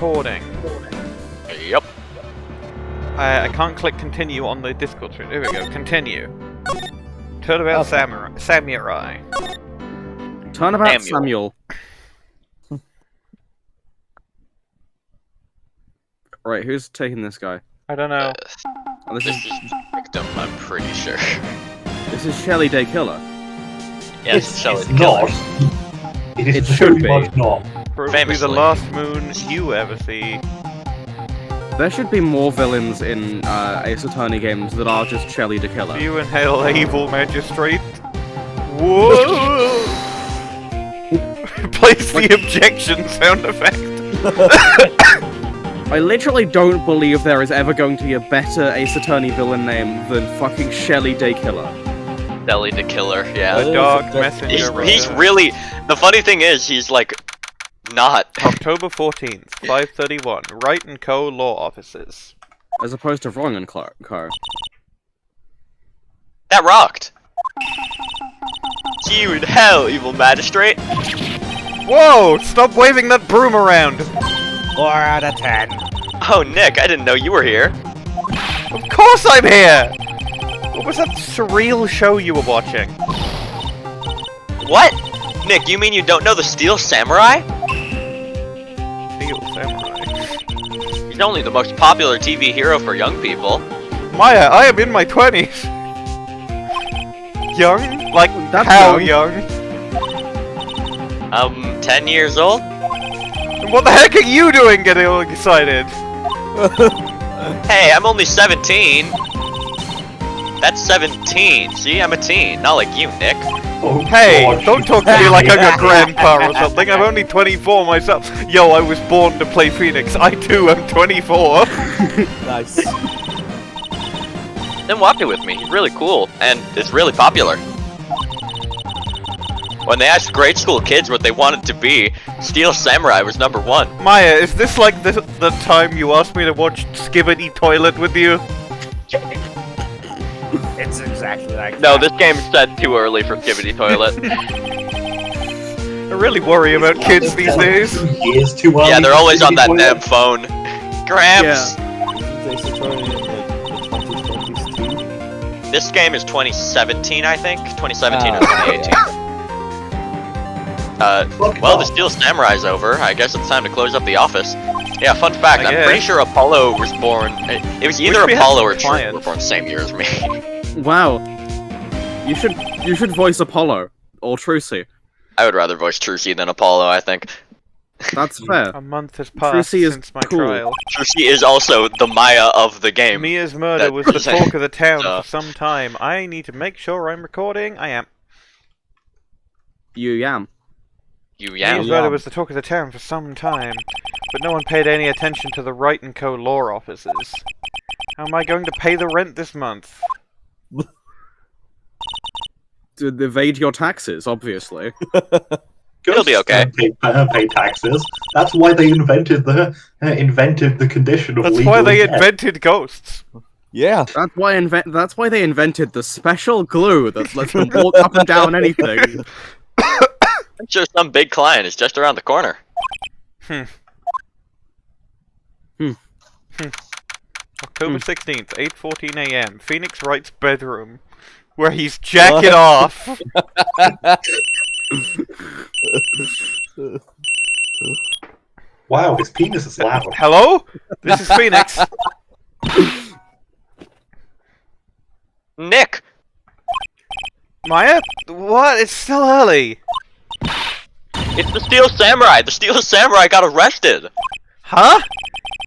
recording. Yep. I can't click continue on the Discord screen. There we go. Continue. Turnabout Samurai. Turnabout Samuel. Right, who's taking this guy? I don't know. This This is is the victim, I'm pretty sure. this is Shelley Day Killer. Yes, Shelley it's the Killer. not. It is It very should be. much not. Probably Famously. the last moon you ever see. There should be more villains in Ace Attorney games that are just Shelley the Killer. You inhale evil magistrate. Whoa! Place the objection sound effect. I literally don't believe there is ever going to be a better Ace Attorney villain name than fucking Shelley Day Killer. Shelley the Killer, yeah. The dark that's- messenger. He's really... The funny thing is, he's like... Not. October 14th, 5:31. Wright and Co. Law Offices. As opposed to Wrong and Co. That rocked! See you in hell, evil magistrate! Whoa! Stop waving that broom around! 4 out of 10. Oh, Nick, I didn't know you were here. Of course I'm here! What was that surreal show you were watching? What? Nick, you mean you don't know the Steel Samurai? Steel Samurai. He's only the most popular TV hero for young people. Maya, I am in my 20s! Young? Like, That's how young. young? 10 years old? And what the heck are you doing getting all excited? Hey, I'm only 17. That's 17. See, I'm a teen. Not like you, Nick. Oh, Hey, God. don't talk to me like I'm your grandpa or something. I'm only 24 myself. Yo, I was born to play Phoenix. I too am 24. Nice. Then watch it with me. He's really cool, and it's really popular. When they asked grade school kids what they wanted to be, Steel Samurai was #1. Maya, is this like the time you asked me to watch Skibbity Toilet with you? It's exactly like No, that. this game's set too early for Skibbity Toilet. I really worry about kids these days. 2 years too early. Yeah, they're always on that Toilet. damn phone. Gramps! Ace Attorney in the 2020s too. This game is 2017, I think? 2017 or Ah, 2018. Fuck Well, the off. Steel Samurai's over. I guess it's time to close up the office. Yeah, fun fact, I I'm guess. pretty sure Apollo was born... It was either we had Apollo or some Truth clients. were born the same year as me. Wow. You should voice Apollo or Trucy. I would rather voice Trucy than Apollo, I think. That's fair. A month has passed Trucy is since my cool. trial. Trucy is also the Maya of the game. Mia's murder That was the person- talk of the town Duh. for some time. I need to make sure I'm recording. I am. You yam. You Mia's yam. murder was the talk of the town for some time, but no one paid any attention to the Wright and Co. law offices. How am I going to pay the rent this month? To evade your taxes, obviously. It'll be okay. Pay taxes. That's why they invented the condition of That's legal why they debt. invented ghosts. Yeah. That's why they invented the special glue that lets them walk up and down anything. I'm sure some big client is just around the corner. October 16th, 8:14 a.m. Phoenix Wright's bedroom, where he's jacking off. Wow, his penis is loud. Hello? This is Phoenix. Nick! Maya? What? It's still early. It's the Steel Samurai! The Steel Samurai got arrested! Huh?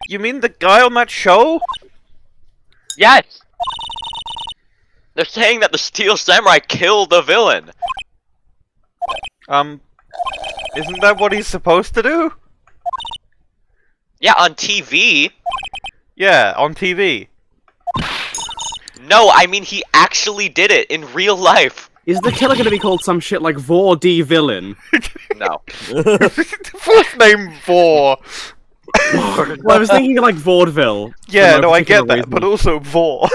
You mean the guy on that show? Yes! They're saying that the Steel Samurai killed the villain! Isn't that what he's supposed to do? Yeah, on TV. Yeah, on TV. No, I mean he actually did it in real life. Is the killer gonna be called some shit like Vor D Villain? No. First name Vor. Well, I was thinking like vaudeville. Yeah, for no, I particular get that, reason. but also Vor.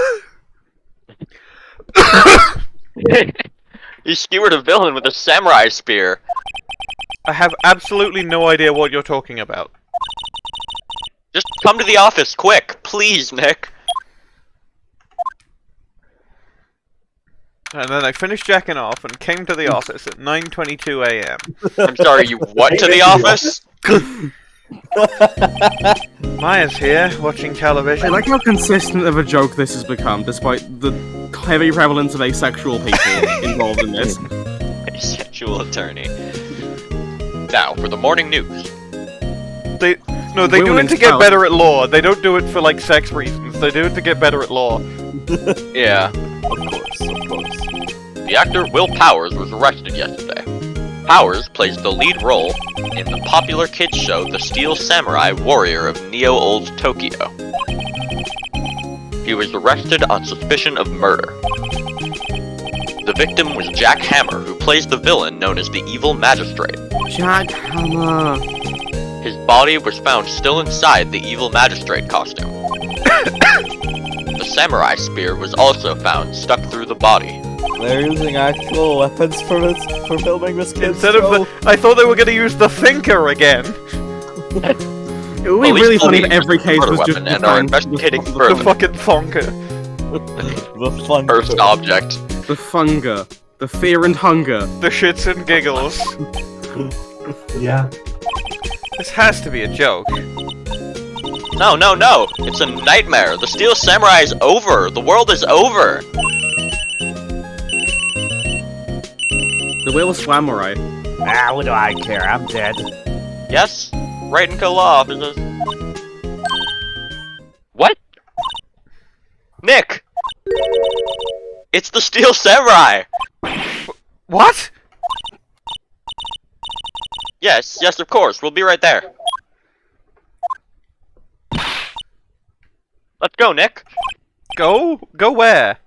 He skewered a villain with a samurai spear. I have absolutely no idea what you're talking about. Just come to the office, quick! Please, Nick! And then I finished jacking off and came to the office at 9:22 a.m. I'm sorry, you what to the office? Maya's here, watching I television. like how consistent of a joke this has become, despite the heavy prevalence of asexual people involved in this. Asexual attorney. Now, for the morning news. They do it to get better at law. They don't do it for, like, sex reasons. They do it to get better at law. Yeah. Of course. The actor Will Powers was arrested yesterday. Powers plays the lead role in the popular kids show The Steel Samurai Warrior of Neo-Old Tokyo. He was arrested on suspicion of murder. The victim was Jack Hammer, who plays the villain known as the Evil Magistrate. Jack Hammer. His body was found still inside the Evil Magistrate costume. The samurai spear was also found stuck through the body. They're using actual weapons for filming this kid's Instead of show. I thought they were going to use the thinker again. It would be Police really funny if believe every it's a case murder was just weapon and are investigating The further. fucking thonker. The fun. First object. the funga, the fear and hunger. The shits and giggles. Yeah. This has to be a joke. No, it's a nightmare. The Steel Samurai is over. The world is over. The Will Samurai. Ah, what do I care? I'm dead. Yes? Wright and co-law officers. What? Nick! It's the Steel Samurai! What? Yes, of course. We'll be right there. Let's go, Nick. Go? Go where?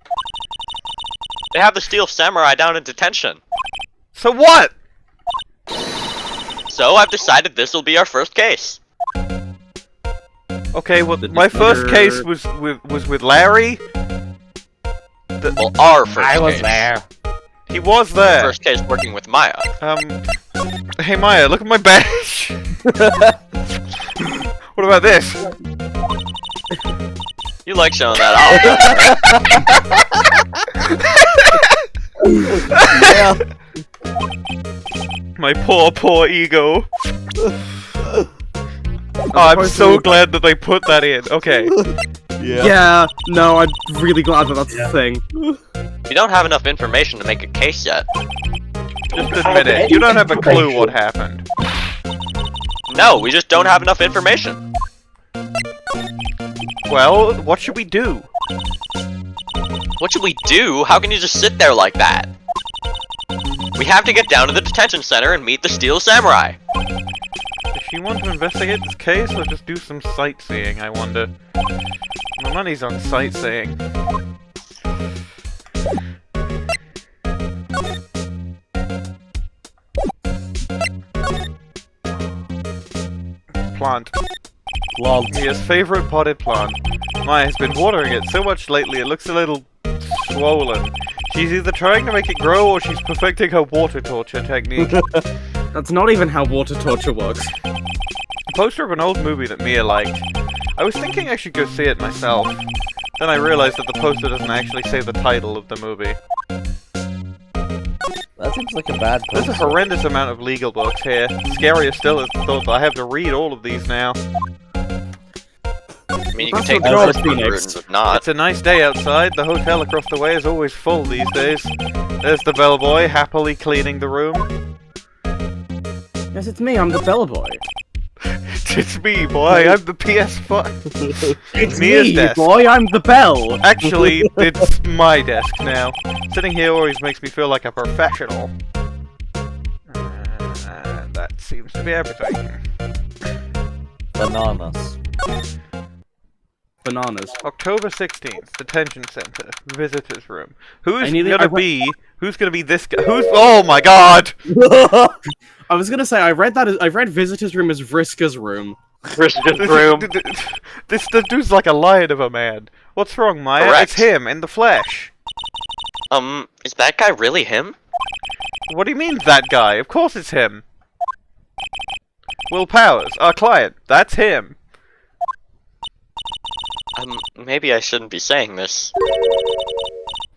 They have the Steel Samurai down in detention. So what? So I've decided this will be our first case. Okay, well, The my first defender- case was with Larry. Well, our first I was case. there. He was there. First case working with Maya. Hey Maya, look at my badge. What about this? You like showing that off. Yeah. My poor ego. Oh, I'm so glad that they put that in. Okay. Yeah. Yeah, no, I'm really glad that that's Yeah. the thing. We don't have enough information to make a case yet. Just admit it. You don't have a clue what happened. No, we just don't have enough information. Well, what should we do? What should we do? How can you just sit there like that? We have to get down to the detention center and meet the Steel Samurai. Does she want to investigate this case or just do some sightseeing, I wonder? My money's on sightseeing. Plant. Plant. Mia's favorite potted plant. Maya has been watering it so much lately it looks a little swollen. She's either trying to make it grow or she's perfecting her water torture technique. That's not even how water torture works. A poster of an old movie that Mia liked. I was thinking I should go see it myself. Then I realized that the poster doesn't actually say the title of the movie. That seems like a bad There's a poster. horrendous amount of legal books here. Scarier still is the thought that I have to read all of these now. I mean, you That's can take what the God first one Phoenix. route, if not. It's a nice day outside. The hotel across the way is always full these days. There's the bellboy happily cleaning the room. Yes, it's me, I'm the bellboy. It's me, boy. I'm the PS5. It's Mia's me, desk. boy, I'm the bell! Actually, it's my desk now. Sitting here always makes me feel like a professional. That seems to be everything. Bananas. Bananas. October 16th, detention center, visitors room. I read- Who's gonna be this guy? Oh my god! I was gonna say, I read Visitor's Room as Vriska's room. Christian This, room. this dude's like a lion of a man. What's wrong, Maya? Correct. It's him, in the flesh. Is that guy really him? What do you mean, that guy? Of course it's him. Will Powers, our client. That's him. Maybe I shouldn't be saying this.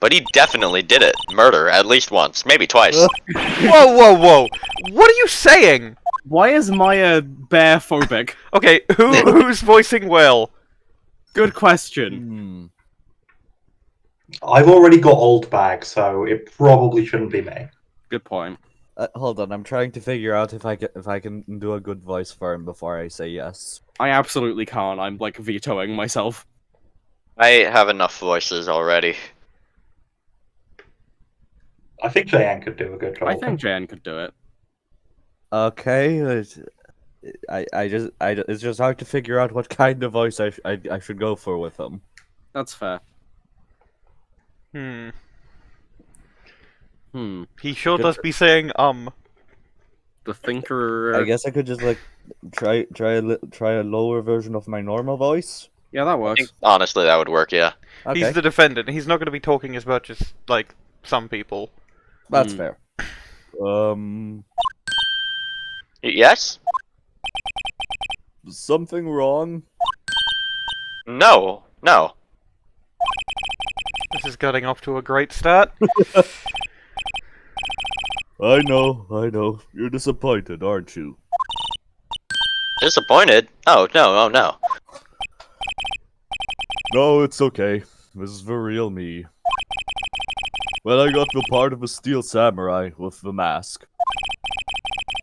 But he definitely did it. Murder, at least once, maybe twice. Whoa, whoa, whoa! What are you saying? Why is Maya bear-phobic? Okay, who's voicing Will? Good question. I've already got Oldbag, so it probably shouldn't be me. Good point. Hold on, I'm trying to figure out if I can do a good voice for him before I say yes. I absolutely can't. I'm, like, vetoing myself. I have enough voices already. I think Cheyenne could do a good job. I think Jan could do it. Okay, it's just hard to figure out what kind of voice I should go for with him. That's fair. He sure does be saying, The thinker... I guess I could just, like, try a lower version of my normal voice. Yeah, that I works. think, honestly, that would work, yeah. Okay, He's the defendant. He's not going to be talking as much as, like, some people. that's fair. Yes? Something wrong? No. This is getting off to a great start. I know. You're disappointed, aren't you? Disappointed? Oh, no. No, it's okay. This is the real me. When I got the part of a steel samurai with the mask,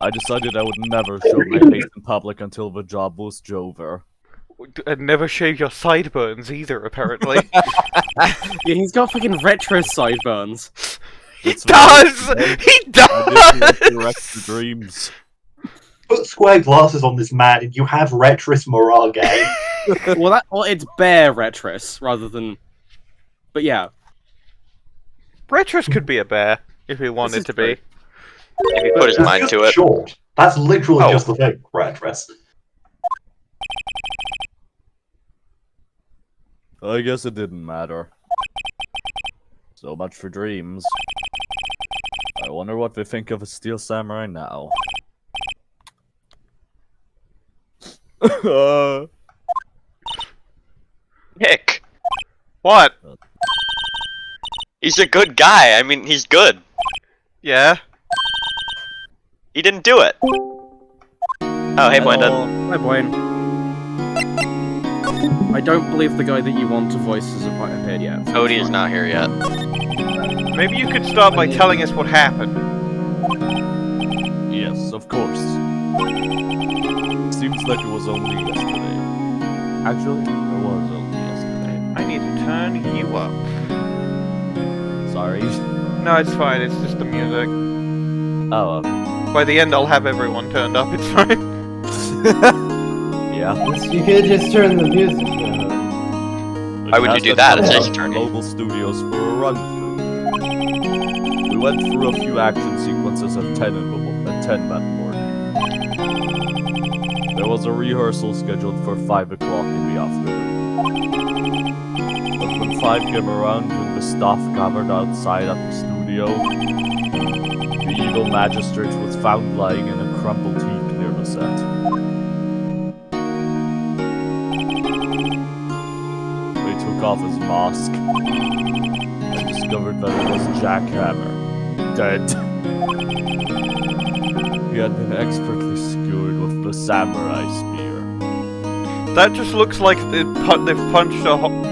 I decided I would never show my face in public until the job was over. And never shave your sideburns either, apparently. Yeah, he's got fucking retro sideburns. He does! He I didn't does! direct the dreams. Put square glasses on this man and you have Retris Morage. Well, it's bear retris rather than... But yeah. Retros could be a bear, if he wanted is to be. true. If he put his It's mind just to it. short. That's literally Oh. just the thing, Retris. I guess it didn't matter. So much for dreams. I wonder what they think of a steel samurai now. Nick, What? he's a good guy. I mean, he's good. Yeah? He didn't do it. Oh, hey, Bwain. Hi, Bwain. I don't believe the guy that you want to voice has appeared yet. so Cody it's is fine. not here yet. Maybe you could start by telling us what happened. Yes, of course. Seems like it was only yesterday. Actually, it was only yesterday. I need to turn you up. Sorry. No, it's fine, it's just the music. Oh, By the end, I'll have everyone turned up, it's fine. yeah. You could just turn the music down. Why would you do that? It's nice to turn it. Global Studios for a run-through. We went through a few action sequences at 10 that morning. There was a rehearsal scheduled for 5 o'clock in the afternoon. But when 5 came around and the staff gathered outside at the studio, the evil magistrate was found lying in a crumpled heap near the set. They took off his mask and discovered that it was Jack Hammer, dead. He had been expertly skewered with the samurai spear. That just looks like they've punched a hole.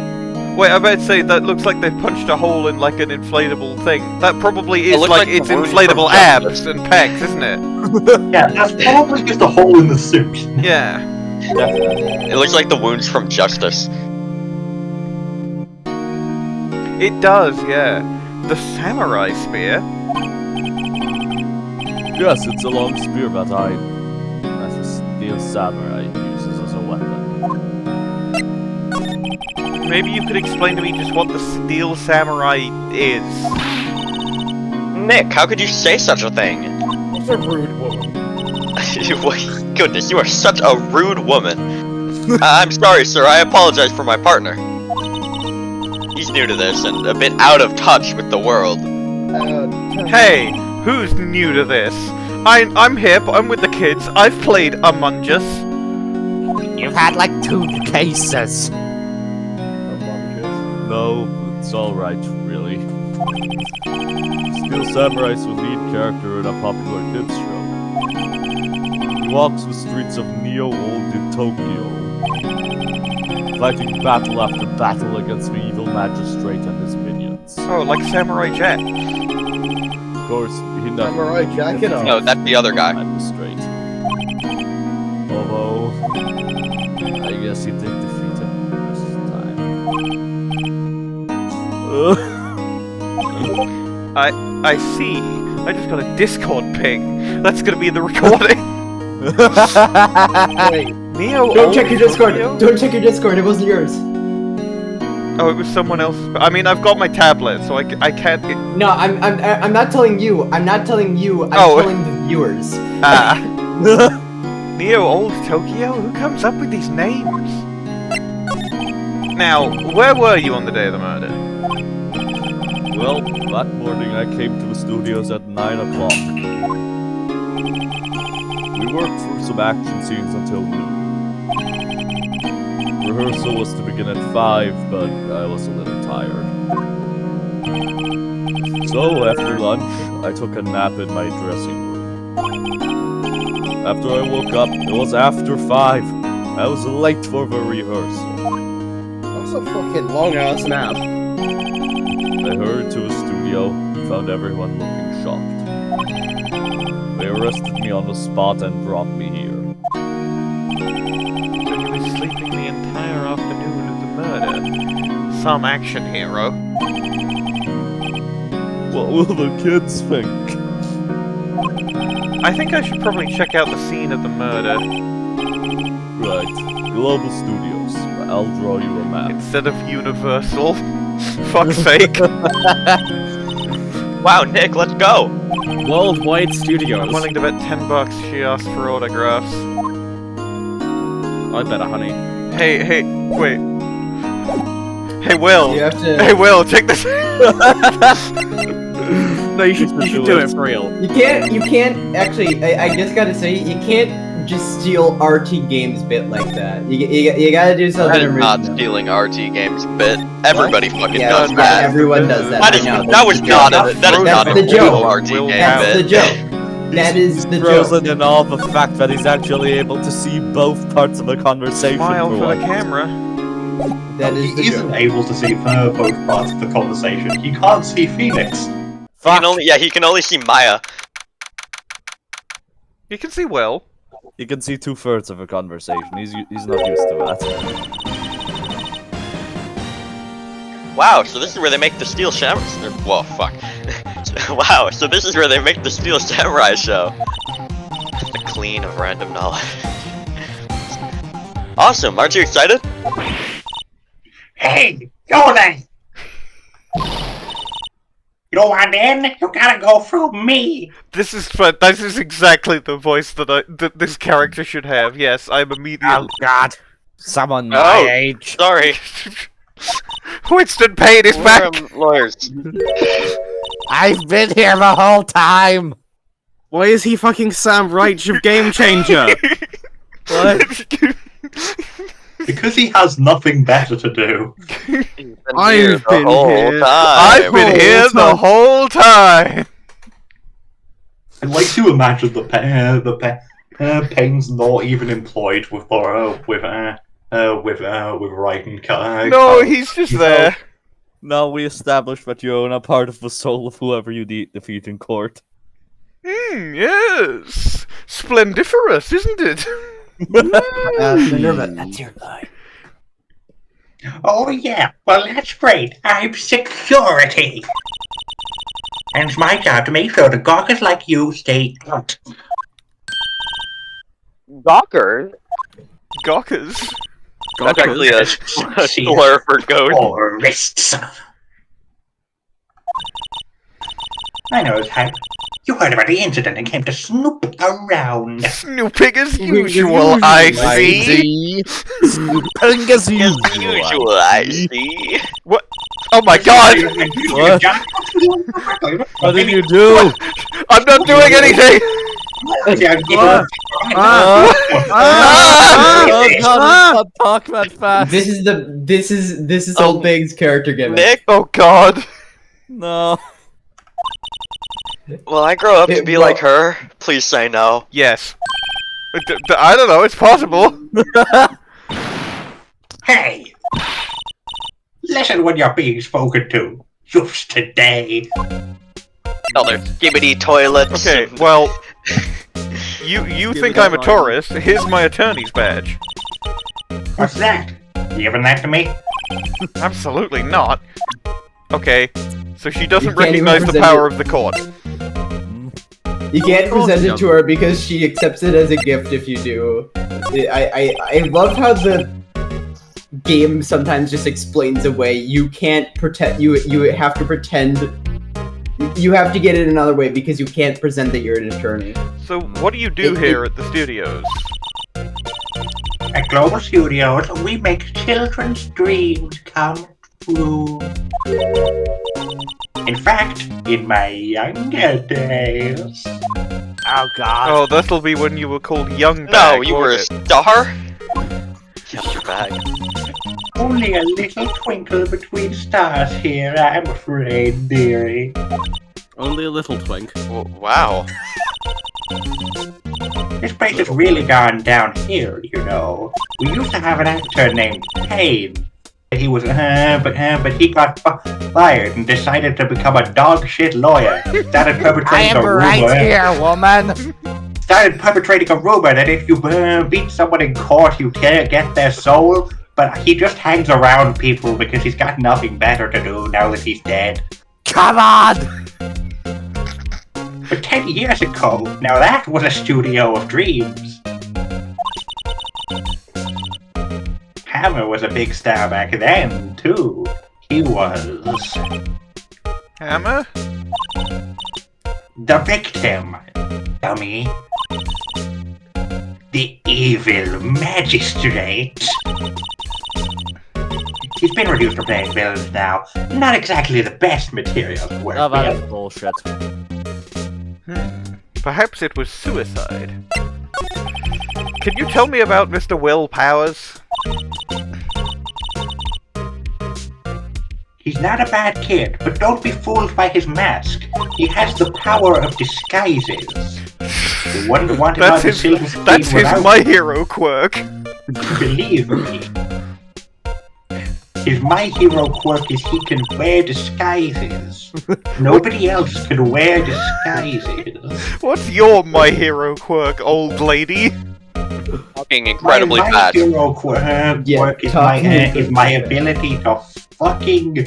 Wait, I about to say, that looks like they've punched a hole in like an inflatable thing. That probably is looks like like its the wound inflatable from abs and pecs, isn't it? Yeah, that's probably just a hole in the suit. Yeah. It looks like the wounds from Justice. It does, yeah. The samurai spear? Yes, it's a long spear that a steel samurai uses as a weapon. Maybe you could explain to me just what the steel samurai is. Nick, how could you say such a thing? She's a rude woman. Goodness, you are such a rude woman. I'm sorry, sir. I apologize for my partner. He's new to this and a bit out of touch with the world. Hey, who's new to this? I'm hip, I'm with the kids, I've played Among Us. You've had like 2 cases. No, it's alright, really. Steel Samurai's the lead character in a popular kids show. He walks the streets of Neo Old in Tokyo, fighting battle after battle against the evil magistrate and his minions. Oh, like Samurai Jack. Of course, he never Samurai Jack it off. No, that's the other guy. magistrate. Although, I guess he did defeat him this time. I see. I just got a Discord ping. That's gonna be in the recording. Wait, Neo. don't check your Discord. Tokyo? Don't check your Discord. It wasn't yours. Oh, it was someone else's. I mean, I've got my tablet, so I can't. No, I'm not telling you. I'm not telling you. I'm Oh. telling the viewers. Neo Old Tokyo? Who comes up with these names? Now, where were you on the day of the murder? Well, that morning I came to the studios at 9 o'clock. We worked through some action scenes until noon. Rehearsal was to begin at 5, but I was a little tired. So, after lunch, I took a nap in my dressing room. After I woke up, it was after 5. I was late for the rehearsal. That's a fucking long ass nap. I hurried to the studio and found everyone looking shocked. They arrested me on the spot and brought me here. So you were sleeping the entire afternoon of the murder. Some action hero. What will the kids think? I think I should probably check out the scene of the murder Right. Global Studios. I'll draw you a map. instead of Universal. Fuck's sake. Wow, Nick, let's go! Worldwide I'm Studios. willing to bet $10 she asked for autographs. I bet a honey. Hey, wait. Hey, Will. You have to. Hey, Will, take this. No, you should do it for real. You can't actually. I just gotta say, you can't just steal RT Games bit like that. You gotta do That something is not original. stealing RT Games bit. Everybody fucking Yeah, does yeah, that. everyone does that. That I is know. that was not a that is That's not a the joke. real RT Will game That's the bit. joke. That is the joke. Frozen in all the fact that he's actually able to see both parts of the conversation Smile for for the once. camera. That is He the isn't joke. able to see both parts of the conversation. He can't see Phoenix. He can only see Maya. You can see Will. You can see 2/3 of a conversation. He's not used to that. Wow, so this is where they make the Steel Samurai. Whoa, fuck. Wow, so this is where they make the Steel Samurai show. The clean of random knowledge. Awesome, aren't you excited? Hey, go there! You don't want in? You gotta go through me! This is exactly the voice that this character should have. Yes, I'm immediately. Oh god. Someone my Oh. age. Sorry. Winston Payne is back. We're lawyers. I've been here the whole time! Why is he fucking Sam Wright of Game Changer? Because he has nothing better to do. I've been here. I've been here the whole time. I'd like to imagine the Payne's not even employed with Wright and No, he's just there. Now we established that you own a part of the soul of whoever you defeat in court. Yes. Splendiferous, isn't it? Minerva, that's your line. Oh yeah, well that's great. I'm security. And it's my job to make sure the gawkers like you stay out. Gawker? Gawkers. That's actually a slur for goat. Or wrists. I know it's hype. You heard about the incident and came to snoop around. Snooping as usual, I see. Snooping as Usual, I see. What? Oh my god! What? What did you do? I'm not doing anything! Oh god, stop talking that fast. This is Oldbag's character gimmick. Nick, Oh god. No. will I grow up to be like her? Please say no. Yes. I don't know, it's possible. Hey! Listen when you're being spoken to. Just today. Other skibbity toilets. Okay, well, you think I'm a tourist? Here's my attorney's badge. What's that? You giving that to me? Absolutely not. Okay, so she doesn't You can't even recognize the present power it. of the court. You can't present it to her because she accepts it as a gift if you do. I love how the game sometimes just explains away. You can't pretend. You have to pretend. You have to get it another way because you can't present that you're an attorney. So what do you do here at the studios? At Global Studios, we make children's dreams come true. In fact, in my younger days... Oh god. Oh, that'll be when you were called Young No, Bag, you were a won't it? star? Yes, bag. Only a little twinkle between stars here, I'm afraid, dearie. Only a little twink. Wow. This place has really gone downhill, you know. We used to have an actor named Payne. He was, but he got fired and decided to become a dog shit lawyer. Started I perpetrating am a rumor. right here, woman. Started perpetrating a rumor that if you beat someone in court, you can't get their soul. But he just hangs around people because he's got nothing better to do now that he's dead. Come on. But 10 years ago, now that was a studio of dreams. Hammer was a big star back then, too. He was... Hammer? the victim, dummy. The evil magistrate. He's been reduced to playing villains now. Not exactly the best material to work Oh, that with. is bullshit. Perhaps it was suicide. Can you tell me about Mr. Will Powers? He's not a bad kid, but don't be fooled by his mask. He has the power of disguises. The one who wanted That's on the his, silver screen that's his without- My Hero quirk. Believe me. His My Hero quirk is he can wear disguises. Nobody else can wear disguises. What's your My Hero quirk, old lady? Fucking incredibly my bad. Hero quirk Yeah, is talking- my ability to fucking...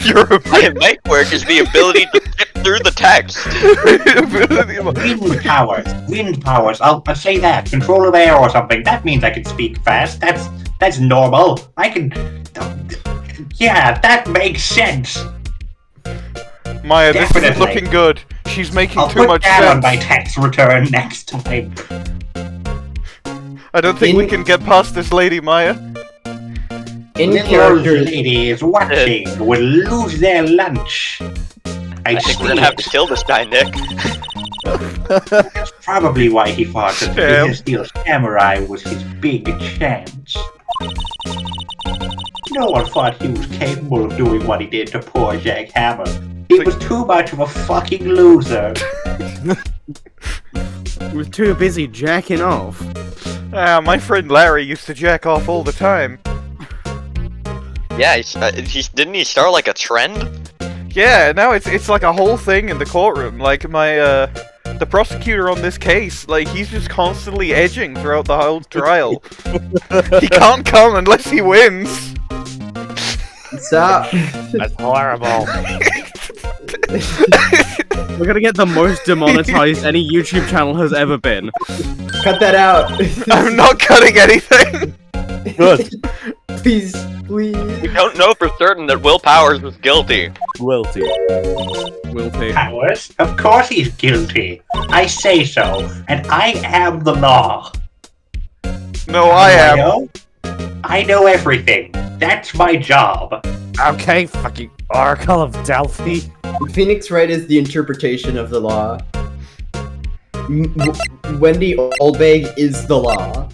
Your My quirk is the ability to skip through the text. Wind powers. Wind powers. I'll say that. Control of air or something. That means I can speak fast. That's normal. I can... Yeah, that makes sense. Maya, this isn't Definitely. looking good. She's making I'll too put much that on sense. my tax return next time. I don't think we can get past this lady, Maya. In Little old character, ladies watching will lose their lunch. I think we're gonna have to kill this guy, Nick. That's probably why he thought that the Damn. Steel Samurai was his big chance. No one thought he was capable of doing what he did to poor Jack Hammer. He was too much of a fucking loser. He was too busy jacking off. My friend Larry used to jack off all the time. Yeah, didn't he start like a trend? Yeah, now it's like a whole thing in the courtroom. Like the prosecutor on this case, like he's just constantly edging throughout the whole trial. He can't come unless he wins. stop. That's horrible. We're gonna get the most demonetized any YouTube channel has ever been. Cut that out. I'm not cutting anything. Good. Please, please. We don't know for certain that Will Powers was guilty. Wilty. Will pay. Powers? Of course he's guilty. I say so, and I am the law. No, I am. I know everything. That's my job. Okay, fucking Oracle of Delphi. Phoenix Wright is the interpretation of the law. Wendy Oldbag is the law.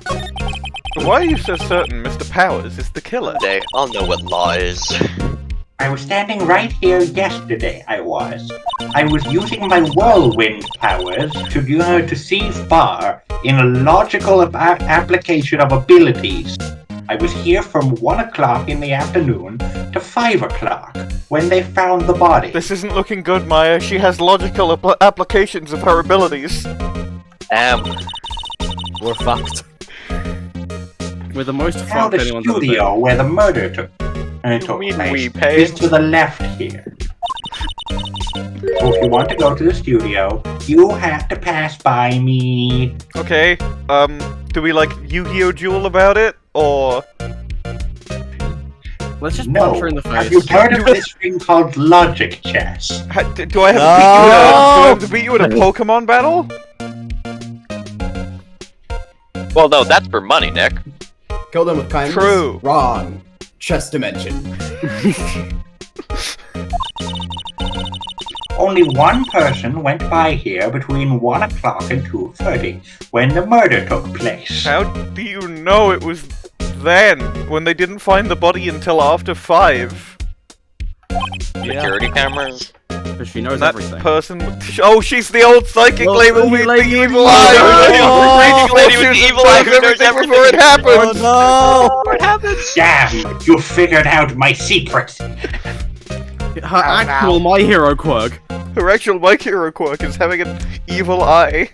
Why are you so certain Mr. Powers is the killer? They all know what law is. I was standing right here yesterday, I was using my whirlwind powers to see far in a logical application of abilities. I was here from 1 o'clock in the afternoon to 5 o'clock when they found the body. This isn't looking good, Maya. She has logical applications of her abilities. We're fucked. We're the most Now fucked the anyone's ever been. studio where the murder took place is to the left here. So if you want to go to the studio, you have to pass by me. Okay, do we like Yu-Gi-Oh! Duel about it, or...? Let's just No. punch her in the face. Have you heard of this thing called logic chess? Do I have to beat you in a Pokemon battle? Well, no, that's for money, Nick. Kill them with kindness? True. Wrong. Chess dimension. Only one person went by here between 1 o'clock and 2:30 when the murder took place. How do you know it was then, when they didn't find the body until after 5? Security cameras. Because she knows That everything. person... Oh, she's the old psychic Well, lady the with the lady with evil the eye! evil eye. Reading Lady with the fortunes evil and eye tells who knows everything before it everything. happens! Oh What happens? Damn, you figured out my secret. Her actual My Hero quirk. Her actual My Hero quirk is having an evil eye.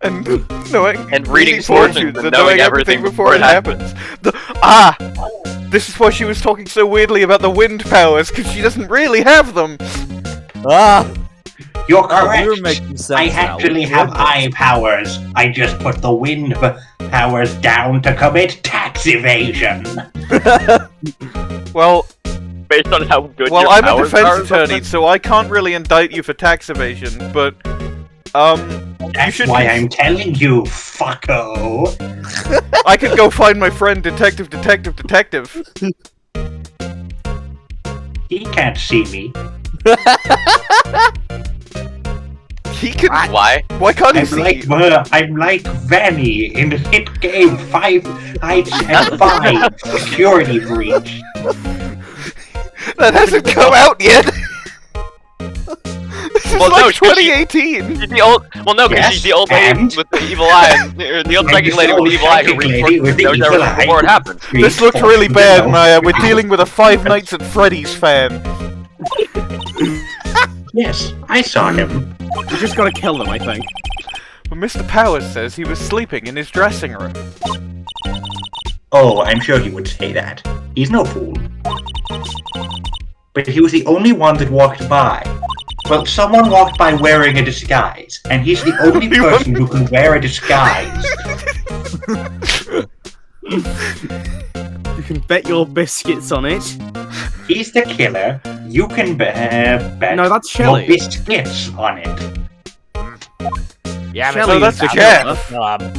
And knowing... And reading fortunes and knowing everything before it happens. This is why she was talking so weirdly about the wind powers, because she doesn't really have them! Ah! You're You're correct. making sense I now. actually have eye powers. I just put the wind powers down to commit tax evasion. Well, Based on how good well, your I'm a powers are defense or attorney, something? so I can't really indict you for tax evasion, but... That's should why be- I'm telling you, fucko. I could go find my friend Detective. He can't see me. He can... Why? Why can't he see? I'm like Vanny in the hit game 5 Nights at 5 Security Breach. That hasn't come out yet! This is Well, no, like 2018! She's the old. Well, no, because Yes, she's the old lady and? with the evil eye, or the old And psychic this lady with old the evil eye who psychic lady reads with the knows evil everything eye. before it happens. This looks really bad, Maya. We're dealing with a Five Nights at Freddy's fan. Yes, I saw him. We just gotta kill them, I think. But Mr. Powers says he was sleeping in his dressing room. Oh, I'm sure he would say that. He's no fool. But he was the only one that walked by. Well, someone walked by wearing a disguise, and he's the only person who can wear a disguise. You can bet your biscuits on it. He's the killer. You can bet No, that's your Shelley. biscuits on it. Yeah, Shelley that's is Jeff. Jeff.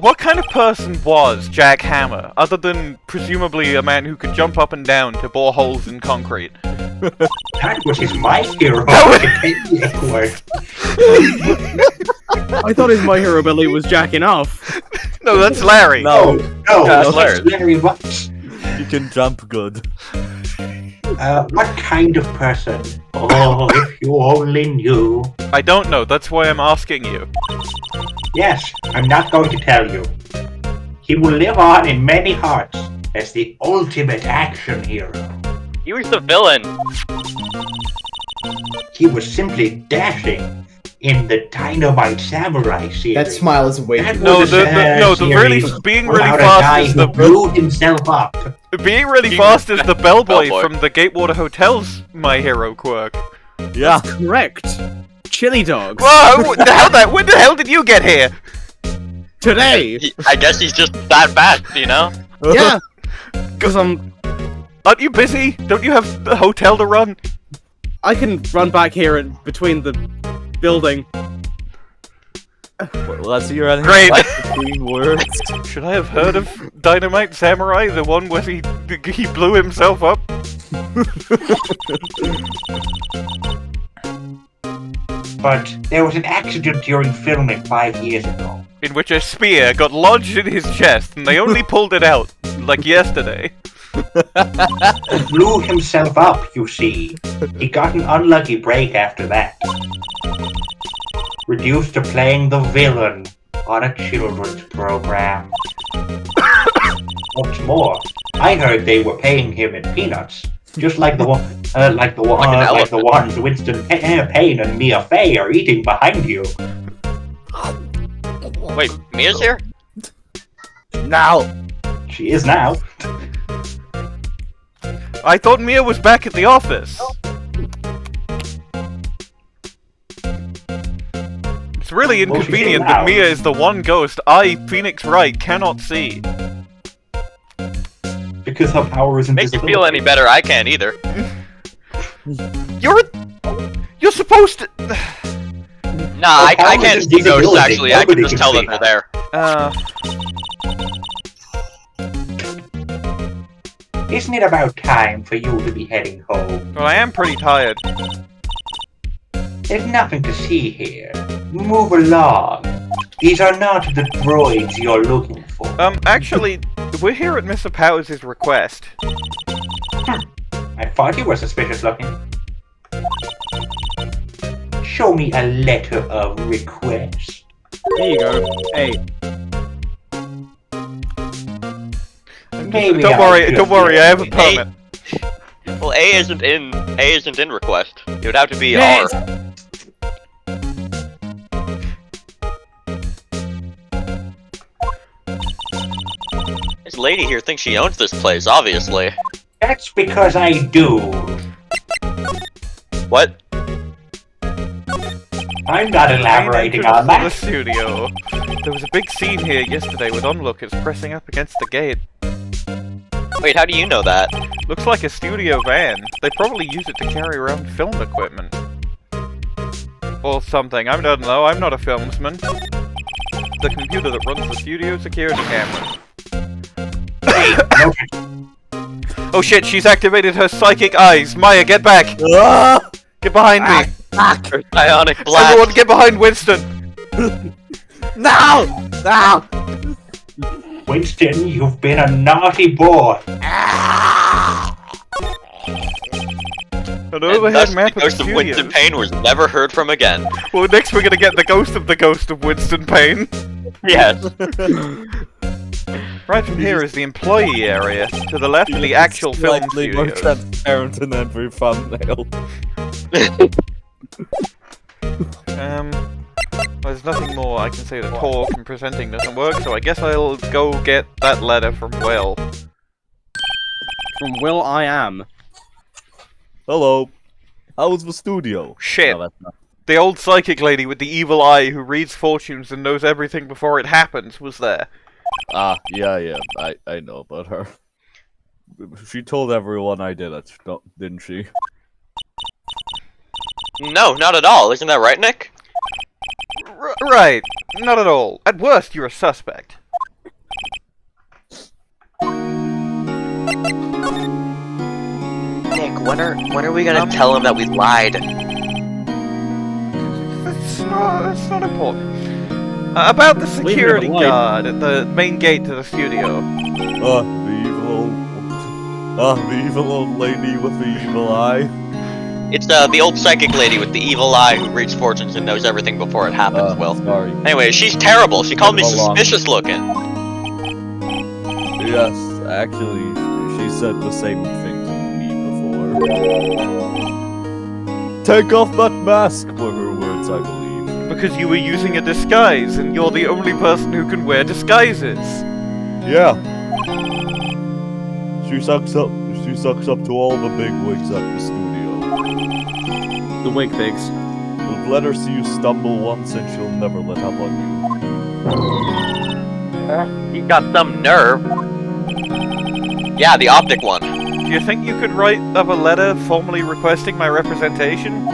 What kind of person was Jack Hammer, other than presumably a man who could jump up and down to bore holes in concrete? That was his My Hero. Edgeworth. I thought his My Hero ability was jacking off. No, that's Larry. No, That's that's very much. You can jump good. What kind of person? Oh, if you only knew. I don't know, that's why I'm asking you. Yes, I'm not going to tell you. He will live on in many hearts as the ultimate action hero. He was the villain. He was simply dashing in the Dynamite Samurai series. That smile is way That too No, was the a really series being really about a fast guy is who the blew himself up. being really fast is the bellboy Bellboy. from the Gatewater Hotel's My Hero quirk. Yeah. Correct. Chili dogs. Whoa! When the hell did you get here? Today. I guess he's just that fast, you know? Yeah. Because Aren't you busy? Don't you have the hotel to run? I can run back here in between the building. Well, let's see your anything Great. like between words. Should I have heard of Dynamite Samurai, the one where he blew himself up? but there was an accident during filming 5 years ago. In which a spear got lodged in his chest, and they only pulled it out, like yesterday. He blew himself up, you see. He got an unlucky break after that. Reduced to playing the villain on a children's program. What's more, I heard they were paying him in peanuts, just like the ones Winston, Payne, and Mia Fey are eating behind you. Wait, Mia's here? Now. She is now. I thought Mia was back at the office. It's really inconvenient that Mia is the one ghost I, Phoenix Wright, cannot see. Because her power is Makes invisibility. you feel any better, I can't either. You're supposed to... Nah, I can't see ghosts actually, I can just tell that they're there. Isn't it about time for you to be heading home? Well, I am pretty tired. There's nothing to see here. Move along. These are not the droids you're looking for. Actually, we're here at Mr. Powers' request. I thought you were suspicious looking. Show me a letter of request. Here you go. Hey. Maybe Don't worry, I have a permit. Well, A isn't in request. It would have to be R. This lady here thinks she owns this place, obviously. That's because I do. What? I'm not elaborating on The that. studio. There was a big scene here yesterday with onlookers pressing up against the gate. Wait, how do you know that? Looks like a studio van. They probably use it to carry around film equipment. Or something, I don't know, I'm not a filmsman. The computer that runs the studio security camera. Oh shit, she's activated her psychic eyes! Maya, get back! Get behind me! Her psionic blast. Everyone get behind Winston! No! No! Winston, you've been a naughty boy. An overhead map the of the ghost of Winston studios. Payne was never heard from again. Well, next we're gonna get the ghost of Winston Payne. Yes. Right from here is the employee area. To the left are the actual film Slightly more studios. transparent in every thumbnail. There's nothing more I can say. The talk and presenting doesn't work, so I guess I'll go get that letter from Will. From Will I Am. Hello. How was the studio? Shit. No, that's not. The old psychic lady with the evil eye who reads fortunes and knows everything before it happens was there. Ah, yeah, I know about her. She told everyone I did it, didn't she? No, not at all. Isn't that right, Nick? Right. Not at all. At worst, you're a suspect. Nick, when are we gonna tell him that we lied? It's not important. About the security guard at the main gate to the studio. The evil old lady with the evil eye. It's the old psychic lady with the evil eye who reads fortunes and knows everything before it happens, Will. Sorry. Anyway, she's terrible. She called me Hold on. suspicious looking. Yes, actually, she said the same thing to me before. Take off that mask, were her words, I believe. Because you were using a disguise, and you're the only person who can wear disguises. Yeah. She sucks up to all the big wigs at the studio. The wig pigs. But let her see you stumble once and she'll never let up on You got some nerve. Yeah, the optic one. Do you think you could write up a letter formally requesting my representation?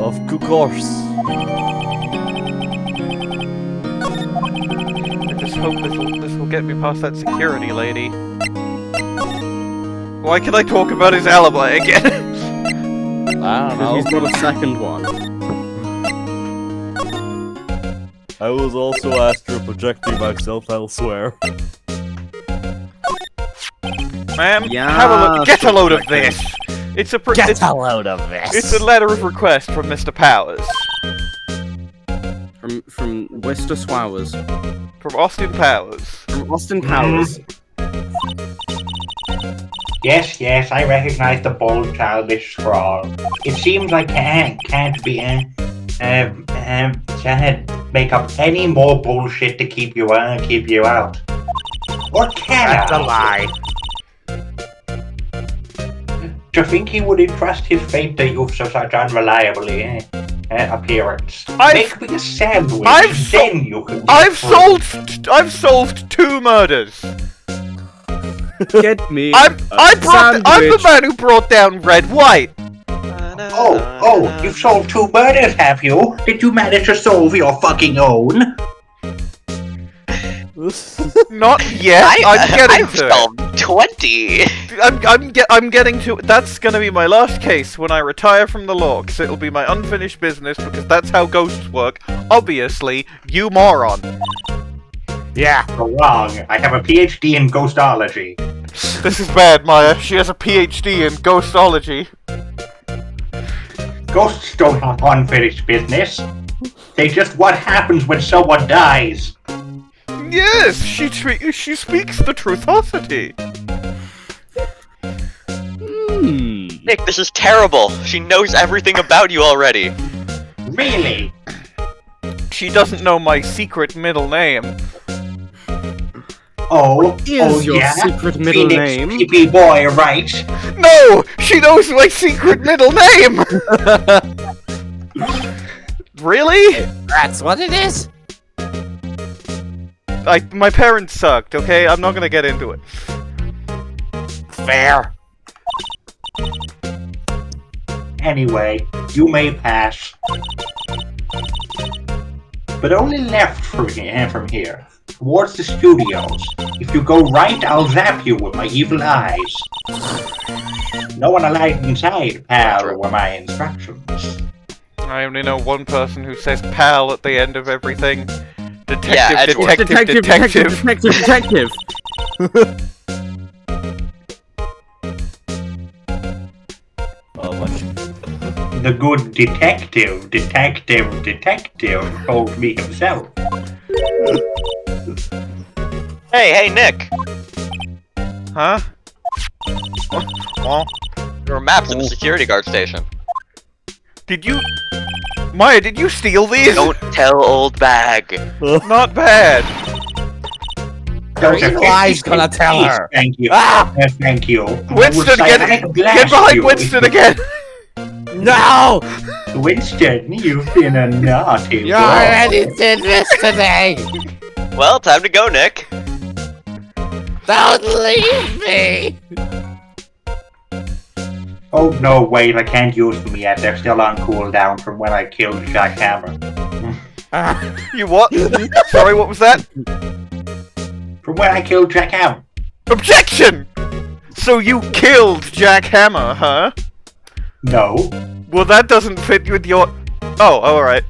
you. Of course. I just hope this will get me past that security lady. Why can I talk about his alibi again? I don't know. He's got a second one. I was also astral projecting myself elsewhere. Ma'am, Yeah, get a load of sure. this. It's a Get a load of this. It's a letter of request from Mr. Powers. From Worcester Swowers. From Austin Powers. From Austin Powers. Yes, I recognize the bold, childish scrawl. It seems I can't make up any more bullshit to keep you out. Or can That's a I? lie. Do you think he would entrust his fate to you for such unreliable appearance? Make me a sandwich, then you can. I've solved 2 murders. Get me. I'm the man who brought down Red White. Oh, you've solved 2 murders, have you? Did you manage to solve your fucking own? Not yet. I'm getting I've to solved 20. it. I'm getting to it. That's gonna be my last case when I retire from the law, because it'll be my unfinished business, because that's how ghosts work. Obviously, you moron. Yeah. You're wrong. I have a PhD in ghostology. This is bad, Maya. She has a PhD in ghostology. Ghosts don't have unfinished business. They just what happens when someone dies. Yes, she speaks the truthosity. Nick, this is terrible. She knows everything about you already. Really? She doesn't know my secret middle name. Oh, Is your yeah? secret middle Phoenix name? PP boy, right? No! She knows my secret middle name! Really? That's what it is. My parents sucked, okay? I'm not gonna get into it. Fair. Anyway, you may pass. But only left from here, towards the studios. If you go right, I'll zap you with my evil eyes. No one allowed inside, pal, were my instructions. I only know one person who says pal at the end of everything. Yeah, Edgeworth. Detective. Oh my. The good detective told me himself. Hey, Nick. Huh? Well, There are maps at the security guard station. did you... Maya, did you steal these? Don't tell Oldbag. Not bad. Those are Evil Eye's 50 gonna tell cents. her. Thank you. Ah! Thank you. Winston, I get will blast behind you. Winston again! No! Winston, you've been a naughty You boy. already did this today. Well, time to go, Nick. Don't leave me. Oh no, wait, I can't use them yet. They're still on cooldown from when I killed Jackhammer. You what? Sorry, what was that? From when I killed Jackhammer. Objection! So you killed Jack Hammer, huh? No. Well, that doesn't fit with your... Oh, alright.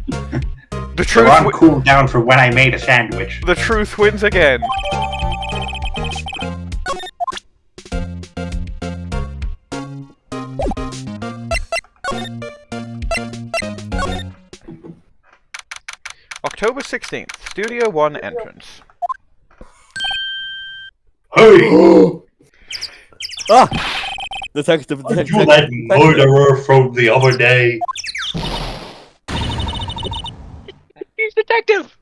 The They're truth... on cooldown from when I made a sandwich. The truth wins again. October 16th, Studio 1 entrance. Hey! Detective. Are you that murderer from the other day? He's detective.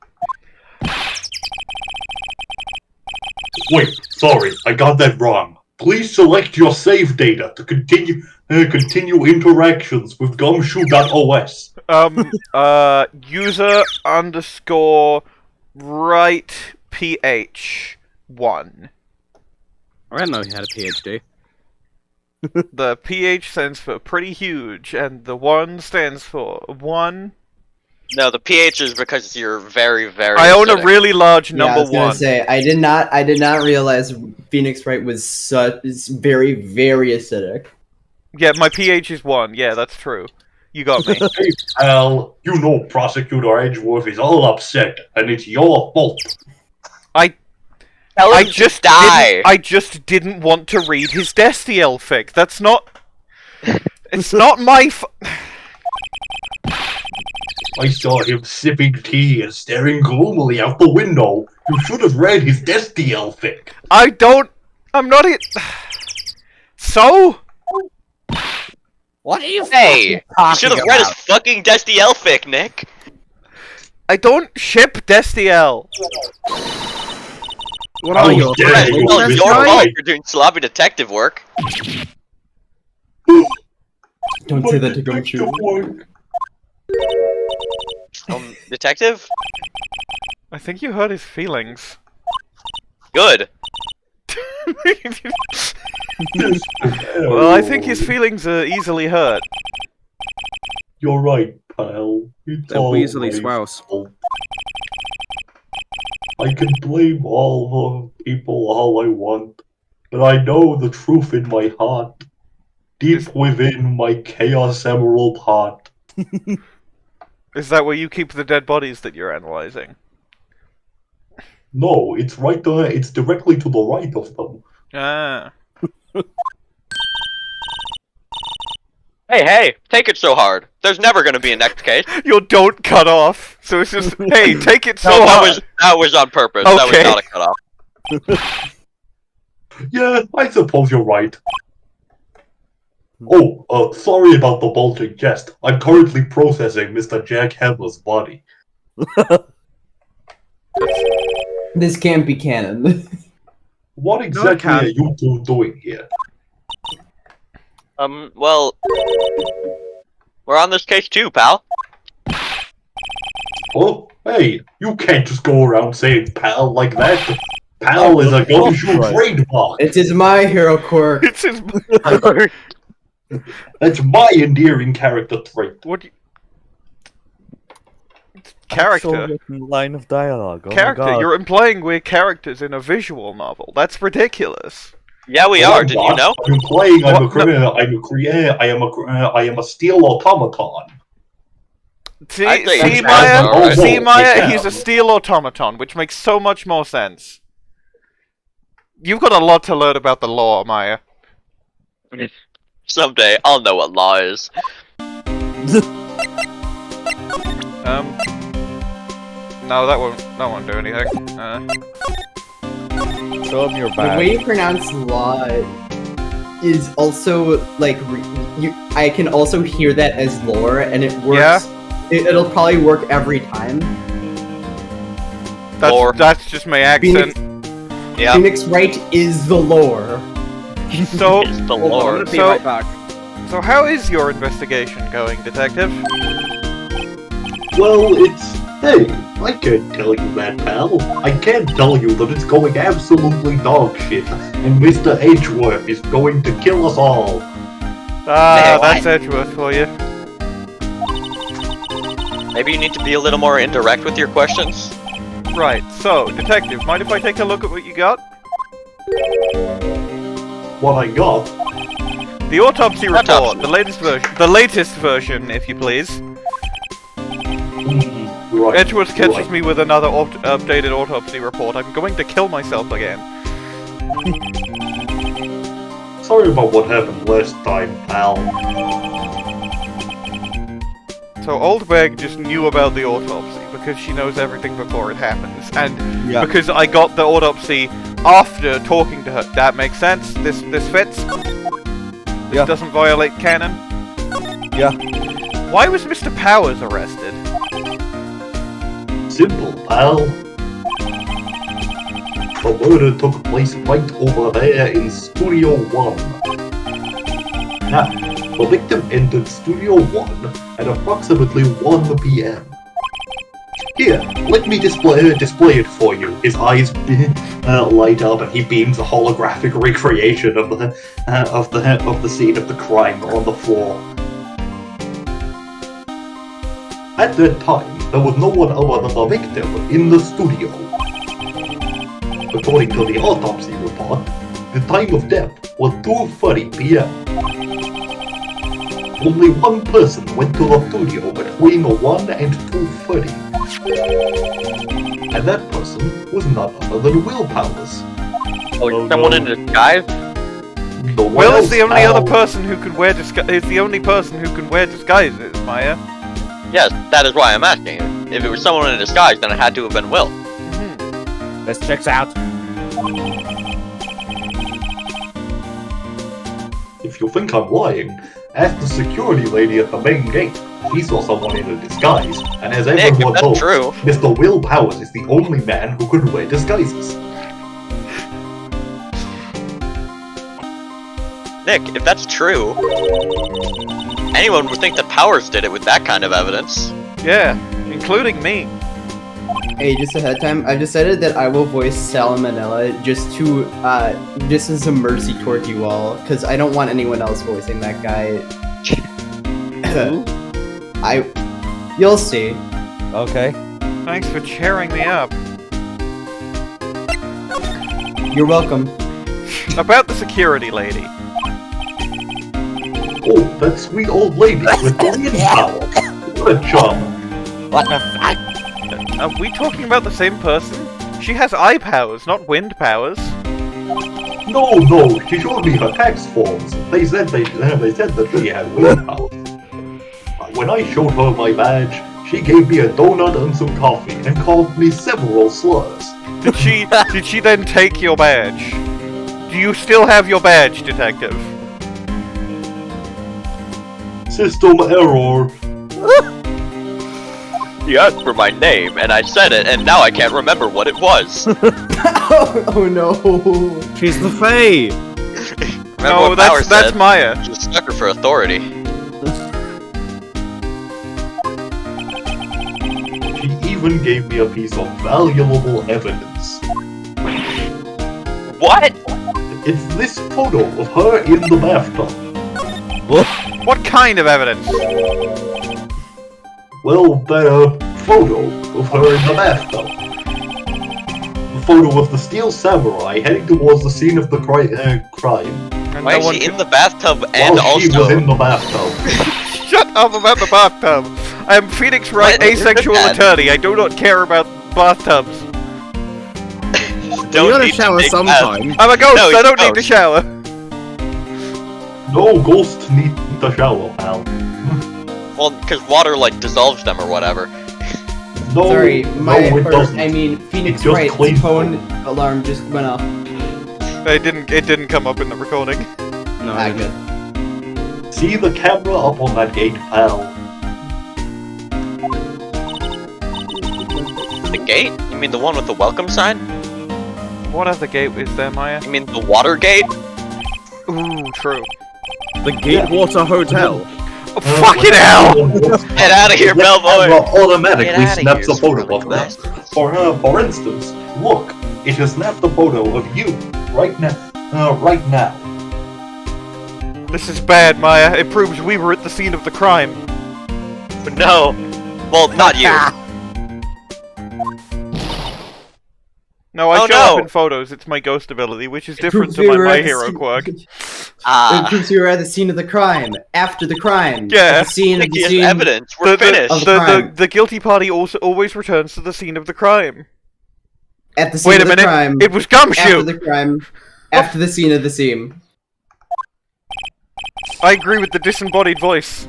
Wait, sorry, I got that wrong. Please select your save data to continue interactions with Gumshoe.os. User underscore Wright PH1. I didn't know he had a PhD. The PH stands for pretty huge, and the 1 stands for 1. No, the pH is because you're very, very. I own a acidic. really large Yeah, I number was gonna one. say I did not realize Phoenix Wright was very, very acidic. Yeah, my pH is 1. Yeah, that's true. You got me. Hey, pal, you know Prosecutor Edgeworth is all upset, and it's your fault. Tell him I to just die. I just didn't want to read his Destiel fic. That's not. It's not my. I saw him sipping tea and staring gloomily out the window. You should have read his Destiel fic. I don't. I'm not it. So. What are you Hey, you talking should have read his about? fucking Destiel fic, Nick. I don't ship Destiel. What How are you? dare Well, you, it's your Mr. fault Wright. for doing sloppy detective work. Don't say that to Gumshoe. Detective? I think you hurt his feelings. Good. Well, I think his feelings are easily hurt. You're right, pal. It's They're all Weasley my Swouse. fault. I can blame all the people all I want, but I know the truth in my heart. Deep within my Chaos Emerald heart. Is that where you keep the dead bodies that you're analyzing? No, it's right there. It's directly to the right of them. Ah. Hey, take it so hard. There's never gonna be a next case. Your don't cut off. So it's just, hey, take it so No, hard. that was on purpose. Okay. That was not a cutoff. Yeah, I suppose you're right. Oh, sorry about the bulging chest. I'm currently processing Mr. Jack Hammer's body. This can't be canon. What exactly can. are you two doing here? Well, we're on this case too, pal. Oh, hey, you can't just go around saying pal like that. Pal is a Gumshoe Right. trademark. It is my hero quirk. It's his. That's my endearing character trait. What? Character. Actual written line of dialogue. Oh Character. My God. You're implying we're characters in a visual novel. That's ridiculous. Yeah, we Well, are. I'm Didn't you not. know? I'm playing. I'm a What? criminal. I am a steel automaton. See, I'd say see, it's Maya, alright. see, Maya, Yeah. he's a steel automaton, which makes so much more sense. You've got a lot to learn about the law, Maya. Someday I'll know what law is. No, that won't do anything. Show him your The bag. way you pronounce law is also like I can also hear that as lore, and it works. Yeah? It'll probably work every time. Lore. That's just my accent. Yeah, Phoenix Wright is the lore. So, it's the Hold on, I'm lore. gonna be So- right back. so how is your investigation going, detective? Well, hey, I can't tell you that, pal. I can't tell you that it's going absolutely dog shit, and Mr. Edgeworth is going to kill us all. Ah, Hey, that's Edgeworth for you. Maybe you need to be a little more indirect with your questions. Right. So, detective, mind if I take a look at what you got? What I got? The autopsy report, Autopsy. the latest version, if you please. Right. Edgeworth catches right. me with another updated autopsy report. I'm going to kill myself again. Sorry about what happened last time, pal. So Oldbag just knew about the autopsy because she knows everything before it happens, and Yeah. because I got the autopsy after talking to her. That makes sense. This fits. This Yeah. doesn't violate canon. Yeah. Why was Mr. Powers arrested? Simple, pal. The murder took place right over there in Studio 1. Now, the victim entered Studio 1 at approximately 1 p.m. Here, let me display it for you. His eyes light up, and he beams a holographic recreation of the scene of the crime on the floor. At that time, there was no one other than the victim in the studio. According to the autopsy report, the time of death was 2:30 p.m. Only one person went to the studio between 1 and 2:30. And that person was none other than Will Powers. Someone in disguise? Will is the only other person who can wear is the only person who can wear disguises, Maya. Yes, that is why I'm asking. If it was someone in disguise, then it had to have been Will. This checks out. If you think I'm lying, ask the security lady at the main gate. She saw someone in a disguise, and as Nick, everyone if that's knows, true. Mr. Will Powers is the only man who can wear disguises. Nick, if that's true, anyone would think that Powers did it with that kind of evidence. Yeah, including me. Hey, just ahead of time, I've decided that I will voice Sal Manella just as a mercy toward you all, because I don't want anyone else voicing that guy. You'll see. Okay. Thanks for cheering me up. You're welcome. About the security lady. Oh, that sweet old lady with the wind power. What a charm. What the fuck? Are we talking about the same person? She has eye powers, not wind powers. No, she showed me her tax forms. They said that she had wind powers. When I showed her my badge, she gave me a donut and some coffee and called me several slurs. Did she then take your badge? Do you still have your badge, detective? System error. You asked for my name, and I said it, and now I can't remember what it was. Oh no. She's the Fae! Remember No, what Powers that's said? Maya. She's a sucker for authority. She even gave me a piece of valuable evidence. What? It's this photo of her in the bathtub. What kind of evidence? Well, that photo of her in the bathtub. The photo of the steel samurai heading towards the scene of the crime. And Why no is one she can- in the bathtub and While she was also... in the bathtub. Shut up about the bathtub! I am Phoenix Wright, What? asexual Dad. attorney. I do not care about bathtubs. You Don't gotta need to shower make sometime. I'm a ghost, No, I he's don't a need to ghost. shower. No ghosts need to shower, pal. Well, because water, like, dissolves them or whatever. No, Sorry, no, it doesn't. Phoenix It just Wright, cleans phone alarm just went off. It didn't come up in the recording. No, Ah, I good. didn't. See the camera up on that gate, pal. The gate? You mean the one with the welcome sign? What other gate is there, Maya? You mean the water gate? Ooh, true. The Gatewater Hotel. Oh, fucking hell! Get out of here, The bellboy! camera Get automatically outta snaps here, a photo squirrely of her. bastard. For instance, look, it has snapped a photo of you right now. Right now. This is bad, Maya. It proves we were at the scene of the crime. No. Well, not you. No, I Oh, show no. up in photos. It's my ghost ability, which is It different proves to my we were My at the Hero scene- quirk. It Ah. proves you were at the scene of the crime. After the crime. Yeah. At the scene of Nick, the he has scene. evidence. We're finished. Of the crime. The guilty party also always returns to the scene of the crime. At the scene Wait a of the minute, crime. it was After Gumshoe! the crime. After the scene of the scene. I agree with the disembodied voice.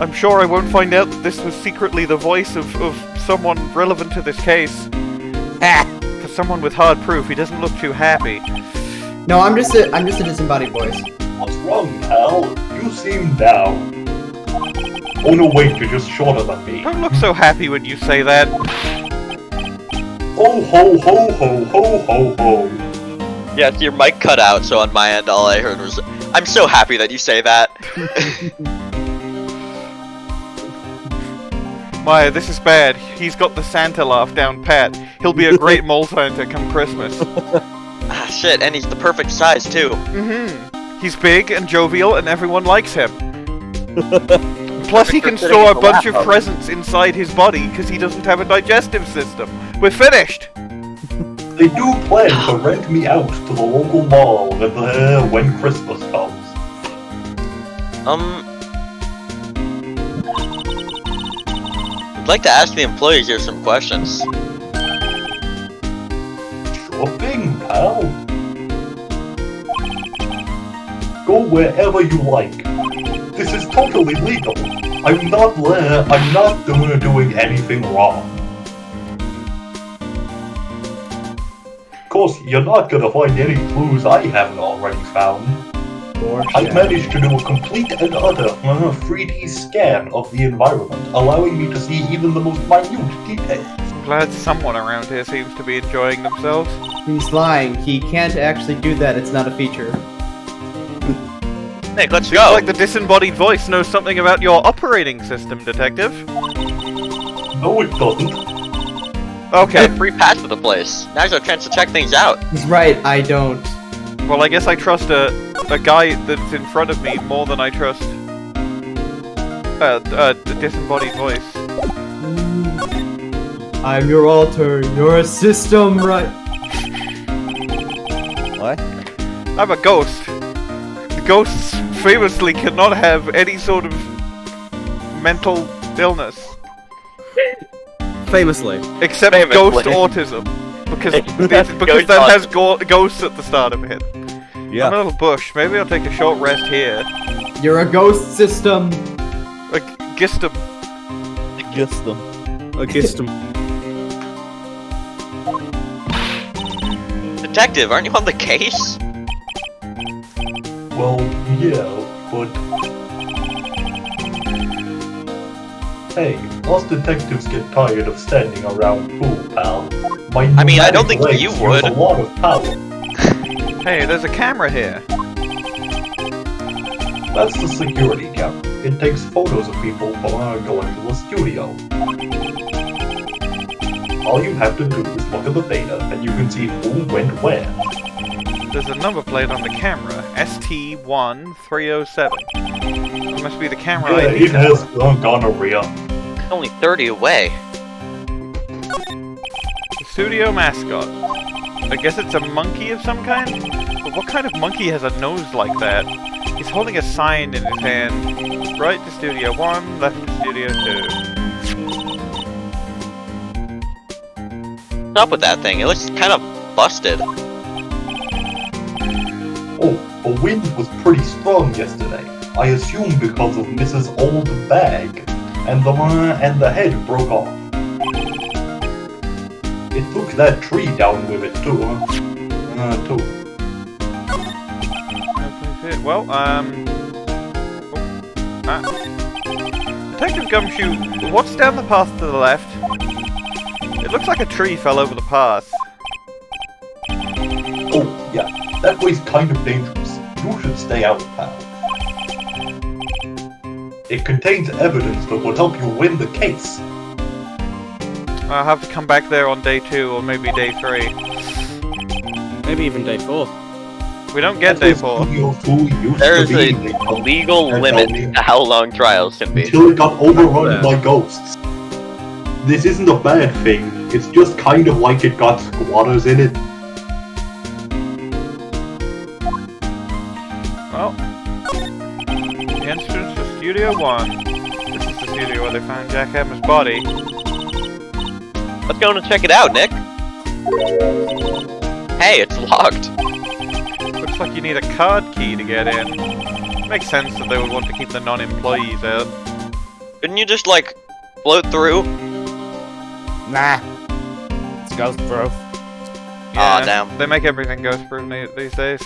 I'm sure I won't find out that this was secretly the voice of someone relevant to this case. For someone with hard proof, he doesn't look too happy. No, I'm just a disembodied voice. What's wrong, pal? You seem down. Oh no, wait, you're just shorter than me. Don't look so happy when you say that. Ho ho ho ho ho ho ho. Yes, your mic cut out, so on my end all I heard was, I'm so happy that you say that. Maya, this is bad. He's got the Santa laugh down pat. He'll be a great mole Santa come Christmas. Ah, shit, and he's the perfect size, too. Mm-hmm. He's big and jovial and everyone likes him. Plus, he can sitting store in a the bunch of laptop. presents inside his body because he doesn't have a digestive system. We're finished! They do plan to rent me out to the local mall when Christmas comes. I'd like to ask the employees here some questions. Sure thing, pal. Go wherever you like. This is totally legal. I'm not doing anything wrong. Of course, you're not gonna find any clues I haven't already found. I managed to do a complete and utter 3D scan of the environment, allowing me to see even the most minute details. I'm glad someone around here seems to be enjoying themselves. He's lying. He can't actually do that. It's not a feature. Nick, let's Seems go! like the disembodied voice knows something about your operating system, Detective. No, it doesn't. Okay, Free pass to the place. Now's our chance to check things out. He's right. I don't. well, I guess I trust a guy that's in front of me more than I trust the disembodied voice. I'm your alter. You're a system, right? What? I'm a ghost. The ghosts famously cannot have any sort of mental illness. Famously. Except Famously. ghost autism. Because Ghost that has ghosts at the start of it. I'm a Yeah. little bush. Maybe I'll take a short rest here. You're a ghost system. Like, Gistum. Just them. I kissed him. Detective, aren't you on the case? Well, yeah, but... Hey, us detectives get tired of standing around too, pal. I mean, I don't think pneumatic you legs would. use a lot of power. Hey, there's a camera here. That's the security camera. It takes photos of people going to the studio. All you have to do is look at the data, and you can see who went where. There's a number plate on the camera. ST1307. It must be the camera Yeah, ID it has number. gonorrhea. Only 30 away. The studio mascot. I guess it's a monkey of some kind? But what kind of monkey has a nose like that? He's holding a sign in his hand. Right to Studio 1, left to Studio 2. What's up with that thing? It looks kind of busted. Oh, the wind was pretty strong yesterday. I assume because of Mrs. Oldbag, and the head broke off. It took that tree down with it too. Well, Detective Gumshoe, what's down the path to the left? It looks like a tree fell over the path. Oh, yeah, that way's kind of dangerous. You should stay out, pal. It contains evidence that will help you win the case. I'll have to come back there on day 2 or maybe day 3. Maybe even day 4. We don't get day 4. There is a legal limit to how long trials can be. Until it got overrun by ghosts. This isn't a bad thing, it's just kind of like it got squatters in it. Well, the entrance to Studio 1. This is the studio where they found Jack Hammer's body. Let's go and check it out, Nick. Hey, it's locked. Looks like you need a card key to get in. Makes sense that they would want to keep the non-employees out. Couldn't you just, like, float through? Nah. It's ghost proof. Aw, damn. They make everything ghost-proof these days.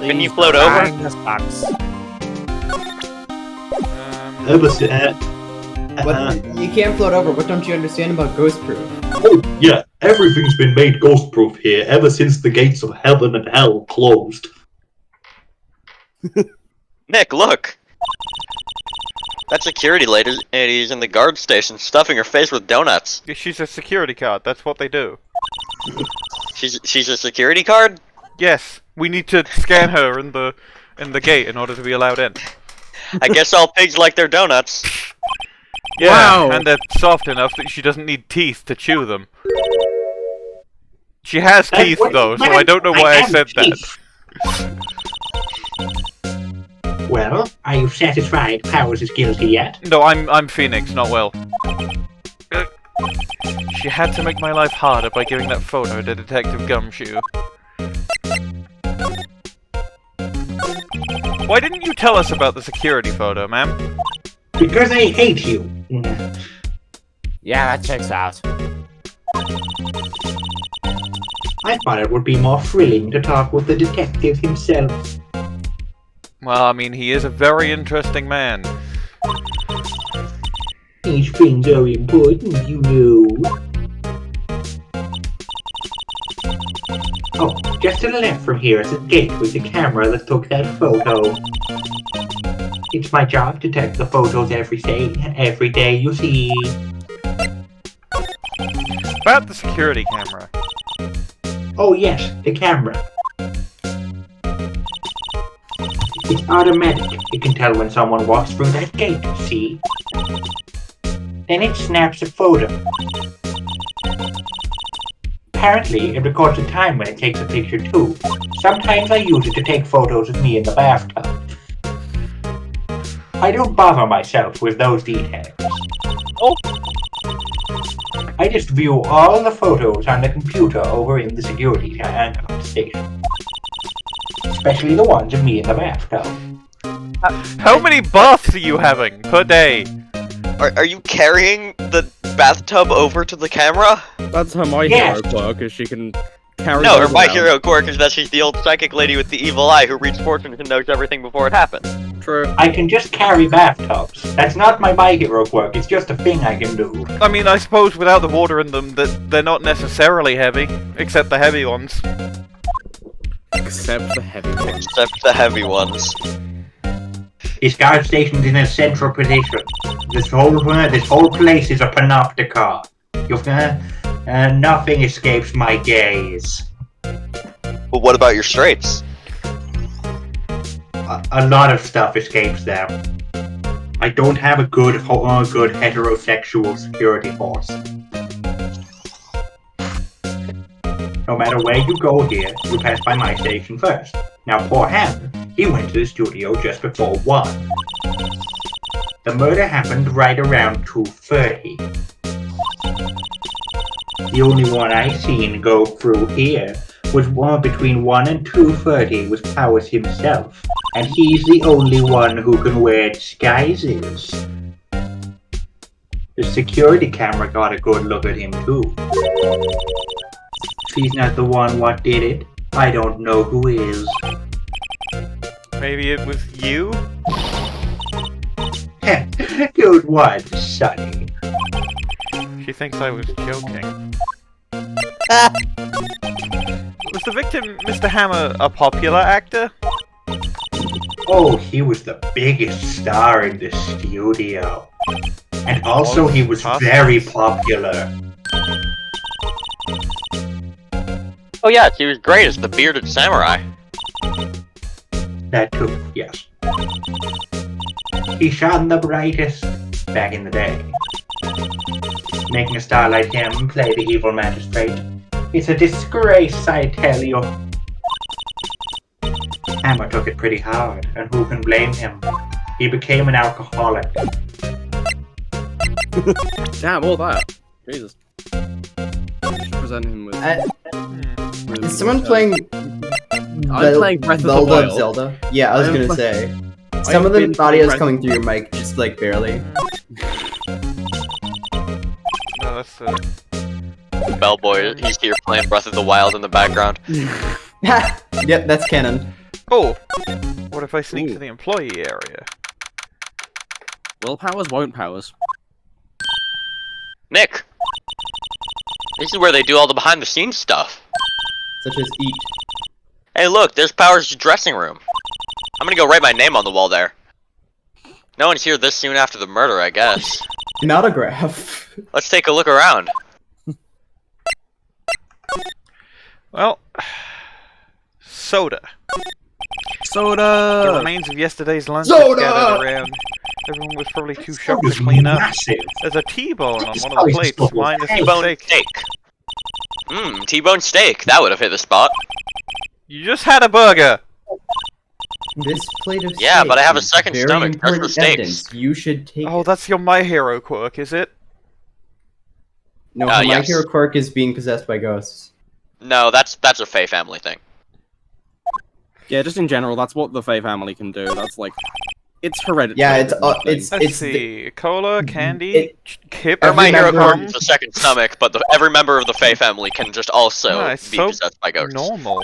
Can you float over? Behind this box. What? You can't float over. What don't you understand about ghost proof? Oh, yeah, everything's been made ghost-proof here ever since the gates of heaven and hell closed. Nick, look! That security lady's in the guard station stuffing her face with donuts. She's a security card, that's what they do. She's a security card? Yes, we need to scan her in the gate in order to be allowed in. I guess all pigs like their donuts. Yeah, Wow. and they're soft enough that she doesn't need teeth to chew them. She has teeth though, so I don't know why I said that. Well, are you satisfied Powers is guilty yet? No, I'm Phoenix, not Will. She had to make my life harder by giving that photo to Detective Gumshoe. Why didn't you tell us about the security photo, ma'am? Because I hate you. Yeah, that checks out. I thought it would be more thrilling to talk with the detective himself. Well, I mean, he is a very interesting man. These things are important, you know. Oh, just to the left from here is a gate with the camera that took that photo. It's my job to take the photos every day, you see. About the security camera. Oh yes, the camera. It's automatic. It can tell when someone walks through that gate, see? Then it snaps a photo. Apparently, it records the time when it takes a picture too. Sometimes I use it to take photos of me in the bathtub. I don't bother myself with those details. Oh. I just view all the photos on the computer over in the security station. Especially the ones of me in the bathtub. How many baths are you having per day? Are you carrying the bathtub over to the camera? That's her My Yes. Hero quirk, is she can carry No, her those My around. Hero quirk is that she's the old psychic lady with the evil eye who reads fortunes and knows everything before it happens. True. I can just carry bathtubs. That's not my hero quirk, it's just a thing I can do. I mean, I suppose without the water in them, that they're not necessarily heavy, except the heavy ones. Except the heavy ones. Except the heavy ones. This guard station's in a central position. This whole place is a panopticon. Nothing escapes my gaze. But what about your straights? A lot of stuff escapes them. I don't have a good heterosexual security force. No matter where you go here, you pass by my station first. Now poor Ham, he went to the studio just before 1. The murder happened right around 2:30. The only one I seen go through here was one between 1 and 2:30 with Powers himself. And he's the only one who can wear disguises. The security camera got a good look at him too. If he's not the one what did it, I don't know who is. Maybe it was you? Good one, Sonny. She thinks I was joking. Was the victim, Mr. Hammer, a popular actor? Oh, he was the biggest star in the studio. And also he was very popular. Oh yeah, he was great as the bearded samurai. That too, yes. He shone the brightest back in the day. Making a star like him play the evil magistrate. It's a disgrace, I tell you. Hammer took it pretty hard, and who can blame him? He became an alcoholic. Damn, all that. Jesus. Present him with. Is someone playing? I'm playing Breath of the Zelda Wild. Zelda? Yeah, I was I'm gonna play- say. I've Some of the been playing audio's Breath- coming through your mic, just like barely. No, that's Bellboy, he's here playing Breath of the Wild in the background. Yep, that's canon. Oh! What if I sneak Ooh. to the employee area? Will Powers, won't Powers. Nick! This is where they do all the behind the scenes stuff. Such as eat. Hey look, there's Powers' dressing room. I'm gonna go write my name on the wall there. No one's here this soon after the murder, I guess. An autograph. Let's take a look around. Well, soda. The Soda! remains of yesterday's lunch Soda! are scattered around. Everyone was probably too This shocked food to is clean up. massive. There's a T-bone on This one of the guy's plates. stuff was Mine is the T-bone steak. steak. T-bone steak. That would have hit the spot. You just had a burger! This plate of Yeah, steak but I have a is second very stomach, just for important steaks. evidence. You should take Oh, it. that's your My Hero quirk, is it? No, my yes. hero quirk is being possessed by ghosts. No, that's a Fae family thing. Yeah, just in general, that's what the Fae family can do. That's like, it's hereditary. Yeah, it's Let's it's see. Cola, candy, it- kip, Or my hero member- quirk is a second stomach, but every member of the Fae family can just also Ah, it's be so possessed by ghosts. normal.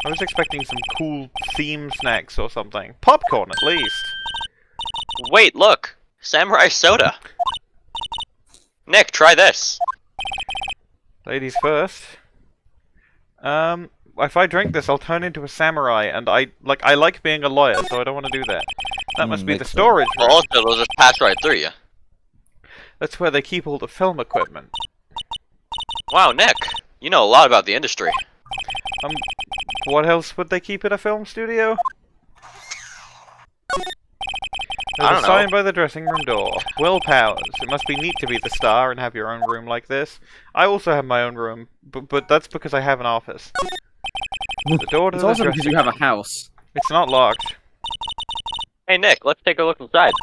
I was expecting some cool theme snacks or something. Popcorn, at least. Wait, look! Samurai soda! Nick, try this! Ladies first. If I drink this, I'll turn into a samurai, and I like being a lawyer, so I don't want to do that. That must be the makes sense. storage Well, room. also, it'll just pass right through you. That's where they keep all the film equipment. Wow, Nick! You know a lot about the industry. What else would they keep in a film studio? I There's don't a sign know. by the dressing room door. Will Powers. It must be neat to be the star and have your own room like this. I also have my own room, but that's because I have an office. The door to It's the also because dressing you have a room. house. It's not locked. Hey, Nick, let's take a look inside.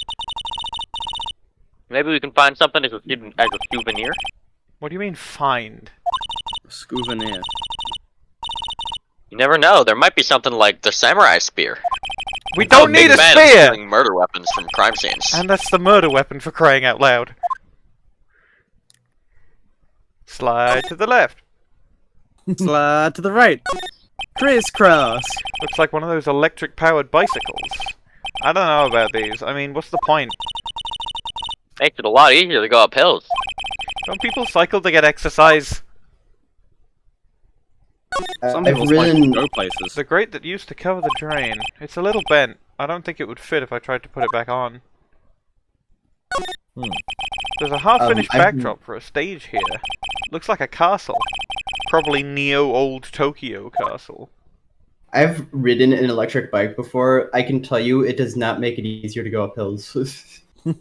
Maybe we can find something as a souvenir? What do you mean, find? Souvenir. You never know, there might be something like the samurai spear. We I'm don't a big need a fan of spear! stealing murder weapons from crime scenes. And that's the murder weapon for crying out loud. Slide to the left. Slide to the right. Crisscross. Looks like one of those electric-powered bicycles. I don't know about these. I mean, what's the point? Makes it a lot easier to go up hills. Don't people cycle to get exercise? Some I've people like to ridden. go places. The grate that used to cover the drain. It's a little bent. I don't think it would fit if I tried to put it back on. There's a half-finished I've- backdrop for a stage here. Looks like a castle. Probably Neo Old Tokyo Castle. I've ridden an electric bike before. I can tell you, it does not make it easier to go up hills. Are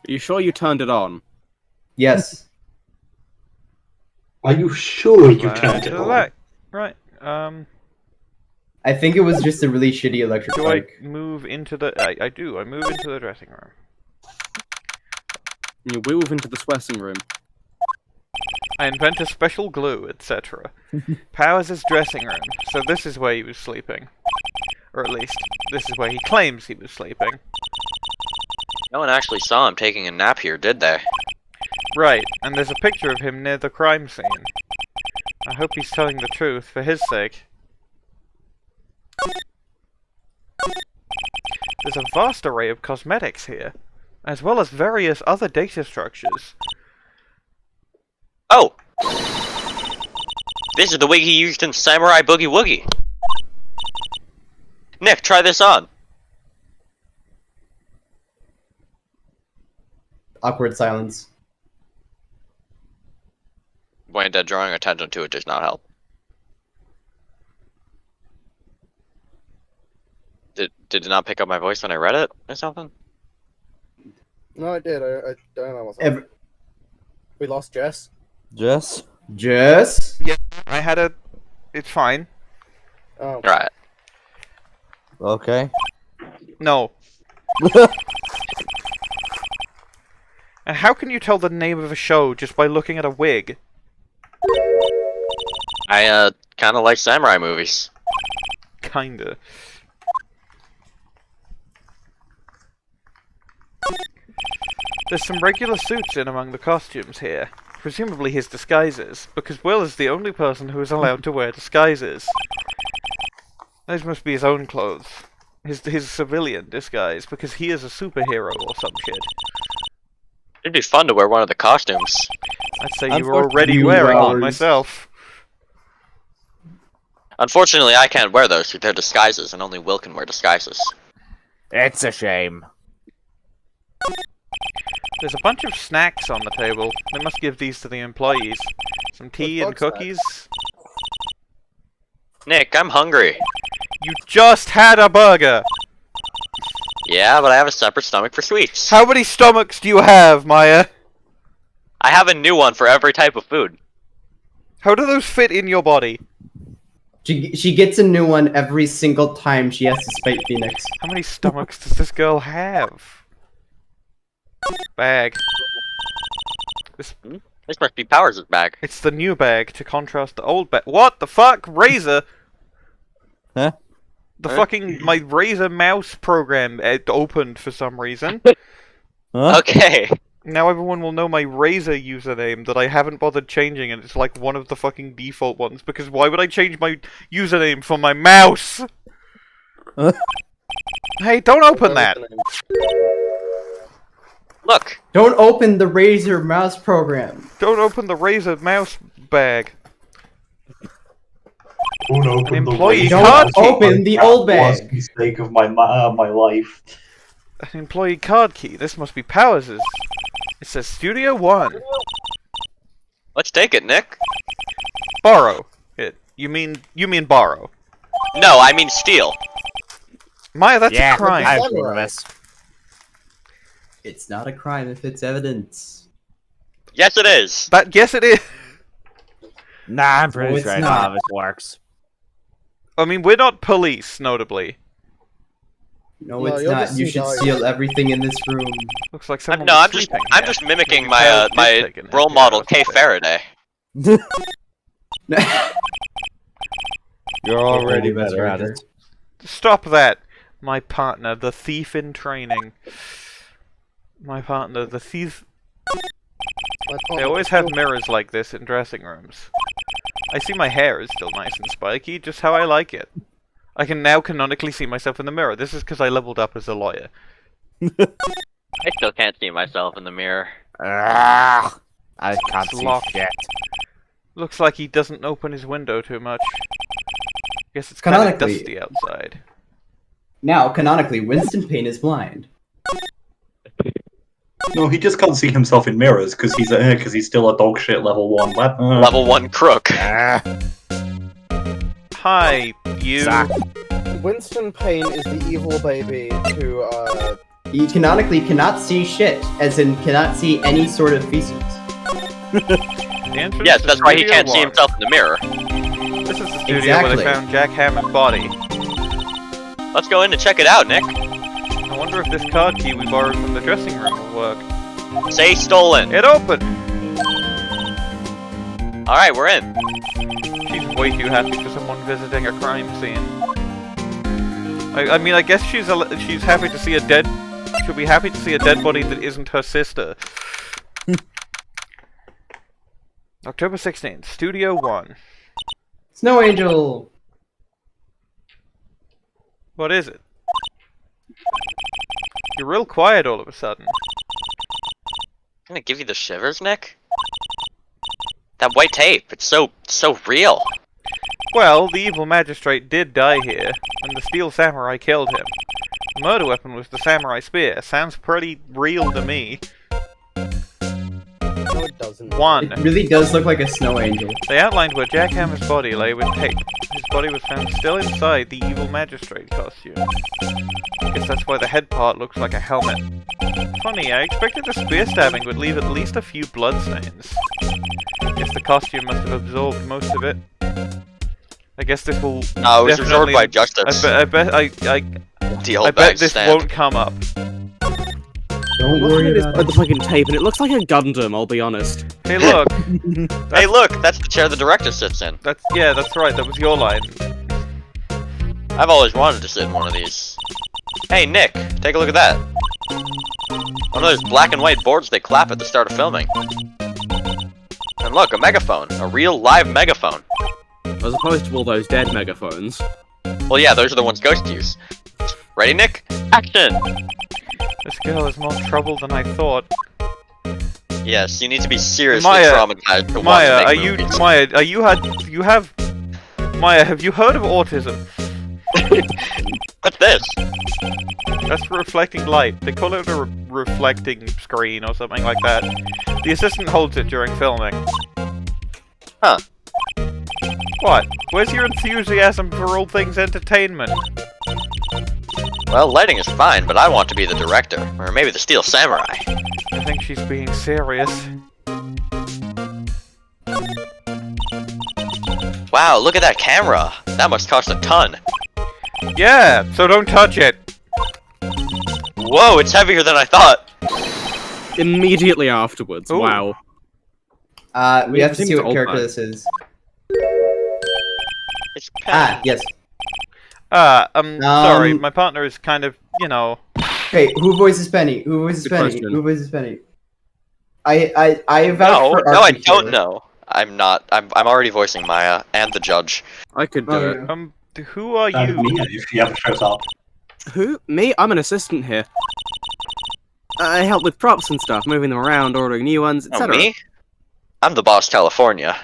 you sure you turned it on? Yes. Are you sure you Slide turned to it the on? left. Right. I think it was just a really shitty electric Do I bike. move into the... I do. I move into the dressing room. You move into the sweating room. I invent a special glue, etc. Powers' dressing room. So this is where he was sleeping. Or at least, this is where he claims he was sleeping. No one actually saw him taking a nap here, did they? Right, and there's a picture of him near the crime scene. I hope he's telling the truth, for his sake. There's a vast array of cosmetics here, as well as various other data structures. Oh! This is the wig he used in Samurai Boogie Woogie. Nick, try this on. Awkward silence. When drawing attention to it does not help. Did it not pick up my voice when I read it or something? No, I did. I don't know what's up. We lost Jess. Jess? Jess? I had a... It's fine. Oh. Right. Okay. No. And how can you tell the name of a show just by looking at a wig? I, kinda like samurai movies. Kinda. There's some regular suits in among the costumes here. Presumably his disguises, because Will is the only person who is allowed to wear disguises. Those must be his own clothes. His civilian disguise, because he is a superhero or some shit. It'd be fun to wear one of the costumes. I'd say you were already wearing one myself. Unfortunately, I can't wear those because they're disguises, and only Will can wear disguises. It's a shame. There's a bunch of snacks on the table. They must give these to the employees. Some tea and What bug cookies. Nick, I'm hungry. You just had a burger! Yeah, but I have a separate stomach for sweets. How many stomachs do you have, Maya? I have a new one for every type of food. How do those fit in your body? She gets a new one every single time she has to spite Phoenix. How many stomachs does this girl have? Bag. This must be Powers' bag. It's the new bag to contrast the old bag. What the fuck? Razor? Huh? The fucking my Razor mouse program opened for some reason. Huh? Okay. Now everyone will know my Razor username that I haven't bothered changing, and it's like one of the fucking default ones, because why would I change my username for my mouse? Hey, don't open that! Look. Don't open the Razer mouse program. Don't open the Razor mouse bag. Don't open An the employee Razor card mouse key. Open the That old was bag. mistake of my life. An employee card key. This must be Powers'. It says Studio 1. Let's take it, Nick. Borrow it. You mean borrow? No, I mean steal. Maya, that's Yeah, a crime. I approve of this. It's not a crime if it's evidence. Yes, it is. Yes, it is. Nah, I'm pretty No, it's sure I know not. how this works. I mean, we're not police, notably. No, No, it's you're not. just You some should guy. steal everything in this room. Looks like someone. No, was I'm just sleeping I'm here. just mimicking The my child did my take an role FBI model, or Kay something. Faraday. You're already That's better right. at it. Stop that. My partner, the thief in training. My partner, the thief. They always have mirrors like this in dressing rooms. I see my hair is still nice and spiky, just how I like it. I can now canonically see myself in the mirror. This is because I leveled up as a lawyer. I still can't see myself in the mirror. Ah, I can't It's see locked. shit. Looks like he doesn't open his window too much. Guess it's kind of Canonically- dusty outside. Now, canonically, Winston Payne is blind. No, he just can't see himself in mirrors because he's still a dog shit level 1. Level 1 crook. Ah, Hi, you. Zach. Winston Payne is the evil baby to, He canonically cannot see shit, as in cannot see any sort of feces. The entrance Yes, to that's why he Studio can't see 1. himself in the mirror. This is the studio where they Exactly. found Jack Hammond's body. Let's go in and check it out, Nick. I wonder if this card key we borrowed from the dressing room will work. Say stolen. It opened! Alright, we're in. She's way too happy for someone visiting a crime scene. I mean, I guess she's happy to see a dead... She'll be happy to see a dead body that isn't her sister. October 16th, Studio 1. Snow Angel! What is it? You're real quiet all of a sudden. I'm gonna give you the shivers, Nick. That white tape, it's so real. Well, the evil magistrate did die here, and the steel samurai killed him. The murder weapon was the samurai spear. Sounds pretty real to me. no it doesn't. 1. It really does look like a Snow Angel. They outlined where Jack Hammer's body lay with tape. His body was found still inside the evil magistrate costume. I guess that's why the head part looks like a helmet. Funny, I expected the spear stabbing would leave at least a few bloodstains. Guess the costume must have absorbed most of it. I guess this will. No, it was absorbed definitely- by justice. I bet The I old bet bag this stand. won't come up. Don't worry about The fucking tape, and it looks like a Gundam, I'll be honest. Hey, look. Hey, look, that's the chair the director sits in. That's right. That was your line. I've always wanted to sit in one of these. Hey, Nick, take a look at that. One of those black and white boards they clap at the start of filming. And look, a megaphone. A real live megaphone. As opposed to all those dead megaphones. Well, yeah, those are the ones ghosts use. Ready, Nick? Action! This girl is more trouble than I thought. Yes, you need to be seriously Maya, traumatized to Maya, want are to make you movies. Maya? Maya, have you heard of autism? What's this? That's reflecting light. They call it a reflecting screen or something like that. The assistant holds it during filming. Huh. What? Where's your enthusiasm for all things entertainment? Well, lighting is fine, but I want to be the director. Or maybe the Steel Samurai. I think she's being serious. Wow, look at that camera! That must cost a ton. Yeah, so don't touch it. Whoa, it's heavier than I thought! Immediately afterwards, Ooh. wow. We have to seems see what old character back. this is. It's Payne. Yes. Sorry, my partner is kind of, you know... Okay, who voices Penny? Who voices Good Penny? question. Who voices Penny? I vouch No, for no, I Arkly don't here. know. I'm not. I'm already voicing Maya and the judge. I could do Oh, it. yeah. Who are That'd you? be me if she ever shows up. Who? Me? I'm an assistant here. I help with props and stuff, moving them around, ordering new ones, Oh, etc. me? I'm the boss, California.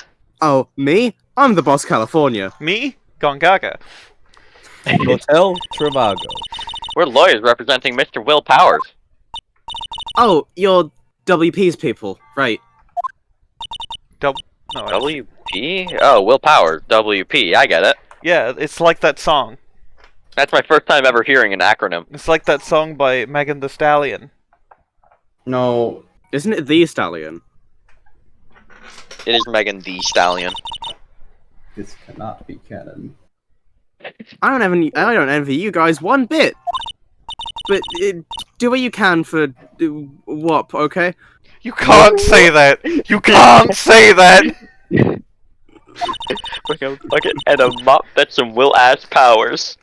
Oh, me? I'm the boss, California. Me? Gongaga. Hotel Trivago. We're lawyers representing Mr. Will Powers. Oh, you're WP's people, right? No, I- WP? Oh, Will Powers. WP. I get it. Yeah, it's like that song. That's my first time ever hearing an acronym. It's like that song by Megan Thee Stallion. No. Isn't it the Stallion? It is Megan the Stallion. This cannot be canon. I don't envy you guys one bit. But do what you can for WAP, okay? You can't say that! You can't say that! Like a bucket and a mop. That's some Will ass Powers.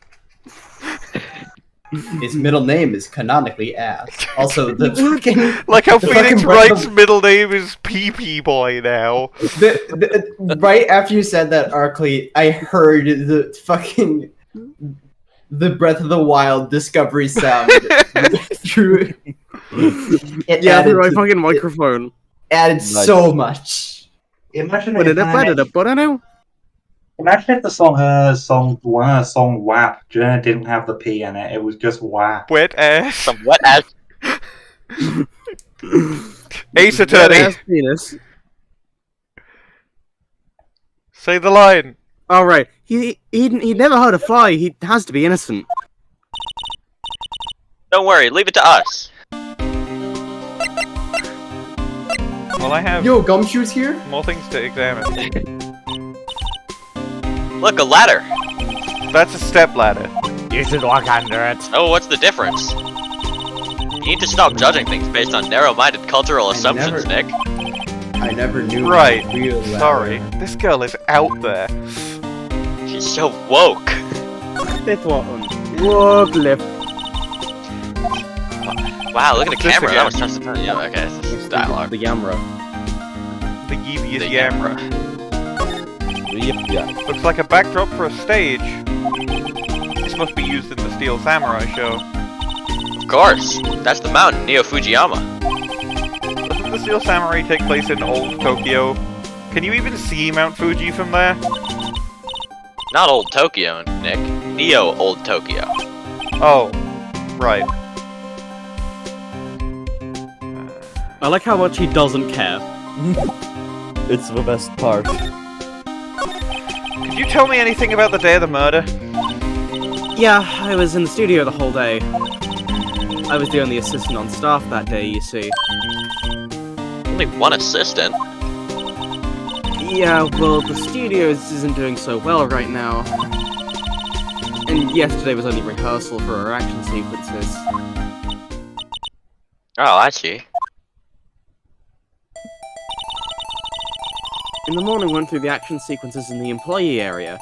His middle name is canonically ass. Also, the fucking Like how The Phoenix fucking Wright's random- middle name is PP Boy now. right after you said that, Arkly, I heard the fucking Breath of the Wild discovery sound through. It Yeah, added through my to- fucking microphone. added Nice. so much. Imagine But if, imagine if the song WAP didn't have the P in it. It was just WAP. Wet ass. Some wet ass. Ace Attorney. Ass penis. Say the line. Alright, he never heard a fly, he has to be innocent. Don't worry, leave it to us. Well, I have Yo, Gumshoe's here? more things to examine. Look, a ladder. That's a step ladder. You should walk under it. Oh, what's the difference? You need to stop judging things based on narrow-minded cultural assumptions, never- Nick. I never knew. Right. Real ladder. Sorry. This girl is out there. She's so woke. Fifth one. Woke left. Wow, look at the This camera. again. That was just a yeah, okay, this is dialogue. The Yamra. The Yeeviest The Yamra. Yeah. Looks like a backdrop for a stage. This must be used in the Steel Samurai show. Of course. That's the mountain, Neo Fujiyama. Doesn't the Steel Samurai take place in Old Tokyo? Can you even see Mount Fuji from there? Not Old Tokyo, Nick. Neo Old Tokyo. Oh, right. I like how much he doesn't care. It's the best part. Could you tell me anything about the day of the murder? Yeah, I was in the studio the whole day. I was the only assistant on staff that day, you see. Only one assistant. Yeah, well, the studio isn't doing so well right now. And yesterday was only rehearsal for our action sequences. Oh, I see. In the morning, went through the action sequences in the employee area.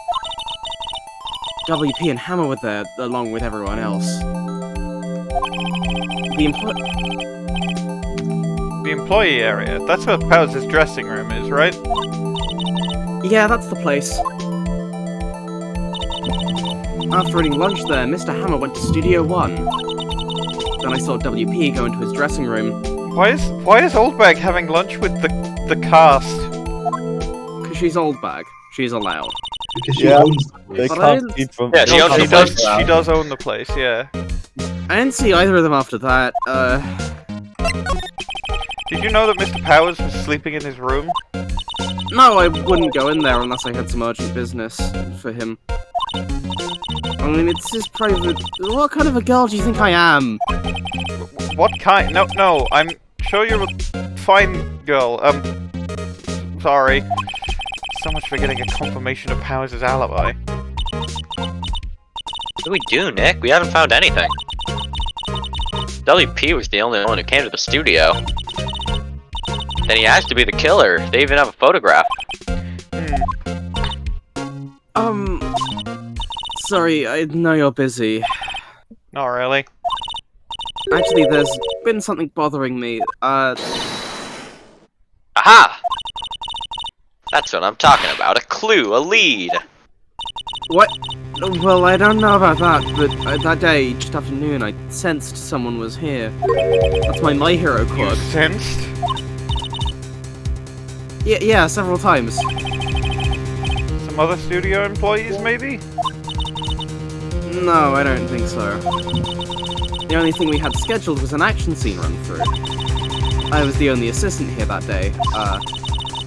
WP and Hammer were there, along with everyone else. The employee area. That's where Powers' dressing room is, right? Yeah, that's the place. After eating lunch there, Mr. Hammer went to Studio 1. Then I saw WP go into his dressing room. Why is Oldbag having lunch with the cast? Because she's Oldbag. She's allowed. Because she Yeah. owns the They place. But I can't didn't- eat from. Yeah, she they owns can't the eat place. from- She does own the place, yeah. I didn't see either of them after that. Did you know that Mr. Powers was sleeping in his room? No, I wouldn't go in there unless I had some urgent business for him. I mean, it's his private... What kind of a girl do you think I am? What kind? No, I'm sure you're a fine girl. Sorry. So much for getting a confirmation of Powers' alibi. What do we do, Nick? We haven't found anything. WP was the only one who came to the studio. Then he has to be the killer. They even have a photograph. Sorry, I know you're busy. Not really. Actually, there's been something bothering me. Aha! That's what I'm talking about. A clue, a lead. What? Well, I don't know about that, but that day, just after noon, I sensed someone was here. That's my Hero You quad. sensed? Yeah, several times. Some other studio employees, maybe? No, I don't think so. The only thing we had scheduled was an action scene run-through. I was the only assistant here that day.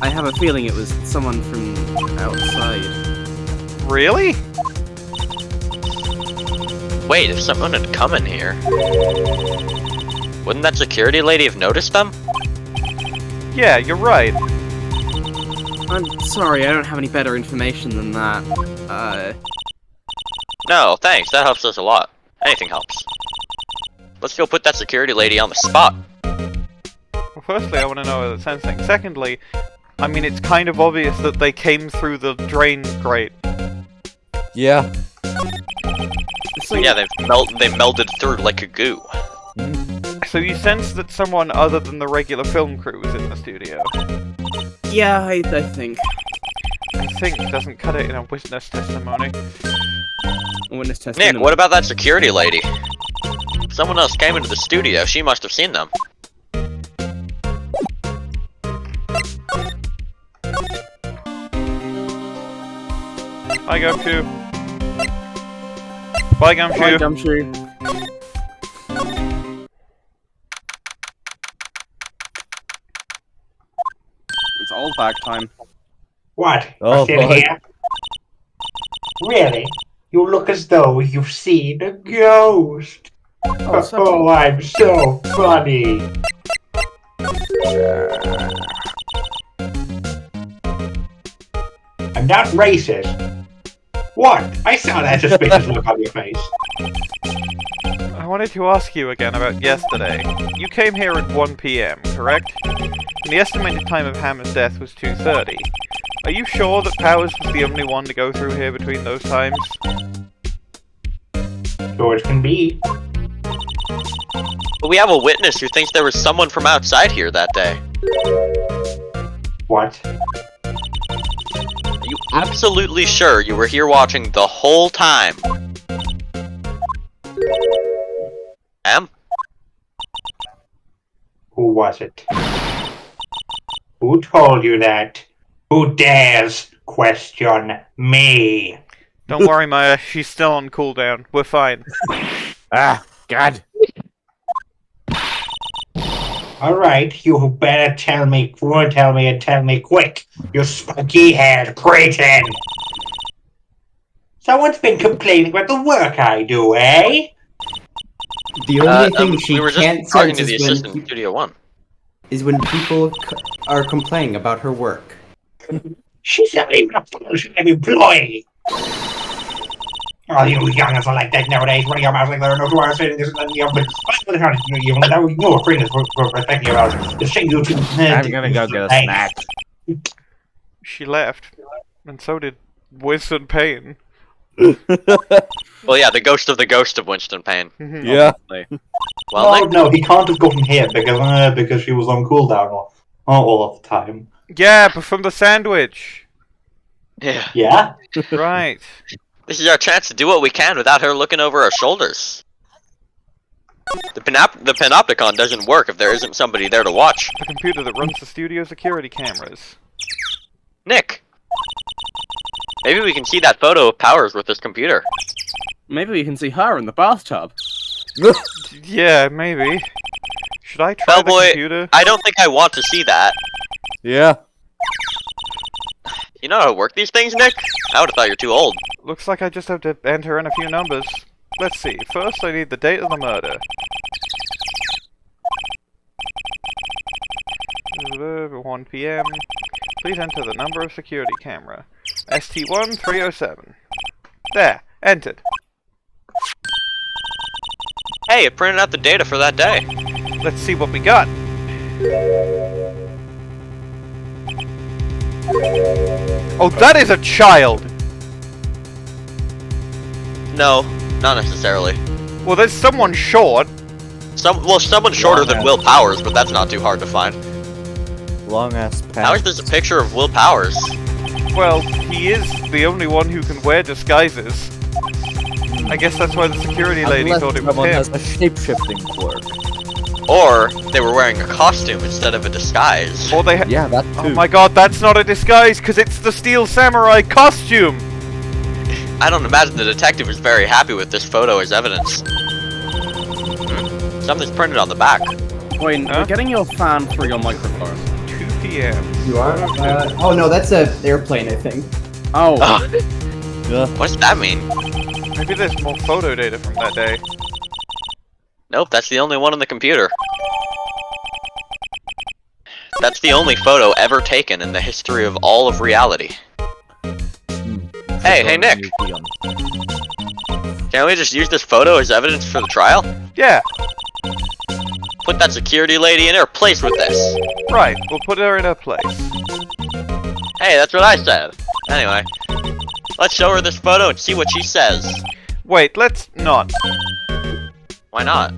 I have a feeling it was someone from outside. Really? Wait, if someone had come in here, wouldn't that security lady have noticed them? Yeah, you're right. I'm sorry, I don't have any better information than that. No, thanks. That helps us a lot. Anything helps. Let's go put that security lady on the spot. Well, firstly, I want to know whether it's sensing. Secondly, I mean, it's kind of obvious that they came through the drain grate. Yeah. Yeah, they melded through like a goo. So you sense that someone other than the regular film crew was in the studio? Yeah, I think. I think doesn't cut it in a witness testimony. Witness testimony. Nick, what about that security lady? Someone else came into the studio. She must have seen them. Bye, Gumshoe. Bye, Gumshoe. Bye, Gumshoe. It's Oldbag time. What? Oh, Still boy. here? Really? You look as though you've seen a ghost. Oh, I'm so funny. I'm not racist. What? I saw that suspicious look on your face. I wanted to ask you again about yesterday. You came here at 1 PM, correct? And the estimated time of Hammer's death was 2:30. Are you sure that Powers was the only one to go through here between those times? Sure it can be. But we have a witness who thinks there was someone from outside here that day. What? Are you absolutely sure you were here watching the whole time? Em? Who was it? Who told you that? Who dares question me? Don't worry, Maya. She's still on cooldown. We're fine. Ah, God. Alright, you better tell me quick, you spunky-haired cretin! Someone's been complaining about the work I do, eh? The only thing she we were can't just talking sense to the is assistant in when, Studio 1. people are complaining about her work. She's not even a full-time employee! Oh, you youngins are like that nowadays, running your mouths like there are no 2 hours saying this and then the other. You're afraid of respecting your hours. The shame you two. I'm gonna go get a snack. She left. And so did Winston Payne. Well, yeah, the ghost of Winston Payne. Yeah. Well, Nick, No, he can't have gotten here because she was on cooldown all of the time. Yeah, but from the sandwich. yeah. Yeah? Right. This is our chance to do what we can without her looking over our shoulders. The Panopticon doesn't work if there isn't somebody there to watch. The computer that runs the studio security cameras. Nick! Maybe we can see that photo of Powers with this computer. Maybe we can see her in the bathtub. Yeah, maybe. Should I try the Bellboy, computer? I don't think I want to see that. Yeah. You know how to work these things, Nick? I would've thought you're too old. Looks like I just have to enter in a few numbers. Let's see. First, I need the date of the murder. 1 PM. Please enter the number of security camera. ST1307. There. Entered. Hey, it printed out the data for that day. Let's see what we got. Oh, that is a child! No, not necessarily. Well, there's someone short. Someone shorter than Will Powers, but that's not too hard to find. Long ass pants. How is this a picture of Will Powers? Well, he is the only one who can wear disguises. I guess that's why the security lady Unless thought it was someone him. has a shape-shifting quirk. Or they were wearing a costume instead of a disguise. Or they Yeah, that too. Oh my god, that's not a disguise, because it's the Steel Samurai costume! I don't imagine the detective is very happy with this photo as evidence. Something's printed on the back. Wait, Huh? we're getting your fan through your microphone. 2 PM. You are? Oh no, that's a airplane, I think. Oh, Yeah. What does that mean? Maybe there's more photo data from that day. Nope, that's the only one on the computer. That's the only photo ever taken in the history of all of reality. Hey, Nick. Museum. Can't we just use this photo as evidence for the trial? Yeah, Put that security lady in her place with this. right. We'll put her in her place. Hey, that's what I said. Anyway, let's show her this photo and see what she says. Wait, let's not. Why not?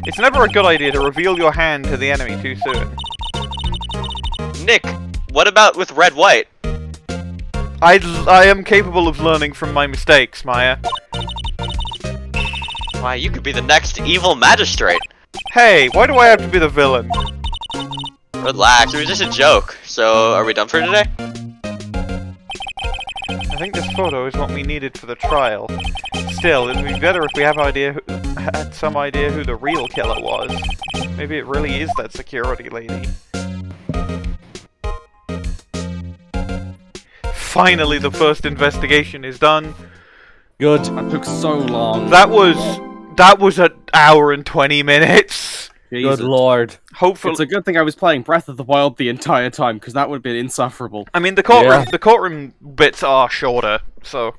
It's never a good idea to reveal your hand to the enemy too soon. Nick, what about with Red White? I am capable of learning from my mistakes, Maya. Why, you could be the next evil magistrate. Hey, why do I have to be the villain? Relax, it was just a joke. So, are we done for today? I think this photo is what we needed for the trial. Still, it'd be better if we had some idea who the real killer was. Maybe it really is that security lady. Finally, the first investigation is done. Good. that took so long. That was an hour and 20 minutes. Jesus. Good lord. Hopefully, It's a good thing I was playing Breath of the Wild the entire time, because that would have been insufferable. I mean the courtroom bits are shorter, so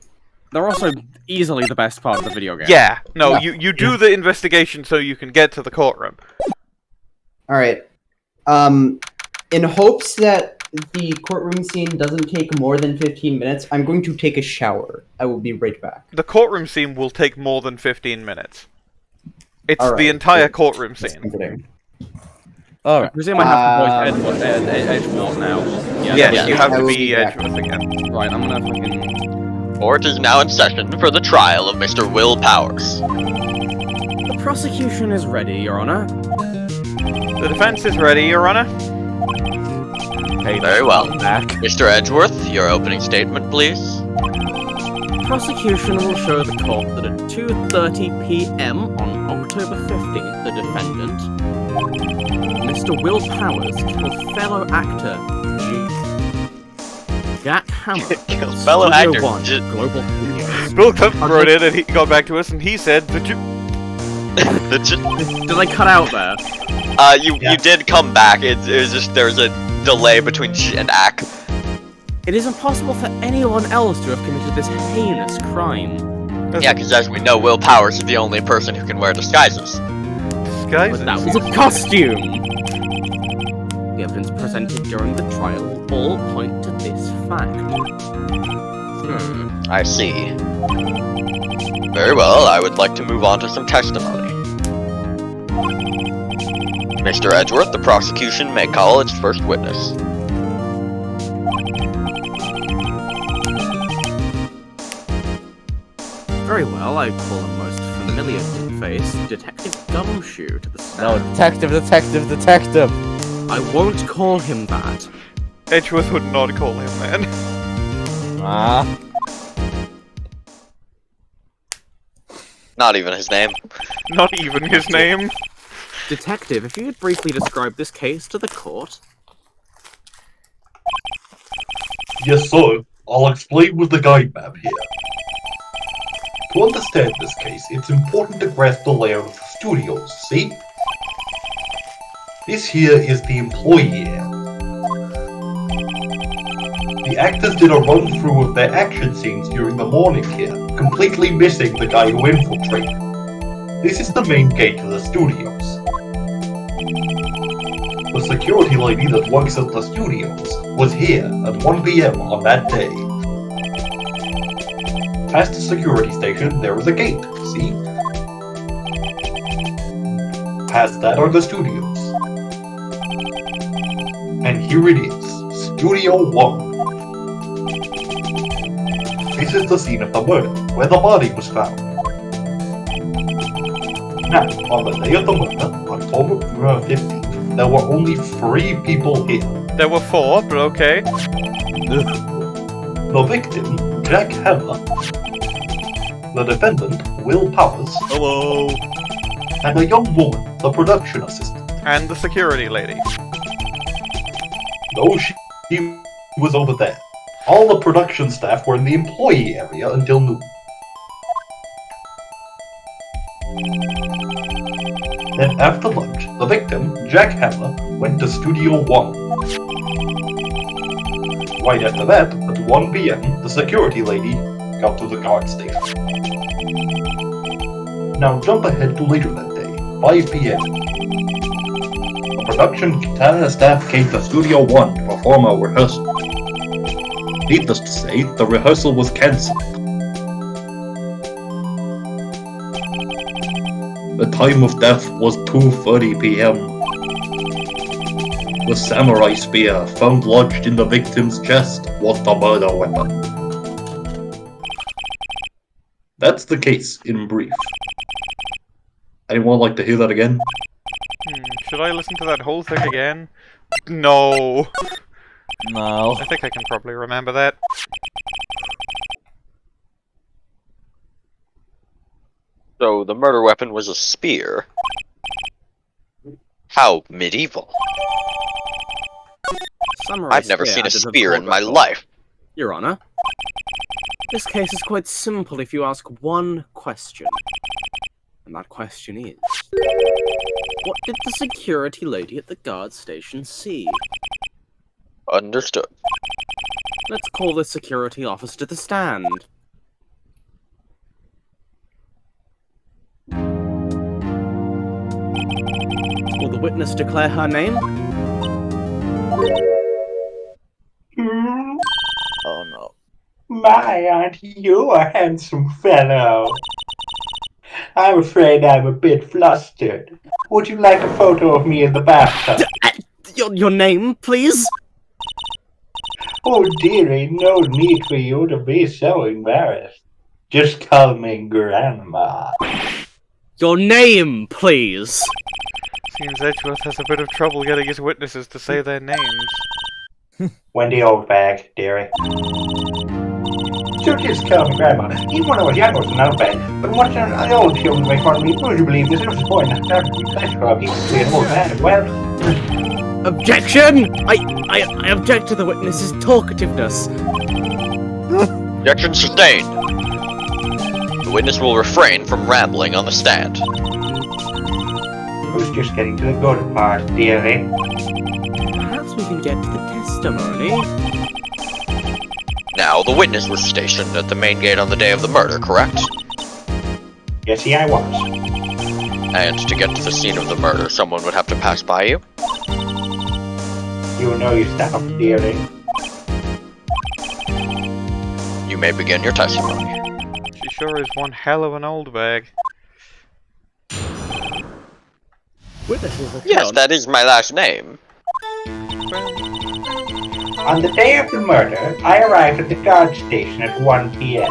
They're also easily the best part of the video game. yeah. No, you do the investigation so you can get to the courtroom. Alright. In hopes that the courtroom scene doesn't take more than 15 minutes, I'm going to take a shower. I will be right back. The courtroom scene will take more than 15 minutes. It's Alright, the entire good. courtroom That's scene. comforting. I Alright. presume I have to voice Edgeworth now. Yes, Yeah. you have I to will be be back. Edgeworth again. Right, I'm gonna fucking... Court is now in session for the trial of Mr. Will Powers. The prosecution is ready, Your Honor. The defense is ready, Your Honor. Payne Very well. Back. Mr. Edgeworth, your opening statement, please. The prosecution will show the court that at 2:30 p.m. on October 15th, the defendant, Mr. Will Powers, killed fellow actor Jack Hammer. Killed fellow Studio actor One, J- Global Studios. Bill Clinton wrote it and he got back to us and he said that you... The Did I cut out there? you did come back. It was just there was a delay between sh and ack. It is impossible for anyone else to have committed this heinous crime. Yeah, because as we know, Will Powers is the only person who can wear disguises. Disguises. But that was a costume! The evidence presented during the trial will all point to this fact. I see. Very well, I would like to move on to some testimony. Mr. Edgeworth, the prosecution may call its first witness. Very well, I call a most familiar face, Detective Gumshoe, to the No, stand. detective. I won't call him that. Edgeworth would not call him man. Ah. Not even his name. Not even his name. Detective, if you could briefly describe this case to the court. Yes, sir. I'll explain with the guide map here. To understand this case, it's important to grasp the layout of the studios, see? This here is the employee area. The actors did a run-through of their action scenes during the morning here, completely missing the guy who infiltrated. This is the main gate to the studios. The security lady that works at the studios was here at 1 PM on that day. Past the security station, there was a gate, see? Past that are the studios. And here it is, Studio 1. This is the scene of the murder, where the body was found. Now, on the day of the murder, October 15th, there were only 3 people here. There were 4, but okay. The victim, Jack Hammer, the defendant, Will Powers, Hello. and a young woman, the production assistant. And the security lady. No, she was over there. All the production staff were in the employee area until noon. Then after lunch, the victim, Jack Hammer, went to Studio 1. Right after that, at 1 PM, the security lady got to the guard station. Now jump ahead to later that day, 5 PM. The production staff came to Studio 1 to perform a rehearsal. Needless to say, the rehearsal was cancelled. The time of death was 2:30 PM. The samurai spear found lodged in the victim's chest was the murder weapon. That's the case in brief. Anyone like to hear that again? Should I listen to that whole thing again? No. No. I think I can probably remember that. So the murder weapon was a spear. How medieval. Samurai I've never spear seen a added to the spear in court my record. life. Your Honor, this case is quite simple if you ask one question. And that question is, what did the security lady at the guard station see? Understood. Let's call the security officer to the stand. Will the witness declare her name? Oh no. My, aren't you a handsome fellow? I'm afraid I'm a bit flustered. Would you like a photo of me in the bathtub? Your name, please? Oh dearie, no need for you to be so embarrassed. Just call me Grandma. Your name, please? Seems Edgeworth has a bit of trouble getting his witnesses to say their names. Wendy Oldbag, dearie. So just call me Grandma. Even when I was young, I was an Oldbag. But once the old children make fun of me, would you believe this little boy in that dark class club, he was an old man as well. Objection! I object to the witness's talkativeness. Objection sustained. The witness will refrain from rambling on the stand. I was just getting to the good part, dearie. Perhaps we can get to the testimony. Now, the witness was stationed at the main gate on the day of the murder, correct? Yes, I was. And to get to the scene of the murder, someone would have to pass by you? You know your stuff, dearie. You may begin your testimony. She sure is one hell of an old bag. Witnesses account. Yes, that is my last name. On the day of the murder, I arrived at the guard station at 1 PM.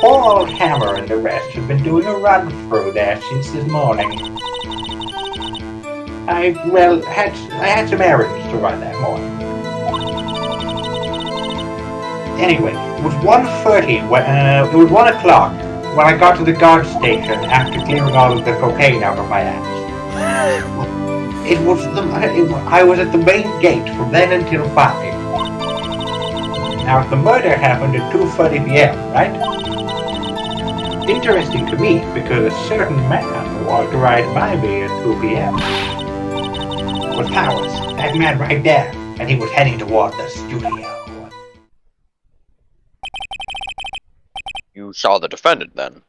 Poor old Hammer and the rest have been doing a run-through there since this morning. I had some errands to run that morning. Anyway, it was 1:30 when, it was 1 o'clock when I got to the guard station after clearing all of the cocaine out of my ass. I was at the main gate from then until 5. Now, the murder happened at 2:30 p.m., right? Interesting to me, because a certain man walked right by me at 2 p.m. With Powers, that man right there, and he was heading toward the studio. You saw the defendant, then?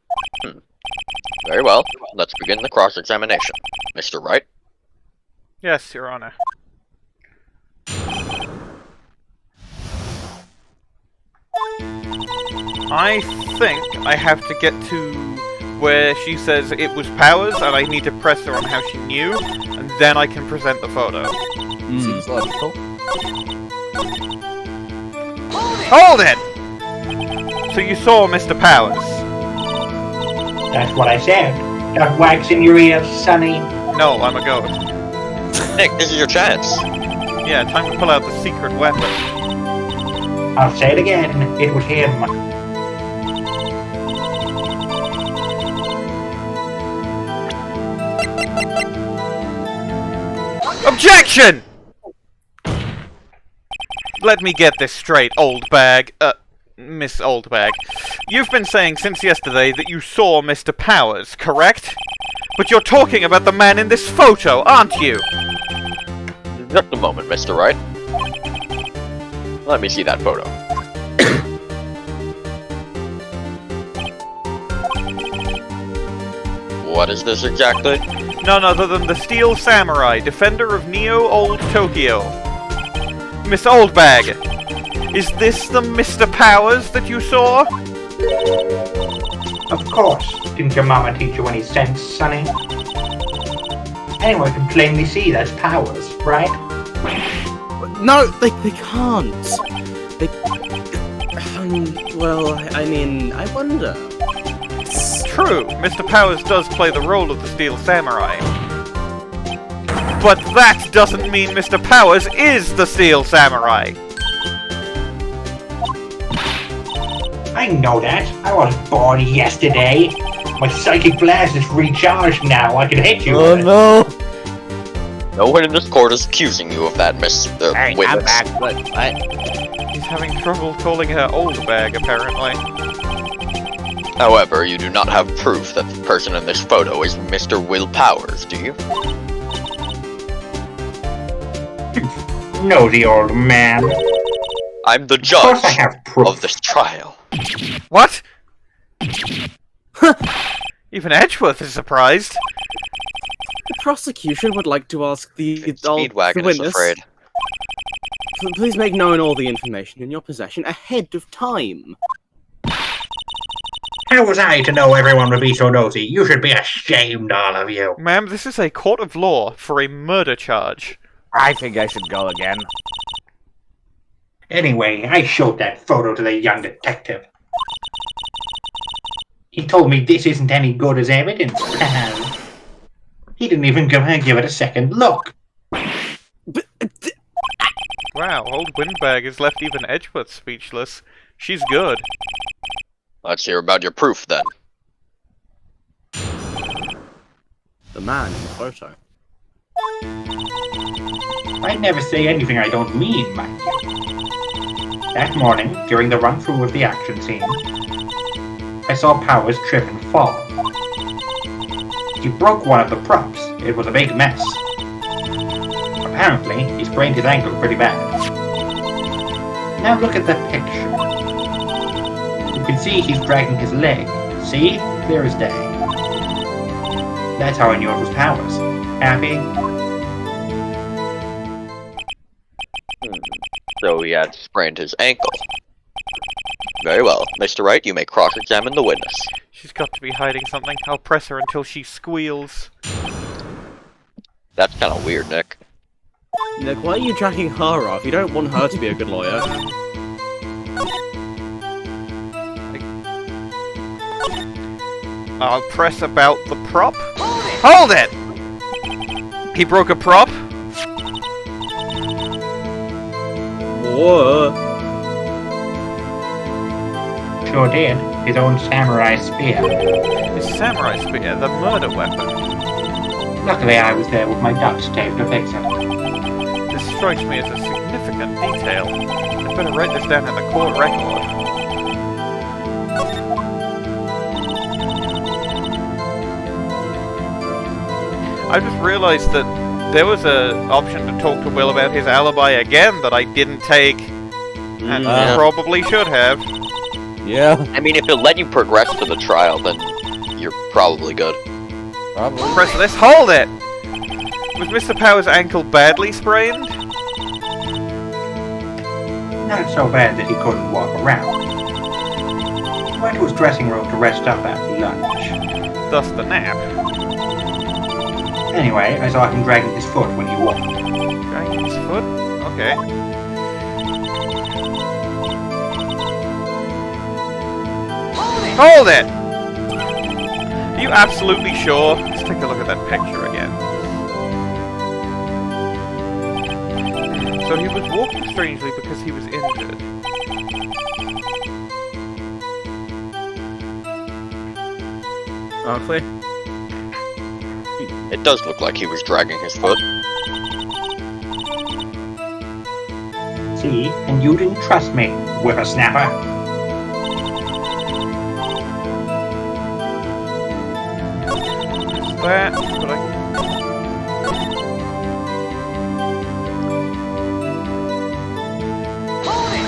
Very well. Let's begin the cross-examination. Mr. Wright? Yes, Your Honor. I think I have to get to where she says it was Powers, and I need to press her on how she knew, and then I can present the photo. Seems logical. Hold it! So you saw Mr. Powers? That's what I said. Don't wax in your ears, Sonny. No, I'm a ghost. Nick, this is your chance. Yeah, time to pull out the secret weapon. I'll say it again. It was him. Objection! Let me get this straight, Oldbag. Miss Oldbag. You've been saying since yesterday that you saw Mr. Powers, correct? But you're talking about the man in this photo, aren't you? Just a moment, Mr. Wright. Let me see that photo. What is this exactly? None other than the Steel Samurai, defender of Neo Old Tokyo. Miss Oldbag, is this the Mr. Powers that you saw? Of course. Didn't your mama teach you any sense, Sonny? Anyone can plainly see that's Powers, right? No, they can't. Well, I mean, I wonder. True, Mr. Powers does play the role of the Steel Samurai. But that doesn't mean Mr. Powers is the Steel Samurai! I know that. I wasn't born yesterday. My psychic blast is recharged now. I can hit you. Oh with it. no! No one in this court is accusing you of that, Miss Hey, I'm Witness. back. What? He's having trouble calling her Oldbag, apparently. However, you do not have proof that the person in this photo is Mr. Will Powers, do you? Nosy old man. I'm the Of course I judge have proof. of this trial. What? Even Edgeworth is surprised. The prosecution would like to ask the Speedwagon is witness. afraid. Please make known all the information in your possession ahead of time. How was I to know everyone would be so nosy? You should be ashamed, all of you. Ma'am, this is a court of law for a murder charge. I think I should go again. Anyway, I showed that photo to the young detective. He told me this isn't any good as evidence. He didn't even give it a second look. Wow, old Windbag has left even Edgeworth speechless. She's good. Let's hear about your proof, then. The man in the photo. I never say anything I don't mean, mind you. That morning, during the run-through of the action scene, I saw Powers trip and fall. He broke one of the props. It was a big mess. Apparently, he sprained his ankle pretty bad. Now look at the picture. You can see he's dragging his leg. See? Clear as day. That's how I knew it was Powers. Happy? So he had sprained his ankle. Very well. Mr. Wright, you may cross-examine the witness. She's got to be hiding something. I'll press her until she squeals. That's kind of weird, Nick. Nick, why are you jacking her off? You don't want her to be a good lawyer. I'll press about the prop. Hold it! He broke a prop? What? Sure did. His own samurai spear. His samurai spear, the murder weapon. Luckily I was there with my duct tape to fix it. This strikes me as a significant detail. I'd better write this down in the court record. I just realized that there was an option to talk to Will about his alibi again that I didn't take, and probably should have. Yeah. I mean, if it let you progress to the trial, then you're probably good. Probably. Press this. Hold it! Was Mr. Powers' ankle badly sprained? Not so bad that he couldn't walk around. He went to his dressing room to rest up after lunch. Thus the nap. Anyway, I saw him dragging his foot when he walked. Dragging his foot? Okay. Hold it! Are you absolutely sure? Let's take a look at that picture again. So he was walking strangely because he was injured. Arkly? It does look like he was dragging his foot. See? And you didn't trust me, whippersnapper. That, but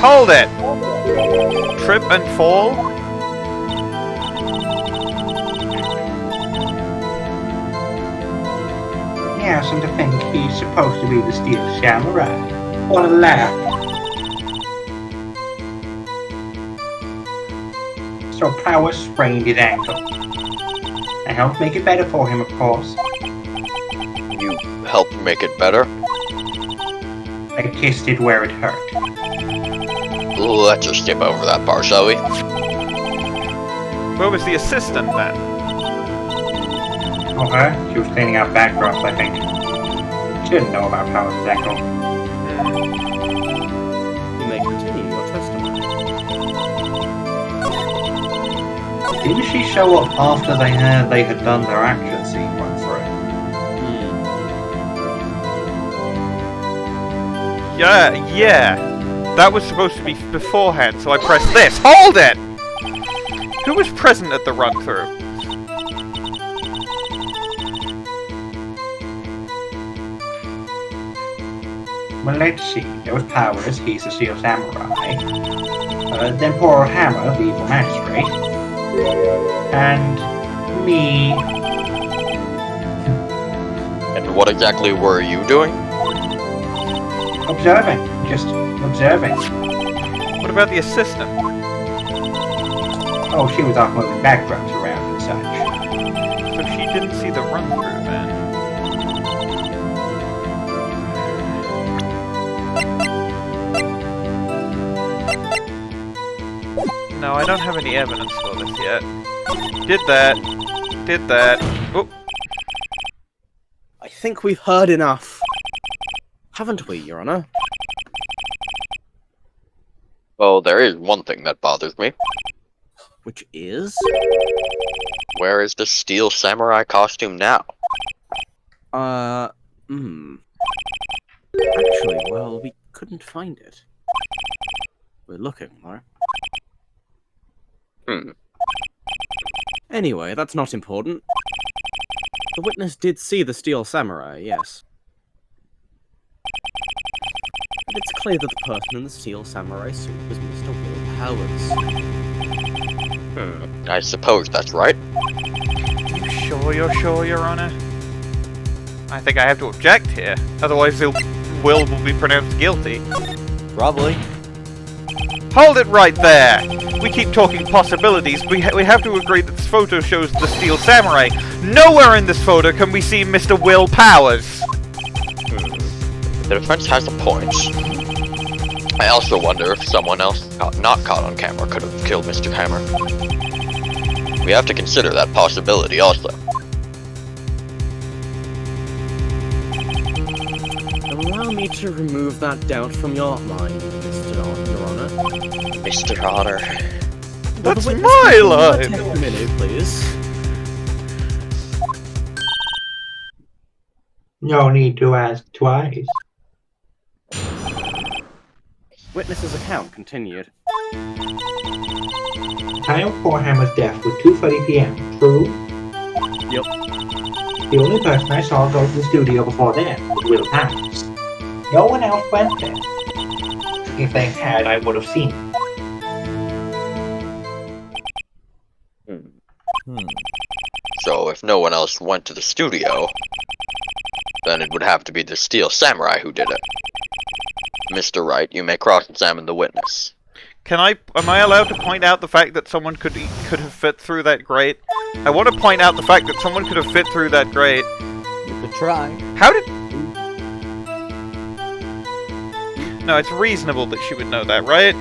Hold it! Trip and fall? Yes, and to think he's supposed to be the Steel Samurai. What a laugh. So Powers sprained his ankle. I helped make it better for him, of course. You helped make it better? I kissed it where it hurt. Let's just skip over that part, shall we? Where was the assistant then? Oh, her? She was cleaning out backdrops, I think. She didn't know about Powers' ankle. You may continue your testimony. Didn't she show up after they had done their action scene run through? Yeah. That was supposed to be beforehand, so I pressed this. Hold it! Who was present at the run-through? Well, let's see. There was Powers, he's the Steel Samurai. Then poor Hammer, the evil magistrate. And me. And what exactly were you doing? Observing. Just observing. What about the assistant? Oh, she was off moving backdrops around and such. So she didn't see the run-through then. No, I don't have any evidence for this yet. Did that. Oh. I think we've heard enough. Haven't we, Your Honor? Well, there is one thing that bothers me. Which is? Where is the Steel Samurai costume now? Actually, well, we couldn't find it. We're looking, right? Anyway, that's not important. The witness did see the Steel Samurai, yes. But it's clear that the person in the Steel Samurai suit was Mr. Will Powers. I suppose that's right. You're sure, Your Honor? I think I have to object here. Otherwise, Will will be pronounced guilty. Probably. Hold it right there! We keep talking possibilities. We have to agree that this photo shows the Steel Samurai. Nowhere in this photo can we see Mr. Will Powers. The defense has a point. I also wonder if someone else not caught on camera could have killed Mr. Hammer. We have to consider that possibility also. Allow me to remove that doubt from your mind, Your Honor. Mr. Honor. That's my line! Take a minute, please. No need to ask twice. Witness's account continued. Time of poor Hammer's death was 2:30 p.m. True? Yep. The only person I saw go to the studio before then was Will Powers. No one else went there. If they had, I would have seen them. So if no one else went to the studio, then it would have to be the Steel Samurai who did it. Mr. Wright, you may cross-examine the witness. Am I allowed to point out the fact that someone could have fit through that grate? I want to point out the fact that someone could have fit through that grate. You could try. How did... No, it's reasonable that she would know that, right?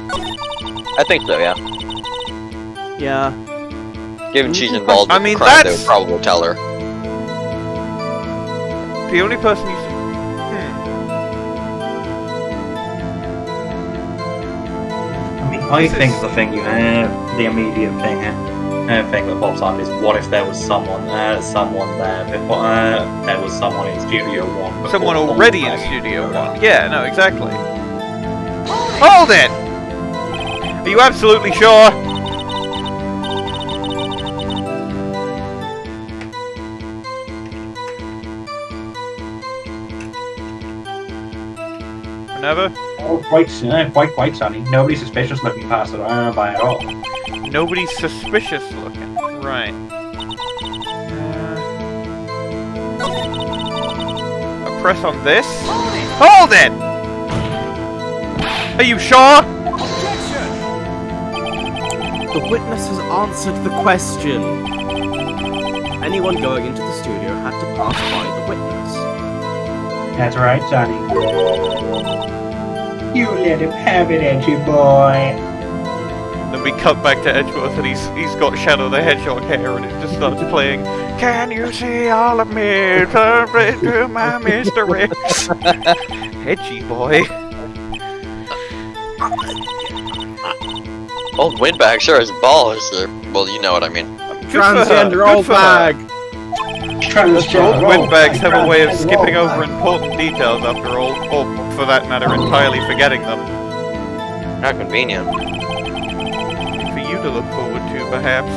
I think so, yeah. Yeah. Given she's involved in the crime, they would probably tell her. The only person you... I think the thing you have, the immediate thing that pops up is what if there was someone there before there was someone in Studio 1 before Someone already in Studio 1. Yeah, no, exactly. Hold it! Are you absolutely sure? Never? Oh, quite sunny. Nobody suspicious looking past it by at all. Nobody's suspicious looking. Right. I press on this. Hold it! Are you sure? The witness has answered the question. Anyone going into the studio had to pass by the witness. That's right, Sonny. You let him have it, Edgy boy. Then we cut back to Edgeworth and he's got Shadow the Hedgehog hair and it just starts playing Can you see all of me? Turn to my mystery. Edgy boy. Old Windbag sure has balls. Well, you know what I mean. Transgender Oldbag! Old Windbags have a way of skipping over important details after all, or for that matter, entirely forgetting them. How convenient. For you to look forward to, perhaps.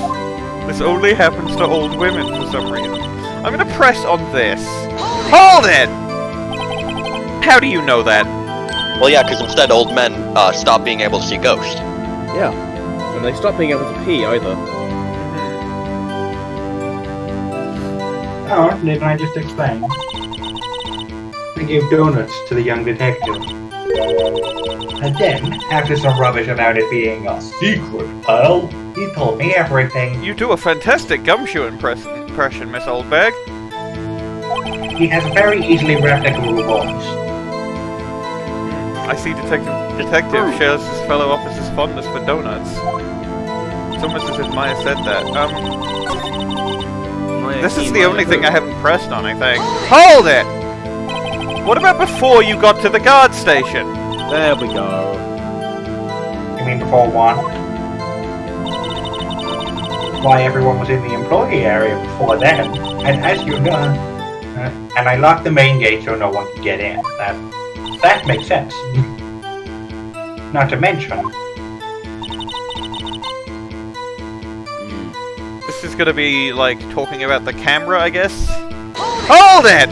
This only happens to old women for some reason. I'm gonna press on this. Hold it! How do you know that? Well, yeah, because instead old men stop being able to see ghosts. Yeah. And they stop being able to pee either. Oh, didn't I just explain? I gave donuts to the young detective. And then, after some rubbish about it being a secret, pal, he told me everything. You do a fantastic Gumshoe impression, Miss Oldbag. He has a very easily replicable voice. I see Detective shares his fellow officer's fondness for donuts. It's almost as if Maya said that. This is the only thing I haven't pressed on, I think. Hold it! What about before you got to the guard station? There we go. You mean before 1? Why everyone was in the employee area before then. And as you know... and I locked the main gate so no one could get in. That makes sense. Not to mention... This is gonna be, like, talking about the camera, I guess? Hold it!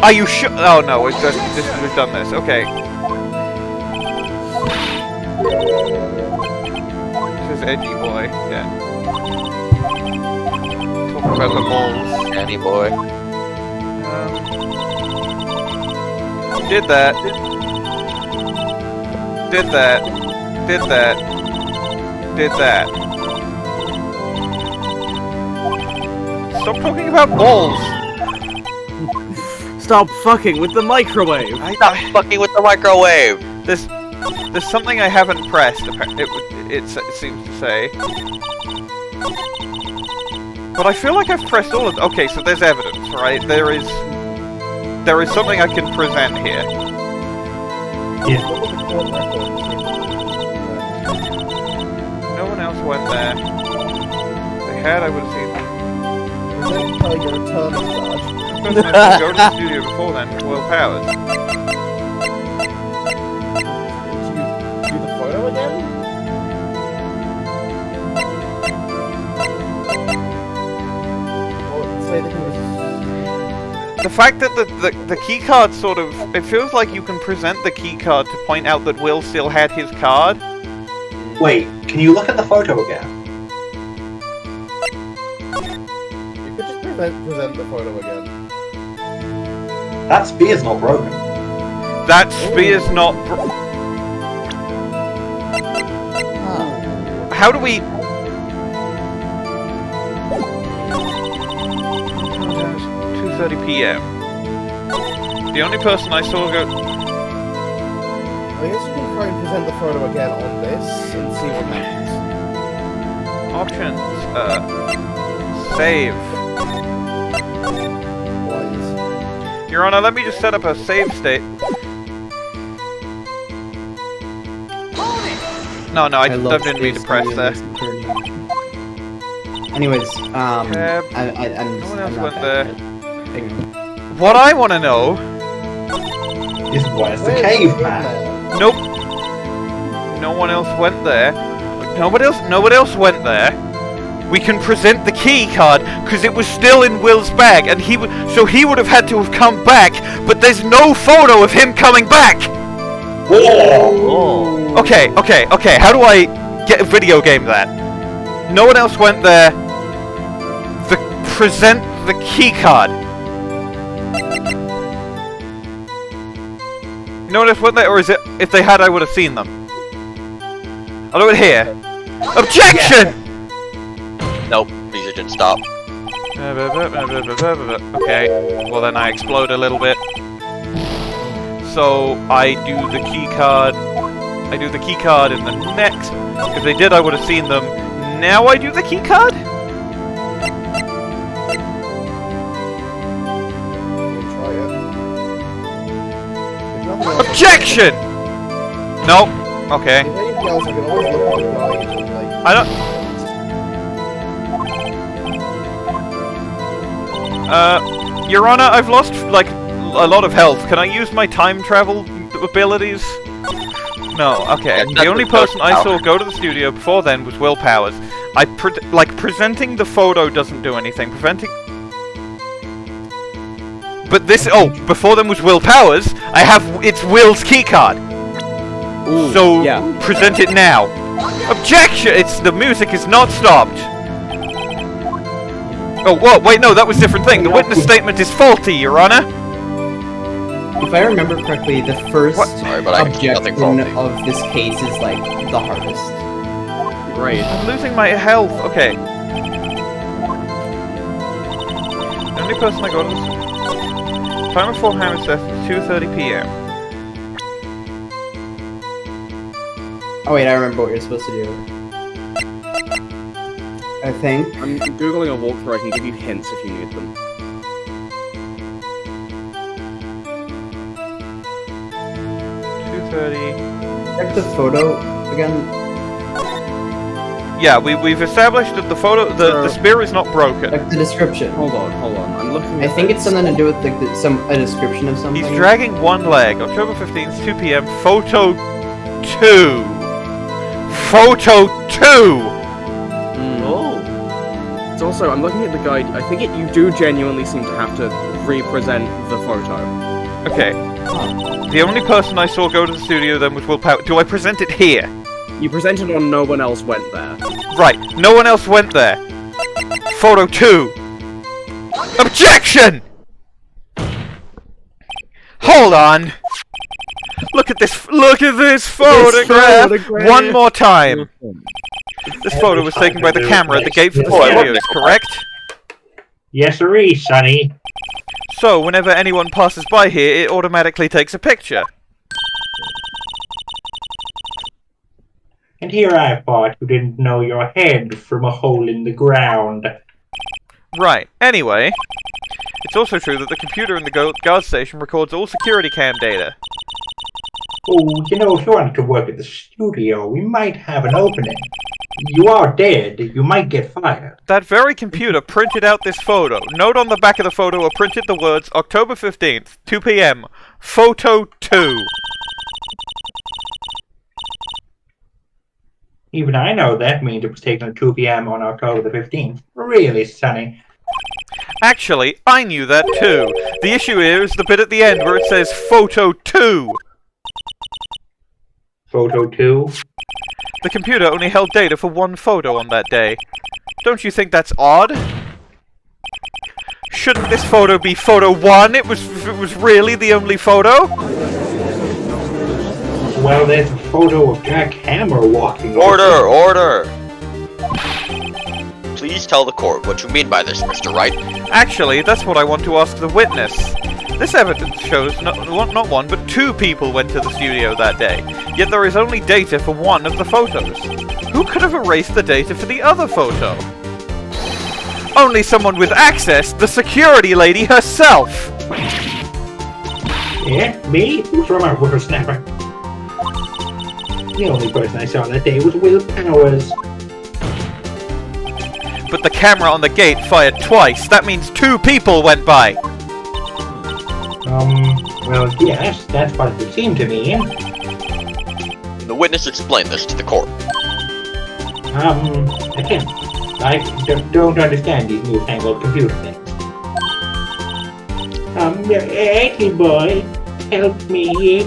Are you sure? Oh no, we've done this. Okay. This is Edgy Boy. Yeah. Talking about the balls. Edgy Boy. Did that. Did that. Did that. Did that. Stop talking about balls! Stop fucking with the microwave! Stop fucking with the microwave! There's something I haven't pressed, it seems to say. But I feel like I've pressed all of them. Okay, so there's evidence, right? There is something I can present here. Yeah. No one else went there. If they had, I would have seen them. Don't tell your eternal charge. The person I didn't go to the studio before then, Will Powers. fact that the key card sort of... It feels like you can present the key card to point out that Will still had his card. Wait, can you look at the photo again? You could just present the photo again. That spear's not broken. That spear's not... How do we... 2:30 p.m. The only person I saw go... I guess you can try and present the photo again on this and see what happens. Options. Save. Wise. Your Honor, let me just set up a save state. No, I didn't mean to press there. Anyways, Tab. I'm No one else I'm not went that there. good. What I want to know... Is where's the Where's caveman? Nope. No one else went there. Nobody else went there. We can present the key card because it was still in Will's bag, and he would have had to have come back. But there's no photo of him coming back. Whoa! Okay. How do I get a video game that? No one else went there. Present the key card. No one else went there, or is it? If they had, I would have seen them. I'll do it here. Objection! Nope, music didn't stop. Okay, well then I explode a little bit. So I do the key card. I do the key card in the next. If they did, I would have seen them. Now I do the key card? Try it. Objection! Nope. Okay. If anything else, I can always look at the guide and, like... I don't... Your Honor, I've lost, like, a lot of health. Can I use my time travel abilities? No, okay. Yeah, The only person I saw go to the studio before then was Will Powers. Presenting the photo doesn't do anything. But this... Oh, before then was Will Powers. It's Will's keycard. Ooh, So, yeah. present it now. Objection! The music is not stopped. Oh, whoa, wait, no, that was a different thing. The witness statement is faulty, Your Honor. If I remember correctly, the first Sorry, but I can see nothing objection faulty. of this case is like the hardest. Great. I'm losing my health. Okay. The only person I got is... Time before Hammer's death was 2:30 p.m. Oh wait, I remember what you're supposed to do. I think. I'm googling a walkthrough. I can give you hints if you need them. 2:30. Check the photo again. Yeah, we've established that the the spear is not broken. Check the description. Hold on. I'm looking. I think it's something to do with like a description of something. He's dragging one leg. October 15th, 2 p.m. Photo 2. Photo 2. Oh. It's also, I'm looking at the guide. I think you do genuinely seem to have to represent the photo. Okay. The only person I saw go to the studio then was Will Power. Do I present it here? You presented on no one else went there. Right. No one else went there. Photo 2. Objection! Hold on. Look at this photograph. One more time. This photo was taken by the camera at the gate for the studios, correct? Yes, sirree, Sonny. So, whenever anyone passes by here, it automatically takes a picture. And here I thought you didn't know your head from a hole in the ground. Right. Anyway, it's also true that the computer in the guard station records all security cam data. Oh, you know, if you wanted to work at the studio, we might have an opening. You are dead. You might get fired. That very computer printed out this photo. Note on the back of the photo are printed the words October 15th, 2 p.m. Photo 2. Even I know that means it was taken at 2 p.m. on October the 15th. Really, Sonny. Actually, I knew that too. The issue here is the bit at the end where it says Photo 2. Photo 2? The computer only held data for one photo on that day. Don't you think that's odd? Shouldn't this photo be Photo 1 if it was really the only photo? Well, there's a photo of Jack Hammer walking. Order! Please tell the court what you mean by this, Mr. Wright. Actually, that's what I want to ask the witness. This evidence shows not one, but 2 people went to the studio that day, yet there is only data for one of the photos. Who could have erased the data for the other photo? Only someone with access, the security lady herself! Yeah, me? Who's from our whippersnapper? The only person I saw that day was Will Powers. But the camera on the gate fired twice. That means 2 people went by. Well, yes, that's what it would seem to me. The witness explained this to the court. Again, I don't understand these newfangled computer things. Arkly boy, help me.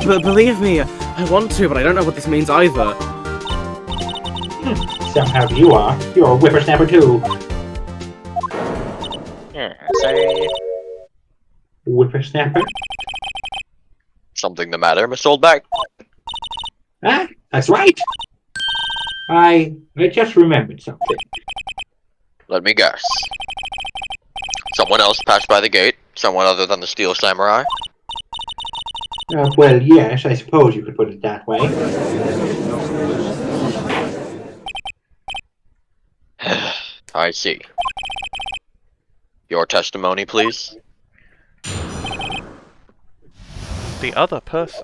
Believe me, I want to, but I don't know what this means either. Somehow you are. You're a whippersnapper too. Say... Whippersnapper? Something the matter, Miss Oldbag? Ah, that's right. I just remembered something. Let me guess. Someone else passed by the gate? Someone other than the Steel Samurai? Well, yes, I suppose you could put it that way. I see. Your testimony, please? The other person.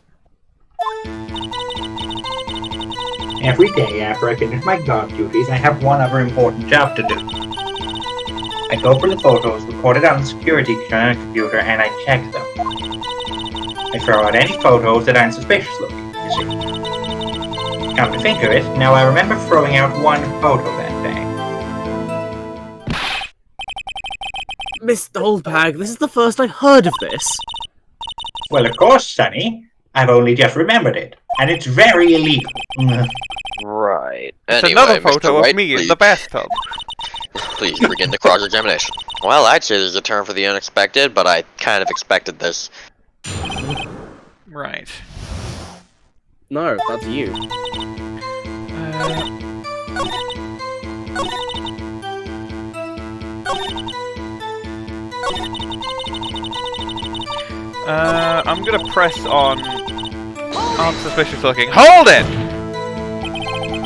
Every day after I finish my guard duties, I have one other important job to do. I go for the photos recorded on the security computer and I check them. I throw out any photos that aren't suspicious looking, you see. Come to think of it, now I remember throwing out one photo that day. Miss Oldbag, this is the first I've heard of this. Well, of course, Sonny. I've only just remembered it, and it's very illegal. Right. It's Anyway, another photo Mr. of Wright, me please, in the bathtub. Please begin the cross-examination. Well, I'd say there's a term for the unexpected, but I kind of expected this. Right. No, that's you. I'm gonna press on unsuspicious looking. Hold it!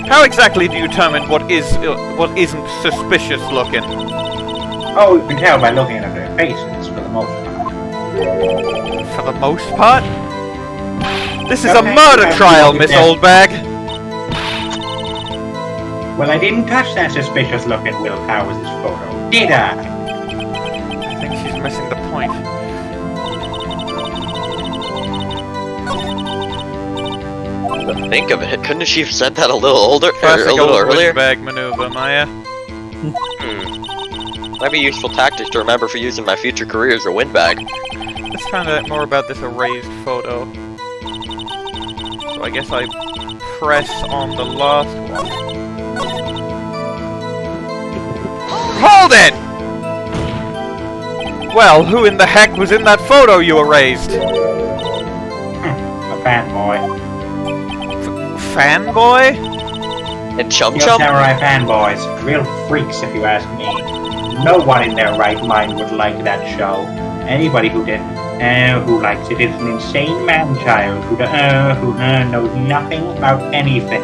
How exactly do you determine what isn't suspicious looking? Oh, you can tell by looking at their faces, for the most part. For the most part? This is a Okay, murder okay, trial, okay, Miss yeah. Oldbag! Well, I didn't touch that suspicious looking Will Powers' photo, did I? I think she's missing the point. Think of it. Couldn't she have said that a little older, or Classic a little old earlier? bag maneuver, Maya. Might be useful tactics to remember for using my future career as a windbag. Let's find out more about this erased photo. So I guess I press on the last one. Hold it! Well, who in the heck was in that photo you erased? A fanboy. Fanboy? And Chum Real Chum? samurai fanboys. Real freaks, if you ask me. No one in their right mind would like that show. Anybody who likes it is an insane man-child who knows nothing about anything.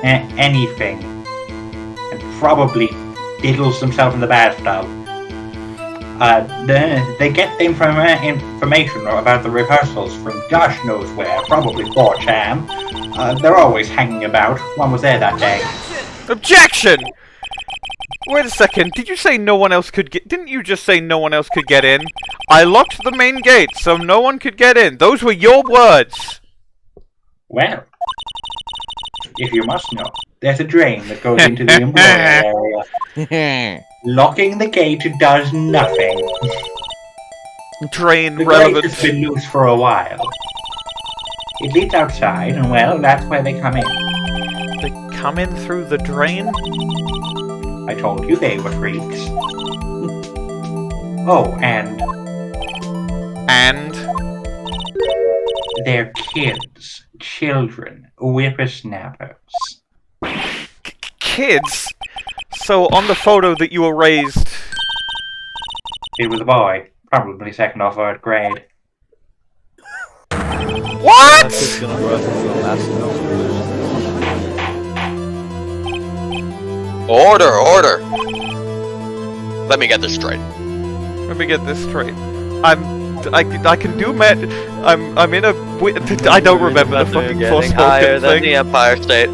Anything. And probably diddles himself in the bathtub. They get the information about the rehearsals from gosh knows where, probably 4chan. They're always hanging about. One was there that day. Objection! Wait a second, did you say no one else could get— didn't you just say no one else could get in? I locked the main gate so no one could get in. Those were your words! Well, if you must know, There's a drain that goes into the employee area. Locking the gate does nothing. Drain The relevant. gate has been loose for a while. It leads outside, and well, that's where they come in. They come in through the drain? I told you they were freaks. Oh, and And? they're kids. Children. Whippersnappers. Kids? So on the photo that you erased... It was a boy. Probably second or third grade. What?! That's just gonna run to the last Order! Let me get this straight. Let me get this straight. I can do met. I'm in a. I don't remember the fucking Getting higher Forspoken than thing. the Empire State.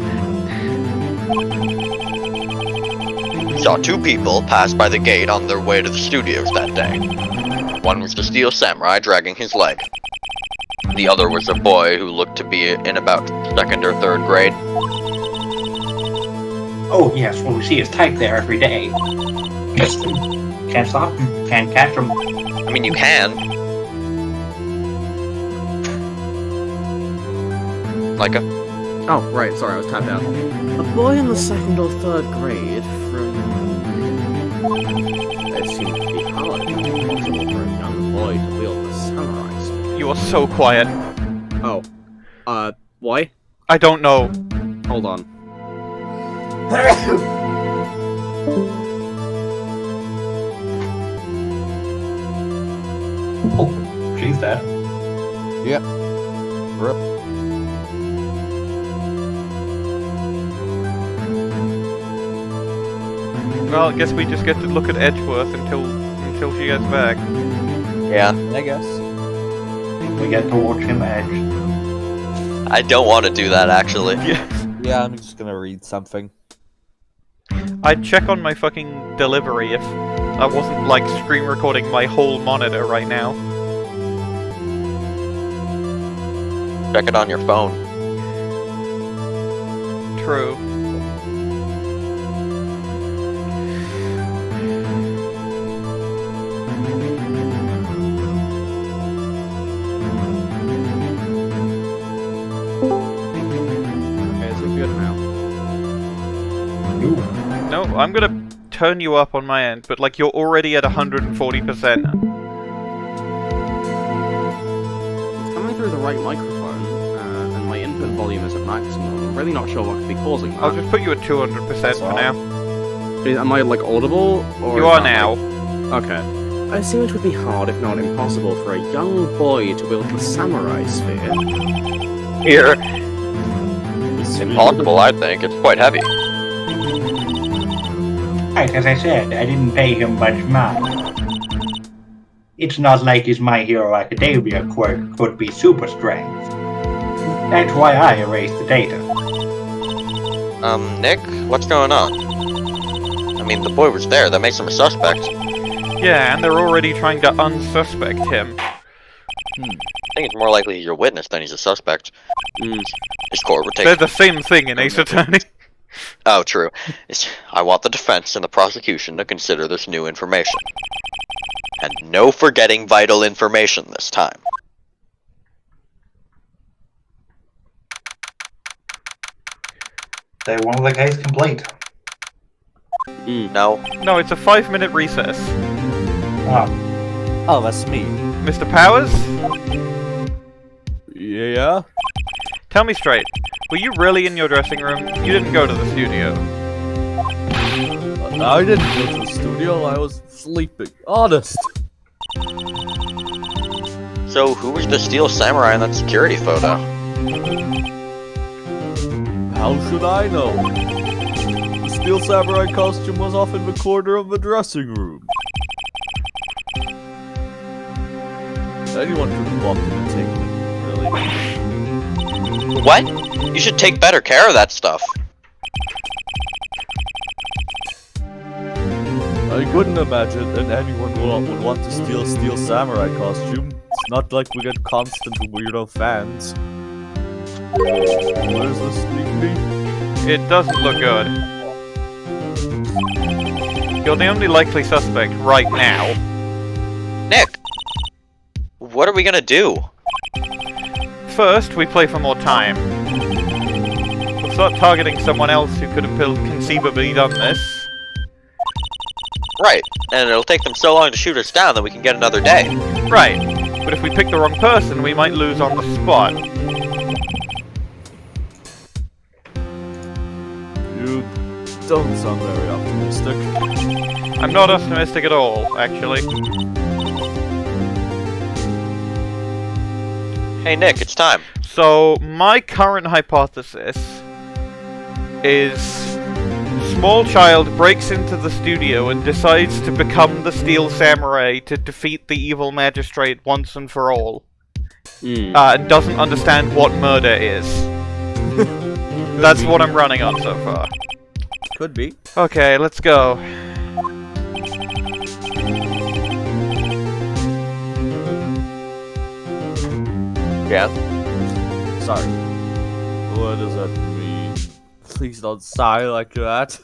Saw two people pass by the gate on their way to the studios that day. One was the Steel Samurai dragging his leg. The other was a boy who looked to be in about second or third grade. Oh, yes, well, we see his type there every day. Can't stop him. Can't catch him. I mean, you can. Like a... Oh, right, sorry, I was tapped out. A boy in the second or third grade from... It seems to be hard and impossible for a young boy to wield the samurai sword. You are so quiet. Oh. Why? I don't know. Hold on. Oh, she's dead. Yep. Rip. Well, I guess we just get to look at Edgeworth until she gets back. Yeah. I guess. We get to watch him edge. I don't want to do that, actually. Yeah, I'm just gonna read something. I'd check on my fucking delivery if I wasn't like screen recording my whole monitor right now. Check it on your phone. True. Okay, is it good now? No, I'm gonna turn you up on my end, but like you're already at 140%. It's coming through the right microphone, and my input volume is at maximum. I'm really not sure what could be causing that. I'll just put you at 200% for now. Am I, like, audible? Or You is are that, now. like- Okay. I assume it would be hard, if not impossible, for a young boy to wield the samurai sphere. Here. It's impossible, I think. It's quite heavy. Right, as I said, I didn't pay him much money. It's not like his My Hero Academia quirk could be super strength. That's why I erased the data. Nick? What's going on? I mean, the boy was there. That makes him a suspect. Yeah, and they're already trying to unsuspect him. I think it's more likely he's a witness than he's a suspect. His court would take... They're the same thing in Ace Attorney. Oh, true. I want the defense and the prosecution to consider this new information. And no forgetting vital information this time. They're one of the guy's complaint. No. No, it's a 5-minute recess. Oh, that's me. Mr. Powers? Yeah? Tell me straight. Were you really in your dressing room? You didn't go to the studio. I didn't go to the studio, I was sleeping. Honest. So, who was the Steel Samurai in that security photo? How should I know? The Steel Samurai costume was off in the corner of the dressing room. Anyone could have walked in and taken it, really. What? You should take better care of that stuff. I couldn't imagine that anyone would want to steal a Steel Samurai costume. It's not like we get constant weirdo fans. Where's the sneak peek? It doesn't look good. You're the only likely suspect right now. Nick! What are we gonna do? First, we play for more time. We'll start targeting someone else who could have conceivably done this. Right, and it'll take them so long to shoot us down that we can get another day. Right, but if we pick the wrong person, we might lose on the spot. You don't sound very optimistic. I'm not optimistic at all, actually. Hey Nick, it's time. So, my current hypothesis is small child breaks into the studio and decides to become the Steel Samurai to defeat the evil magistrate once and for all. And doesn't understand what murder is. That's what I'm running on so far. Could be. Okay, let's go. Yeah? Sorry. What does that mean? Please don't sigh like that.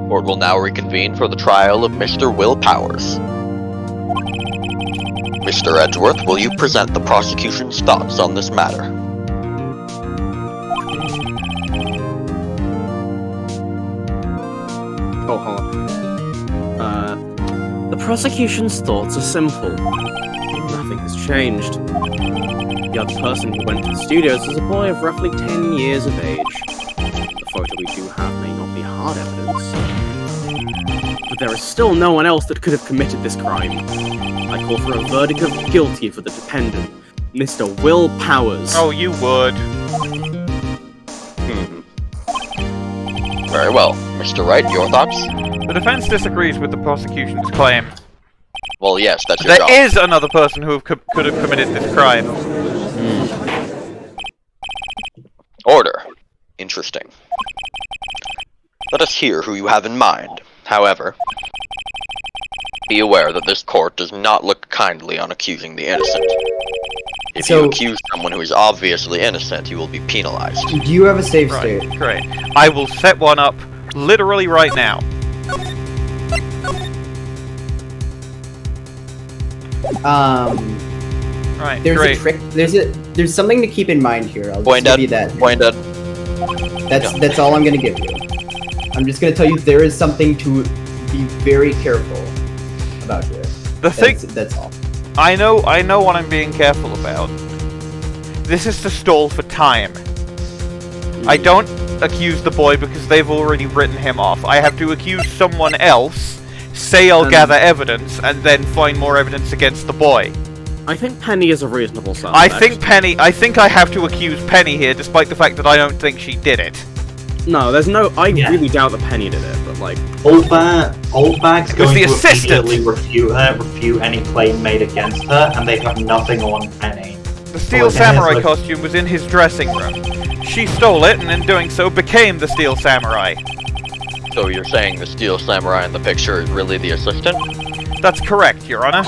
Court will now reconvene for the trial of Mr. Will Powers. Mr. Edgeworth, will you present the prosecution's thoughts on this matter? Oh, hold on. The prosecution's thoughts are simple. Nothing has changed. The other person who went to the studios was a boy of roughly 10 years of age. The photo we do have may not be hard evidence, but there is still no one else that could have committed this crime. I call for a verdict of guilty for the defendant, Mr. Will Powers. Oh, you would. Very well. Mr. Wright, your thoughts? The defense disagrees with the prosecution's claim. Well, yes, that's your job. There is another person who could have committed this crime. Order. Interesting. Let us hear who you have in mind. However, be aware that this court does not look kindly on accusing the innocent. If you accuse someone who is obviously innocent, you will be penalized. Do you have a save Right, state? great. I will set one up literally right now. Right, There's great. a trick. There's something to keep in mind here. I'll Bwain just give dead. you that. Bwain dead. That's all I'm gonna give you. I'm just gonna tell you there is something to be very careful about here. That's all. I know what I'm being careful about. This is to stall for time. I don't accuse the boy because they've already written him off. I have to accuse someone else, say I'll gather evidence, and then find more evidence against the boy. I think Penny is a reasonable suspect. I think I have to accuse Penny here, despite the fact that I don't think she did it. No, there's no... I really doubt that Penny did it, but like... Oldbag's going the to assistant. immediately refute any claim made against her, and they have nothing on Penny. The Steel Samurai costume was in his dressing room. She stole it, and in doing so became the Steel Samurai. So you're saying the Steel Samurai in the picture is really the assistant? That's correct, Your Honor.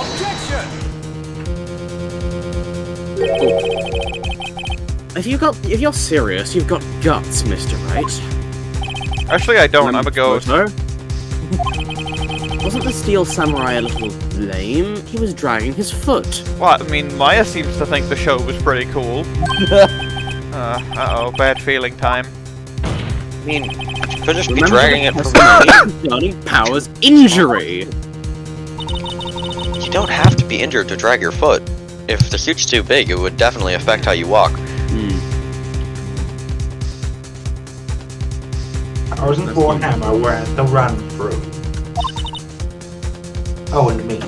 If you're serious, you've got guts, Mr. Wright. Actually, I don't. I'm a ghost. Wasn't the Steel Samurai a little lame? He was dragging his foot. What? I mean, Maya seems to think the show was pretty cool. Uh-oh, bad feeling time. I mean, you could just be dragging it from Johnny Powers' injury. You don't have to be injured to drag your foot. If the suit's too big, it would definitely affect how you walk. Powers and Warhammer were at the run-through. Oh, and me.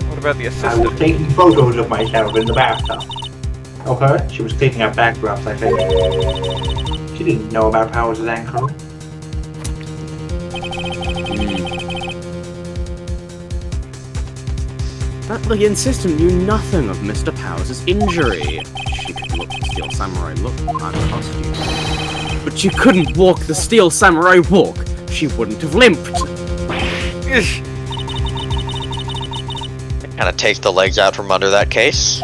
What about the I assistant? was taking photos of myself in the bathtub. Oh, her? She was cleaning up backdrops, I think. She didn't know about Powers' ankle. The assistant knew nothing of Mr. Powers' injury. She could look the Steel Samurai look behind the costume. But she couldn't walk the Steel Samurai walk. She wouldn't have limped. kind of take the legs out from under that case.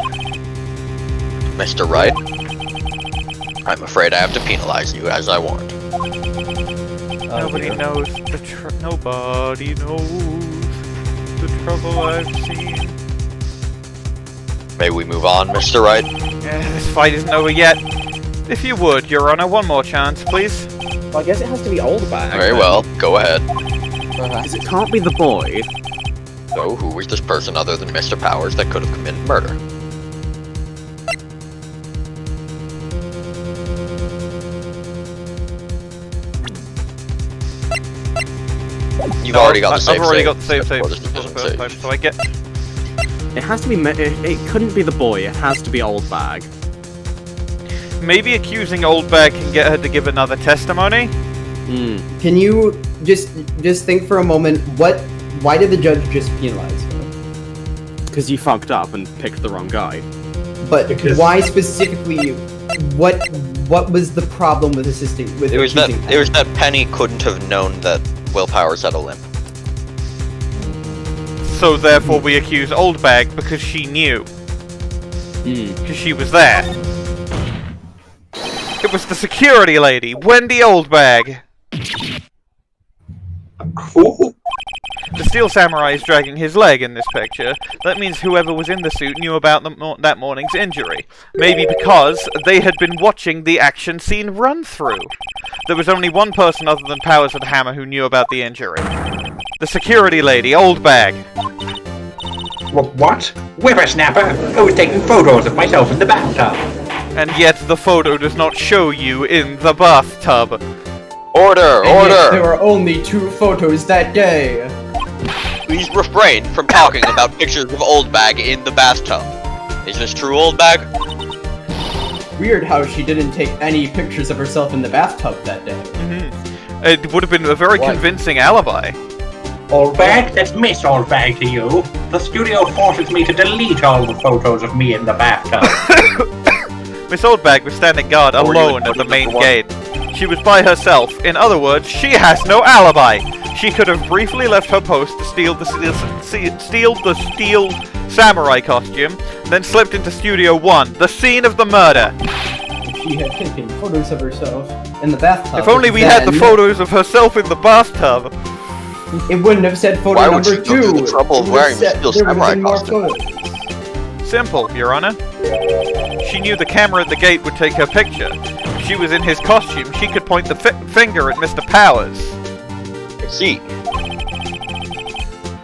Mr. Wright, I'm afraid I have to penalize you as I warned. Nobody knows nobody knows the trouble I've seen. May we move on, Mr. Wright? This fight isn't over yet. If you would, Your Honor, one more chance, please. Well, I guess it has to be Oldbag. Very well, go ahead. Because it can't be the boy. So, who was this person other than Mr. Powers that could have committed murder? You've already got the save. I've already got the save for this for the division first save. time, so I get... It has to be. It couldn't be the boy. It has to be Oldbag. Maybe accusing Oldbag can get her to give another testimony? Can you just think for a moment, why did the judge just penalize her? Because you fucked up and picked the wrong guy. But why specifically, what was the problem with assisting, with It was that accusing it was that Penny couldn't have known that Will Powers had a limp. So therefore we accuse Oldbag because she knew. Because she was there. It was the security lady, Wendy Oldbag. Cool. The Steel Samurai is dragging his leg in this picture. That means whoever was in the suit knew about that morning's injury. Maybe because they had been watching the action scene run through. There was only one person other than Powers with the hammer who knew about the injury. The security lady, Oldbag. What? Whippersnapper! I was taking photos of myself in the bathtub. And yet the photo does not show you in the bathtub. Order! And yet Order! there were only 2 photos that day. Please refrain from talking about pictures of Oldbag in the bathtub. Is this true, Oldbag? Weird how she didn't take any pictures of herself in the bathtub that day. It would have been a very convincing alibi. Oldbag? That's Miss Oldbag to you. The studio forces me to delete all the photos of me in the bathtub. Miss Oldbag was standing guard alone at the main gate. She was by herself. In other words, she has no alibi. She could have briefly left her post to steal the steel samurai costume, then slipped into Studio 1, the scene of the murder. If she had taken photos of herself in the bathtub, If only we had the photos of herself in the bathtub. It wouldn't have said photo Why would number she go 2. through the trouble of wearing the Steel Samurai costume? Simple, Your Honor. She knew the camera at the gate would take her picture. If she was in his costume, she could point the finger at Mr. Powers. I see.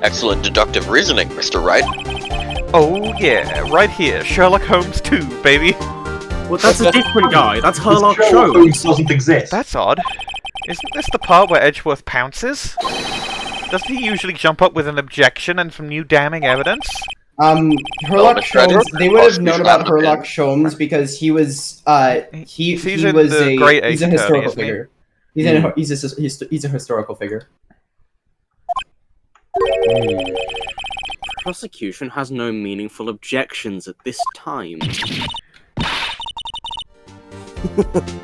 Excellent deductive reasoning, Mr. Wright. Oh yeah, right here, Sherlock Holmes 2, baby. Well, that's a different guy. That's Sherlock Sherlock Holmes. Holmes doesn't exist. That's odd. Isn't this the part where Edgeworth pounces? Doesn't he usually jump up with an objection and some new damning evidence? Herlock Sholmes, they would have known about Herlock Sholmes because he was, he's a historical figure. He's a historical figure. Prosecution has no meaningful objections at this time.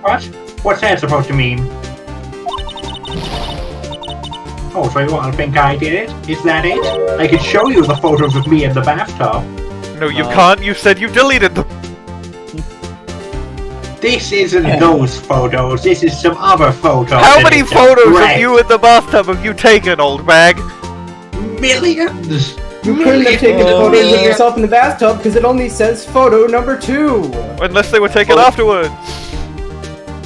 What? What's that supposed to mean? Oh, so you want to think I did it? Is that it? I could show you the photos of me in the bathtub. No, you can't. You said you deleted them. This isn't those photos. This is some other photos. How many photos of you in the bathtub have you taken, Oldbag? Millions. You couldn't have taken photos of yourself in the bathtub because it only says photo number 2. Unless they were taken afterwards.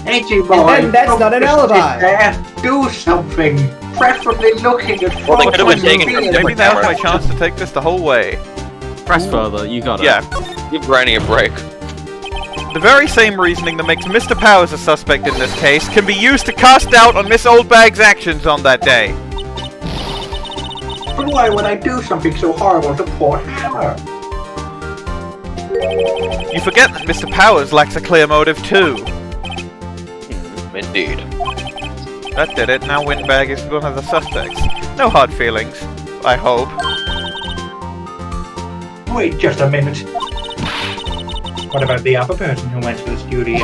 Edgy boy. And then that's not an alibi. Do something. Preferably looking at Well, they photos could have been taken of from me. Maybe now's my chance to take this the whole way. Press further, you got it. Yeah. Give Granny a break. The very same reasoning that makes Mr. Powers a suspect in this case can be used to cast doubt on Miss Oldbag's actions on that day. But why would I do something so horrible to poor Hammer? You forget that Mr. Powers lacks a clear motive too. Indeed. That did it. Now Windbag is one of the suspects. No hard feelings. I hope. Wait just a minute. What about the other person who went to the studio?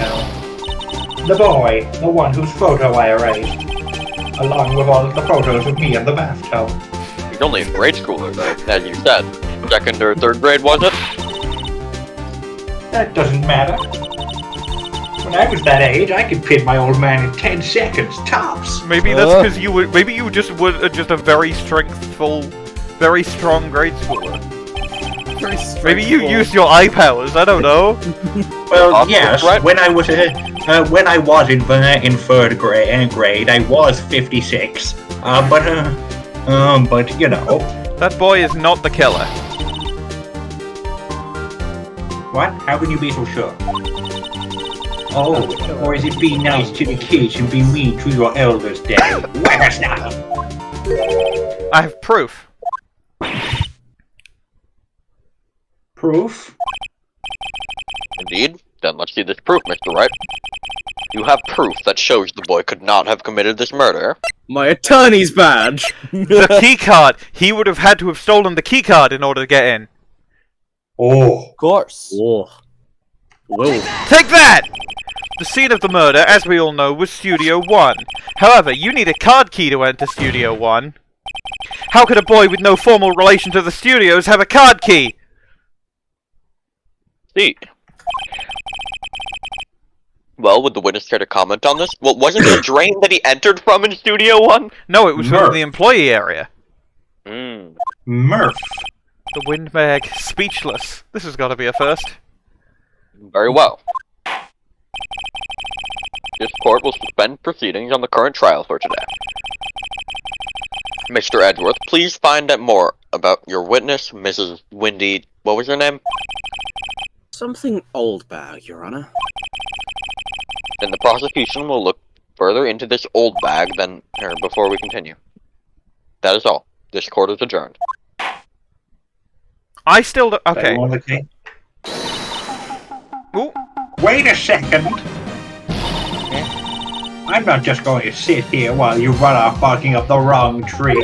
The boy, the one whose photo I erased. Along with all of the photos of me in the bathtub. He's only in grade school, though, as you said. Second or third grade, was it? That doesn't matter. When I was that age, I could pin my old man in 10 seconds, tops. Maybe that's because you were. Maybe you just were just a very strengthful, very strong grade schooler. Maybe you used your eye powers. I don't know. Well, yes. When I was in third grade, I was 56. But you know. That boy is not the killer. What? How can you be so sure? Oh, or is it being nice to the kids and being mean to your elders, Daddy? Where's that? I have proof. Proof? Indeed. Then let's see this proof, Mr. Wright. You have proof that shows the boy could not have committed this murder. My attorney's badge! The keycard! He would have had to have stolen the keycard in order to get in. Oh. Of course. Oh. Whoa. Take that! The scene of the murder, as we all know, was Studio 1. However, you need a card key to enter Studio 1. How could a boy with no formal relation to the studios have a card key? See. Well, would the witness care to comment on this? Well, wasn't the drain that he entered from in Studio 1? No, it was from the employee area. Murph. The windbag, speechless. This has got to be a first. Very well. This court will suspend proceedings on the current trial for today. Mr. Edgeworth, please find out more about your witness, Mrs. Wendy... What was her name? Something Oldbag, Your Honor. Then the prosecution will look further into this Oldbag than her before we continue. That is all. This court is adjourned. I still don't... Okay. Ooh. Wait a second! I'm not just going to sit here while you run off barking up the wrong tree.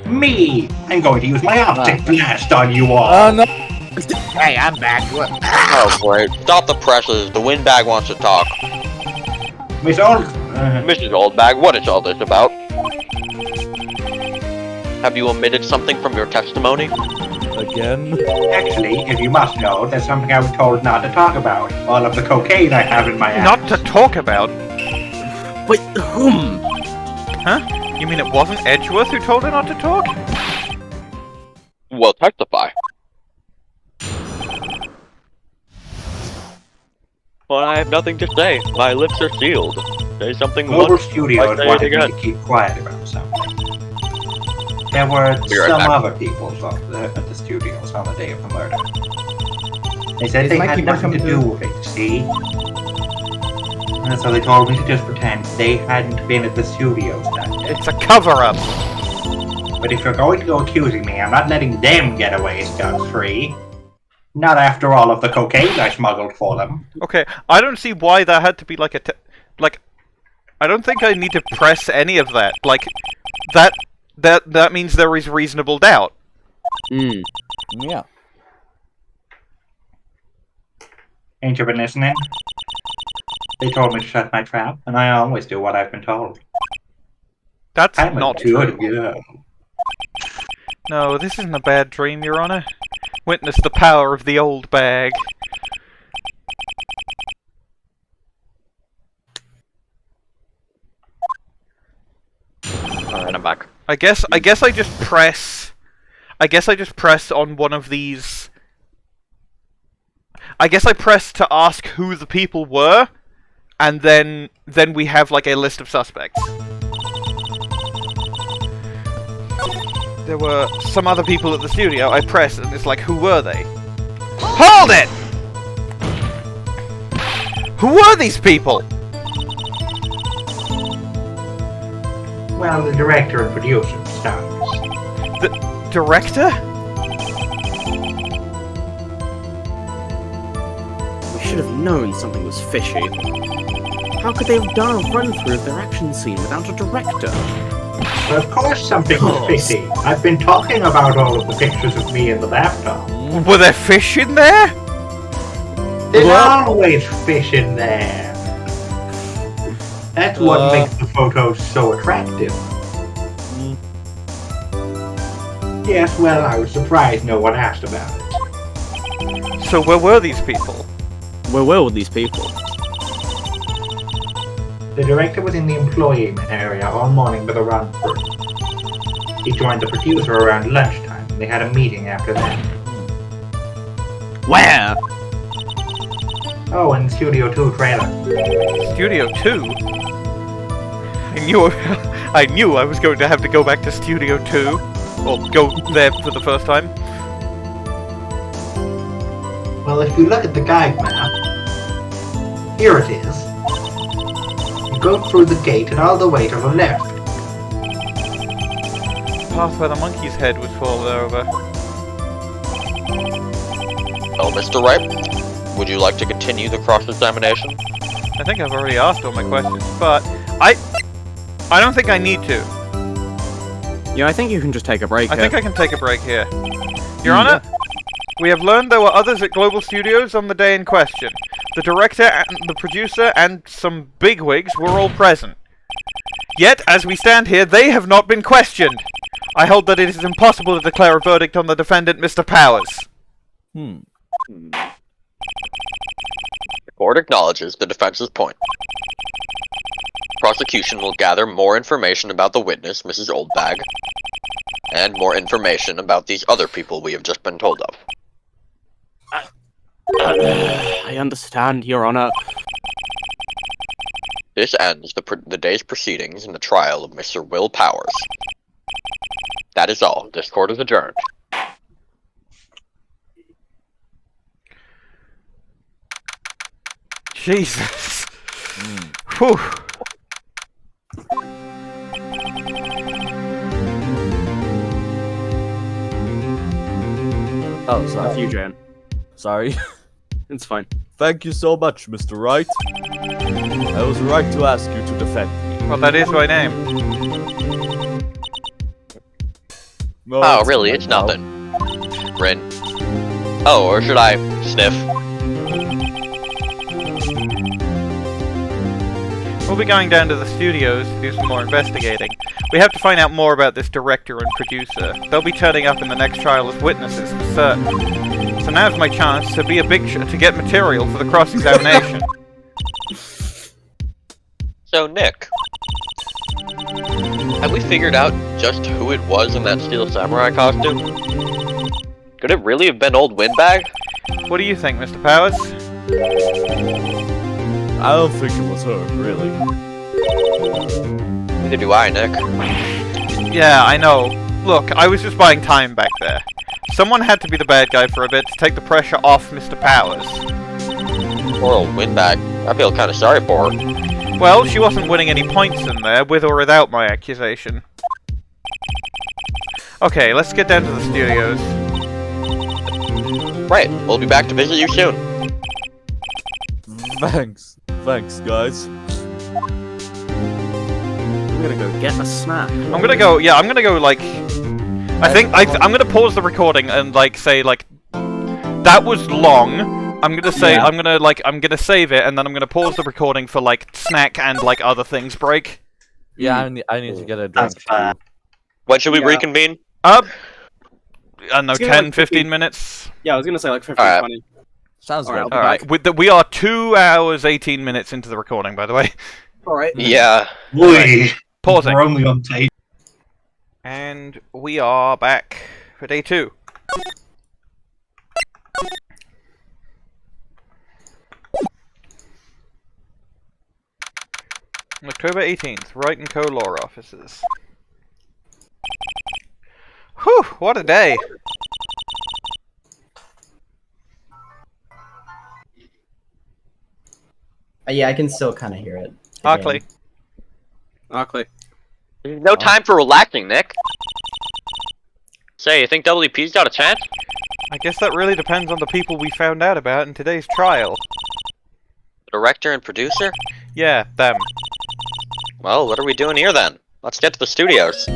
Me! I'm going to use my optic blast on you all! No. Hey, I'm back. Oh, great. Stop the presses. The windbag wants to talk. Mrs. Oldbag, what is all this about? Have you omitted something from your testimony? Again? Actually, if you must know, there's something I was told not to talk about. All of the cocaine I have in my ass. Not to talk about? Wait, whom? Huh? You mean it wasn't Edgeworth who told her not to talk? Well, testify. Well, I have nothing to say. My lips are sealed. Say something Global once, Studios I say it wanted me again. to keep quiet about something. There were Be right some back. other people at the studios on the day of the murder. They said Is they my had keyboard nothing to coming do through? with it, see? And so they told me to just pretend they hadn't been at the studios that day. It's a cover-up. But if you're going to go accusing me, I'm not letting them get away scot-free. Not after all of the cocaine I smuggled for them. Okay, I don't see why that had to be like a I don't think I need to press any of that. Like, that means there is reasonable doubt. Yeah. Ain't you been listening? They told me to shut my trap, and I always do what I've been told. That's I'm not a good true. girl. No, this isn't a bad dream, Your Honor. Witness the power of the old bag. Alright, I'm back. I guess I just press on one of these. I guess I press to ask who the people were, and then we have like a list of suspects. There were some other people at the studio. I press and it's like, who were they? Hold it! Who were these people? Well, the director and producer stars. The director? We should have known something was fishy. How could they have done a run-through of their action scene without a director? Of course something was fishy. I've been talking about all of the pictures of me in the bathtub. Were there fish in there? There's always fish in there. That's what makes the photos so attractive. Yes, well, I was surprised no one asked about it. So where were these people? Where were these people? The director was in the employee area all morning with a run through. He joined the producer around lunchtime, and they had a meeting after that. Where? Oh, in Studio 2 trailer. Studio 2? I knew I was going to have to go back to Studio 2. Or go there for the first time. Well, if you look at the guide map, here it is. You go through the gate and all the way to the left. Path where the monkey's head was fallen over. Oh, Mr. Wright, would you like to continue the cross-examination? I think I've already asked all my questions, but I don't think I need to. Yeah, I think you can just take a break I here. think I can take a break here. Your Honor, we have learned there were others at Global Studios on the day in question. The director and the producer and some bigwigs were all present. Yet, as we stand here, they have not been questioned. I hold that it is impossible to declare a verdict on the defendant, Mr. Powers. The court acknowledges the defense's point. Prosecution will gather more information about the witness, Mrs. Oldbag, and more information about these other people we have just been told of. I understand, Your Honor. This ends the day's proceedings in the trial of Mr. Will Powers. That is all. This court is adjourned. Jesus. Whew. Oh, sorry. That's you, Jan. Sorry. It's fine. Thank you so much, Mr. Wright. I was right to ask you to defend me. Well, that is my name. No, Oh, it's really? fine It's now. nothing. Rin. Oh, or should I sniff? We'll be going down to the studios to do some more investigating. We have to find out more about this director and producer. They'll be turning up in the next trial as witnesses for certain. So now's my chance to be a big to get material for the cross-examination. So, Nick, have we figured out just who it was in that steel samurai costume? Could it really have been old Windbag? What do you think, Mr. Powers? I don't think it was her, really. Neither do I, Nick. Yeah, I know. Look, I was just buying time back there. Someone had to be the bad guy for a bit to take the pressure off Mr. Powers. Poor old Windbag. I feel kind of sorry for her. Well, she wasn't winning any points in there, with or without my accusation. Okay, let's get down to the studios. Right, we'll be back to visit you soon. Thanks. Thanks, guys. I'm gonna go get a snack. I'm gonna go, like... I'm gonna pause the recording and, like, say, like... That was long. I'm gonna say, Yeah. I'm gonna save it, and then I'm gonna pause the recording for, like, snack and, like, other things break. Yeah, I need to get a drink. That's bad. When should we Yeah. reconvene? I don't know, It's gonna 10, like 15 minutes? Yeah, I was gonna say like 15, Alright. 20. Sounds Alright, good. I'll be Alright, we are 2 hours, 18 minutes into the recording, by the way. Alright. Yeah. Boy, Pausing. we're only on tape. And we are back for day 2. October 18th, Wright & Co. Law Offices. Whew, what a day! Yeah, I can still kind of hear it. Arkly. Arkly. There's no time for relaxing, Nick. Say, you think WP's got a chance? I guess that really depends on the people we found out about in today's trial. The director and producer? Yeah, them. Well, what are we doing here then? Let's get to the studios.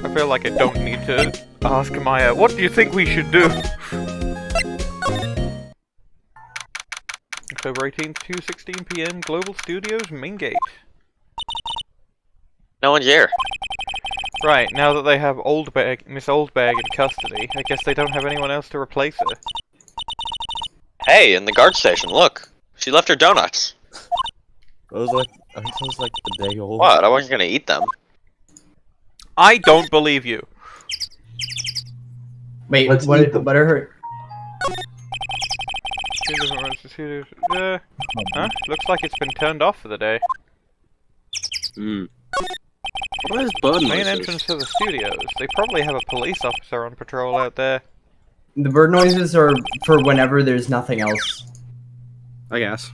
I feel like I don't need to ask Maya, what do you think we should do? October 18th, 2:16 PM, Global Studios, main gate. No one's here. Right, now that they have Miss Oldbag in custody, I guess they don't have anyone else to replace her. Hey, in the guard station, look. She left her donuts. I think that was like a day old. What? I wasn't gonna eat them. I don't believe you. Wait, Let's what eat them. are her... Huh? Looks like it's been turned off for the day. What are those bird Main noises? entrance to the studios. They probably have a police officer on patrol out there. The bird noises are for whenever there's nothing else. I guess.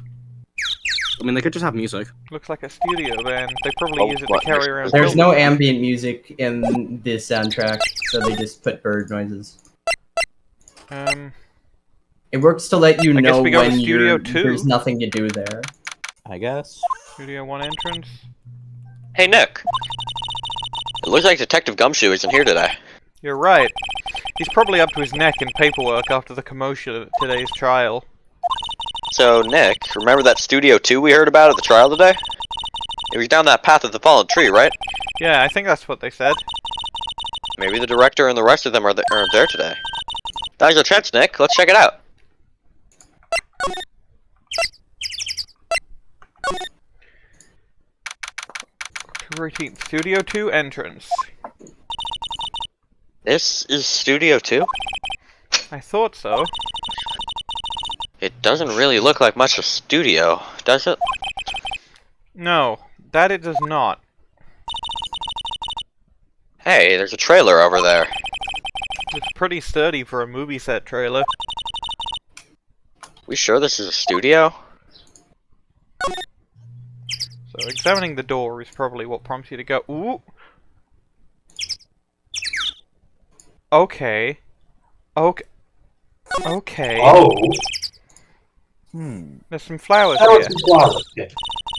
I mean, they could just have music. Looks like a studio band. They probably Oh, use it to what? carry around. There's no children. ambient music in this soundtrack, so they just put bird noises. It works to let you I guess know we go to when Studio 2. there's nothing to do there. I guess. Studio 1 entrance. Hey, Nick. It looks like Detective Gumshoe isn't here today. You're right. He's probably up to his neck in paperwork after the commotion at today's trial. So, Nick, remember that Studio 2 we heard about at the trial today? It was down that path of the fallen tree, right? Yeah, I think that's what they said. Maybe the director and the rest of them aren't there today. Now's your chance, Nick. Let's check it out. October 18th, Studio 2 entrance. This is Studio 2? I thought so. It doesn't really look like much of a studio, does it? No, that it does not. Hey, there's a trailer over there. It's pretty sturdy for a movie set trailer. We sure this is a studio? So examining the door is probably what prompts you to go, ooh! Okay. Okay. Okay. Oh, There's some flowers that here. was the flowers. Yeah.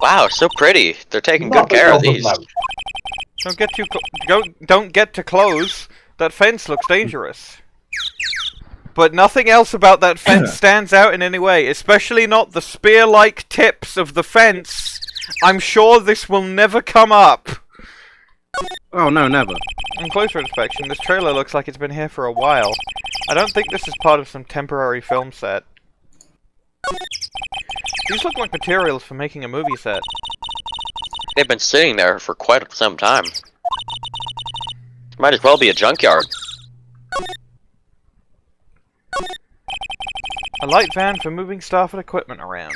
Wow, so pretty. They're taking good Nothing care of else these. about it. Don't get too close. That fence looks dangerous. But nothing else about that fence stands out in any way, especially not the spear-like tips of the fence. I'm sure this will never come up. Oh no, never. On closer inspection, this trailer looks like it's been here for a while. I don't think this is part of some temporary film set. These look like materials for making a movie set. They've been sitting there for quite some time. Might as well be a junkyard. A light van for moving staff and equipment around.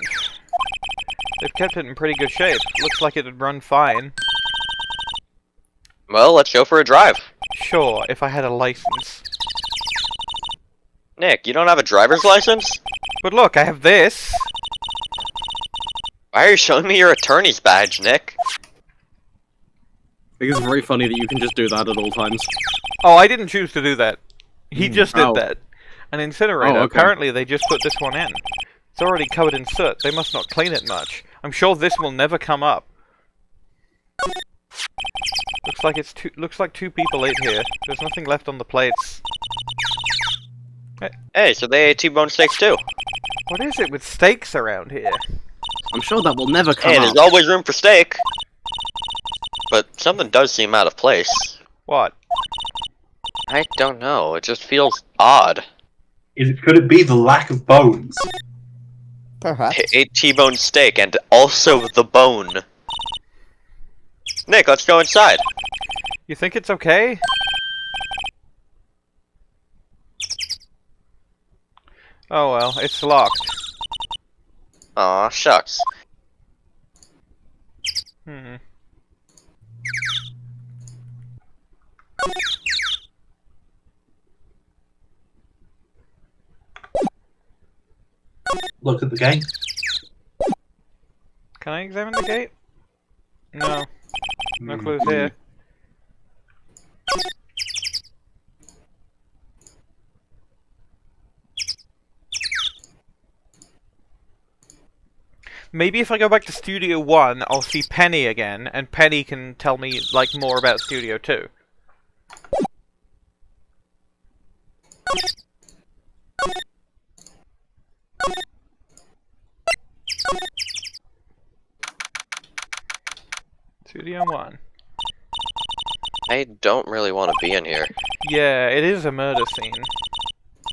They've kept it in pretty good shape. Looks like it'd run fine. Well, let's go for a drive. Sure, if I had a license. Nick, you don't have a driver's license? But look, I have this. Why are you showing me your attorney's badge, Nick? I think it's very funny that you can just do that at all times. Oh, I didn't choose to do that. He just did Oh. that. An incinerator. Oh, okay. Apparently they just put this one in. It's already covered in soot. They must not clean it much. I'm sure this will never come up. Looks like two people ate here. There's nothing left on the plates. Hey, so they ate T-bone steaks too. What is it with steaks around here? I'm sure that will never come Hey, up. there's always room for steak. But something does seem out of place. What? I don't know, it just feels odd. Could it be the lack of bones? Perhaps. They ate T-bone steak and also the bone. Nick, let's go inside. You think it's okay? Oh well, it's locked. Aw, shucks. Look at the game. Can I examine the gate? No. No clues here. Maybe if I go back to Studio 1, I'll see Penny again, and Penny can tell me, like, more about Studio 2. Studio 1. I don't really want to be in here. Yeah, it is a murder scene.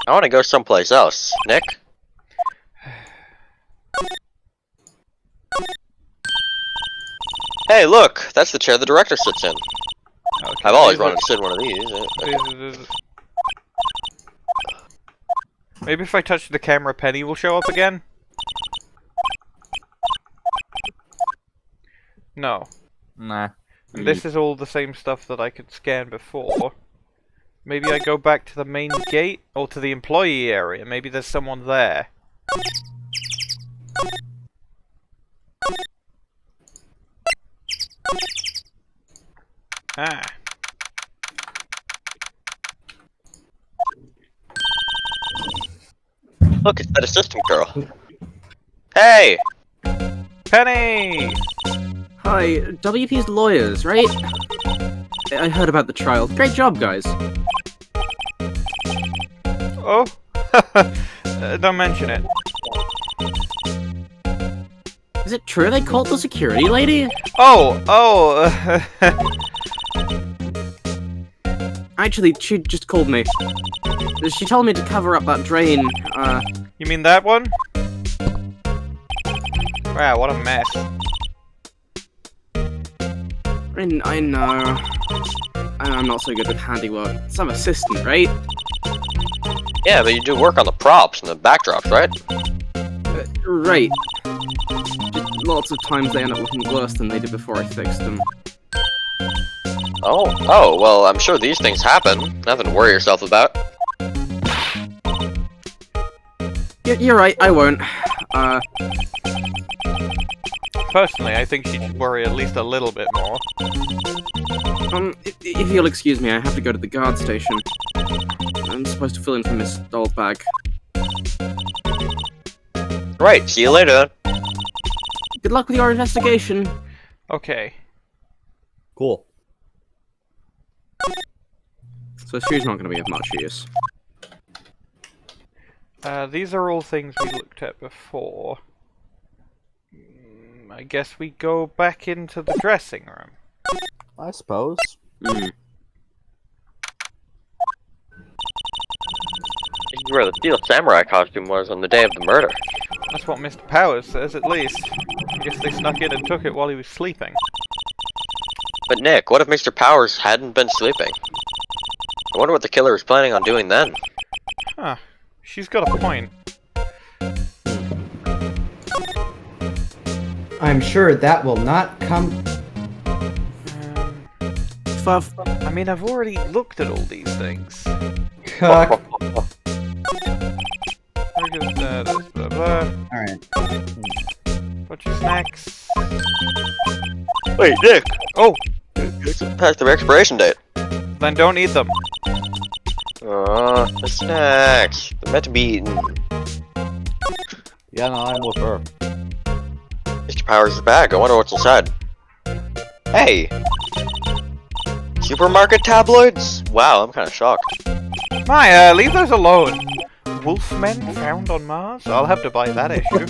I want to go someplace else. Nick? Hey, look! That's the chair the director sits in. Okay, I've always these are- wanted to sit in one of these. these- Maybe if I touch the camera, Penny will show up again? No. Nah. And this is all the same stuff that I could scan before. Maybe I go back to the main gate? Or to the employee area. Maybe there's someone there. Ah. Look, it's that assistant girl. Hey! Penny! Hi, WP's lawyers, right? I heard about the trial. Great job, guys. Oh? Don't mention it. Is it true they called the security lady? Oh! Actually, she just called me. She told me to cover up that drain. You mean that one? Wow, what a mess. I know. I'm not so good with handiwork. Some assistant, right? Yeah, but you do work on the props and the backdrops, right? Right. Just lots of times they end up looking worse than they did before I fixed them. Oh, well, I'm sure these things happen. Nothing to worry yourself about. You're right, I won't. Personally, I think she should worry at least a little bit more. If you'll excuse me, I have to go to the guard station. I'm supposed to fill in for Miss Oldbag. Right, see you later then. Good luck with your investigation. Okay. Cool. So she's not going to be of much use. These are all things we looked at before. I guess we go back into the dressing room. I suppose. Hmm. This is where the steel samurai costume was on the day of the murder. That's what Mr. Powers says, at least. I guess they snuck in and took it while he was sleeping. But Nick, what if Mr. Powers hadn't been sleeping? I wonder what the killer was planning on doing then. Huh. She's got a point. I'm sure that will not come. Fuff. I mean, I've already looked at all these things. Cuck. Blah, blah. Alright. Bunch of snacks. Wait, Nick! Oh! It's past their expiration date. Then don't eat them. The snacks. They're meant to be eaten. Yeah, no, I'm with her. Mr. Powers' bag. I wonder what's inside. Hey! Supermarket tabloids? Wow, I'm kinda shocked. Maya, leave those alone. Wolfmen found on Mars? I'll have to buy that issue.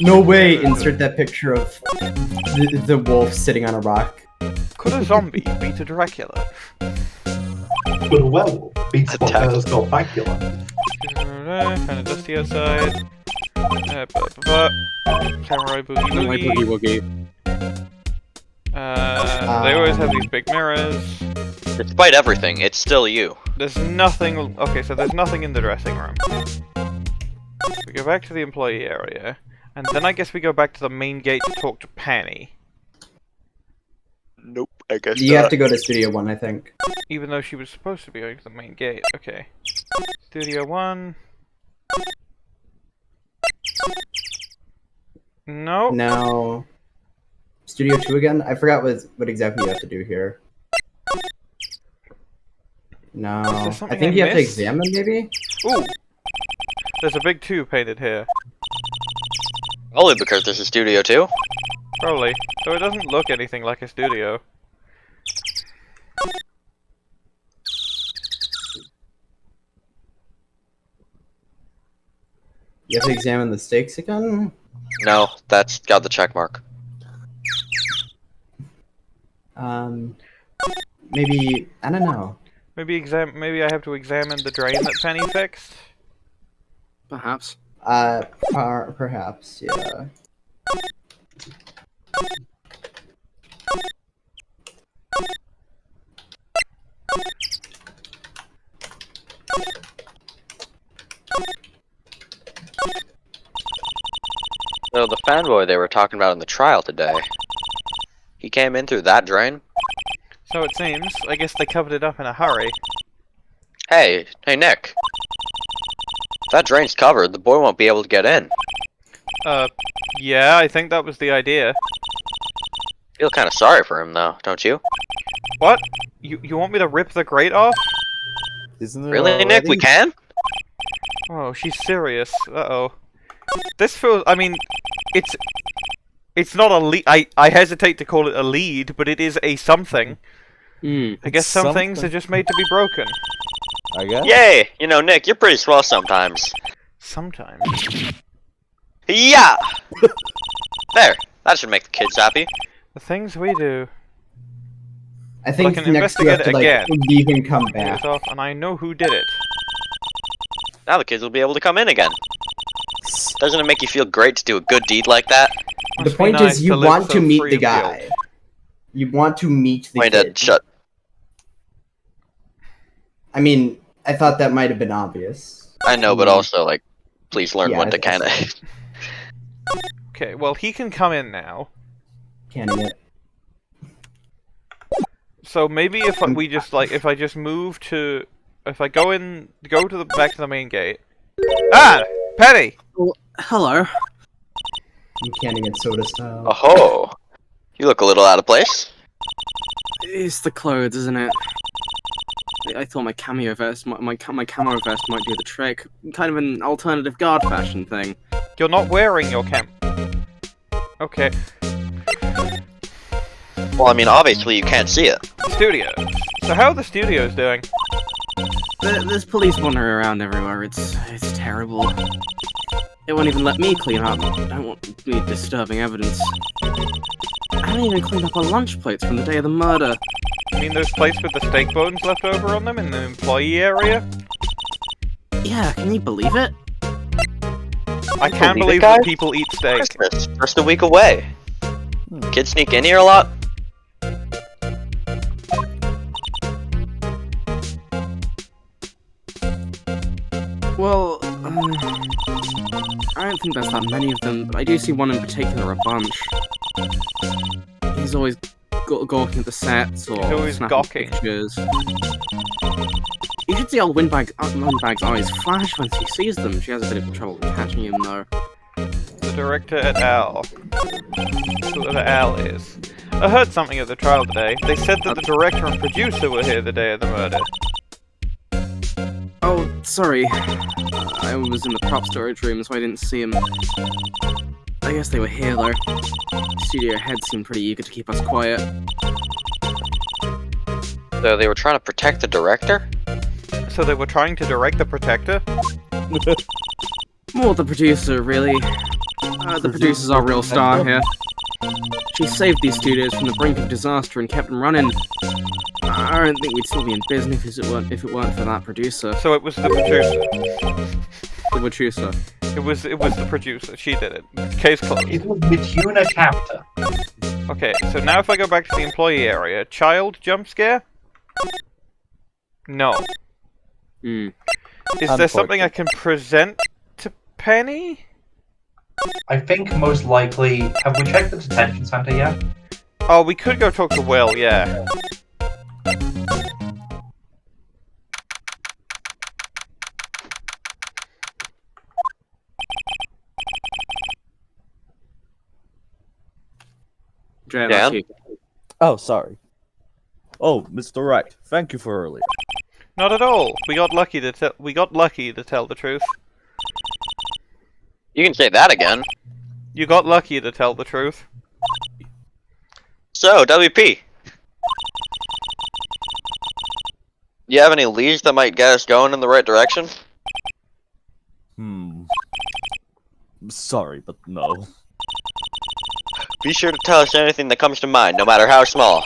No way, insert that picture of the wolf sitting on a rock. Could a zombie beat a Dracula? But a werewolf beats what has got bacula. Kinda dusty outside. Samurai boogie boogie. They always have these big mirrors. Despite everything, it's still you. There's nothing. Okay, so there's nothing in the dressing room. We go back to the employee area, and then I guess we go back to the main gate to talk to Penny. Nope, I guess You have to go to Studio 1, I think. Even though she was supposed to be going to the main gate. Okay. Studio 1. No. No. Studio 2 again? I forgot what exactly you have to do here. No. I think you have to examine, maybe? Ooh! There's a big 2 painted here. Only because this is Studio 2. Probably. So it doesn't look anything like a studio. You have to examine the stakes again? No, that's got the check mark. Maybe I don't know. Maybe I have to examine the drain that Penny fixed. Perhaps. Perhaps, yeah. So the fanboy they were talking about in the trial today, he came in through that drain? So it seems. I guess they covered it up in a hurry. Hey Nick. If that drain's covered, the boy won't be able to get in. Yeah, I think that was the idea. Feel kinda sorry for him though, don't you? What? You want me to rip the grate off? Isn't it Really, Nick? We can? Oh, she's serious. Uh-oh. This feels... I mean, it's not a lead... I hesitate to call it a lead, but it is a something. I guess some things are just made to be broken. I guess? Yay! You know, Nick, you're pretty swell sometimes. Sometimes. Yeah! There. That should make the kids happy. The things we do. I think I can next you have to investigate like leave and come back. Off, and I know who did it. Now the kids will be able to come in again. Doesn't it make you feel great to do a good deed like that? The point is, you want to meet the guy. You want to meet the kid. Shut. I mean, I thought that might have been obvious. I know, but also, like, please learn when to can it. Okay, well, he can come in now. Canning it. So maybe if we just, like, if I just move to... If I go to the back to the main gate... Ah! Penny! Oh, hello. I'm canning it soda style. Oh, you look a little out of place. It's the clothes, isn't it? I thought my cameo vest, my camo vest might do the trick. Kind of an alternative guard fashion thing. You're not wearing your cam... Okay. Well, I mean, obviously you can't see it. Studio. So how are the studios doing? There's police wandering around everywhere. It's terrible. They won't even let me clean up. I don't want any disturbing evidence. I haven't even cleaned up our lunch plates from the day of the murder. You mean those plates with the steak bones left over on them in the employee area? Yeah, can you believe it? I can't believe that people eat steak. Christmas, just a week away. Kids sneak in here a lot? Well, I don't think there's that many of them, but I do see one in particular a bunch. He's always gawking at the sets or always snapping gawking. pictures. You should see old Windbag's eyes flash when she sees them. She has a bit of trouble catching him, though. The director et al. Whoever Al is. I heard something at the trial today. They said that the director and producer were here the day of the murder. Oh, sorry. I was in the prop storage room, so I didn't see him. I guess they were here, though. Studio head seemed pretty eager to keep us quiet. So they were trying to protect the director? So they were trying to direct the protector? More the producer, really. The producer's our real star here. She saved these studios from the brink of disaster and kept them running. I don't think we'd still be in business if it weren't for that producer. So it was the producer. The producer. It was the producer. She did it. Case closed. It was Mituna chapter. Okay, so now if I go back to the employee area, child jump scare? No. Is there something I can present to Penny? I think most likely... Have we checked the detention center yet? Oh, we could go talk to Will, yeah. Dan? Oh, sorry. Oh, Mr. Wright, thank you for earlier. Not at all. We got lucky to tell the truth. You can say that again. You got lucky to tell the truth. So, WP. You have any leads that might get us going in the right direction? Sorry, but no. Be sure to tell us anything that comes to mind, no matter how small.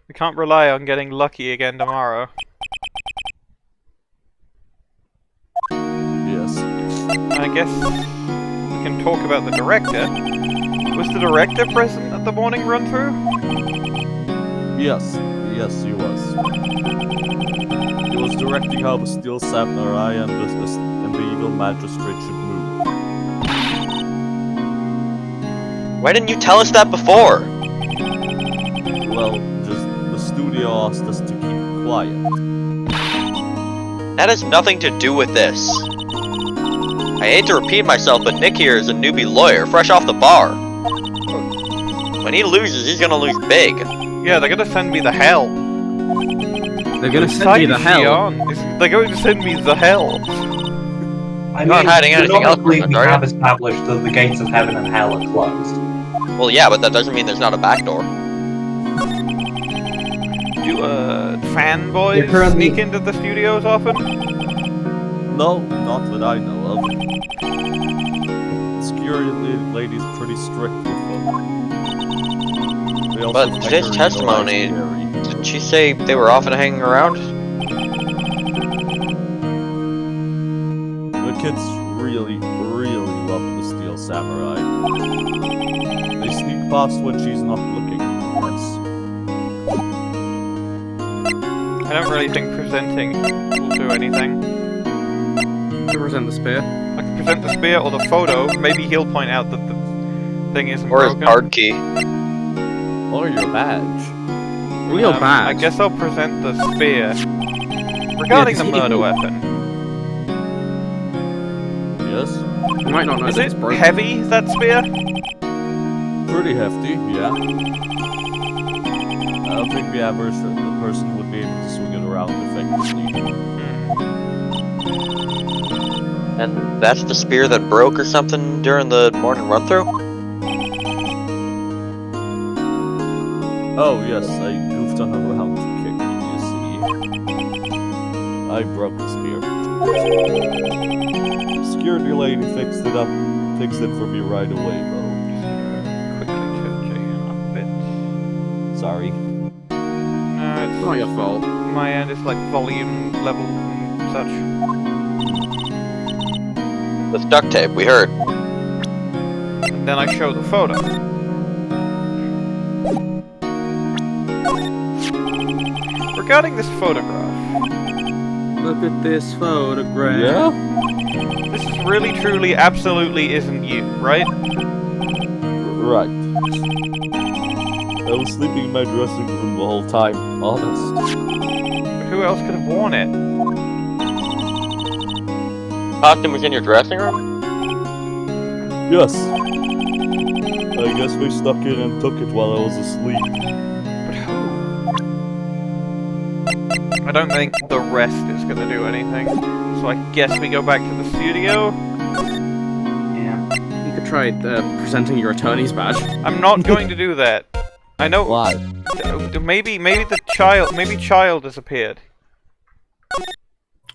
We can't rely on getting lucky again tomorrow. Yes. I guess we can talk about the director. Was the director present at the morning run-through? Yes. Yes, he was. He was directing how the Steel Samurai and the Evil Magistrate should move. Why didn't you tell us that before? Well, just the studio asked us to keep quiet. That has nothing to do with this. I hate to repeat myself, but Nick here is a newbie lawyer, fresh off the bar. When he loses, he's gonna lose big. Yeah, they're gonna send me the hell. They're gonna send you the hell. They're going to send me the hell. I Not hiding anything else from we us, are you? have established that the gates of heaven and hell are closed. Well, yeah, but that doesn't mean there's not a back door. Do fanboys They're currently- sneak into the studios often? No, not that I know of. Security lady's pretty strict with them. They also But take today's her in the testimony- Auxilliary. Didn't she say they were often hanging around? The kids really love the Steel Samurai. They sneak past when she's not looking, of course. I don't really think presenting will do anything. To present the spear. I can present the spear or the photo. Maybe he'll point out that the thing isn't Or his broken. card key? Or your badge. Real bad. I guess I'll present the spear. Regarding Yeah, the murder weapon, Yes? You might not know is that it it's broken. heavy, that spear? Pretty hefty, yeah. I don't think the average person would be able to swing it around effectively. And that's the spear that broke or something during the morning run-through? Oh yes, I goofed on a round kick, you see. I broke the spear. Security lady fixed it for me right away though. Quickly changing it up a bit. Sorry. No, It's not your fault. my end is like volume level and such. With duct tape, we heard. And then I show the photo. Regarding this photograph, Look at this photograph. Yeah? this is really, truly, absolutely isn't you, right? Right. I was sleeping in my dressing room the whole time, honest. But who else could have worn it? Costume was in your dressing room? Yes. I guess we stuck it and took it while I was asleep. But who? I don't think the rest is gonna do anything. So I guess we go back to the studio. Yeah. You could try presenting your attorney's badge. I'm not going to do that. I know. Why? Maybe the child. Maybe child has appeared.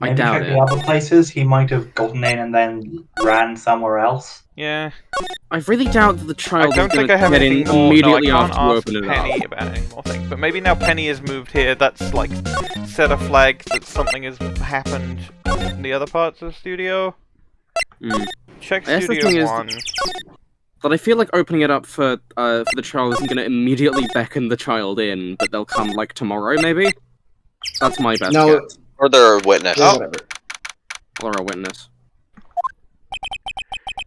I Maybe doubt check it. the other places. He might have gotten in and then ran somewhere else. Yeah. I really doubt that the I child don't is going think I to have get in anything more. immediately No, I after can't you ask open it Penny up. about any more things. But maybe now Penny has moved here. That's like set a flag that something has happened in the other parts of the studio. Mm. Check I guess the Studio thing is- 1. But I feel like opening it up for the child isn't going to immediately beckon the child in, but they'll come like tomorrow maybe. That's my best No, guess. Or they're a witness? yeah, whatever. Or a witness.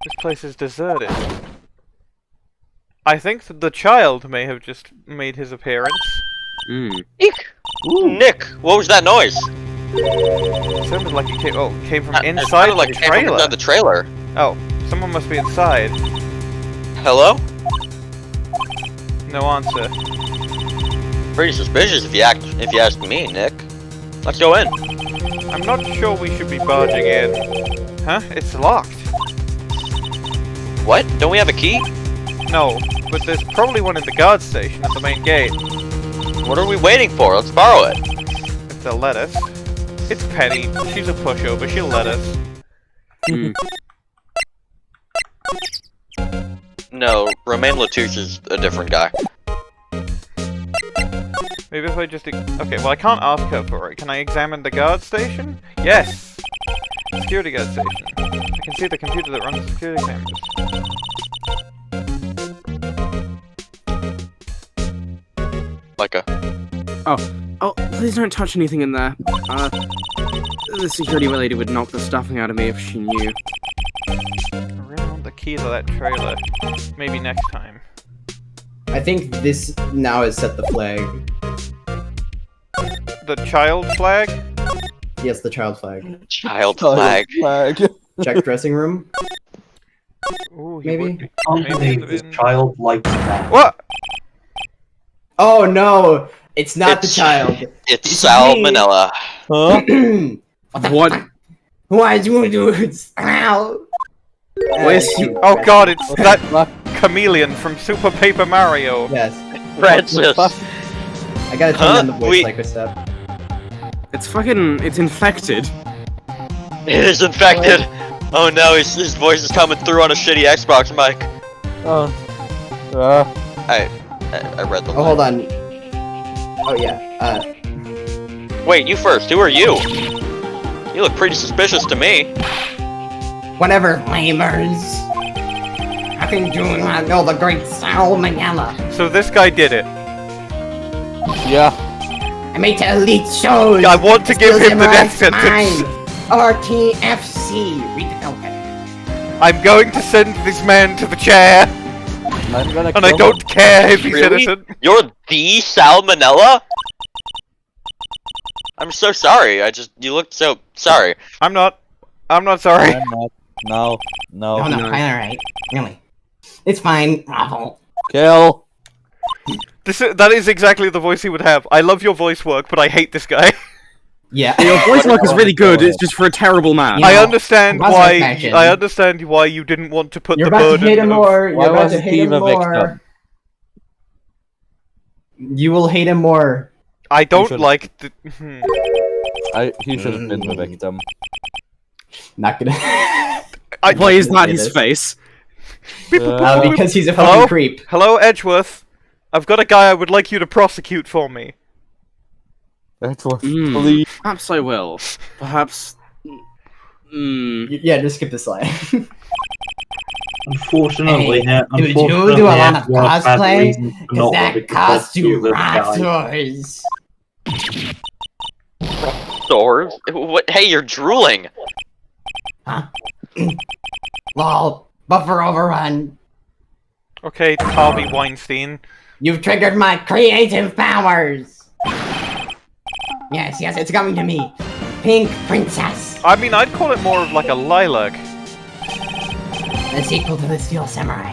This place is deserted. I think that the child may have just made his appearance. Mm. Eek! Nick, what was that noise? It sounded like it came from It inside sounded like the it came from trailer. inside the trailer. Oh, someone must be inside. Hello? No answer. Pretty suspicious if you ask me, Nick. Let's go in. I'm not sure we should be barging in. Huh? It's locked. What? Don't we have a key? No, but there's probably one in the guard station at the main gate. What are we waiting for? Let's borrow it. If they'll let us. It's Penny. She's a pushover. She'll let us. Mm. No, Romain Latouche is a different guy. Maybe if I just... Okay, well I can't ask her for it. Can I examine the guard station? Yes! Security guard station. I can see the computer that runs the security cameras. Like a... Oh, please don't touch anything in there. The security lady would knock the stuffing out of me if she knew. I really want the key to that trailer. Maybe next time. I think this now has set the flag. The child flag? Yes, the child flag. Child flag. Check dressing room. Ooh, Maybe? I can't believe this child likes that. What? Oh no! It's not the child. It's Sal Manella. Huh? What? Why you do it? Ow! Oh god, it's that chameleon from Super Paper Mario. Yes. Francis. I gotta turn on the voice like a step. It's infected. It is infected. Oh no, his voice is coming through on a shitty Xbox mic. I read the line. Oh, hold on. Oh yeah. Wait, you first. Who are you? You look pretty suspicious to me. Whatever, flamers. I think you and know the great Sal Manella. So this guy did it. Yeah. I made to elite shows. I want to give him the death sentence. RTFC. Read the film. I'm going to send this man to the chair. I'm gonna And I kill don't him. care if he's Really? innocent. You're the Sal Manella? I'm so sorry. You looked so sorry. I'm not sorry. I'm not. No. No, alright. Really. It's fine, Ravel. Kill. That is exactly the voice he would have. I love your voice work, but I hate this guy. Yeah. Your voice work is really good, it's just for a terrible man. You know, I understand Russell why. fashion. I understand why you didn't want to put You're the about to burden hate him of- more. Why You're about to wasn't hate he him the more. victim? You will hate him more. I don't should- like the. He should have been the victim. Not gonna. Why is that his face? Because he's a fucking Hello? creep. Hello, Edgeworth. I've got a guy I would like you to prosecute for me. Edgeworth, Mm. please. Perhaps I will. Perhaps... Yeah, just skip this line. Unfortunately, Hey, unfortunately, do you do a lot of Edgeworth has cosplay? reasons for Because not that wanting to costume pursue this rocks guy. yours. Swords? What? Hey, you're drooling. Huh? Lol. Buffer overrun. Okay, Harvey Weinstein. You've triggered my creative powers. Yes, it's coming to me. Pink Princess. I mean, I'd call it more of like a lilac. The sequel to the Steel Samurai.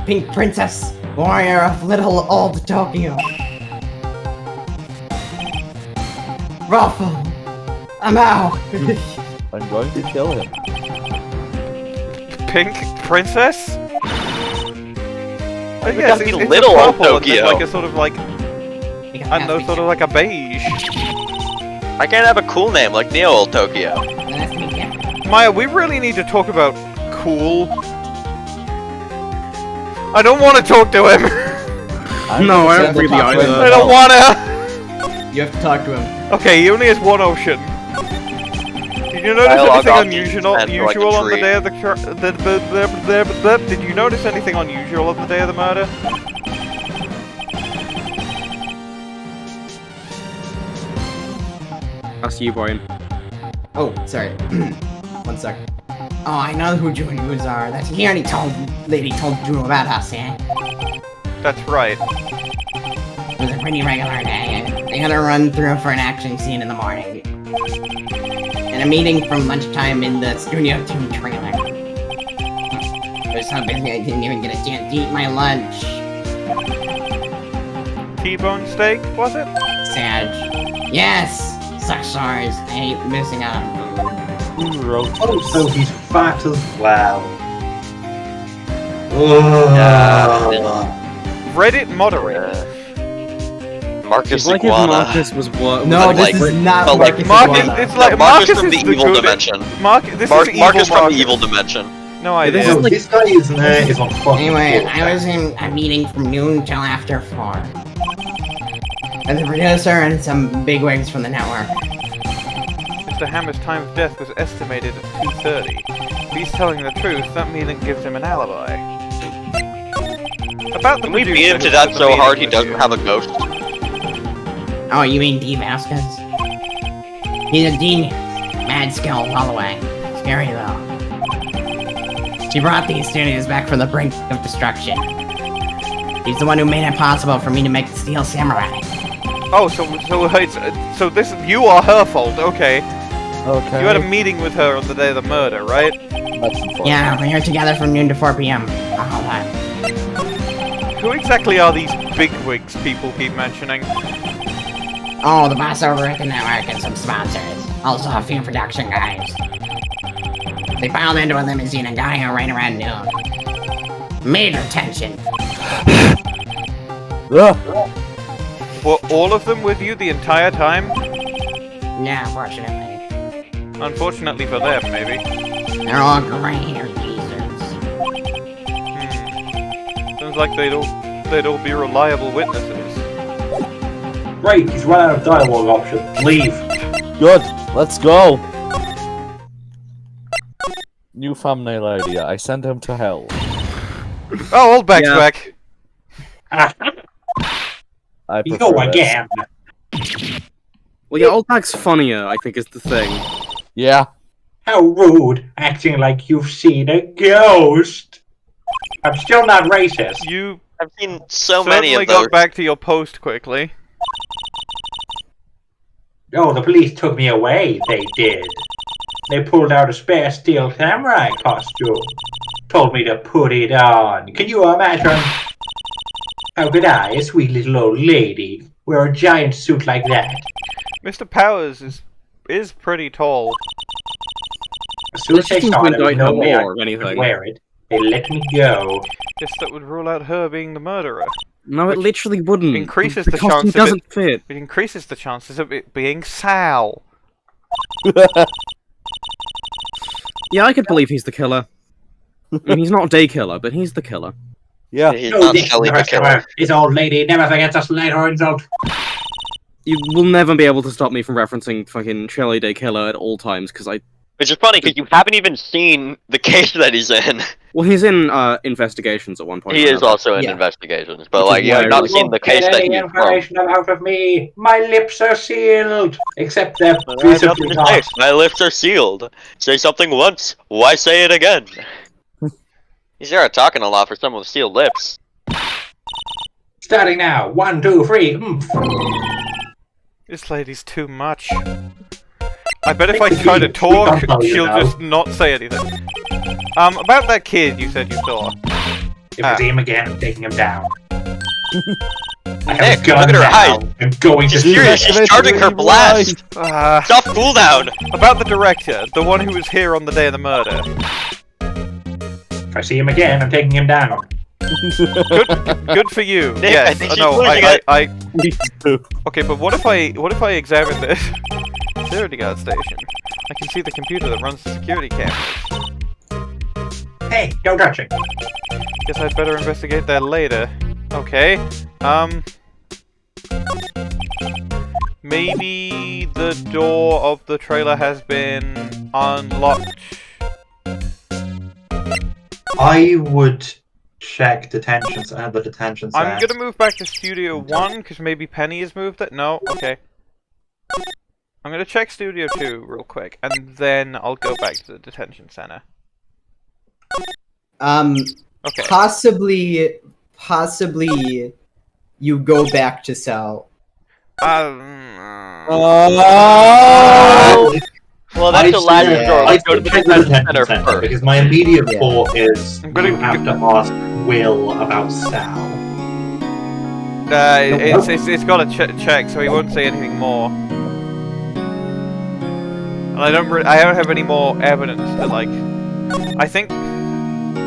Pink Princess, warrior of little old Tokyo. Ruffle. I'm out. I'm going to kill him. Pink princess? It Yes, gotta be it's little a old purple and then Tokyo. like a sort of like, I don't know, sort of like a beige. I can't have a cool name like Neo Old Tokyo. Maya, we really need to talk about cool. I don't want to talk to him. No, I don't really either. I don't want to. You have to talk to him. Okay, he only has one ocean. Did you notice Dialogue anything options unusual and, like, a on the tree. day of the Did you notice anything unusual on the day of the murder? That's you, Bwain. Oh, sorry. One sec. Oh, I know who Drew and Yous are. That's he already told Drew about us, eh? That's right. It was a pretty regular day. They had to run through for an action scene in the morning. And a meeting from lunchtime in the Studio 2 trailer. I was so busy I didn't even get a chance to eat my lunch. T-bone steak, was it? Sag. Yes! Sucks stars. I hate missing out on food. Who wrote Oh, so he's fat as well. Reddit moderator. Marcus It's like if Iguana. Marcus was what? No, But this like- is not but like Marcus Marcus, Iguana. it's like Marcus Marcus from is the evil good- dimension. This Marcus is evil from the Marcus. evil dimension. No idea. This is like- This guy is on fucking Anyway, floor. I was in a meeting from noon till after 4. And the producer and some bigwigs from the network. Mr. Hammer's time of death was estimated at 2:30. If he's telling the truth, that means it gives him an alibi. About the Can we producer beat him to who death took the so meeting hard he with doesn't you. have a ghost? Oh, you mean Dee Vasquez? He's a genius. Mad skills all the way. Scary though. She brought these studios back from the brink of destruction. He's the one who made it possible for me to make the Steel Samurai. Oh, so this you are her fault. Okay. Okay. You had a meeting with her on the day of the murder, right? That's unfortunate. Yeah, we were together from noon to 4 p.m. the whole time. Who exactly are these bigwigs people keep mentioning? Oh, the boss over at the network and some sponsors. Also a few production guys. They piled into a limousine and got here right around noon. Major tension. Ugh. Were all of them with you the entire time? Yeah, fortunately. Unfortunately for them, maybe. They're all gray-haired geezers. Sounds like they'd all be reliable witnesses. Right, he's run out of dialogue options. Leave. Good. Let's go. New thumbnail idea. I send him to hell. Oh, Oldbag's Yeah. back. I You prefer go this. again. Well, yeah, Oldbag's funnier, I think, is the thing. Yeah. How rude, acting like you've seen a ghost. I'm still not racist. You I've seen so many certainly of those. got back to your post quickly. Oh, the police took me away, they did. They pulled out a spare Steel Samurai costume. Told me to put it on. Can you imagine? How could I, a sweet little old lady, wear a giant suit like that? Mr. Powers is pretty tall. As soon as This they seems saw to there was indict no her way I more, if could anything. wear it, they let me go. Guess that would rule out her being the murderer. No, it literally wouldn't. Increases the the costume chance of doesn't fit. It increases the chances of it being Sal. Yeah, I could believe he's the killer. I mean, he's not a day killer, but he's the killer. Yeah. He's No, not this Shelly the killer. customer, this old lady never forgets a slight or insult. You will never be able to stop me from referencing fucking Shelley Day Killer at all times, because I... Which is funny because you haven't even seen the case that he's in. Well, he's in, investigations at one point. He or is another. also in Yeah. investigations, but Which is like you why have I not really seen the case Get that any he's from. information out of me. My lips are sealed, except they're But I have visibly nothing to say. not. My lips are sealed. Say something once, why say it again? He's there talking a lot for someone with sealed lips. Starting now. 1, 2, 3. This lady's too much. I bet if I try to talk, she'll just not say anything. About that kid you said you saw. If I see him again, I'm taking him down. I have Nick, a gun look at her now. height. I'm going to She's shoot serious, him. she's charging her blast! Stop cooldown! About the director, the one who was here on the day of the murder. If I see him again, I'm taking him down. Good for you. Nick, yes. I think she's No, losing it. Okay, but what if I examine this security guard station? I can see the computer that runs the security cameras. Hey, don't touch it. Guess I'd better investigate that later. Okay. Maybe the door of the trailer has been unlocked. I would check detentions and the detention cell. I'm gonna move back to Studio 1, because maybe Penny has moved it. No? Okay. I'm gonna check Studio 2 real quick, and then I'll go back to the detention center. Okay. Possibly you go back to Sal. Well, that's the last resort. Let's go to the check detention center first. because my immediate Yeah. thought is I'm gonna you have to ask Will about Sal. It's got to check, so he won't say anything more. And I don't have any more evidence to like. I think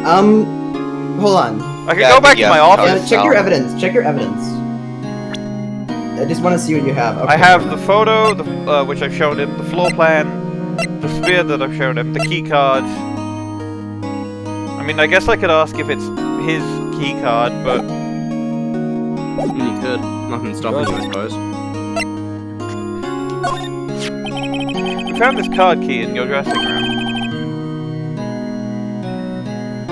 Hold on. I can Yeah, go I back think to my you have to office. talk. Check your evidence. Check your evidence. I just want to see what you have. Okay. I have the photo, which I've shown him, the floor plan, the spear that I've shown him, the key card. I mean, I guess I could ask if it's his key card, but You should. Nothing stopping you, I suppose. We found this card key in your dressing room.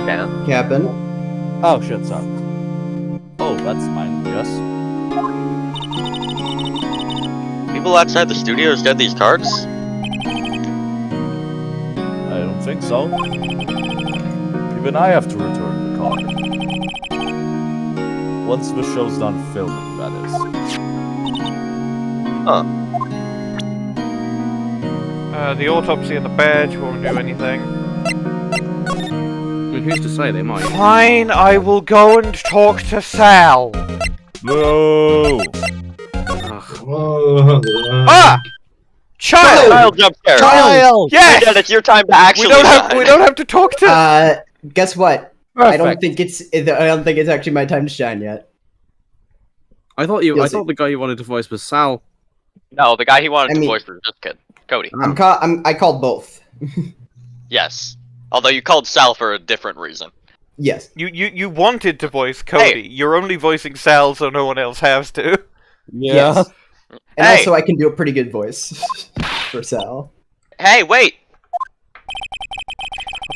Yeah. Captain. Oh shit, sorry. Oh, that's mine, yes. People outside the studios get these cards? I don't think so. Even I have to return the card. Once the show's done filming, that is. The autopsy and the badge won't do anything. And who's to say they might? Fine, I will go and talk to Sal. No! Ah! Child! Child jump scare! Child! Yes! Dad, it's your time to actually We shine. don't have to talk to. Guess what? I don't Perfect. think it's actually my time to shine yet. I thought the guy you wanted to voice was Sal. No, the guy he wanted I to mean- voice was this kid. Cody. I called both. Yes. Although you called Sal for a different reason. Yes. You wanted to voice Cody. Hey. You're only voicing Sal so no one else has to. Yeah. Yes. And Hey. also, I can do a pretty good voice for Sal. Hey, wait!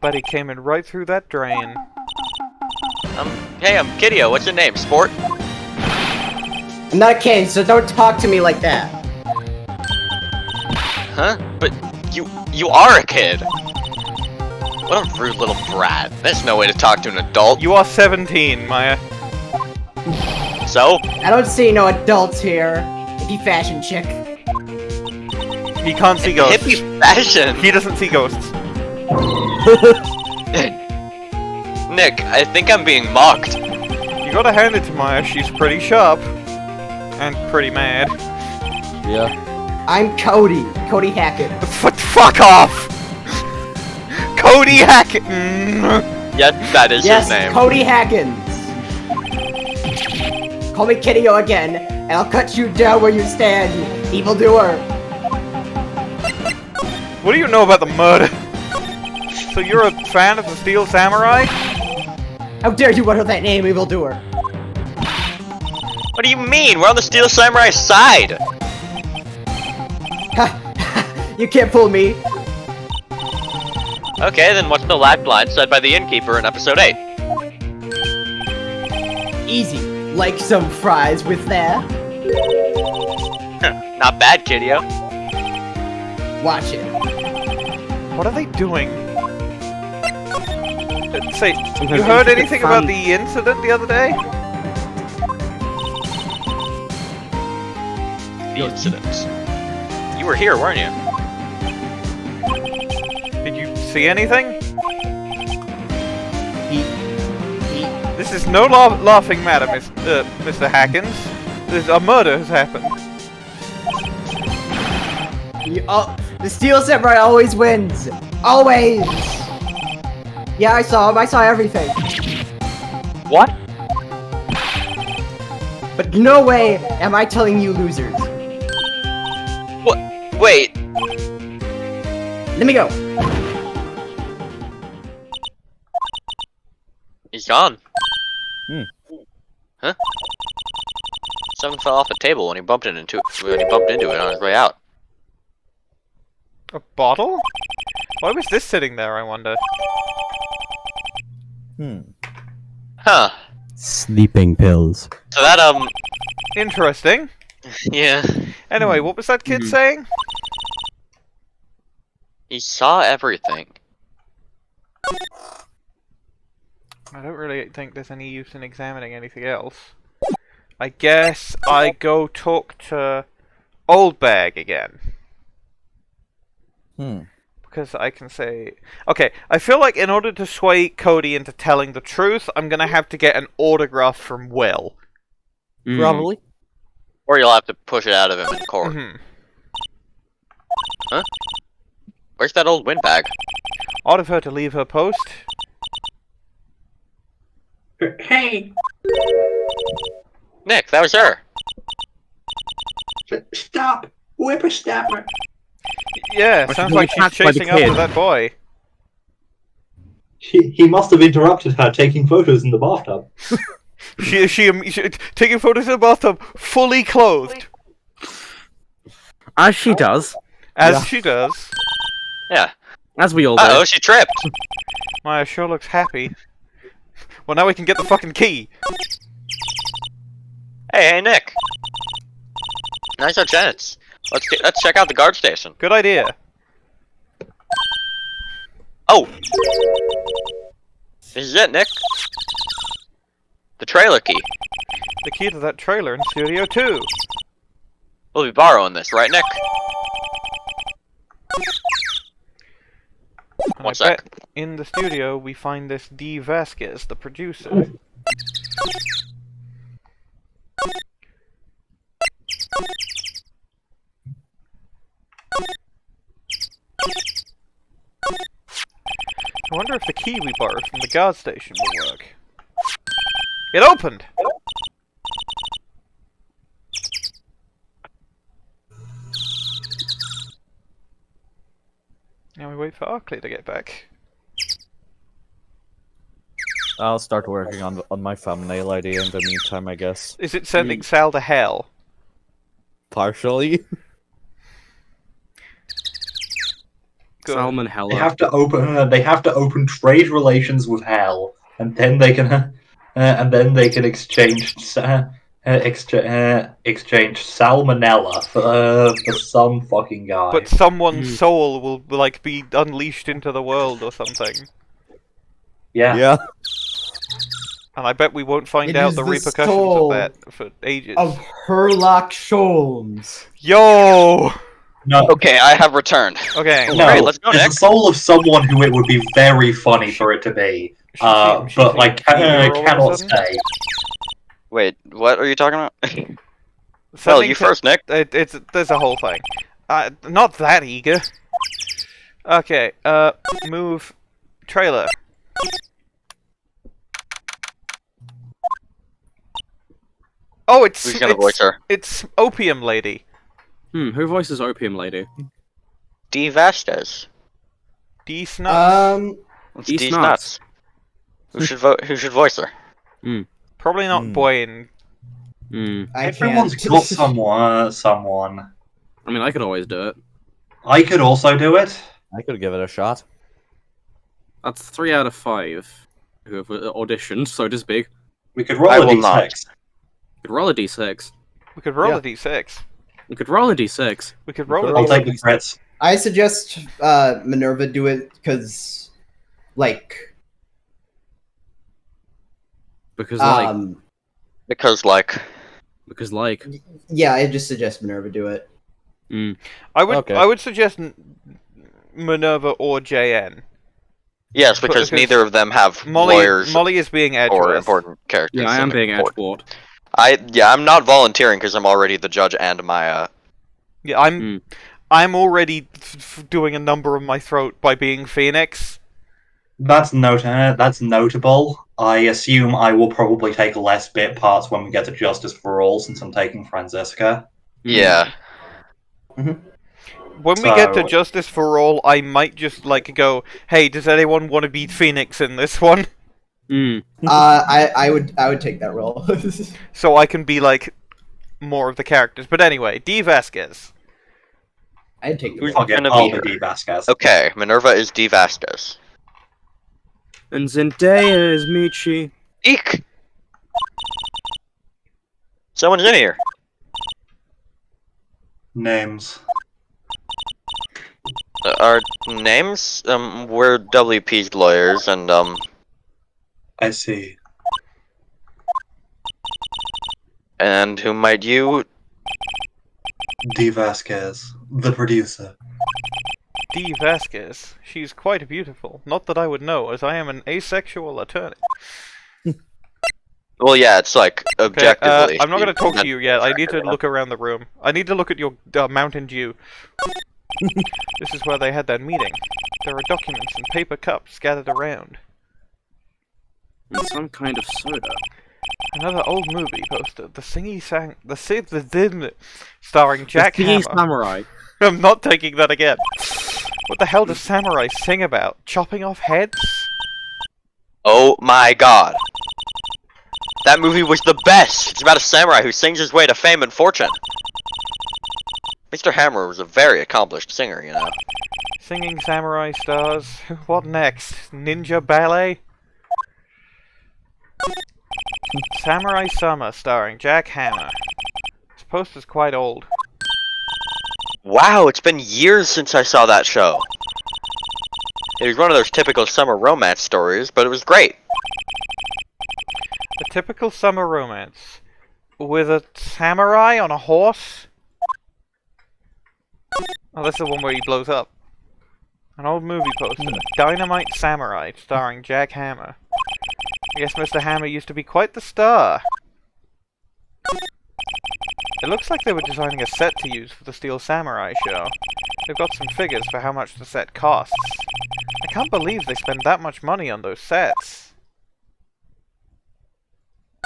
But he came in right through that drain. Hey, I'm Kiddio. What's your name? Sport? I'm not a kid, so don't talk to me like that. Huh? But you are a kid. What a rude little brat. There's no way to talk to an adult. You are 17, Maya. So? I don't see no adults here. Hippie fashion chick. He can't see ghosts. Hippie fashion. He doesn't see ghosts. Nick, I think I'm being mocked. You gotta hand it to Maya. She's pretty sharp. And pretty mad. Yeah. I'm Cody. Cody Hackett. Fuck off! Cody Hackett! Yes, that is Yes, his name. Cody Hackins. Call me Kiddio again, and I'll cut you down where you stand, evildoer. What do you know about the murder? So you're a fan of the Steel Samurai? How dare you utter that name, evildoer? What do you mean? We're on the Steel Samurai side. Ha! You can't fool me. Okay, then what's the last line said by the innkeeper in episode 8? Easy. Like some fries with that? Not bad, Kiddio. Watch it. What are they doing? Say, Sometimes you heard think anything it's about fun. the incident the other day? The incidents. You were here, weren't you? Did you see anything? This is no laughing matter, Mr. Hackins. A murder has happened. The Steel Samurai always wins! Always! Yeah, I saw him. I saw everything. What? But no way am I telling you losers. What? Wait. Let me go. He's gone. Hmm. Huh? Something fell off the table when he bumped into it on his way out. A bottle? Why was this sitting there, I wonder? Huh. Sleeping pills. So that Interesting. yeah. Anyway, what was that kid saying? He saw everything. I don't really think there's any use in examining anything else. I guess I go talk to Oldbag again. Because I can say... Okay, I feel like in order to sway Cody into telling the truth, I'm gonna have to get an autograph from Will. Probably. Or you'll have to push it out of him in court. Huh? Where's that old windbag? Odd of her to leave her post. Hey, Nick, that was her. stop! Whippersnapper! Yeah, Well, sounds she's like she's attacked by the chasing after kid. that boy. He must have interrupted her taking photos in the bathtub. She taking photos in the bathtub, fully clothed, As she does. as she does. Yeah. As we all do. Uh-oh, she tripped. Maya sure looks happy. Well, now we can get the fucking key. Hey, Nick. Nice chance. Let's check out the guard station. Good idea. Oh! This is it, Nick. The trailer key. The key to that trailer in Studio 2. We'll be borrowing this, right, Nick? And One I sec. bet in the studio we find this Dee Vasquez, the producer. I wonder if the key we borrowed from the guard station will work. It opened! Now we wait for Arkly to get back. I'll start working on my thumbnail idea in the meantime, I guess. Is it sending Sal to hell? Partially. Good. Sal They Manella. have to open. They have to open trade relations with Hell, and then they can, exchange salmonella for some fucking guy. But someone's soul will like be unleashed into the world or something. yeah. Yeah. And I bet we won't find It out is the the repercussions soul of that for ages. Of Herlock Sholmes. Yo! No, Okay, I have returned. Okay. no. Alright, let's go, It's Nick. the soul of someone who it would be very funny for it to be. She's But like, a hero all of a cannot sudden? say. Wait, what are you talking about? Well, Sending you to- first, Nick. There's a whole thing. Not that eager. Okay, move trailer. Oh, Who's gonna voice her? It's Opium Lady. Who voices Opium Lady? Dee Vasquez. D Snuts. It's Dee Dee Snuts. Nuts. Who should voice her? Probably not Bwain. Everyone's got someone. I mean, I could always do it. I could also do it. I could give it a shot. That's 3 out of 5 who have auditioned, so to speak. We could roll I a will d6. not. We could roll a d6. We could roll Yeah. a d6. We could roll a d6. We could roll a I'll d6. take the crits. I suggest Minerva do it because, like, Because, Because, like, yeah, I just suggest Minerva do it. I would Okay. I would suggest Minerva or JN. yes, because Because neither of them have Molly lawyers Molly is being or Edgeworth. important characters. yeah, I am in being court. Edgeworth. I'm not volunteering because I'm already the judge and my, Yeah, I'm already doing a number on my throat by being Phoenix. That's notable. I assume I will probably take less bit parts when we get to Justice for All, since I'm taking Franziska. yeah. When we get to So- Justice for All, I might just like go, hey, does anyone want to be Phoenix in this one? I would take that role. So I can be like more of the characters. But anyway, Dee Vasquez. I'd take the Who's role. I'll get gonna all be the her? Dee Vasquez. Okay, Minerva is Dee Vasquez. And Zendaya is Michi. Eek! Someone's in here. Names. Our names? We're WP's lawyers, and, I see. and who might you? Dee Vasquez, the producer. Dee Vasquez. She's quite beautiful. Not that I would know, as I am an asexual attorney. Well, yeah, it's like, Okay, objectively. I'm not going to talk to not- you yet. I need to look around the room. I need to look at your Mountain Dew. This is where they had that meeting. There are documents and paper cups scattered around. And some kind of soda. Another old movie poster. The starring Jack The Hammer. Samurai. I'm not taking that again. What the hell does Samurai sing about? Chopping off heads? Oh my god. That movie was the best! It's about a samurai who sings his way to fame and fortune. Mr. Hammer was a very accomplished singer, you know. Singing samurai stars. What next? Ninja ballet? Samurai Summer, starring Jack Hammer. This poster's quite old. Wow, it's been years since I saw that show. It was one of those typical summer romance stories, but it was great. A typical summer romance. With a samurai on a horse? Oh, that's the one where he blows up. An old movie poster. Dynamite Samurai, starring Jack Hammer. I guess Mr. Hammer used to be quite the star. It looks like they were designing a set to use for the Steel Samurai show. They've got some figures for how much the set costs. I can't believe they spend that much money on those sets.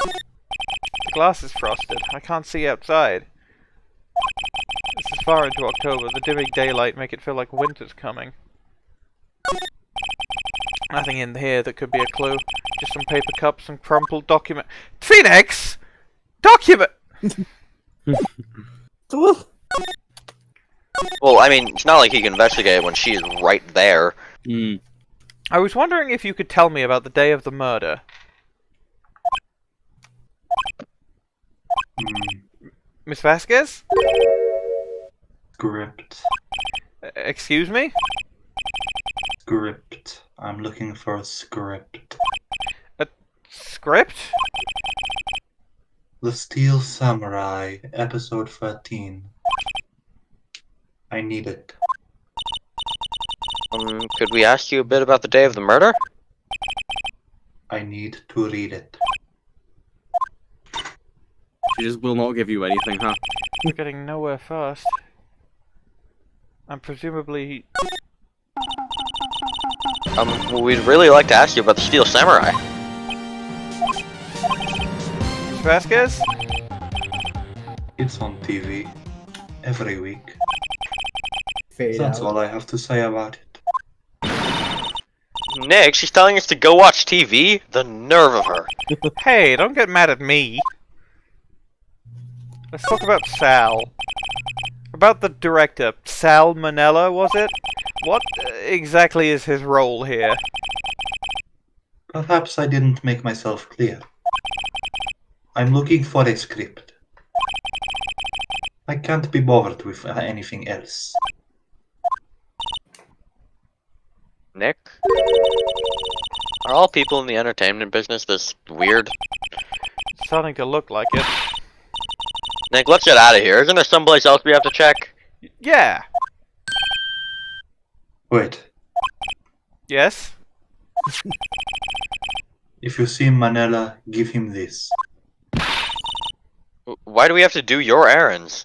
The glass is frosted. I can't see outside. This is far into October. The dimming daylight make it feel like winter's coming. Nothing in here that could be a clue. Just some paper cups and crumpled document. Phoenix! Document! Well, I mean, it's not like he can investigate when she's right there. I was wondering if you could tell me about the day of the murder. Miss Vasquez? Script. Excuse me? Script. I'm looking for a script. A script? The Steel Samurai, episode 13. I need it. Could we ask you a bit about the day of the murder? I need to read it. She just will not give you anything, huh? We're getting nowhere fast. And presumably... We'd really like to ask you about the Steel Samurai. Miss Vasquez? It's on TV. Every week. Fade That's out. all I have to say about it. Nick, she's telling us to go watch TV? The nerve of her. Hey, don't get mad at me. Let's talk about Sal. About the director, Sal Manella, was it? What exactly is his role here? Perhaps I didn't make myself clear. I'm looking for a script. I can't be bothered with anything else. Nick? Are all people in the entertainment business this weird? It's starting to look like it. Nick, let's get out of here. Isn't there someplace else we have to check? Yeah. Wait, Yes? if you see Manella, give him this. Why do we have to do your errands?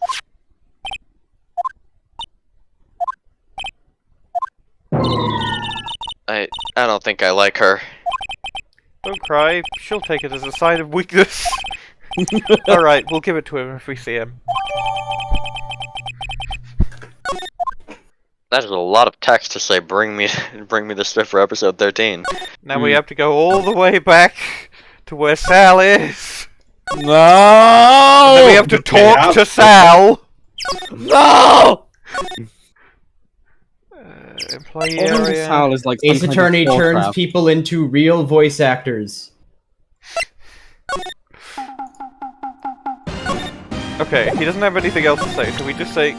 I don't think I like her. Don't cry. She'll take it as a sign of weakness. Alright, we'll give it to him if we see him. That is a lot of text to say bring me the script for episode 13. Now we have to go all the way back to where Sal is. No! And then we have to talk to Sal. No! Employee Almost area. Sal is like Ace some kind of Attorney turns Warcraft. people into real voice actors. Okay, he doesn't have anything else to say, so we just say,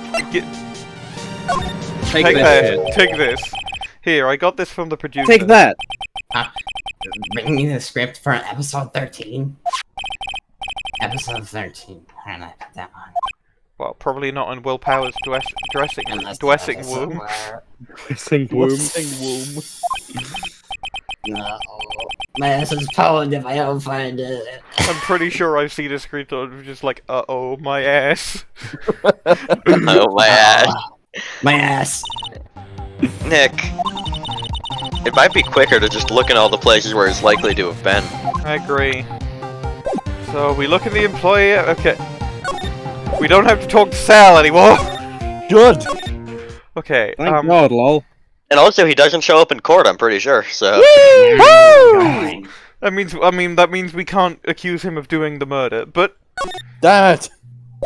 Take take this that, shit. take this. Here, I got this from the producer. Take that. Bring me the script for episode 13. Episode 13. Where did I put that one? Well, probably not in Will Power's dressing Unless dressing it's room. somewhere. Sing womb. No. My ass is pwned if I don't find it. I'm pretty sure I've seen a screenshot of just like, uh-oh, my ass. Oh my ass. My ass. Nick. It might be quicker to just look in all the places where it's likely to have been. I agree. So, we look at the employee, okay. We don't have to talk to Sal anymore. Good! Okay, Thank God, lol. And also, he doesn't show up in court, I'm pretty sure, so... Woo! That means we can't accuse him of doing the murder, but... Damn it!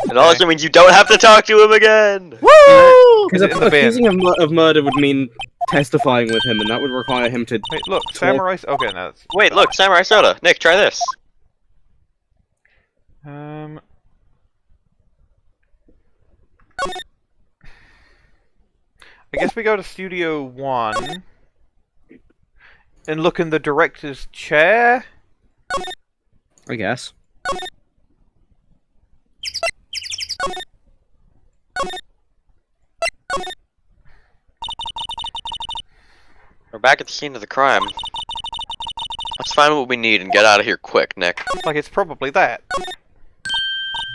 It also means you don't have to talk to him again! Woo! Because accusing of murder would mean testifying with him, and that would require him to... Wait, look, Samurai... Okay, no, that's... Wait, look, Samurai Soda. Nick, try this. I guess we go to Studio 1 and look in the director's chair? I guess. We're back at the scene of the crime. Let's find what we need and get out of here quick, Nick. Like, it's probably that.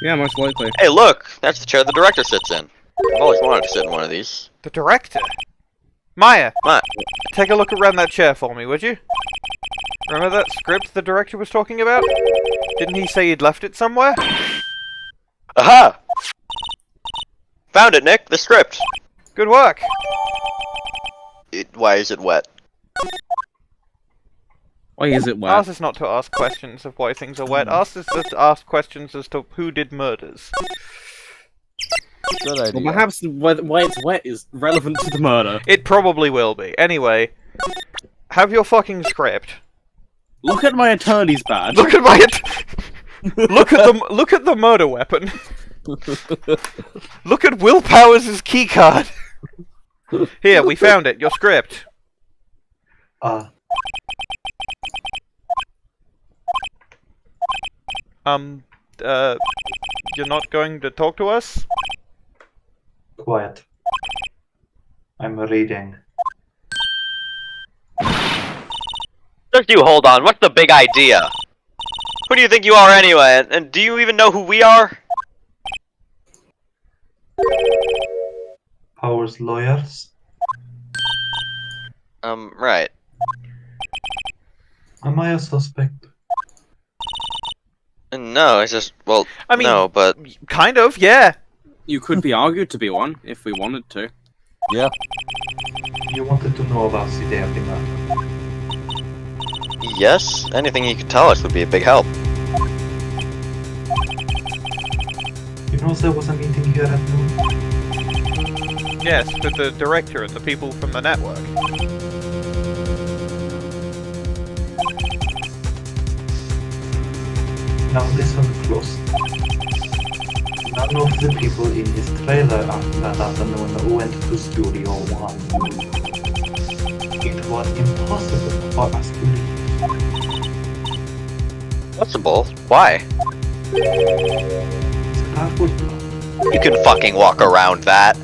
Yeah, most likely. Hey, look! That's the chair the director sits in. I've always wanted to sit in one of these. The director? Maya! Maya. Take a look around that chair for me, would you? Remember that script the director was talking about? Didn't he say he'd left it somewhere? Aha! Found it, Nick! The script! Good work! Why is it wet? Why is it wet? Ask us not to ask questions of why things are wet. Ask us to ask questions as to who did murders. Good idea. Well, perhaps why it's wet is relevant to the murder. It probably will be. Anyway, have your fucking script. Look at my attorney's badge. Look at my look at the murder weapon. Look at Will Powers' keycard. Here, we found it. Your script. You're not going to talk to us? Quiet. I'm reading. Just you hold on, what's the big idea? Who do you think you are anyway, and do you even know who we are? Powers lawyers? Right. Am I a suspect? No, it's just, well, I mean, no, but... Kind of, yeah. You could be argued to be one, if we wanted to. Yeah. You wanted to know about the day of the murder. Yes, anything you could tell us would be a big help. You know there was a meeting here at noon? Yes, with the director and the people from the network. Now listen close. None of the people in this trailer that afternoon went to Studio 1. It was impossible for us to leave. Possible? Why? You can fucking walk around that.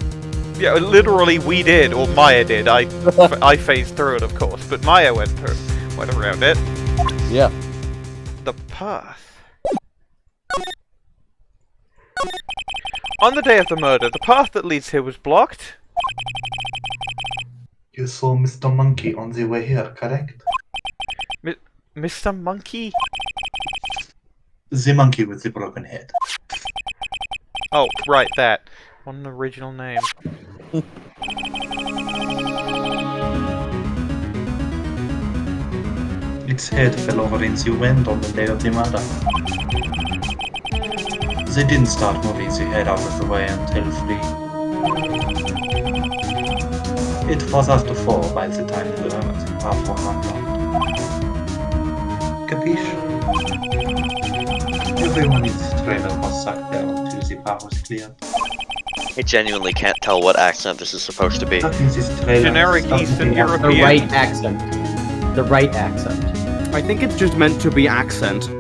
Yeah, literally we did, or Maya did. I phased through it, of course, but Maya went around it. Yeah. The path. On the day of the murder, the path that leads here was blocked. You saw Mr. Monkey on the way here, correct? Mr. Monkey? The monkey with the broken head. Oh, right, that. What an original name. Its head fell over in the wind on the day of the murder. They didn't start moving the head out of the way until 3. It was after 4 by the time the path was unlocked. Capiche? Everyone in this trailer was sucked there until the path was cleared. I genuinely can't tell what accent this is supposed to be. That means this trailer Generic is Eastern The European. right accent. The right accent. I think it's just meant to be accent.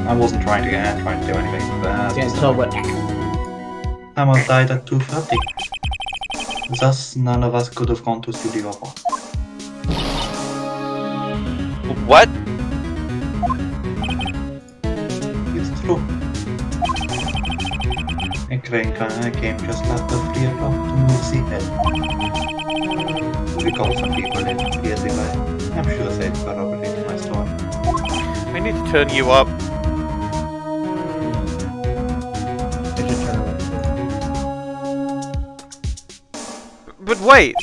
I wasn't trying to do anything bad. Can't tell what accent. Hammer died at 2:30. Thus, none of us could have gone to Studio 1. What? It's true. A crane came just after 3 o'clock to move the head. We called some people in to get the guy. I'm sure they'd corroborate my story. I need to turn you up. But wait!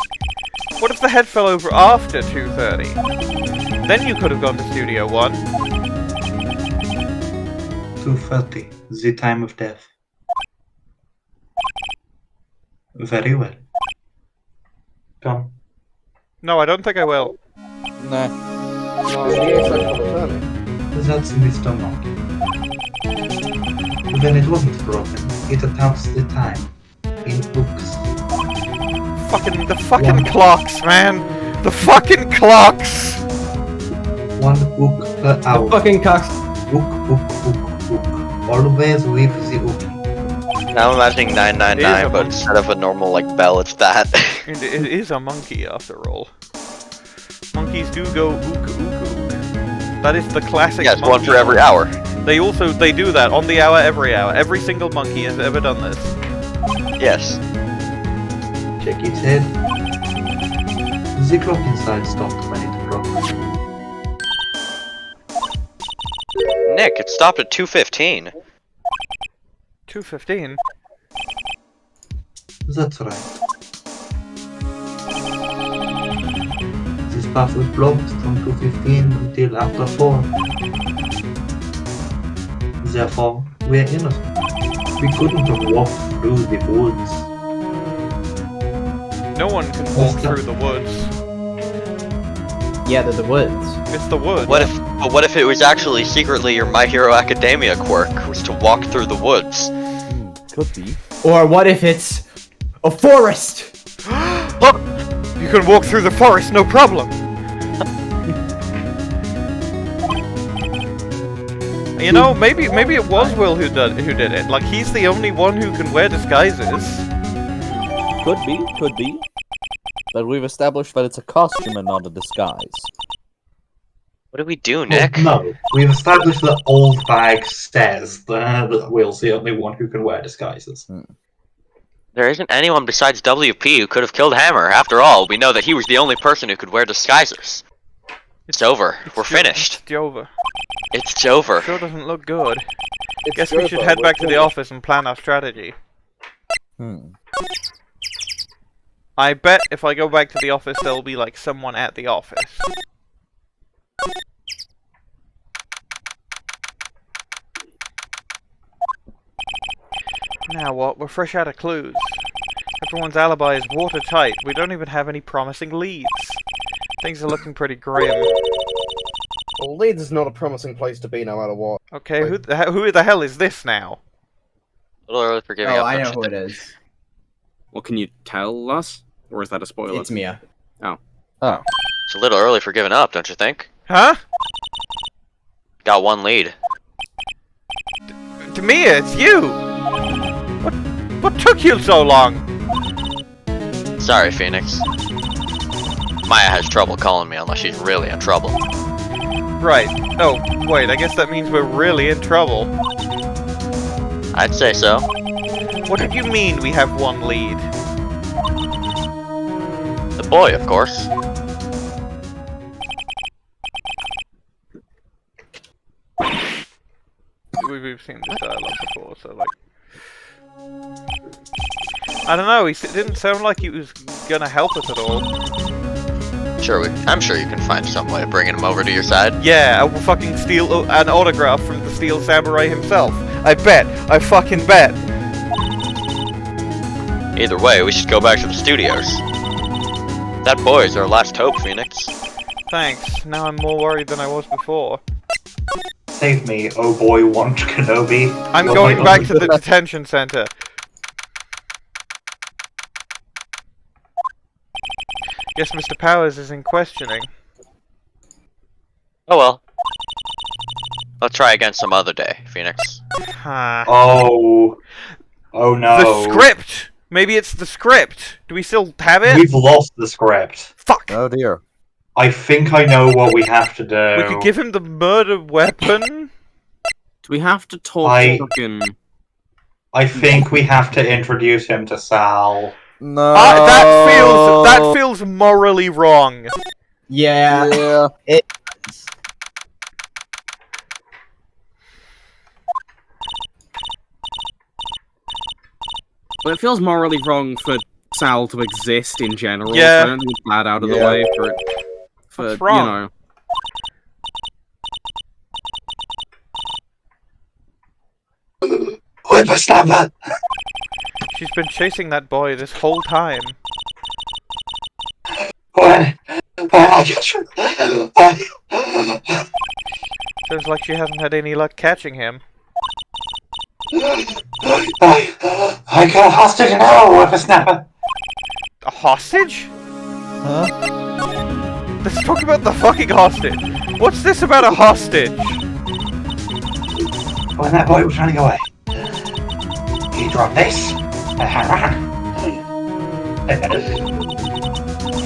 What if the head fell over after 2:30? Then you could have gone to Studio 1. 2:30, the time of death. Very well. Come. No, I don't think I will. Nah. No, the asexual attorney. That's Mr. Monkey. When it wasn't broken, it announced the time in books. The fucking clocks, man! The fucking clocks! 1 book per hour. Fucking cocks. Book. Always with the opening. Now I'm imagining 999, but instead of a normal like bell, it's that. It is a monkey, after all. Monkeys do go ook ook. That is the classic. Yes, monkey. one for every hour. They do that on the hour, every hour. Every single monkey has ever done this. Yes. Check its head. The clock inside stopped when it broke. Nick, it stopped at 2:15. 2:15. That's right. This path was blocked from 2:15 until after 4. Therefore, we're innocent. We couldn't have walked through the woods. No one can walk through the woods. Yeah, they're the woods. It's the woods. What if it was actually secretly your My Hero Academia quirk, was to walk through the woods? Could be. Or what if it's a forest? Look! You can walk through the forest, no problem! You know, maybe it was Will who did it. Like, he's the only one who can wear disguises. Could be. But we've established that it's a costume and not a disguise. What do we do, Nick? No, we've established that Oldbag says that Will's the only one who can wear disguises. There isn't anyone besides WP who could have killed Hammer. After all, we know that he was the only person who could wear disguises. It's over. We're finished. It's over. It's over. Sure doesn't look good. It's Guess we should head back to the office and plan our strategy. I bet if I go back to the office, there'll be like someone at the office. Now what? We're fresh out of clues. Everyone's alibi is watertight. We don't even have any promising leads. Things are looking pretty grim. Well, Leeds is not a promising place to be no matter what. Okay, who the hell is this now? A little early for giving up. Oh, I know who it is. Well, can you tell us? Or is that a spoiler? It's Mia. Oh. It's a little early for giving up, don't you think? Huh? Got one lead. Mia, it's you! What took you so long? Sorry, Phoenix. Maya has trouble calling me unless she's really in trouble. Right. Oh, wait, I guess that means we're really in trouble. I'd say so. What did you mean we have one lead? The boy, of course. We've seen this dialogue before, so like... I don't know, he didn't sound like he was gonna help us at all. I'm sure you can find some way of bringing him over to your side. Yeah, I will fucking steal an autograph from the Steel Samurai himself. I fucking bet. Either way, we should go back to the studios. That boy is our last hope, Phoenix. Thanks, now I'm more worried than I was before. Save me, oh boy, want Kenobi. I'm going back to the detention center. Guess Mr. Powers is in questioning. Oh well. Let's try again some other day, Phoenix. Oh no. The script! Maybe it's the script. Do we still have it? We've lost the script. Fuck! Oh dear. I think I know what we have to do. We could give him the murder weapon? Do we have to talk fucking... I think we have to introduce him to Sal. No. That feels morally wrong. Yeah. It. Well, it feels morally wrong for Sal to exist in general. Yeah. So I don't think it's bad out of the Yeah. way for it. For, What's wrong? you know. Whippersnapper! She's been chasing that boy this whole time. When I get you, Seems like she hasn't had any luck catching him. I got a hostage now, Whippersnapper! A hostage? Huh? Let's talk about the fucking hostage. What's this about a hostage? When that boy was running away, he dropped this.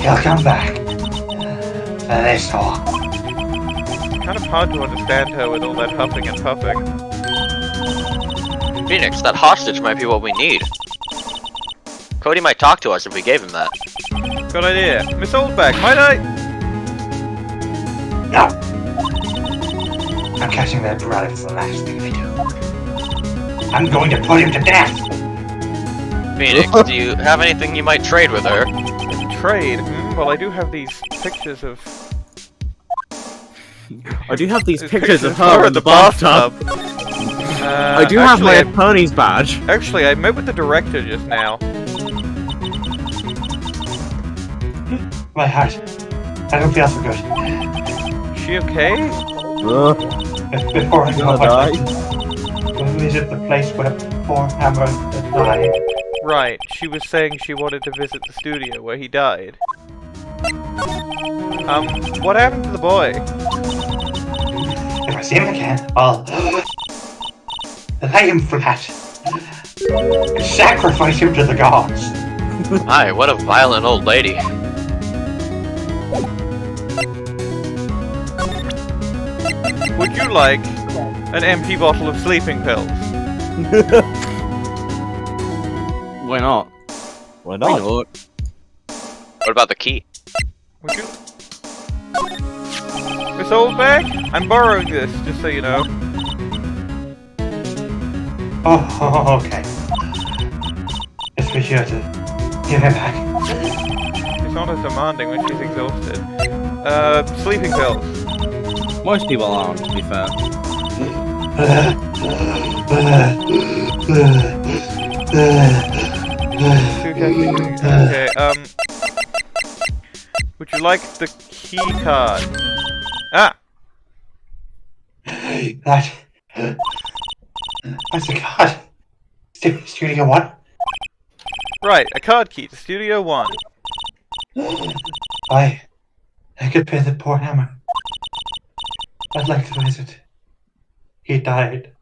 He'll come back for this all. Kind of hard to understand her with all that huffing and puffing. Phoenix, that hostage might be what we need. Cody might talk to us if we gave him that. Good idea. Miss Oldbag, might I? No! I'm catching that brother is the last thing they do. I'm going to put him to death! Phoenix, do you have anything you might trade with her? Trade? Well, I do have these pictures of... I do have these There's pictures of her her in the bathtub. I do have my actually, pony's badge. Actually, I met with the director just now. My heart. I don't feel so good. Is she okay? Before I go, Gonna I'd like to visit the place where poor Hammer died. Right, she was saying she wanted to visit the studio where he died. What happened to the boy? If I see him again, I'll lay him flat and sacrifice him to the gods. My, what a violent old lady. Would you like an empty bottle of sleeping pills? Why not? Why Why not? not? What about the key? Would you... Miss Oldbag? I'm borrowing this, just so you know. Oh, okay. Just be sure to give him back. She's not as demanding when she's exhausted. Sleeping pills. Most people aren't, to be fair. Okay, would you like the key card? Ah! That's the card. Studio 1? Right, a card key to Studio 1. I could pay the poor Hammer. I'd like to visit. He died.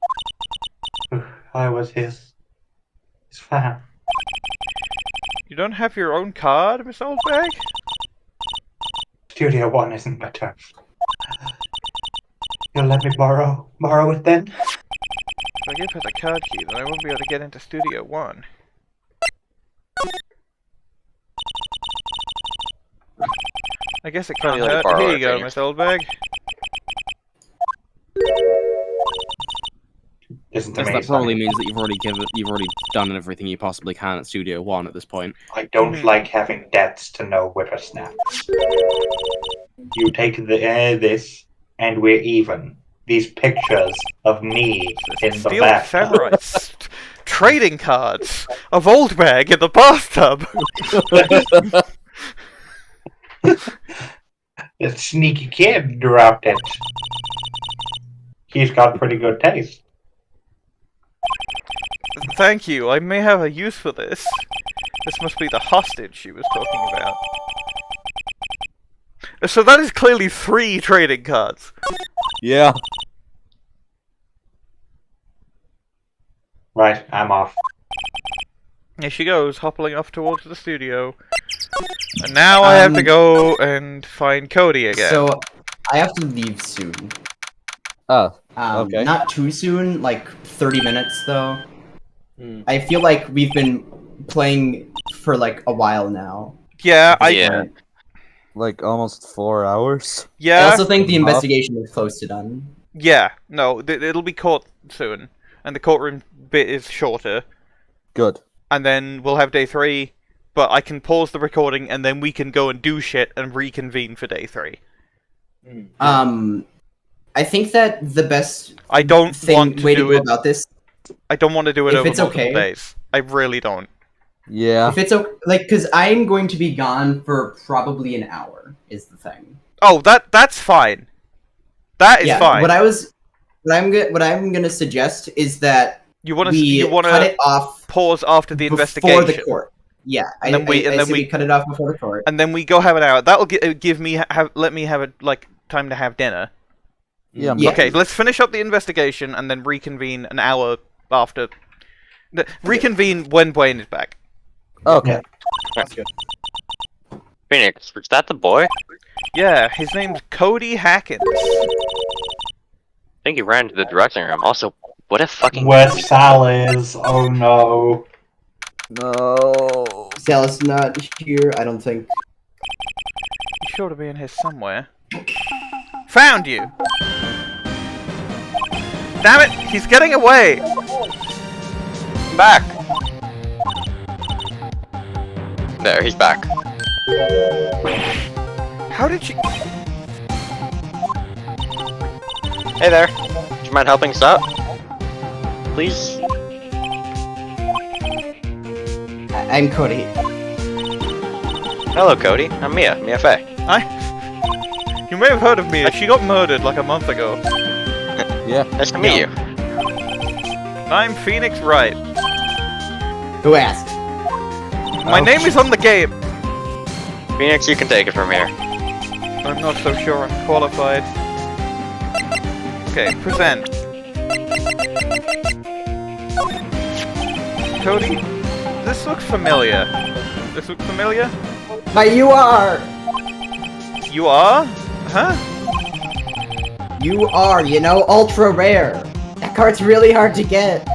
I was his fan. You don't have your own card, Miss Oldbag? Studio 1 isn't my turf. You'll let me borrow it then? If I give her the card key, then I won't be able to get into Studio 1. I guess it can't Let me hurt. borrow Here it, you go, dang it. Miss Oldbag. Isn't Because that probably means that you've already done everything you possibly can at Studio 1 at this point. I don't like having debts to no whippersnaps. You take this, and we're even. These pictures of me in the Steel back. Samurai trading cards of Oldbag in the bathtub. That sneaky kid dropped it. He's got pretty good taste. Thank you, I may have a use for this. This must be the hostage she was talking about. So that is clearly 3 trading cards. Yeah. Right, I'm off. Here she goes, hoppling off towards the studio. And now I have to go and find Cody again. So, I have to leave soon. Oh, okay. Not too soon, like 30 minutes though. I feel like we've been playing for like a while now. Yeah, Yeah. Like almost 4 hours. I Yeah, also think the investigation is close to done. yeah, no, it'll be caught soon. And the courtroom bit is shorter. Good. And then we'll have day 3, but I can pause the recording and then we can go and do shit and reconvene for day 3. I think that the best I don't want to way to do go it. about this, I don't want to do it if over it's multiple okay. days. I really don't. Yeah. if it's okay, like, because I'm going to be gone for probably an hour, is the thing. Oh, that's fine. That is fine. What I'm gonna suggest is that you want we to cut it off pause after the before investigation. the court. Yeah, And then we cut it off before the court. And then we go have an hour. That'll give me let me have time to have dinner. Yeah. Okay, let's finish up the investigation and then reconvene an hour after. Reconvene when Bwain is back. Okay. That's good. Phoenix, was that the boy? I Yeah, his name's Cody Hackins. think he ran to the dressing room. Also, what a fucking... Where Sal is, oh no. No. Sal is not here, I don't think. He's sure to be in here somewhere. Found you! Damn it! He's getting away! Back! There, he's back. How did you... Hey there. Would you mind helping us out? Please? I'm Cody. Hello, Cody. I'm Mia Fey. You may have heard of Mia. She got murdered like a month ago. Yeah. Nice to meet you. I'm Phoenix Wright. Who asked? My name is on the game. Phoenix, you can take it from here. I'm not so sure I'm qualified. Okay, present. Cody, this looks familiar. This looks familiar? But you are! You are? Huh? You are, you know, ultra rare. That card's really hard to get.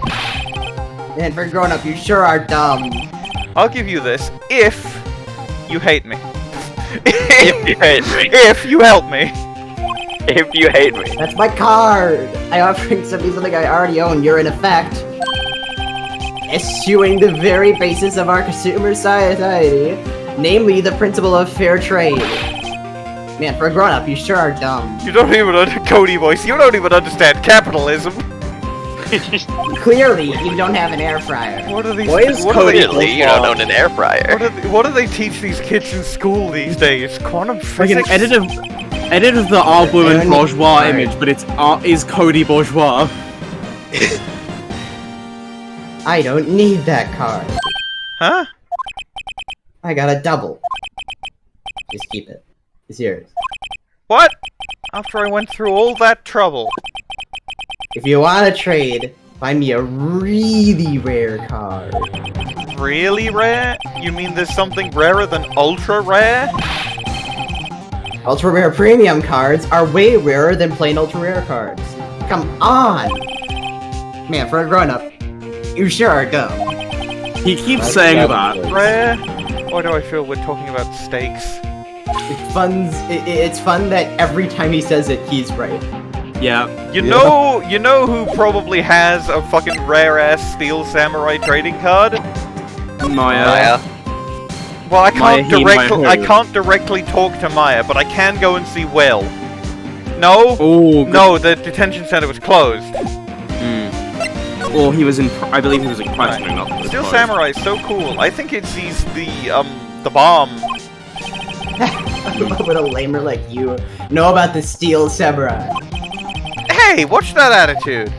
And for grown up, you sure are dumb. I'll give you this if you hate me. If you hate me. If you help me. If you hate me. That's my card! I'm offering something I already own. You're in effect eschewing the very basis of our consumer society, namely the principle of fair trade. Man, for a grown-up, you sure are dumb. You don't even Cody voice. You don't even understand capitalism. Clearly, you don't have an air fryer. What are these? Why is what are they- Clearly, you don't own an air fryer. What do they teach these kids in school these days? Quantum Like an physics? edit of the R woman Only bourgeois card. image, but it's is Cody bourgeois. I don't need that card. Huh? I got a double. Just keep it. It's yours. What? After I went through all that trouble. If you want to trade, find me a really rare card. Really rare? You mean there's something rarer than ultra rare? Ultra rare premium cards are way rarer than plain ultra rare cards. Come on! Man, for a grown up, you sure are dumb. He keeps saying that. Rare? Why do I feel we're talking about steaks? It's fun that every time he says it, he's right. Yeah. You know who probably has a fucking rare ass Steel Samurai trading card? Maya. Well, I Maya can't directly talk to Maya, but I can go and see Will. No? Oh, No, the detention center was closed. Well, he was in. I believe he was in questioning. Not Steel Samurai is so cool. I think it's the bomb. Would a lamer like you know about the Steel Samurai? Hey, watch that attitude.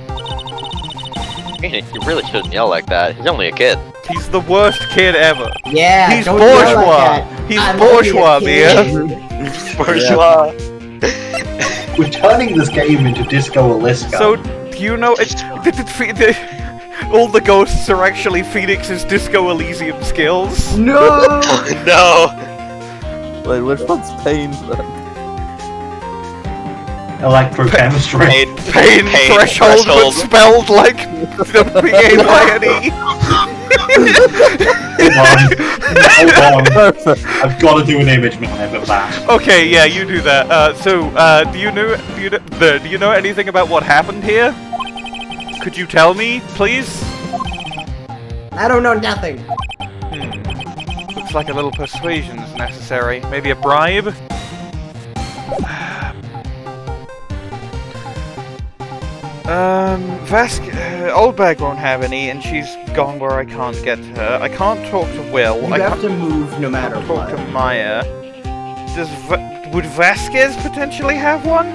Phoenix, you really shouldn't yell like that. He's only a kid. He's the worst kid ever. Yeah, He's don't yell like bourgeois. that. He's I'm only a bourgeois, kid. Bourgeois. We're turning this game into Disco Alaska. So, do you know all the ghosts are actually Phoenix's Disco Elysium skills? No! No. Wait, which one's Payne then? Electrochemistry. Pain threshold, but spelled like the P-A-Y-N-E. Hold on. Perfect. I've got to do an image man of that. Okay, yeah, you do that. Do you know anything about what happened here? Could you tell me, please? I don't know nothing. Looks Seems like a little persuasion is necessary. Maybe a bribe? Oldbag won't have any, and she's gone where I can't get to her. I can't talk to Will. You I have can't to move no matter talk what. to Maya. Would Vasquez potentially have one?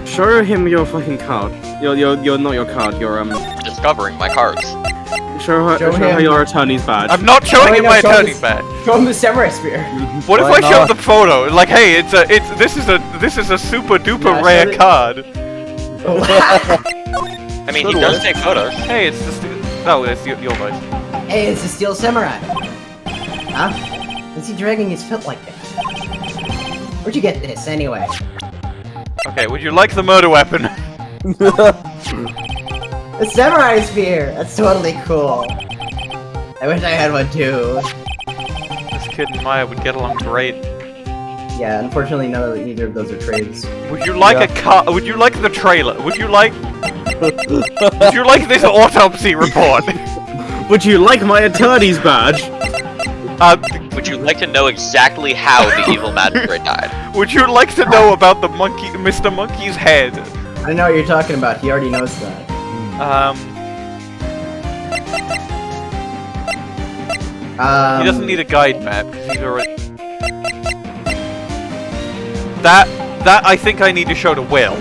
Show him your fucking card. Your not your card. Your Discovering my cards. Show her your attorney's badge. I'm not showing him my show attorney's badge. Show him the samurai spear. What if Why I show not? the photo? Like, hey, this is a super duper Yeah, show rare it. card. I mean, he does take photos. Hey, it's just it's your voice. Hey, it's a steel samurai. Huh? What's he dragging his foot like that? Where'd you get this, anyway? Okay, would you like the murder weapon? The samurai spear! That's totally cool. I wish I had one too. This kid and Maya would get along great. Yeah, unfortunately, neither of those are trades. Would you like a car? Would you like the trailer? Would you like? Would you like this autopsy report? Would you like my attorney's badge? Would you like to know exactly how the evil magistrate died? Would you like to know about the monkey, Mr. Monkey's head? I know what you're talking about. He already knows that. He doesn't need a guide map because he's already. That I think I need to show to Will.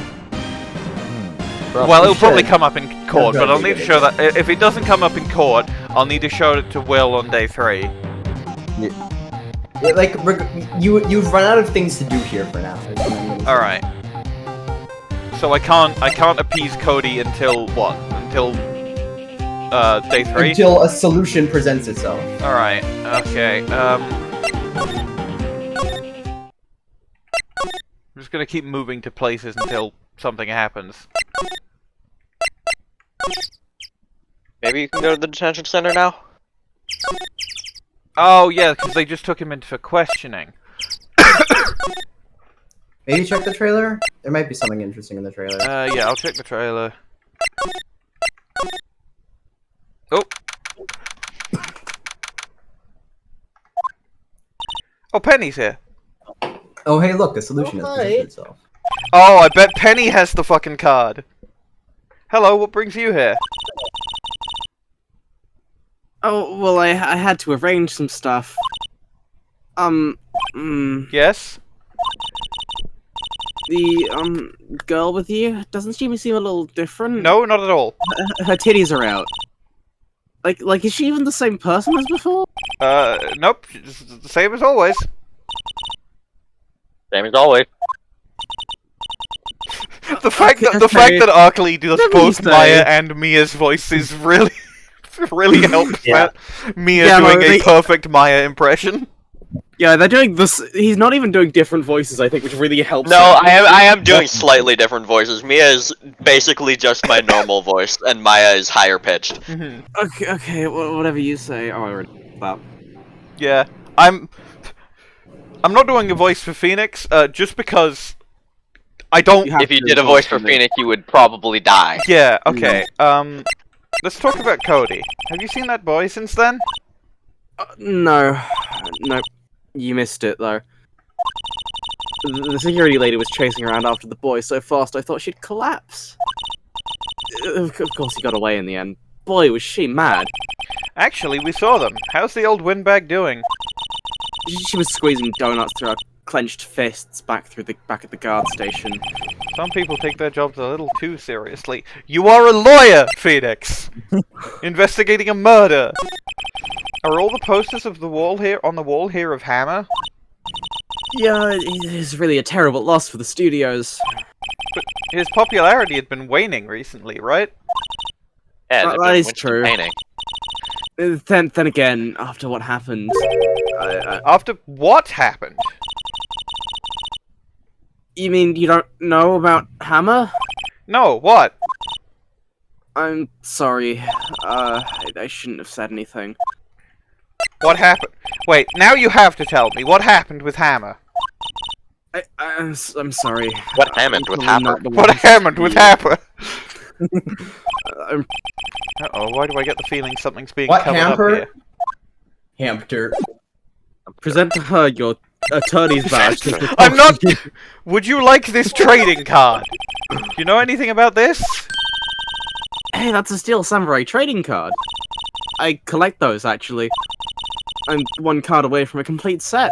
Well, it'll probably come up in court, but I'll need to show that. If it doesn't come up in court, I'll need to show it to Will on day 3. Yeah, like you've run out of things to do here for now. All right. So I can't appease Cody until what? Until day 3. Until a solution presents itself. All right. Okay. I'm just gonna keep moving to places until something happens. Maybe you can go to the detention center now? Oh yeah, because they just took him in for questioning. Maybe check the trailer. There might be something interesting in the trailer. Yeah, I'll check the trailer. Oh. Oh, Penny's here. Oh, hey, look, a solution has presented itself. Oh, I bet Penny has the fucking card. Hello, what brings you here? Oh, well, I had to arrange some stuff. Yes? The, girl with you, doesn't she seem a little different? No, not at all. Her titties are out. Like, is she even the same person as before? Nope. It's the same as always. Same as always. The fact that Arkly does both Maya and Mia's voices really helps that Mia doing a perfect Maya impression. Yeah, they're doing this. He's not even doing different voices, I think, which really helps. No, I am doing slightly different voices. Mia is basically just my normal voice, and Maya is higher pitched. Okay, whatever you say. Oh, I read that. Yeah, I'm not doing a voice for Phoenix, just because I don't. If you did a voice for Phoenix, you would probably die. Yeah. Okay. Let's talk about Cody. Have you seen that boy since then? No. You missed it, though. The security lady was chasing around after the boy so fast I thought she'd collapse. Of course he got away in the end. Boy, was she mad. Actually, we saw them. How's the old windbag doing? She was squeezing donuts through her clenched fists back at the guard station. Some people take their jobs a little too seriously. You are a lawyer, Phoenix! Investigating a murder! Are all the posters of the wall here on the wall here of Hammer? Yeah, it is really a terrible loss for the studios. But his popularity had been waning recently, right? Yeah, that is true. Painting. Then again, after what happened... After what happened? You mean you don't know about Hammer? No, what? I'm sorry. I shouldn't have said anything. What happened? Wait, now you have to tell me. What happened with Hammer? I'm sorry. What happened with Hammer? What happened with Hammer? Uh-oh, why do I get the feeling something's being covered up here? Hamster. Present to her your attorney's badge. I'm not. Would you like this trading card? Do you know anything about this? Hey, that's a Steel Samurai trading card. I collect those, actually. I'm one card away from a complete set.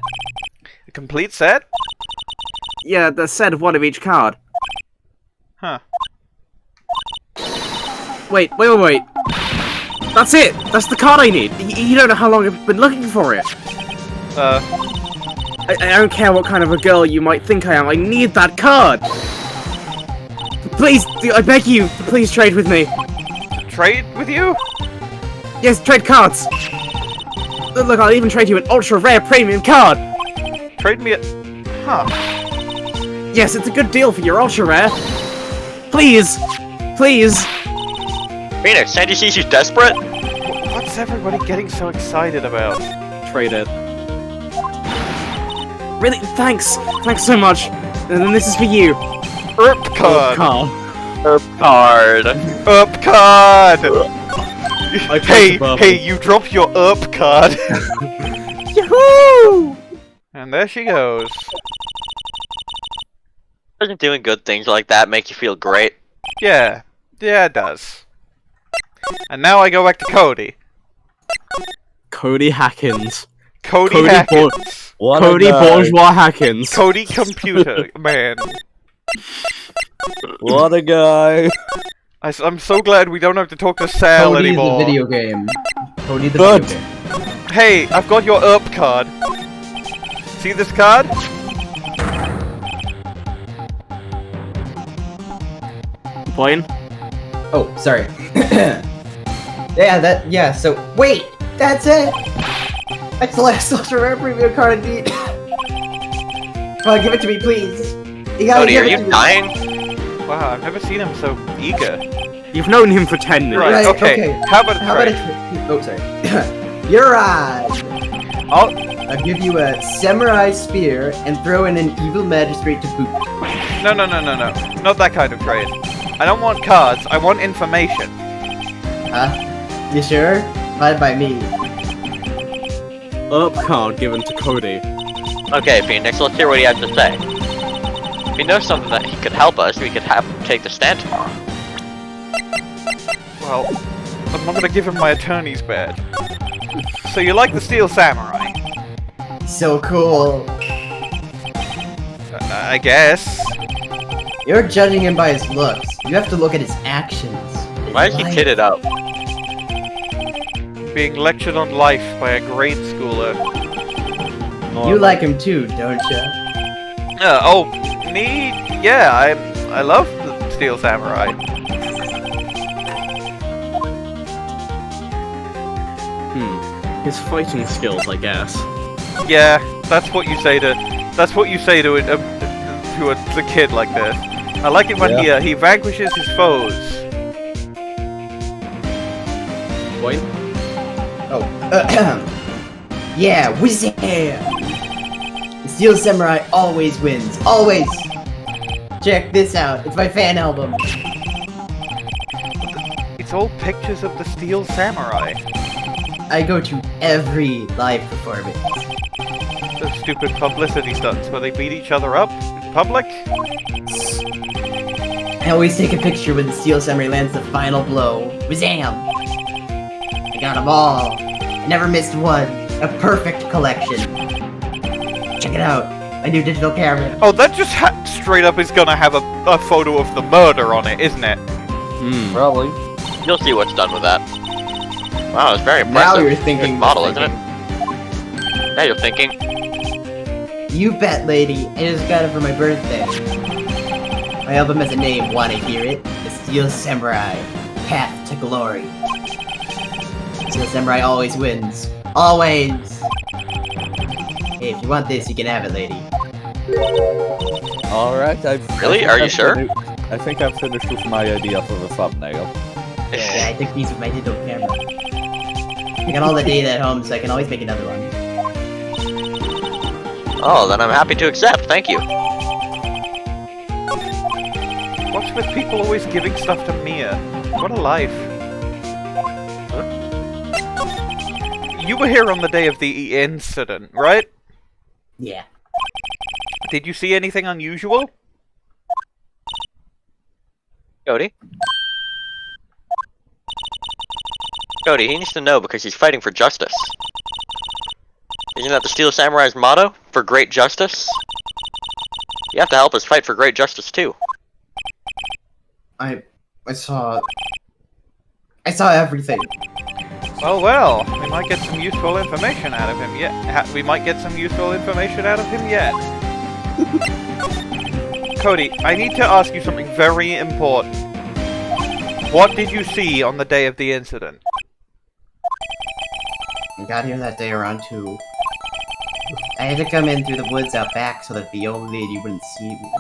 A complete set? Yeah, the set of one of each card. Huh. Wait. That's it! That's the card I need! You don't know how long I've been looking for it! I don't care what kind of a girl you might think I am, I need that card! Please, I beg you, please trade with me. Trade with you? Yes, trade cards! Look, I'll even trade you an ultra rare premium card! Trade me a... Huh. Yes, it's a good deal for your ultra rare. Please! Please! Phoenix, Sandy sees you desperate? What's everybody getting so excited about? Trade it. Really? Thanks! Thanks so much! And then this is for you. Up card! Up card. Up card! Hey, hey, you dropped your up card. Yahoo! And there she goes. Doesn't doing good things like that make you feel great? Yeah, it does. And now I go back to Cody. Cody Hackins. Cody Cody Hackins. Cody Bourgeois Hackins. Cody Computer Man. What a guy. I'm so glad we don't have to talk to Sal Cody anymore. the video game. Cody the But- video game. Hey, I've got your up card. See this card? Bwain? Oh, sorry. Yeah, so, wait! That's it! That's the last ultra rare premium card I need. Come on, give it to me, please. You gotta Cody, give are it you to me. dying? Wow, I've never seen him so eager. You've known him for 10 minutes. Right, okay. How about a trade? Oh, sorry. You're right! I'll give you a samurai spear and throw in an evil magistrate to boot. No. Not that kind of trade. I don't want cards, I want information. Huh? You sure? Fine by me. Up card given to Cody. Okay, Phoenix, let's hear what he has to say. If he knows something that he could help us, we could have him take the stand tomorrow. Well, I'm not gonna give him my attorney's badge. So you like the Steel Samurai? So cool. I guess. You're judging him by his looks. You have to look at his actions. Why is he kitted up? Being lectured on life by a grade schooler. You like him too, don't you? Oh, me? Yeah, I love the Steel Samurai. His fighting skills, I guess. Yeah, that's what you say to a kid like this. I like it when he vanquishes his foes. Bwain? Oh, yeah, whizzam! The Steel Samurai always wins, always! Check this out, it's my fan album. It's all pictures of the Steel Samurai. I go to every live performance. Those stupid publicity stunts where they beat each other up in public. I always take a picture when the Steel Samurai lands the final blow. Whizzam! I got them all. I never missed one. A perfect collection. Check it out. My new digital camera. Oh, that just straight up is gonna have a photo of the murder on it, isn't it? Probably. You'll see what's done with that. Wow, it's very impressive. Now you're thinking. Good model, isn't it? Now you're thinking. You bet, lady. I just got it for my birthday. My album has a name. Wanna hear it? The Steel Samurai. Path to Glory. Steel Samurai always wins. Always! Hey, if you want this, you can have it, lady. Alright, Really? Are you sure? I think I've finished with my idea for the thumbnail. Yeah, I took these with my digital camera. I got all the data at home, so I can always make another one. Oh, then I'm happy to accept, thank you. What's with people always giving stuff to Mia? What a life. you were here on the day of the incident, right? Yeah. Did you see anything unusual? Cody? Cody, he needs to know because he's fighting for justice. Isn't that the Steel Samurai's motto? For great justice? You have to help us fight for great justice too. I saw everything. Well, we might get some useful information out of him yet. Cody, I need to ask you something very important. What did you see on the day of the incident? I got here that day around 2. I had to come in through the woods out back so that the old lady wouldn't see me.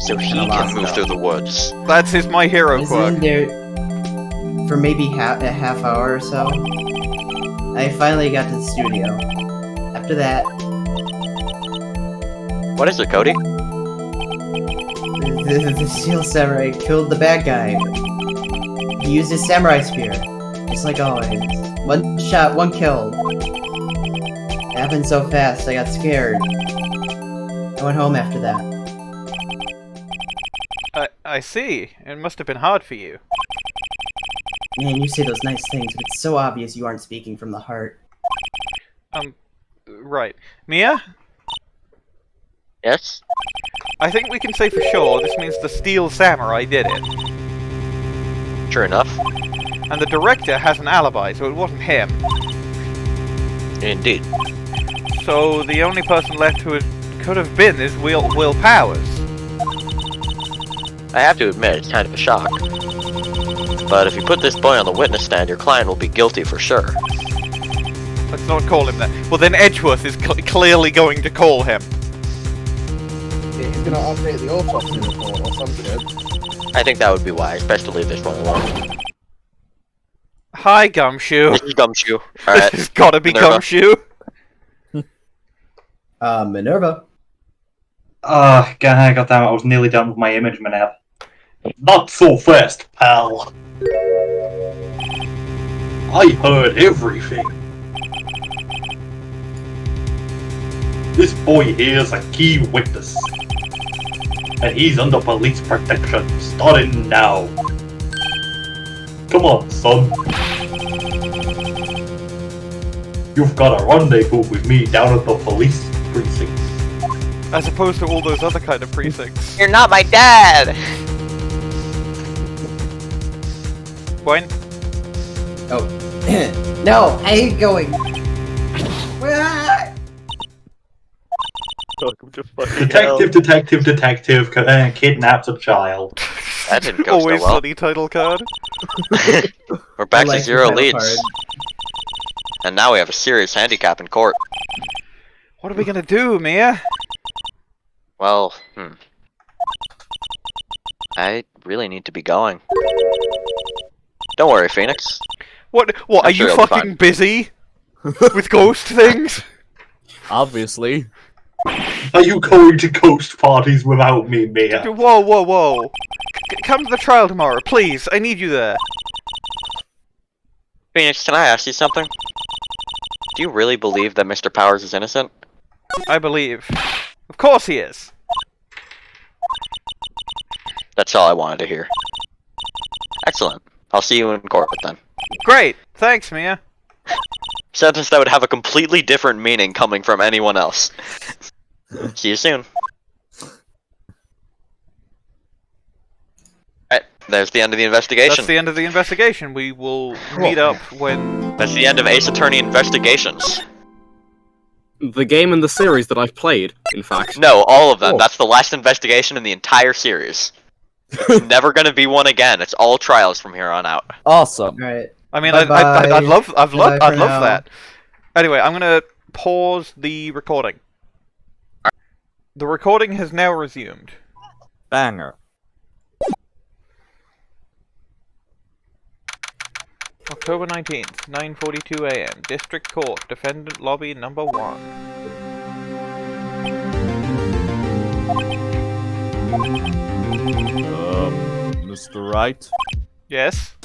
So he can move through the woods. That's his My Hero I was quirk. in there for maybe a half hour or so. I finally got to the studio. After that, What is it, Cody? the Steel Samurai killed the bad guy. He used his samurai spear, just like always. 1 shot, 1 kill. It happened so fast, I got scared. I went home after that. I see. It must have been hard for you. Man, you say those nice things, but it's so obvious you aren't speaking from the heart. Right. Mia? Yes? I think we can say for sure this means the Steel Samurai did it. True enough. And the director has an alibi, so it wasn't him. Indeed. So the only person left who it could have been is Will Powers. I have to admit, it's kind of a shock. But if you put this boy on the witness stand, your client will be guilty for sure. Let's not call him that. Well, then Edgeworth is clearly going to call him. Yeah, he's gonna update the autopsy report or some shit. I think that would be wise. Best to leave this one alone. Hi, Gumshoe. This is Gumshoe. This Alright. has gotta be Minerva. Gumshoe. Minerva. God damn it, I was nearly done with my image, Manella. Not so fast, pal. I heard everything. This boy here is a key witness. And he's under police protection, starting now. Come on, son. You've got a rendezvous with me down at the police precinct. As opposed to all those other kind of precincts. You're not my dad! Bwain? Oh. No, I ain't going. Welcome to fucking hell. Detective, kidnaps a child. That didn't go so Always well. sunny title card. We're back I like to 0 the title leads. card. And now we have a serious handicap in court. What are we gonna do, Mia? Well, I really need to be going. Don't worry, Phoenix. What I'm are sure you it'll be fucking fine. busy? With ghost things? Obviously. Are you going to ghost parties without me, Mia? Whoa. Come to the trial tomorrow, please. I need you there. Phoenix, can I ask you something? Do you really believe that Mr. Powers is innocent? I believe. Of course he is. That's all I wanted to hear. Excellent. I'll see you in court then. Great. Thanks, Mia. Sentence that would have a completely different meaning coming from anyone else. See you soon. Alright, there's the end of the investigation. That's the end of the investigation. We will meet up when... That's the end of Ace Attorney Investigations. The game in the series that I've played, in fact. No, all of them. That's the last investigation in the entire series. There's never gonna be one again. It's all trials from here on out. Awesome. Alright. I mean, Bye-bye. I'd love Bye for now. that. Anyway, I'm gonna pause the recording. The recording has now resumed. Banger. October 19th, 9:42 a.m. District Court, Defendant Lobby Number 1. Mr. Wright? Yes?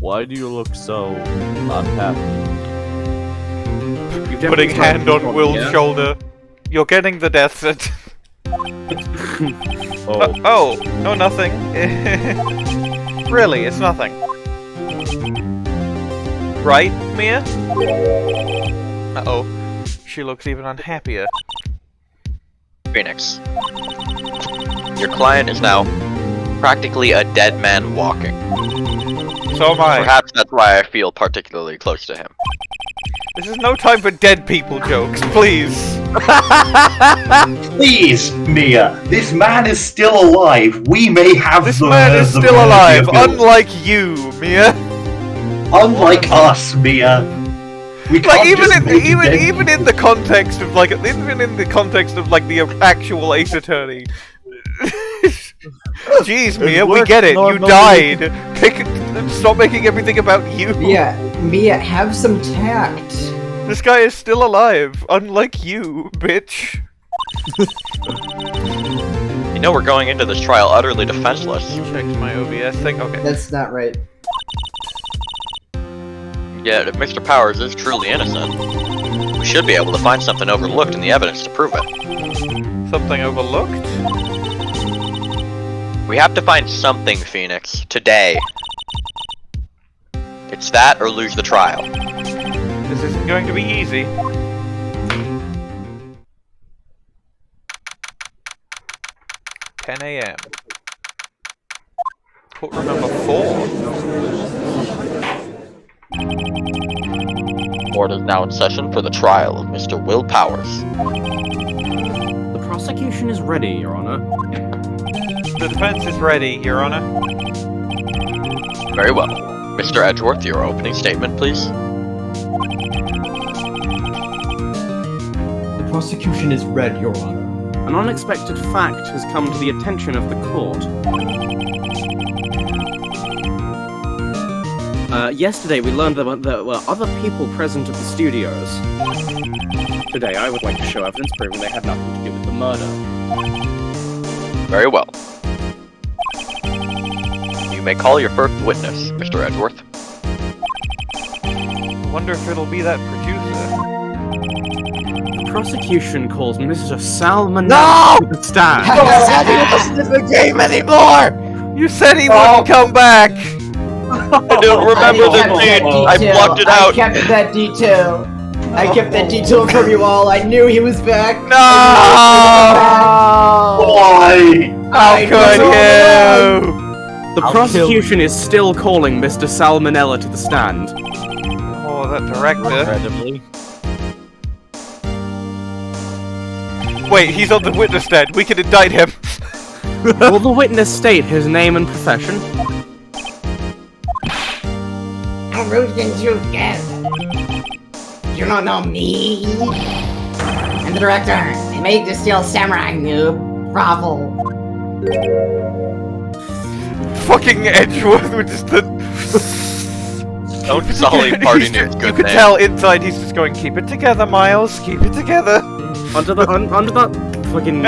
Why do you look so unhappy? Putting hand on Will's shoulder. You're getting the death sentence. Oh. No, nothing. Really, it's nothing. Right, Mia? Uh-oh. She looks even unhappier. Phoenix. Your client is now practically a dead man walking. So am I. Perhaps that's why I feel particularly close to him. This is no time for dead people jokes, please. Please, Mia, this man is still alive. We may have This the man is the still alive, ability. unlike you, Mia. Unlike us, Mia. We Like can't just make it dead. even in the context of like the actual Ace Attorney. Jeez, Mia, we get it. You died. Stop making everything about you. Mia, have some tact. This guy is still alive, unlike you, bitch. You know we're going into this trial utterly defenseless. Check my OBS thing. Okay. That's not right. Yet, if Mr. Powers is truly innocent, we should be able to find something overlooked in the evidence to prove it. Something overlooked? We have to find something, Phoenix, today. It's that or lose the trial. This isn't going to be easy. "10 a.m. Courtroom number 4. Court is now in session for the trial of Mr. Will Powers. The prosecution is ready, Your Honor. The defense is ready, Your Honor. Very well. Mr. Edgeworth, your opening statement, please. The prosecution is ready, Your Honor. An unexpected fact has come to the attention of the court. Yesterday we learned that there were other people present at the studios. Today I would like to show evidence proving they had nothing to do with the murder. Very well. You may call your first witness, Mr. Edgeworth. I wonder if it'll be that producer. The prosecution calls Mr. Sal Manella to the stand. I said he wasn't in the game anymore! You said he wouldn't come back! I don't remember the date. I blocked it out. I kept that detail. I kept that detail from you all. I knew he was back. No! Why? How could you? The prosecution is still calling Mr. Sal Manella to the stand. Oh, that director. Incredibly. Wait, he's on the witness stand. We can indict him. Will the witness state his name and profession? I'm rooting you again. You don't know me? I'm the director. I made the Steel Samurai noob. Bravo. Fucking Edgeworth with just the... Don't sully party news, good You could name. tell inside he's just going, keep it together, Miles, keep it together. Under that fucking...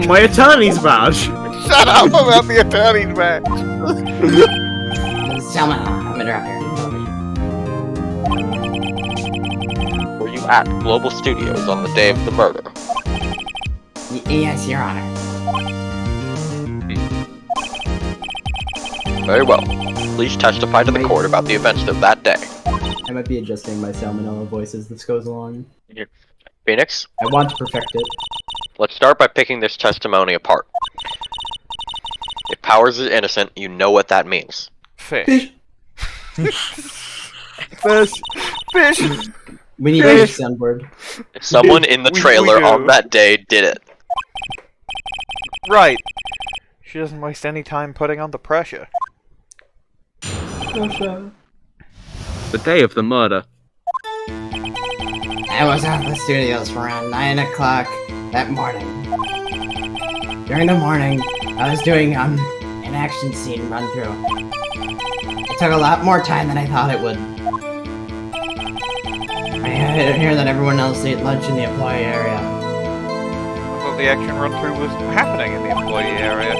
my attorney's badge. Shut up about the attorney's badge. Salmon, I'm the director. Were you at Global Studios on the day of the murder? Yes, Your Honor. Very well. Please testify to the court about the events of that day. I might be adjusting my Sal Manella voice as this goes along. Phoenix, I want to perfect it. let's start by picking this testimony apart. If Powers is innocent, you know what that means. Fish. Fish. Fish. We need a soundboard. Someone in the We trailer do. on that day did it. Right. She doesn't waste any time putting on the pressure. The day of the murder. I was at the studios for around 9 o'clock that morning. During the morning, I was doing an action scene run through. It took a lot more time than I thought it would. I hear that everyone else ate lunch in the employee area. I thought the action run-through was happening in the employee area.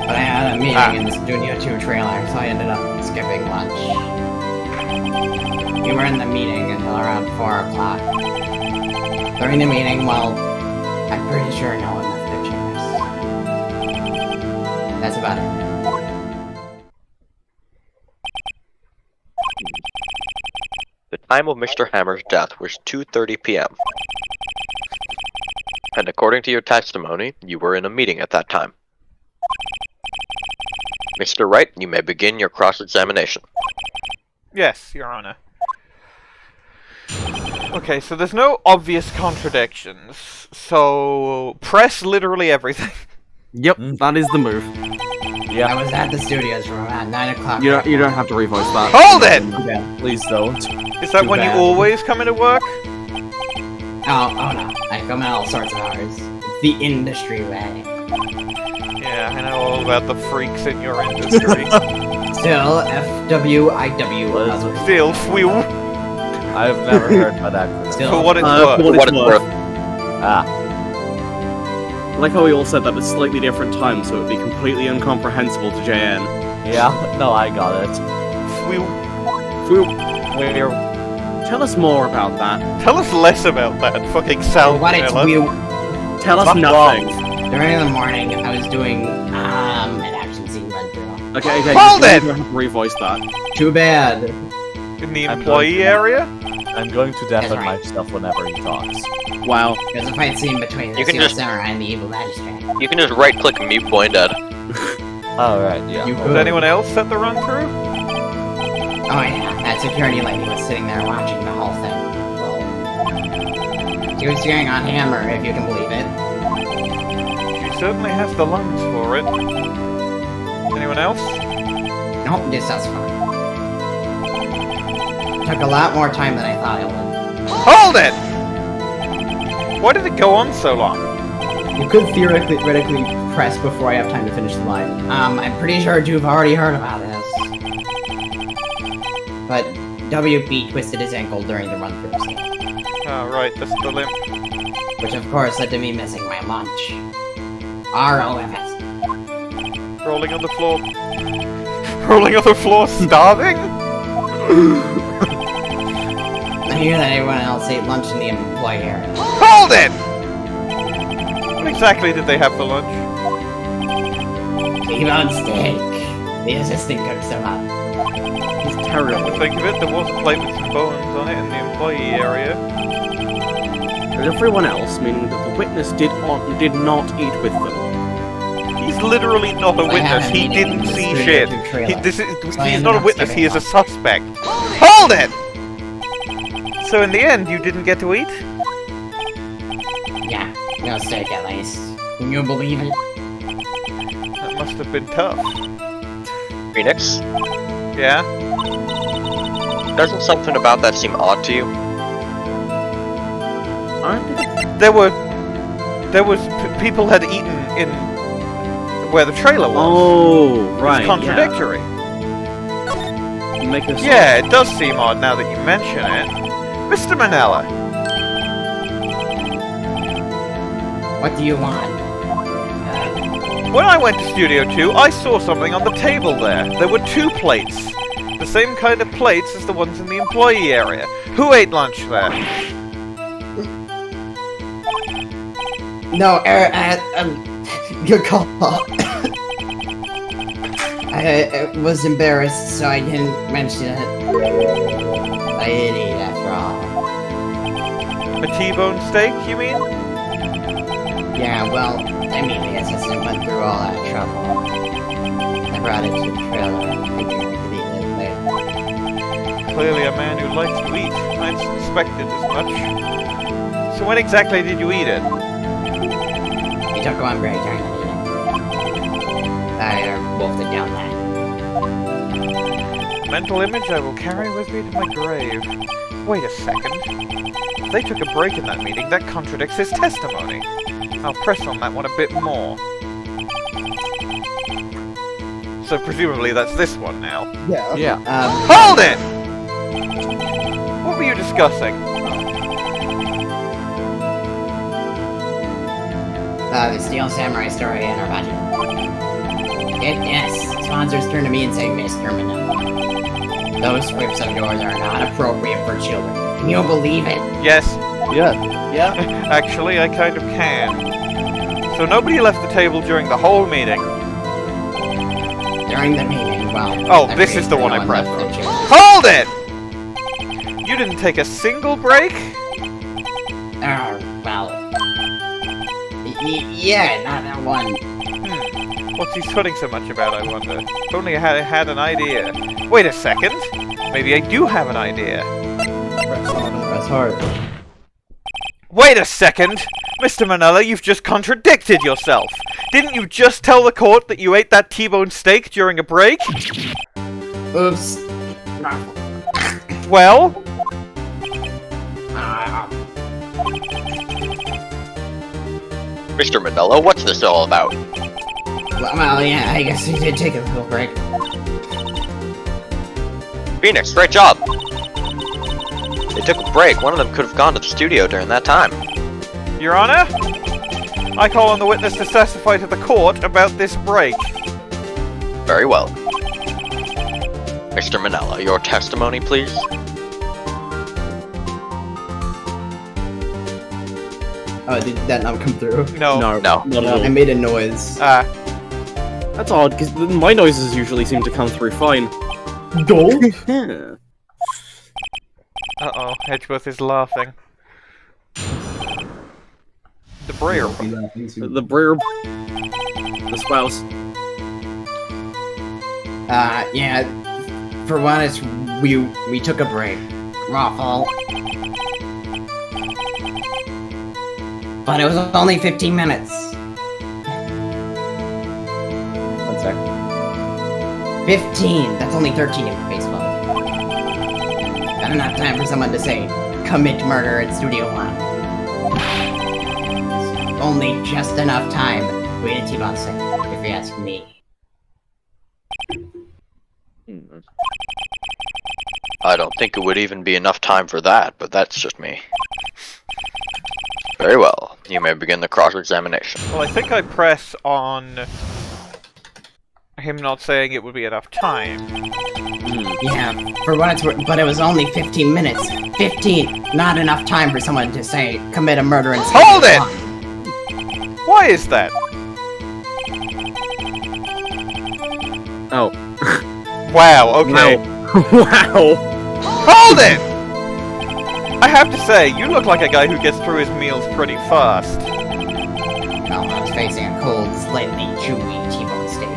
But I had a meeting in the Studio 2 trailer, so I ended up skipping lunch. We were in the meeting until around 4 o'clock. During the meeting, well, I'm pretty sure no one left their chairs. That's about it. The time of Mr. Hammer's death was 2:30 p.m. And according to your testimony, you were in a meeting at that time. Mr. Wright, you may begin your cross-examination. Yes, Your Honor. Okay, so there's no obvious contradictions, so press literally everything. Yep, that is the move. I was at the studios from around 9 o'clock. You don't have to revoice that. Hold it! Please don't. Is that when you always come into work? Oh no. I come in all sorts of hours. It's the industry way. Yeah, I know all about the freaks in your industry. Still, FWIW. Still, FWIW. I've never heard of that. Still, For what it's worth. For what it's worth. Ah. I like how we all said that at slightly different times, so it would be completely incomprehensible to JN. Yeah, no, I got it. FWIW. Where? Tell us more about that. Tell us less about that, fucking Sal what it's Manella. Tell us nothing. During the morning, I was doing an action scene run through. Okay, Hold it! You have to revoice that. Too bad. In the employee area? I'm going to deafen That's right. myself whenever he talks. Wow. There's a fight scene between the You can Steel just- Samurai and the Evil Magistrate. You can just right-click and mute Bwain dead. Alright, yeah. You Does could. anyone else set the run through? Oh yeah, that security lady was sitting there watching the whole thing. Well, she was cheering on Hammer, if you can believe it. She certainly has the lungs for it. Anyone else? Nope, just us fine. Took a lot more time than I thought it would. Hold it! Why did it go on so long? You could theoretically press before I have time to finish the line. I'm pretty sure you've already heard about this. But WB twisted his ankle during the run-through scene, Oh, right, that's the limp. which of course led to me missing my lunch. ROFS. Rolling on the floor. Rolling on the floor, starving? I hear that everyone else ate lunch in the employee area. Hold it! What exactly did they have for lunch? T-bone steak. The assistant cooks them up. It's Come terrible. to think of it, there was a plate with some bones on it in the employee area. And everyone else, meaning that the witness did not eat with them. He's literally not a I witness, haven't he eaten didn't in the see Studio shit. 2 trailer. He's I not a ended up witness, he is a skipping suspect. Hold it! So in the end, you didn't get to eat? Yeah, no steak at least. Can you believe it? That must have been tough. Phoenix, Yeah? doesn't something about that seem odd to you? There was people had eaten in where the trailer was. Oh, right. It's contradictory. Yeah. Make us. Yeah, it does seem odd now that you mention it. Mr. Manella, What do you want? when I went to Studio 2, I saw something on the table there. There were 2 plates. The same kind of plates as the ones in the employee area. Who ate lunch there? No, good call. I was embarrassed, so I didn't mention it. I didn't eat after all. A T-bone steak, you mean? Yeah, well, I mean, the assistant went through all that trouble. I brought it to the trailer, thinking I could eat it later. Clearly a man who likes to eat. I suspected as much. So when exactly did you eat it? He took one break during the meeting. I wolfed it down there. Mental image I will carry with me to my grave. Wait a second. If they took a break in that meeting, that contradicts his testimony. I'll press on that one a bit more. So presumably that's this one now. Yeah. Yeah. Hold it! What were you discussing? The Steel Samurai story and our budget. Yes, sponsors turn to me and say, Mr. Manella, those quips of yours are not appropriate for children. Can you believe it? Yes. Yeah. Yeah. Actually, I kind of can. So nobody left the table during the whole meeting. During the meeting, well... Oh, this is the one I pressed. left the chair. Hold it! You didn't take a single break? Well... Yeah, not that one. What's he sweating so much about, I wonder? If only I had an idea. Wait a second! Maybe I do have an idea. Press hard. Wait a second! Mr. Manella, you've just contradicted yourself! Didn't you just tell the court that you ate that T-bone steak during a break? Oops. Well? Mr. Manella, what's this all about? Well, yeah, I guess we did take a little break. Phoenix, great job! They took a break. One of them could have gone to the studio during that time. Your Honor? I call on the witness to testify to the court about this break. Very well. Mr. Manella, your testimony, please? Oh, did that not come through? No. No. No. Not at all. I made a noise. That's odd, because my noises usually seem to come through fine. Go. Yeah. Uh-oh, Edgeworth is laughing. The Breer. The Breer... The spouse. Yeah, for one, it's we took a break. Raffle. But it was only 15 minutes. 1 sec. 15! That's only 13 in baseball. Not enough time for someone to say, commit murder at Studio One. It's only just enough time. We did T-Bone say, if you ask me. I don't think it would even be enough time for that, but that's just me. Very well. You may begin the cross-examination. Well, I think I press on him not saying it would be enough time. Yeah, for what it's worth, but it was only 15 minutes. 15! Not enough time for someone to say, commit a murder in Hold Studio it! One. Why is that? Oh. Wow, okay. Wow! Hold it! I have to say, you look like a guy who gets through his meals pretty fast. No, I was facing a cold, slightly chewy T-bone steak.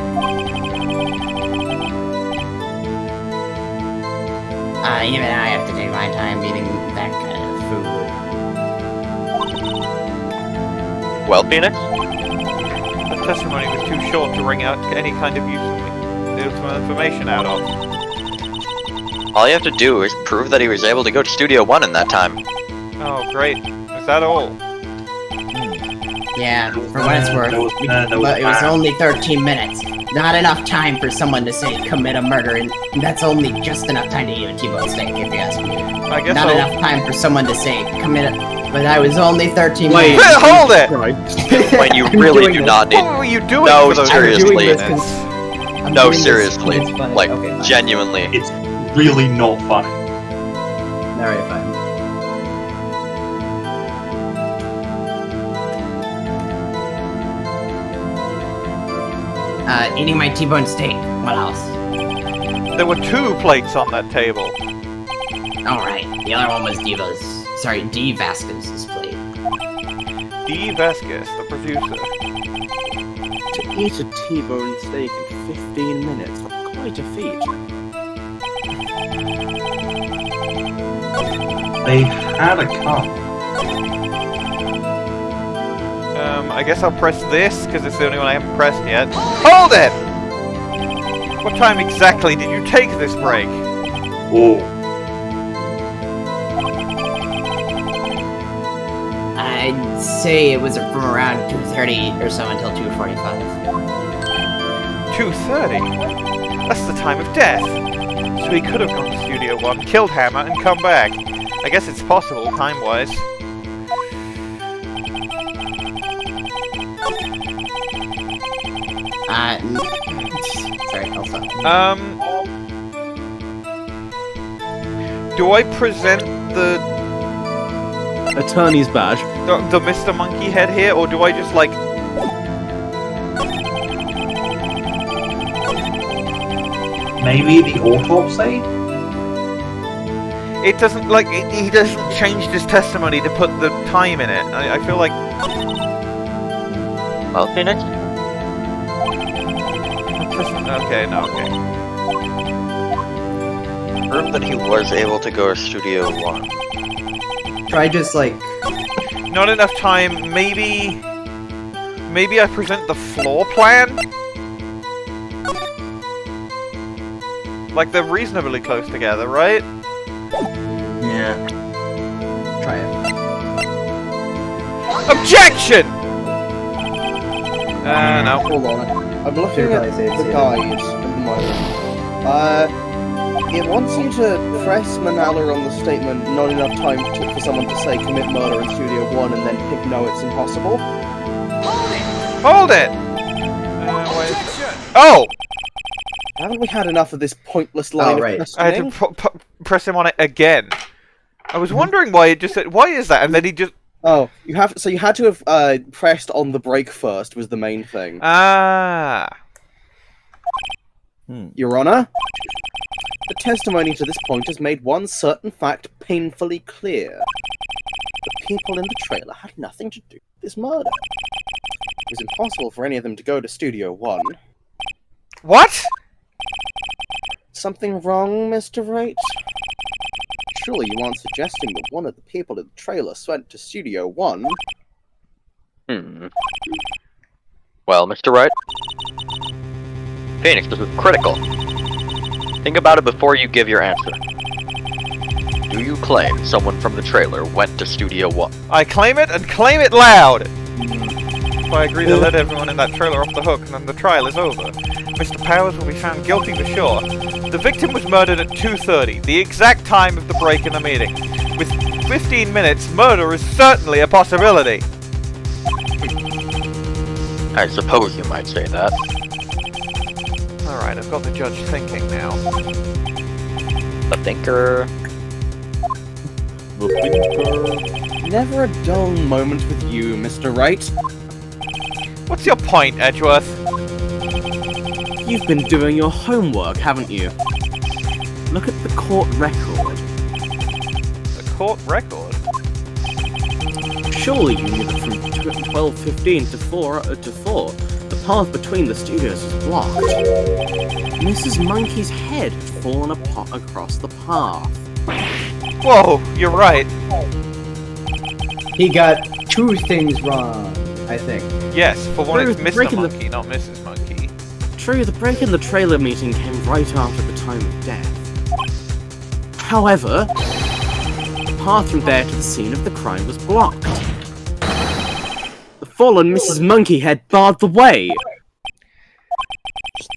Even I have to take my time eating that kind of food. Well, Phoenix? The testimony was too short to wring out any kind of useful information out of. All you have to do is prove that he was able to go to Studio One in that time. Oh, great. Is that all? Yeah, for what it's worth, but it was only 13 minutes. Not enough time for someone to say, commit a murder, and that's only just enough time to eat a T-bone steak, if you ask me. I guess Not enough time for someone to say, commit a... But I was only 13 Wait. minutes. Hold it! When you really do not need... What were you doing No, for those seriously. minutes? I'm No, doing this seriously. 'cause it's funny. Like, Okay, fine. genuinely. It's really not funny. Alright, fine. Eating my T-bone steak. What else? There were 2 plates on that table. Alright, the other one was Dee Vasquez's plate. Dee Vasquez, the producer. To eat a T-bone steak in 15 minutes, that's quite a feat. They had a cup. I guess I'll press this, because it's the only one I haven't pressed yet. Hold it! What time exactly did you take this break? Oh. I'd say it was from around 2:30 or so until 2:45. 2:30? That's the time of death. So he could have gone to Studio One, killed Hammer, and come back. I guess it's possible, time-wise. Sorry, I'll stop. Do I present the Attorney's badge. the Mr. Monkey head here, or do I just like? Maybe the autopsy? It doesn't like he doesn't change his testimony to put the time in it. I feel like. Well, Phoenix? Okay, no, okay. Prove that he was able to go to Studio 1. Try just like... Not enough time. Maybe I present the floor plan. Like they're reasonably close together, right? Yeah. Try it. Objection! No. Hold on. I'm looking at the guide at the moment. It wants you to press Manella on the statement, not enough time for someone to say commit murder in Studio 1 and then pick no, it's impossible. Hold it! Oh! Haven't we had enough of this pointless line of I had questioning? to press him on it again. I was wondering why it just said, why is that? And then he just... Oh, you had to have pressed on the brake first was the main thing. Ah. Your Honor, the testimony to this point has made one certain fact painfully clear. The people in the trailer had nothing to do with this murder. It was impossible for any of them to go to Studio 1. What? Something wrong, Mr. Wright? Surely you aren't suggesting that one of the people in the trailer went to Studio 1? Well, Mr. Wright? Phoenix, this is critical. Think about it before you give your answer. Do you claim someone from the trailer went to Studio 1? I claim it and claim it loud! So I agree to let everyone in that trailer off the hook and then the trial is over. Mr. Powers will be found guilty for sure. The victim was murdered at 2:30, the exact time of the break in the meeting. With 15 minutes, murder is certainly a possibility. I suppose you might say that. Alright, I've got the judge thinking now. The thinker... Never a dull moment with you, Mr. Wright. What's your point, Edgeworth? You've been doing your homework, haven't you? Look at the court record. The court record? Surely you knew that from 12:15 to 4, the path between the studios was blocked. Mrs. Monkey's head had fallen across the path. Whoa, you're right. He got two things wrong, I think. Yes, for one it's Mr. breaking Monkey, not Mrs. Monkey. True, the break in the trailer meeting came right after the time of death. However, the path from there to the scene of the crime was blocked. The fallen Mrs. Monkey had barred the way.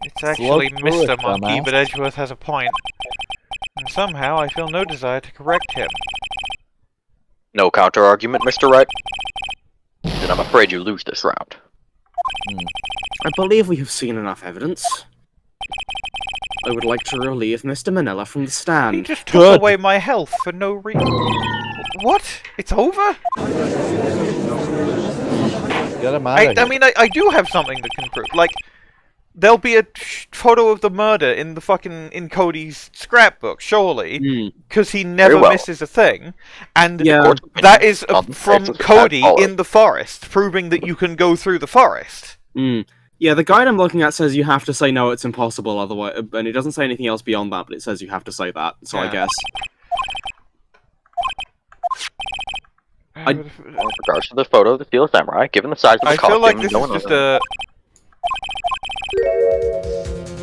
It's actually Mr. Monkey, but Edgeworth has a point. And somehow I feel no desire to correct him. No counter-argument, Mr. Wright? Then I'm afraid you lose this round. I believe we have seen enough evidence. I would like to relieve Mr. Manella from the stand. He just took away my health for no reason. What? It's over? Get him out of here. I mean, I do have something that can prove. Like, there'll be a photo of the murder in Cody's scrapbook, surely, because he never misses a thing, and that is from Cody in the forest, proving that you can go through the forest. Yeah, the guide I'm looking at says you have to say no, it's impossible, otherwise, and it doesn't say anything else beyond that, but it says you have to say that, so I guess. With regards to the photo of the Steel Samurai, given the size of the costume, I feel like this is just a...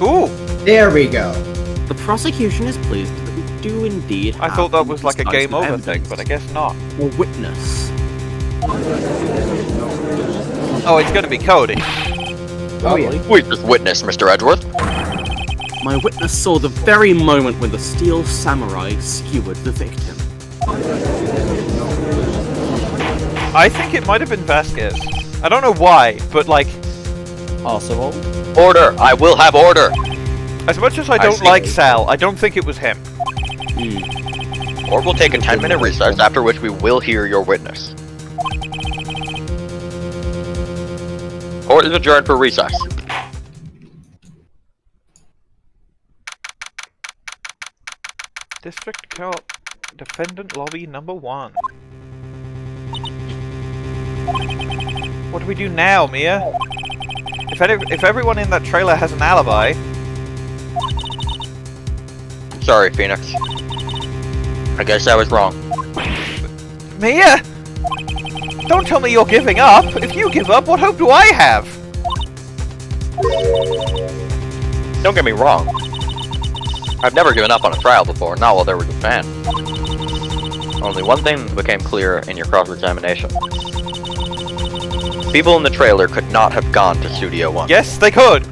Ooh! There we go. The prosecution is pleased that we do indeed have... I thought that was like a game over thing, but I guess not. A witness. Oh, it's gonna be Cody. Oh yeah. Wait, this witness, Mr. Edgeworth. My witness saw the very moment when the Steel Samurai skewered the victim. I think it might have been Vasquez. I don't know why, but like... Possible. Order! I will have order! As much as I I don't see. like Sal, I don't think it was him. Or we'll take a 10-minute recess, after which we will hear your witness. Court is adjourned for recess. District Court, Defendant Lobby number 1. What do we do now, Mia? If everyone in that trailer has an alibi... Sorry, Phoenix. I guess I was wrong. Mia! Don't tell me you're giving up! If you give up, what hope do I have? Don't get me wrong. I've never given up on a trial before, not while there was a fan. Only one thing became clear in your cross-examination. People in the trailer could not have gone to Studio 1. Yes, they could!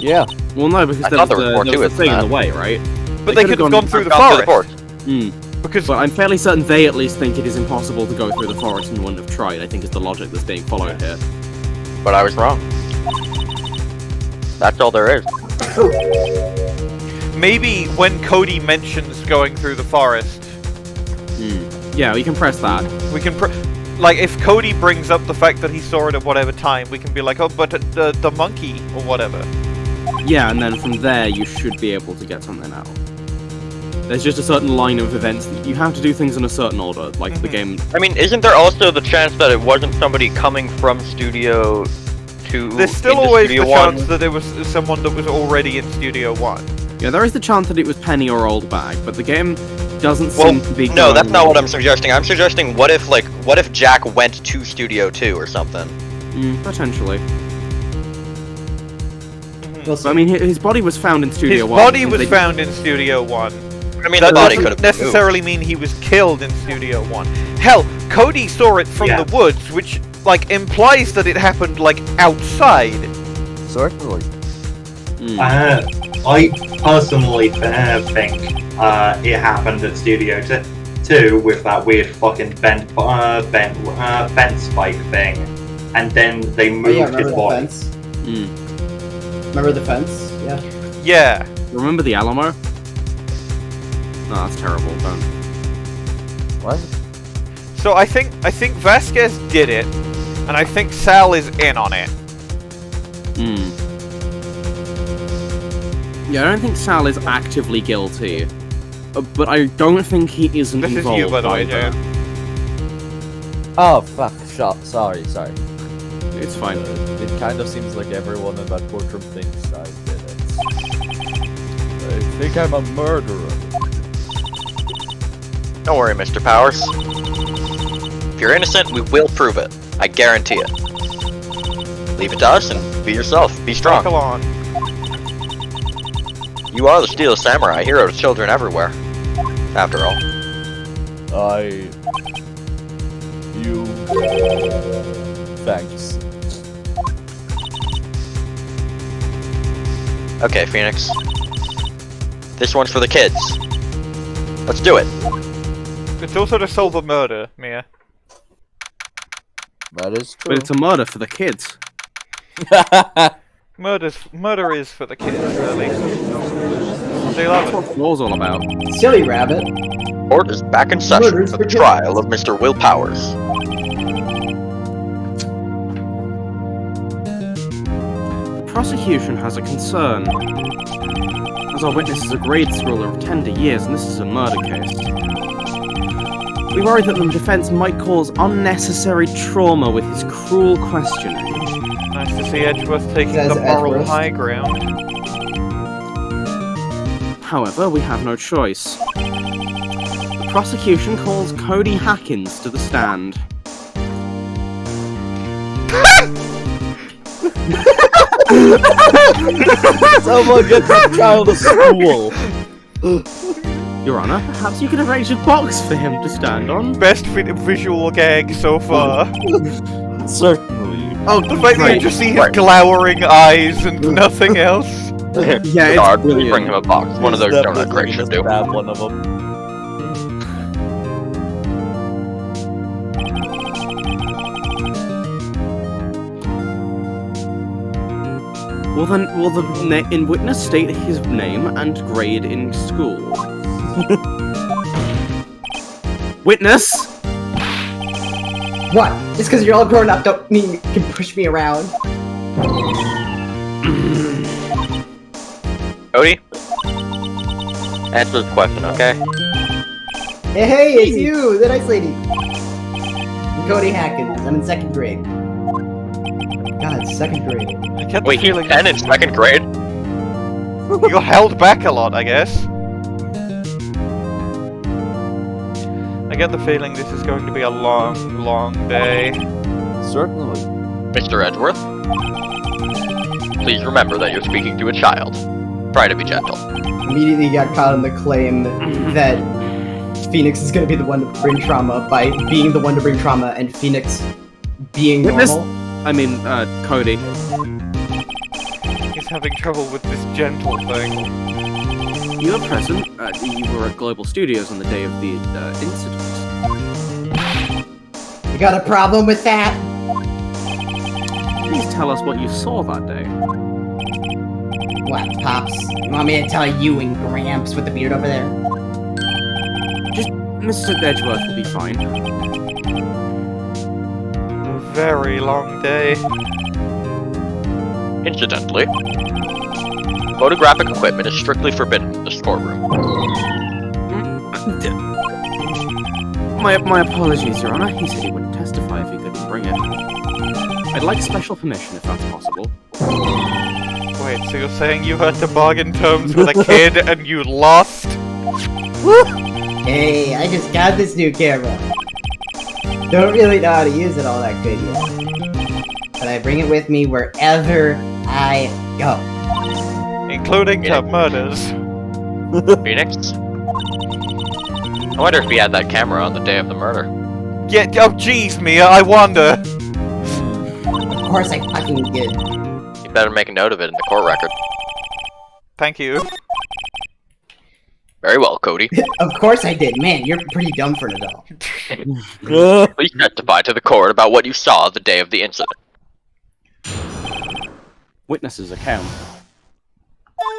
Yeah. Well, no, because I there thought was there was more the to it thing than in the way, right? But they could have gone through the Gone forest. Hmm. Because But I'm fairly certain they at least think it is impossible to go through the forest and wouldn't have tried, I think is the logic that's being followed here. But I was wrong. That's all there is. maybe when Cody mentions going through the forest, Yeah, we can press that. we can like, if Cody brings up the fact that he saw it at whatever time, we can be like, oh, but the monkey, or whatever. Yeah, and then from there you should be able to get something out. There's just a certain line of events that you have to do things in a certain order, like the game. I mean, isn't there also the chance that it wasn't somebody coming from Studio 2 There's still into always Studio the 1? chance that it was someone that was already in Studio 1. Yeah, there is the chance that it was Penny or Oldbag, but the game doesn't Well, seem to be. no, that's not what I'm suggesting. I'm suggesting what if Jack went to Studio 2 or something? Potentially. We'll But, I mean, his body was found in Studio His 1. body was found in Studio 1. I mean, That the body doesn't could have necessarily mean he was killed in Studio 1. Hell, Cody saw it from Yeah. the woods, which, like, implies that it happened, like, outside. Certainly. I personally think it happened at Studio 2 with that weird fucking bent fence spike thing, and then they moved remember his the body. fence? Remember the fence? Yeah. Yeah. Remember the Alamo? No, that's terrible. Don't. What? So I think Vasquez did it, and I think Sal is in on it. Yeah, I don't think Sal is actively guilty, but I don't think he isn't This is involved you, by the way, either. Jan. Oh, fuck. Sorry. It's fine. It kind of seems like everyone in that courtroom thinks I did it. I think I'm a murderer. Don't worry, Mr. Powers. If you're innocent, we will prove it. I guarantee it. Leave it to us and be yourself. Be strong. Come on. You are the Steel Samurai, hero to children everywhere. After all. Thanks. Okay, Phoenix. This one's for the kids. Let's do it. It's also to solve a murder, Mia. That is true. But it's a murder for the kids. Murder is for the kids, really. They love That's it. what law's all about. Silly rabbit. Court is back in session Murders for for the kids. trial of Mr. Will Powers. The prosecution has a concern. As our witness is a grade schooler of tender years, and this is a murder case. We worry that the defense might cause unnecessary trauma with his cruel questioning. Nice to see Edgeworth taking Says the moral Edgeworth. high ground. However, we have no choice. The prosecution calls Cody Hackins to the stand. Someone get that child to school! Your Honor, perhaps you can arrange a box for him to stand on? Best visual gag so far. Certainly. Oh, The fact that you great. just see his glowering eyes and nothing else. Yeah, it's Guard, please brilliant. bring him a box. One of those donut Definitely crates should do. stab one of them. Well then, will the in witness state his name and grade in school? Witness! What? Just because you're all grown up don't mean you can push me around. Cody? Answer the question, okay? Hey, it's you, the nice lady. I'm Cody Hackins. I'm in 2nd grade. God, 2nd grade. I get the Wait, he's feeling 10 in 2nd grade? you got held back a lot, I guess. I get the feeling this is going to be a long, long day. Certainly. Mr. Edgeworth? Please remember that you're speaking to a child. Try to be gentle. Immediately got caught in the claim that Phoenix is going to be the one to bring trauma by being the one to bring trauma and Phoenix being Witness- normal. I mean, Cody. He's having trouble with this gentle thing. You were present. You were at Global Studios on the day of the incident. You got a problem with that? Please tell us what you saw that day. What, Pops? You want me to tell you and Gramps with the beard over there? Just Mr. Edgeworth will be fine. A very long day. Incidentally, photographic equipment is strictly forbidden in this courtroom. My apologies, Your Honor. He said he wouldn't testify if he couldn't bring it. I'd like special permission if that's possible. Wait, so you're saying you had to bargain terms with a kid and you lost? Hey, I just got this new camera. Don't really know how to use it all that good yet. But I bring it with me wherever I go. Including to murders. Phoenix? I wonder if he had that camera on the day of the murder. Yeah, oh jeez, Mia, I wonder. Of course I fucking did. You better make a note of it in the court record. Thank you. Very well, Cody. Of course I did. Man, you're pretty dumb for an adult. Please testify to the court about what you saw the day of the incident. Witness's account.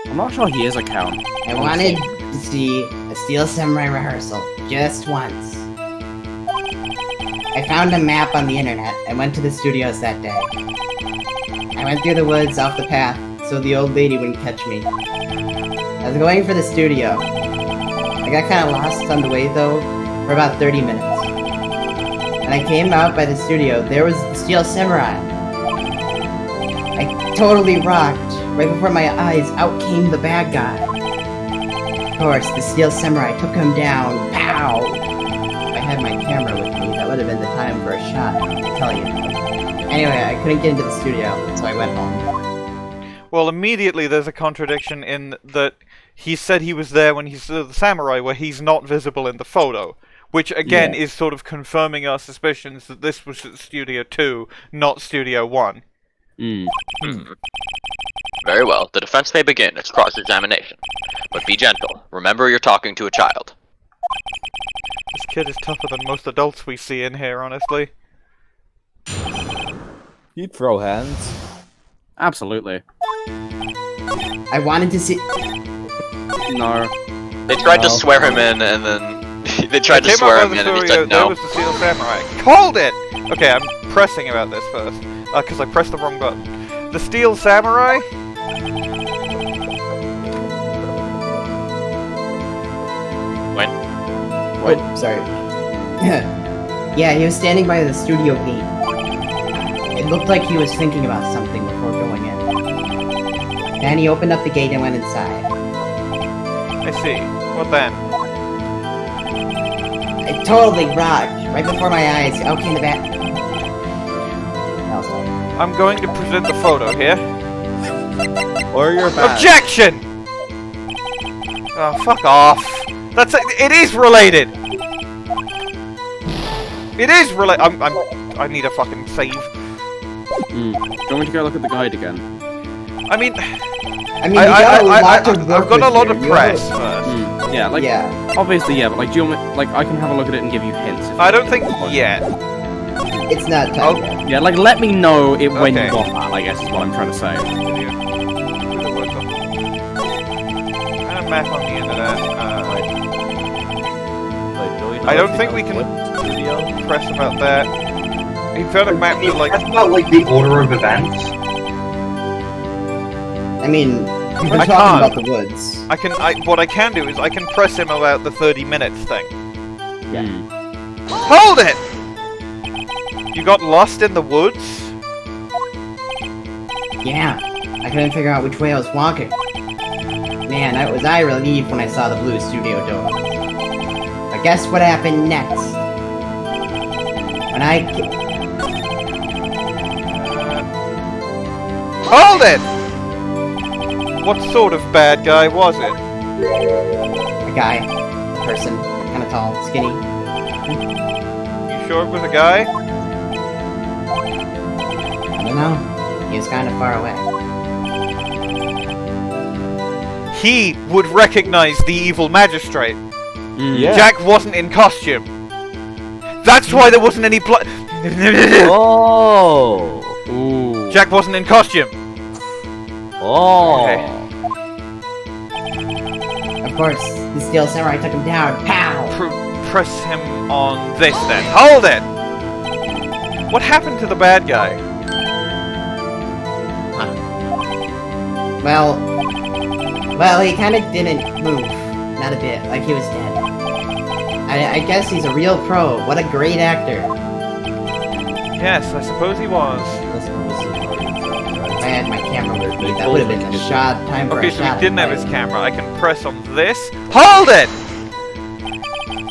I'm not sure he is a count. I wanted to see a Steel Samurai rehearsal just once. I found a map on the internet and went to the studios that day. I went through the woods off the path so the old lady wouldn't catch me. I was going for the studio. I got kind of lost on the way though for about 30 minutes. When I came out by the studio, there was the Steel Samurai. I totally rocked. Right before my eyes, out came the bad guy. Of course, the Steel Samurai took him down. Pow! If I had my camera with me, that would have been the time for a shot, I tell you. Anyway, I couldn't get into the studio, so I went home. Well, immediately there's a contradiction in that he said he was there when he saw the samurai, where he's not visible in the photo. Which, again, is sort of confirming our suspicions that this was at Studio 2, not Studio 1. Very well, the defense may begin its cross-examination. But be gentle. Remember you're talking to a child. This kid is tougher than most adults we see in here, honestly. He'd throw hands. Absolutely. I wanted to see. No. They tried to swear him in, and then they tried to swear him in, and he said There no. was the Steel Samurai. Called it! Okay, I'm pressing about this first. Because I pressed the wrong button. The Steel Samurai? When? What? Sorry. Yeah, he was standing by the studio gate. It looked like he was thinking about something before going in. Then he opened up the gate and went inside. I see. What then? I totally rocked. Right before my eyes, out came the bat. I'm going to present the photo here. Or your back. Objection! Oh, fuck off. It is related! It is related. I need a fucking save. Do you want me to go look at the guide again? I mean, you got a lot to work I've got a with lot here. of You press have first. Yeah, like, Yeah. obviously, yeah, but like, do you want me, like, I can have a look at it and give you hints. If I don't think yet. It's not time yet. Yeah, like, let me know it when Okay. you want that, I guess is what I'm trying to say. Map on the end of that. Like, do we know I don't if think you we have can flipped studio? press about that. He found a map to like. That's about like the order of events. I mean, we've been I talking can't. about the woods. What I can do is I can press him about the 30 minutes thing. Hmm. Hold it! You got lost in the woods? Yeah, I couldn't figure out which way I was walking. Man, was I relieved when I saw the blue studio door. But guess what happened next? When I... Hold it! What sort of bad guy was it? A guy, a person, kind of tall, skinny. You sure it was a guy? I don't know. He was kind of far away. He would recognize the evil magistrate. Yeah. Jack wasn't in costume. That's why there wasn't any blood. Oh! Ooh. Jack wasn't in costume. Oh! Okay. Of course, the Steel Samurai took him down. Pow! Press him on this then. Hold it! What happened to the bad guy? Well, he kind of didn't move. Not a bit, like he was dead. I guess he's a real pro. What a great actor. Yes, I suppose he was. If I had my camera with me, that would have been a shot. Time for Okay, a so shot. he didn't have his camera. I can press on this. Hold it!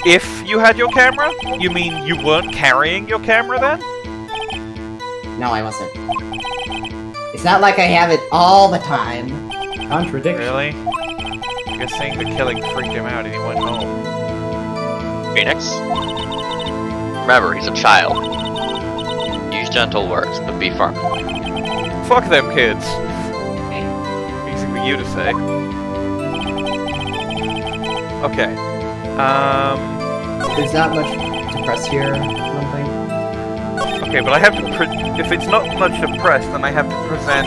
If you had your camera? You mean you weren't carrying your camera then? No, I wasn't. It's not like I have it all the time. Contradiction. Really? I guess saying the killing freaked him out and he went home. Phoenix? Remember, he's a child. Use gentle words, but be firm. Fuck them kids. Easy for you to say. Okay. There's not much to press here, I don't think. Okay, but I have to if it's not much to press, then I have to present.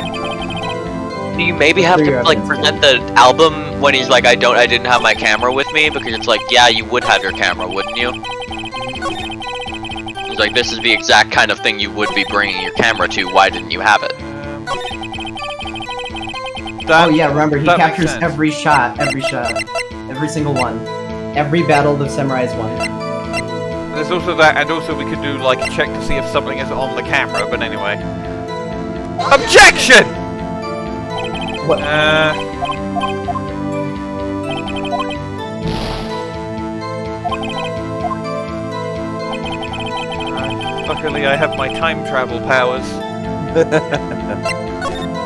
Do you maybe have to like present the album when he's like, I didn't have my camera with me? Because it's like, yeah, you would have your camera, wouldn't you? It's like, this is the exact kind of thing you would be bringing your camera to. Why didn't you have it? Oh yeah, remember, he that makes captures sense. every shot. Every single one. Every battle the samurais won. There's also that, and also we could do like a check to see if something is on the camera. But anyway, objection. What? Luckily, I have my time travel powers.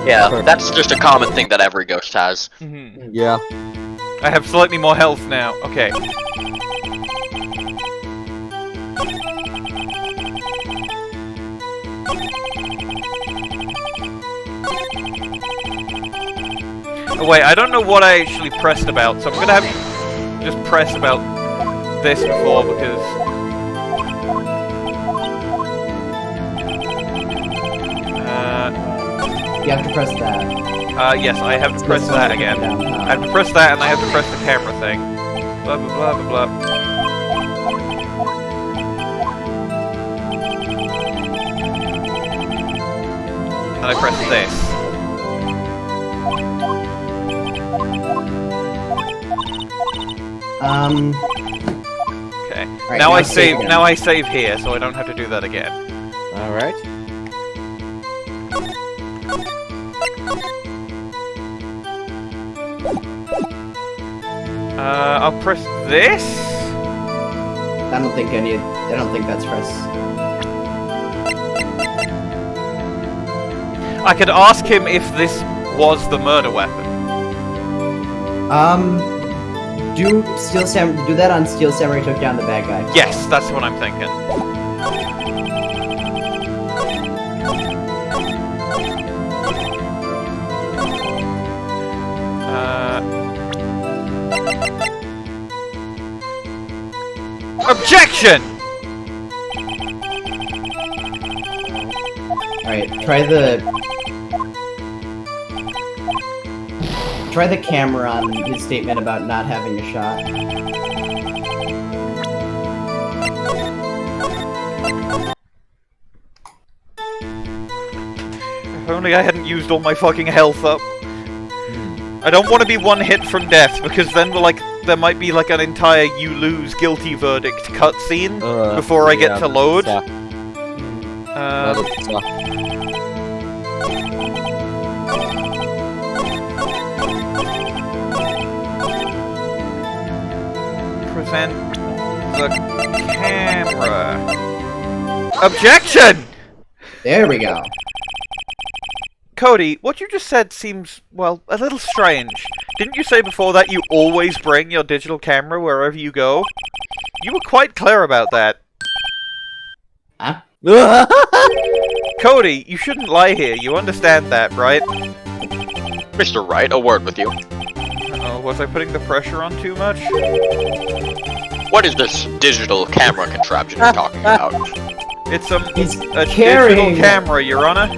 Yeah, that's just a common thing that every ghost has. Yeah. I have slightly more health now. Okay. Oh, wait, I don't know what I actually pressed about, so I'm gonna have to just press about this before because. You have to press that. Yes, I have to press that again. I have to press that, and I have to press the camera thing. Blah blah blah blah blah. And then I press this. Okay. Right, now I save save. again. Now I save here, so I don't have to do that again. Alright. I'll press this. I don't think that's press. I could ask him if this was the murder weapon. Do that on Steel Samurai took down the bad guy. Yes, that's what I'm thinking. Objection! Alright, try the camera on his statement about not having a shot. If only I hadn't used all my fucking health up. I don't want to be one hit from death, because then there might be like an entire you lose guilty verdict cutscene before I get to load. Present the camera. Objection! There we go. Cody, what you just said seems, well, a little strange. Didn't you say before that you always bring your digital camera wherever you go? You were quite clear about that. Huh? Cody, you shouldn't lie here. You understand that, right? Mr. Wright, a word with you. Uh-oh, was I putting the pressure on too much? What is this digital camera contraption you're talking about? It's a digital carrying- camera, Your Honor.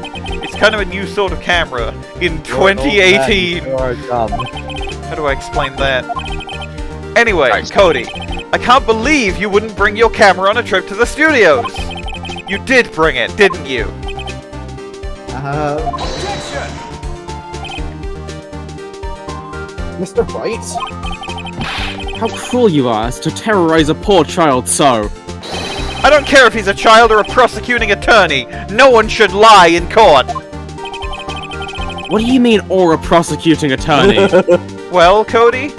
It's kind of a new sort of camera in 2018. You're dumb. How do I explain that? Anyway, Nice. Cody, I can't believe you wouldn't bring your camera on a trip to the studios. You did bring it, didn't you? Mr. Wright? How cruel you are as to terrorize a poor child so. I don't care if he's a child or a prosecuting attorney. No one should lie in court. What do you mean, or a prosecuting attorney? Well, Cody?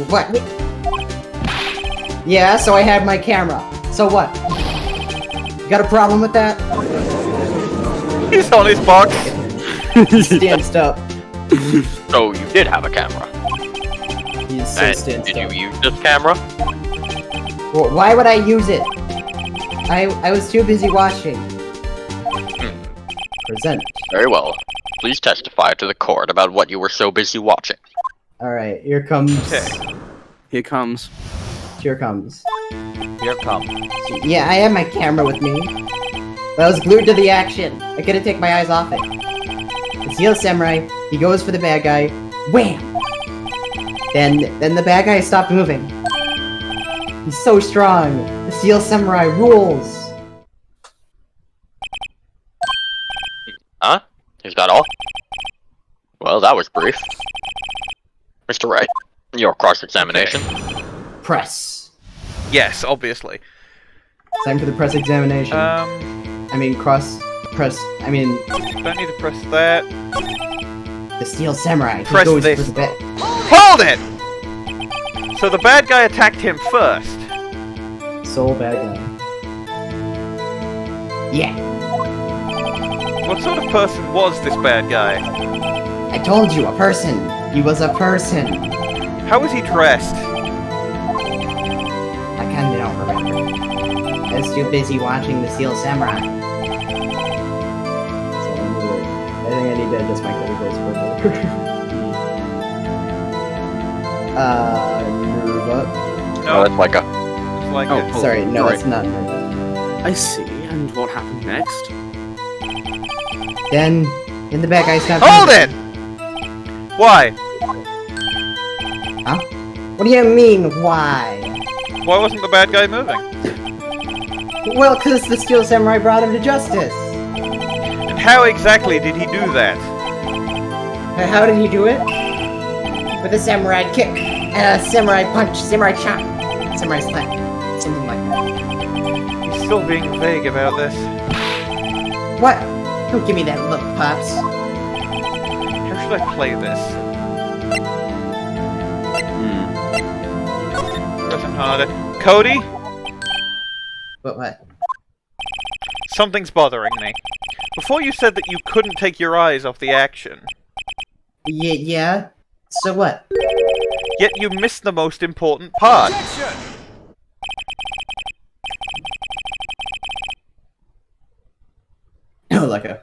What? Yeah, so I had my camera. So what? You got a problem with that? He's on his box. Stanced up. So you did have a camera. He's so And stanced did up. you use this camera? Well, why would I use it? I was too busy watching. Present. Very well. Please testify to the court about what you were so busy watching. Alright, here comes. Okay. Here comes. Here comes. Here come. Yeah, I had my camera with me. But I was glued to the action. I couldn't take my eyes off it. The Steel Samurai, he goes for the bad guy. Wham! Then the bad guy stopped moving. He's so strong. The Steel Samurai rules. Huh? Is that all? Well, that was brief. Mr. Wright, your cross-examination. Press. Yes, obviously. Time for the press examination. I mean, press. I mean, Don't need to press that. the Steel Samurai. He Press goes this. for the bad. Hold it! So the bad guy attacked him first. Soul bad guy. Yeah, What sort of person was this bad guy? I told you, a person. He was a person. How was he dressed? I kinda don't remember. I was too busy watching the Steel Samurai. So I think I need to adjust my color voice further. Minerva. No, it's like a... It's like Oh, it. Sorry, no, right. it's not Minerva. I see, and what happened next? Then the bad guy stopped. Hold moving. it! Why? Huh? What do you mean, why? Why wasn't the bad guy moving? Well, because the Steel Samurai brought him to justice. And how exactly did he do that? How did he do it? With a samurai kick, and a samurai punch, samurai chop, samurai slap, something like that. He's still being vague about this. What? Don't give me that look, Pops. How should I play this? Doesn't harder. Cody? What? Something's bothering me. Before you said that you couldn't take your eyes off the action, Yeah? So what? yet you missed the most important part. Like a...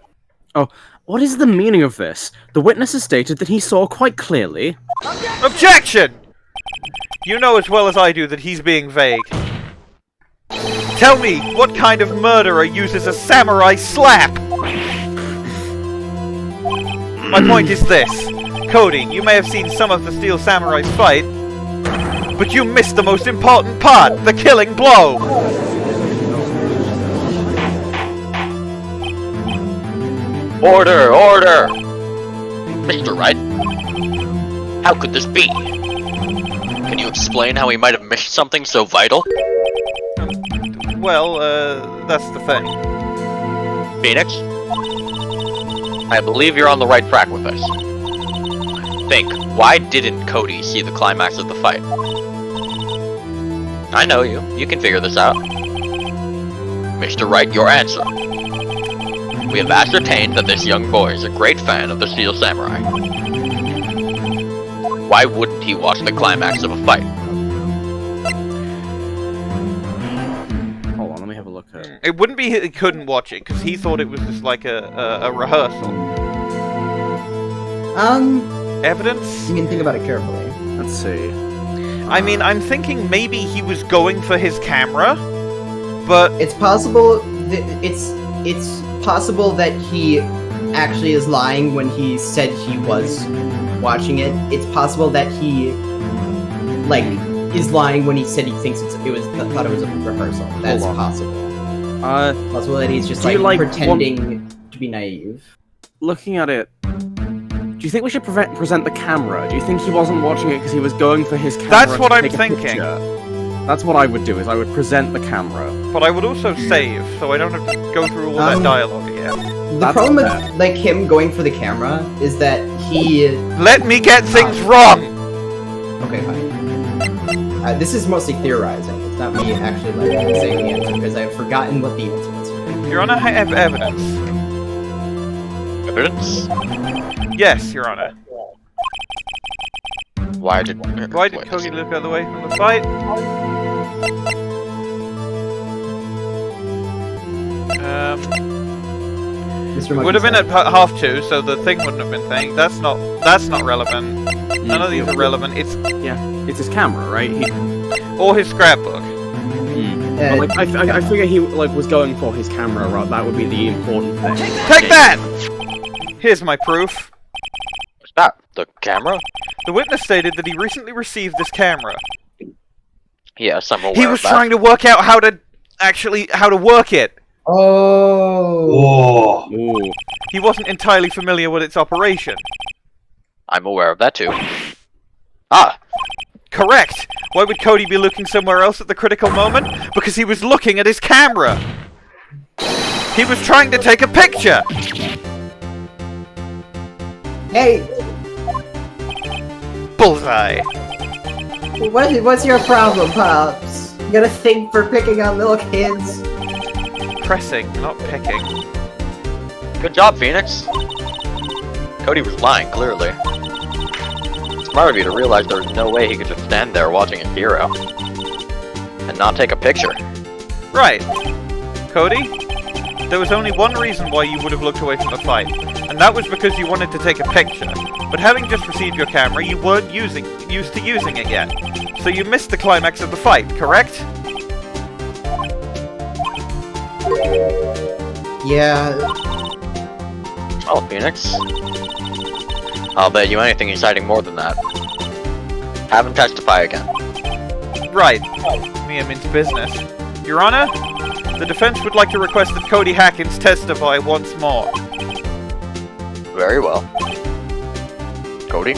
What is the meaning of this? The witness has stated that he saw quite clearly. Objection! You know as well as I do that he's being vague. Tell me, what kind of murderer uses a samurai slap? My point is this. Cody, you may have seen some of the Steel Samurai's fight, but you missed the most important part, the killing blow! Order! Order! Mr. Wright? How could this be? Can you explain how he might have missed something so vital? Well, that's the thing. Phoenix? I believe you're on the right track with this. Think, why didn't Cody see the climax of the fight? I know you. You can figure this out. Mr. Wright, your answer. We have ascertained that this young boy is a great fan of the Steel Samurai. Why wouldn't he watch the climax of a fight? Hold on, let me have a look at it. It wouldn't be he couldn't watch it, because he thought it was just like a rehearsal. Evidence? You can think about it carefully. Let's see. I mean, I'm thinking maybe he was going for his camera, but... It's possible it's possible that he actually is lying when he said he was watching it. It's possible that he is lying when he said he thinks thought it was a rehearsal. That's possible. Possible that he's just pretending to be naive. Looking at it, do you think we should present the camera? Do you think he wasn't watching it because he was going for his camera? That's what to I'm take a thinking. picture? That's what I would do, is I would present the camera. But I would also save, so I don't have to go through all that dialogue again. The problem with him going for the camera is that he... Let me get things wrong! Okay, fine. This is mostly theorizing. It's not me actually saying the answer, because I've forgotten what the answer is. Your Honor, I have evidence. Evidence? Yes, Your Honor. Why did Cody look the other way from the fight? Would have been at 2:30, so the thing wouldn't have been thing. That's not relevant. None of these are relevant. It's his camera, right? Or his scrapbook. I figure he was going for his camera, right? That would be the important thing. Take that! Here's my proof. What's that? The camera? The witness stated that he recently received this camera. Yes, I'm aware He was of that. trying to work out how to work it. Oh. Ooh. He wasn't entirely familiar with its operation. I'm aware of that too. Ah! Correct! Why would Cody be looking somewhere else at the critical moment? Because he was looking at his camera! He was trying to take a picture! Hey! Bullseye! What's your problem, Pops? You got a thing for picking on little kids? Pressing, not picking. Good job, Phoenix. Cody was lying, clearly. Smart of you to realize there was no way he could just stand there watching his hero. And not take a picture. Right. Cody? There was only one reason why you would have looked away from the fight, and that was because you wanted to take a picture. But having just received your camera, you weren't used to using it yet. So you missed the climax of the fight, correct? Yeah. Well, Phoenix. I'll bet you anything he's hiding more than that. Have him testify again. Right. Me and into business. Your Honor, the defense would like to request that Cody Hackins testify once more. Very well. Cody?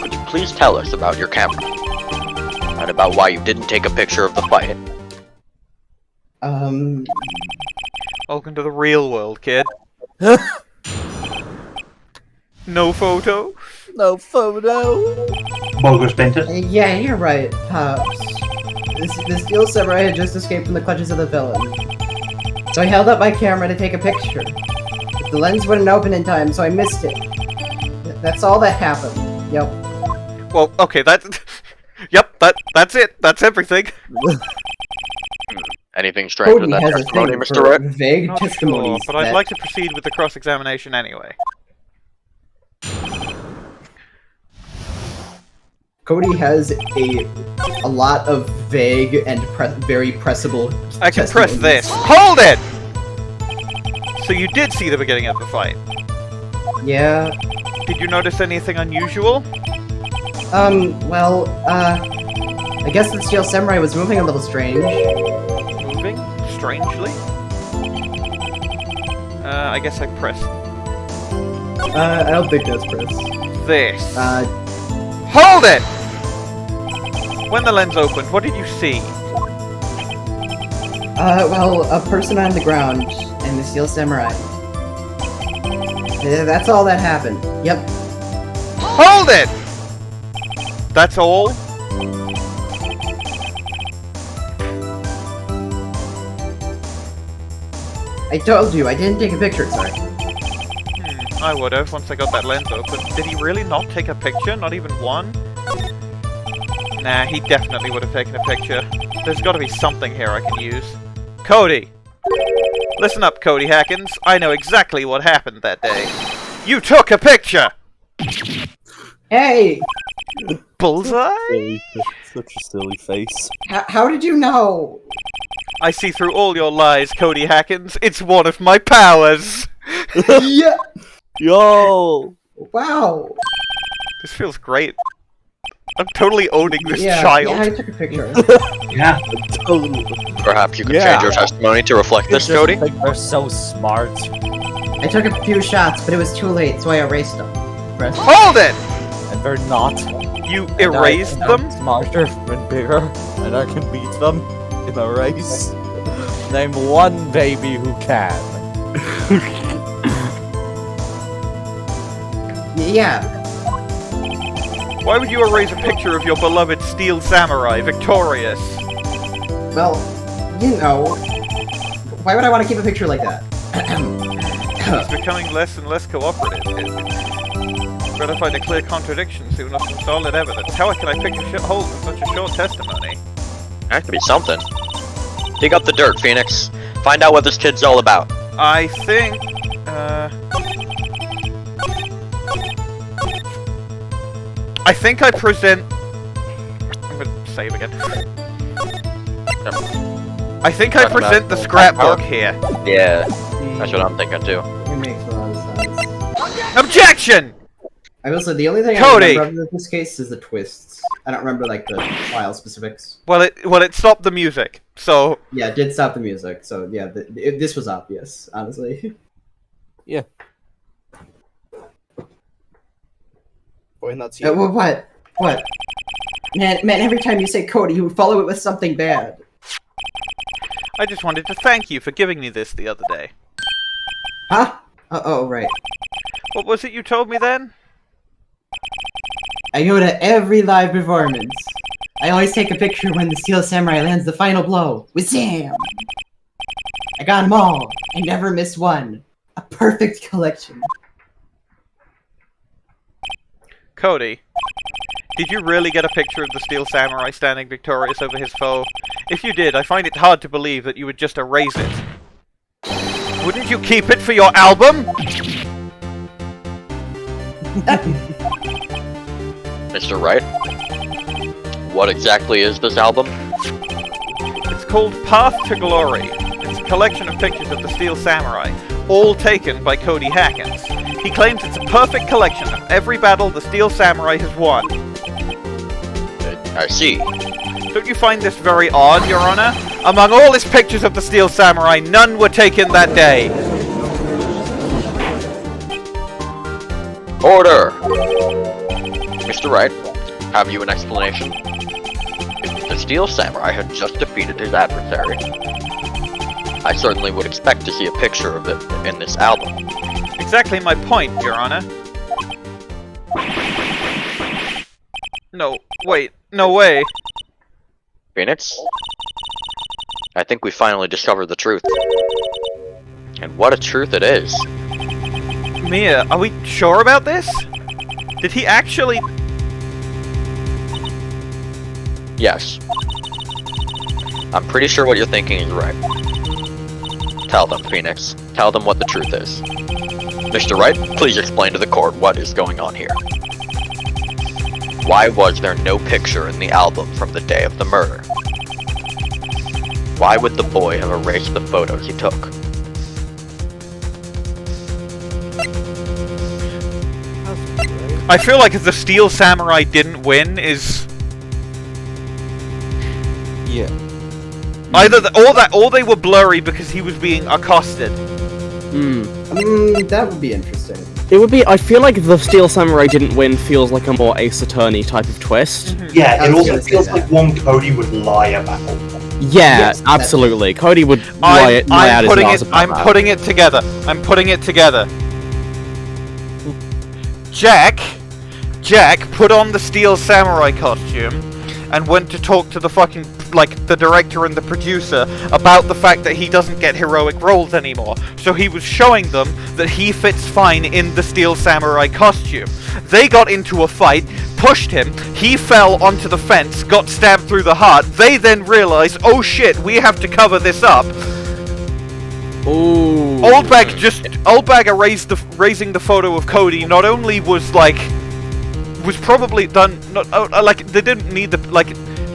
Could you please tell us about your camera? And about why you didn't take a picture of the fight? Welcome to the real world, kid. No photo? No photo. Bogus Benton. Yeah, you're right, Pops. The Steel Samurai had just escaped from the clutches of the villain. So I held up my camera to take a picture. But the lens wouldn't open in time, so I missed it. That's all that happened. Yep. Well, okay, yep, that's it. That's everything. Anything strange with Cody that has a testimony, thing Mr. for Wright? vague Not testimonies. sure, but I'd like to proceed with the cross-examination anyway. Cody has a lot of vague and very pressable. I can press this. Hold it! So you did see the beginning of the fight? Yeah. Did you notice anything unusual? Well, I guess the Steel Samurai was moving a little strange. Moving? Strangely? I guess I pressed I don't think that's Chris. this. Hold it! When the lens opened, what did you see? Well, a person on the ground and the Steel Samurai. That's all that happened. Yep. Hold it! That's all? I told you, I didn't take a picture, sorry. I would've, once I got that lens open. Did he really not take a picture? Not even one? Nah, he definitely would have taken a picture. There's gotta be something here I can use. Cody! Listen up, Cody Hackins. I know exactly what happened that day. You took a picture! Hey! Bullseye? Such a silly face. How did you know? I see through all your lies, Cody Hackins. It's one of my powers! Yeah! Yo! Wow! This feels great. I'm totally owning this Yeah, child. I took a picture. Yeah. Totally. Perhaps you could Yeah. change your testimony to reflect this, Just Cody? think they're so smart. I took a few shots, but it was too late, so I erased them. Press. Hold it! And they're not. You And erased I'm them? smarter and bigger, and I can beat them in a race. Name one baby who can. Yeah. Why would you erase a picture of your beloved Steel Samurai victorious? Well, you know. Why would I want to keep a picture like that? It's becoming less and less cooperative. Better find a clear contradiction soon of some solid evidence. How can I pick a hole in such a short testimony? That could be something. Dig up the dirt, Phoenix. Find out what this kid's all about. I think, I present... I'm gonna save again. I think I present the scrapbook here. Yeah, that's what I'm thinking too. It makes a lot of sense. Objection! I will say the only thing Cody! I remember in this case is the twists. I don't remember like the file specifics. Well, it stopped the music, so... Yeah, it did stop the music, so yeah, this was obvious, honestly. Yeah. Boy, that's you. What? What? Man, every time you say Cody, you follow it with something bad. I just wanted to thank you for giving me this the other day. Huh? Oh, right. What was it you told me then? I go to every live performance. I always take a picture when the Steel Samurai lands the final blow with Sam. I got them all. I never missed one. A perfect collection. Cody, did you really get a picture of the Steel Samurai standing victorious over his foe? If you did, I find it hard to believe that you would just erase it. Wouldn't you keep it for your album? Mr. Wright, what exactly is this album? It's called Path to Glory. It's a collection of pictures of the Steel Samurai, all taken by Cody Hackins. He claims it's a perfect collection of every battle the Steel Samurai has won. I see. Don't you find this very odd, Your Honor? Among all his pictures of the Steel Samurai, none were taken that day. Order! Mr. Wright, have you an explanation? If the Steel Samurai had just defeated his adversary, I certainly would expect to see a picture of it in this album. Exactly my point, Your Honor. No, wait, no way. Phoenix? I think we finally discovered the truth. And what a truth it is. Mia, are we sure about this? Did he actually... Yes. I'm pretty sure what you're thinking is right. Tell them, Phoenix. Tell them what the truth is. Mr. Wright, please explain to the court what is going on here. Why was there no picture in the album from the day of the murder? Why would the boy have erased the photos he took? I feel like if the Steel Samurai didn't win is Yeah. either or they were blurry because he was being accosted. That would be interesting. It would be. I feel like the Steel Samurai didn't win feels like a more Ace Attorney type of twist. Yeah, I it was also gonna say feels that. like one Cody would lie about. Yeah, Yes, absolutely. Cody would lie out his arse about that. I'm putting it together. I'm putting it together. Jack put on the Steel Samurai costume and went to talk to the fucking, like, the director and the producer about the fact that he doesn't get heroic roles anymore. So he was showing them that he fits fine in the Steel Samurai costume. They got into a fight, pushed him, he fell onto the fence, got stabbed through the heart. They then realized, oh shit, we have to cover this up. Ooh. Oldbag raising the photo of Cody not only was probably done, they didn't need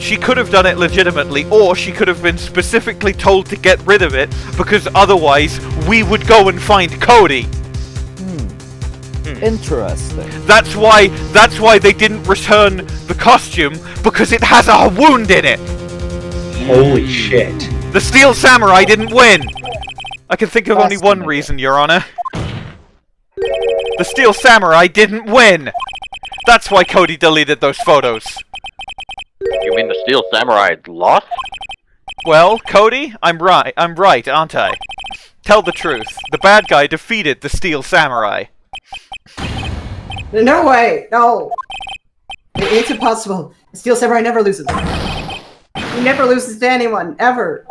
she could have done it legitimately, or she could have been specifically told to get rid of it, because otherwise we would go and find Cody. Interesting. That's why they didn't return the costume, because it has a wound in it. Holy shit. The Steel Samurai didn't win. I can think of only one reason, Your Honor. The Steel Samurai didn't win. That's why Cody deleted those photos. You mean the Steel Samurai lost? Well, Cody, I'm right, aren't I? Tell the truth. The bad guy defeated the Steel Samurai. No way! No! It's impossible. The Steel Samurai never loses. He never loses to anyone, ever.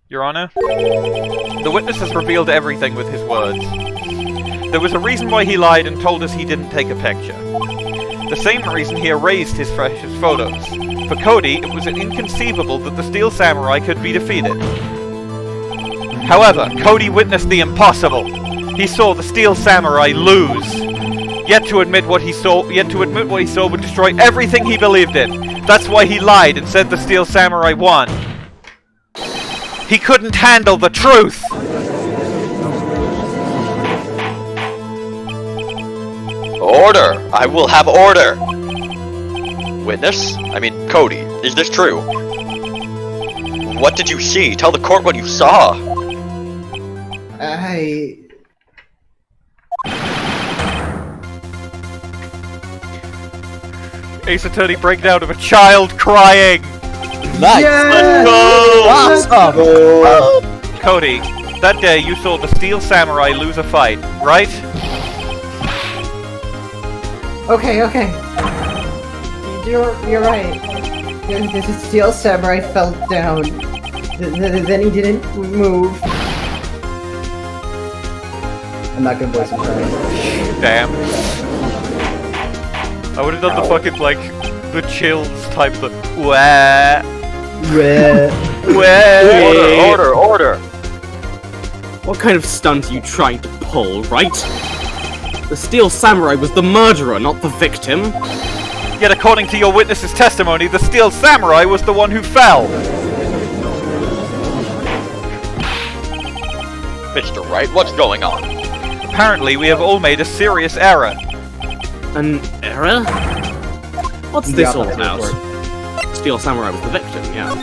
Your Honor, the witness has revealed everything with his words. There was a reason why he lied and told us he didn't take a picture. The same reason he erased his freshest photos. For Cody, it was inconceivable that the Steel Samurai could be defeated. However, Cody witnessed the impossible. He saw the Steel Samurai lose. Yet to admit what he saw would destroy everything he believed in. That's why he lied and said the Steel Samurai won. He couldn't handle the truth! Order! I will have order! Witness? Cody, is this true? What did you see? Tell the court what you saw! Ace Attorney breakdown of a child crying! Nice! Let's go! Cody, that day you saw the Steel Samurai lose a fight, right? Okay. You're right. The Steel Samurai fell down. Then he didn't move. I'm not gonna voice him crying. Damn. I would've done the fucking, the chills type, the wah. Order! What kind of stunt are you trying to pull, right? The Steel Samurai was the murderer, not the victim. Yet according to your witness's testimony, the Steel Samurai was the one who fell. Mr. Wright, what's going on? Apparently, we have all made a serious error. An error? What's this all about? Steel Samurai was the victim, yeah.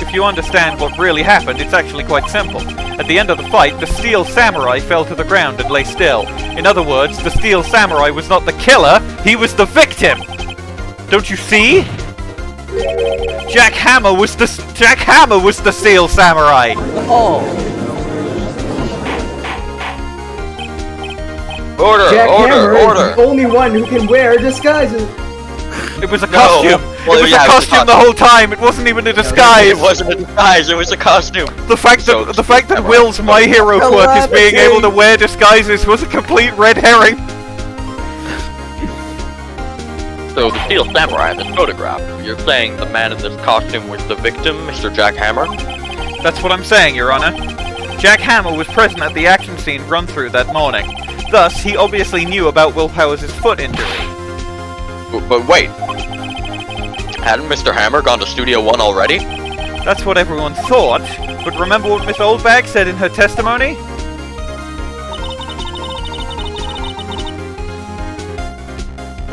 If you understand what really happened, it's actually quite simple. At the end of the fight, the Steel Samurai fell to the ground and lay still. In other words, the Steel Samurai was not the killer, he was the victim! Don't you see? Jack Hammer was the Steel Samurai! Jack Hammer is Order! the only one who can wear disguises. It was a costume! Well, it was yeah, a costume the whole time! It wasn't even a disguise! It wasn't a disguise, it was a costume! The fact that Will's My Hero quirk is being able to wear disguises was a complete red herring! So the Steel Samurai in this photograph, you're saying the man in this costume was the victim, Mr. Jack Hammer? That's what I'm saying, Your Honor. Jack Hammer was present at the action scene run-through that morning. Thus, he obviously knew about Will Powers' foot injury. But wait, hadn't Mr. Hammer gone to Studio One already? That's what everyone thought, but remember what Miss Oldbag said in her testimony?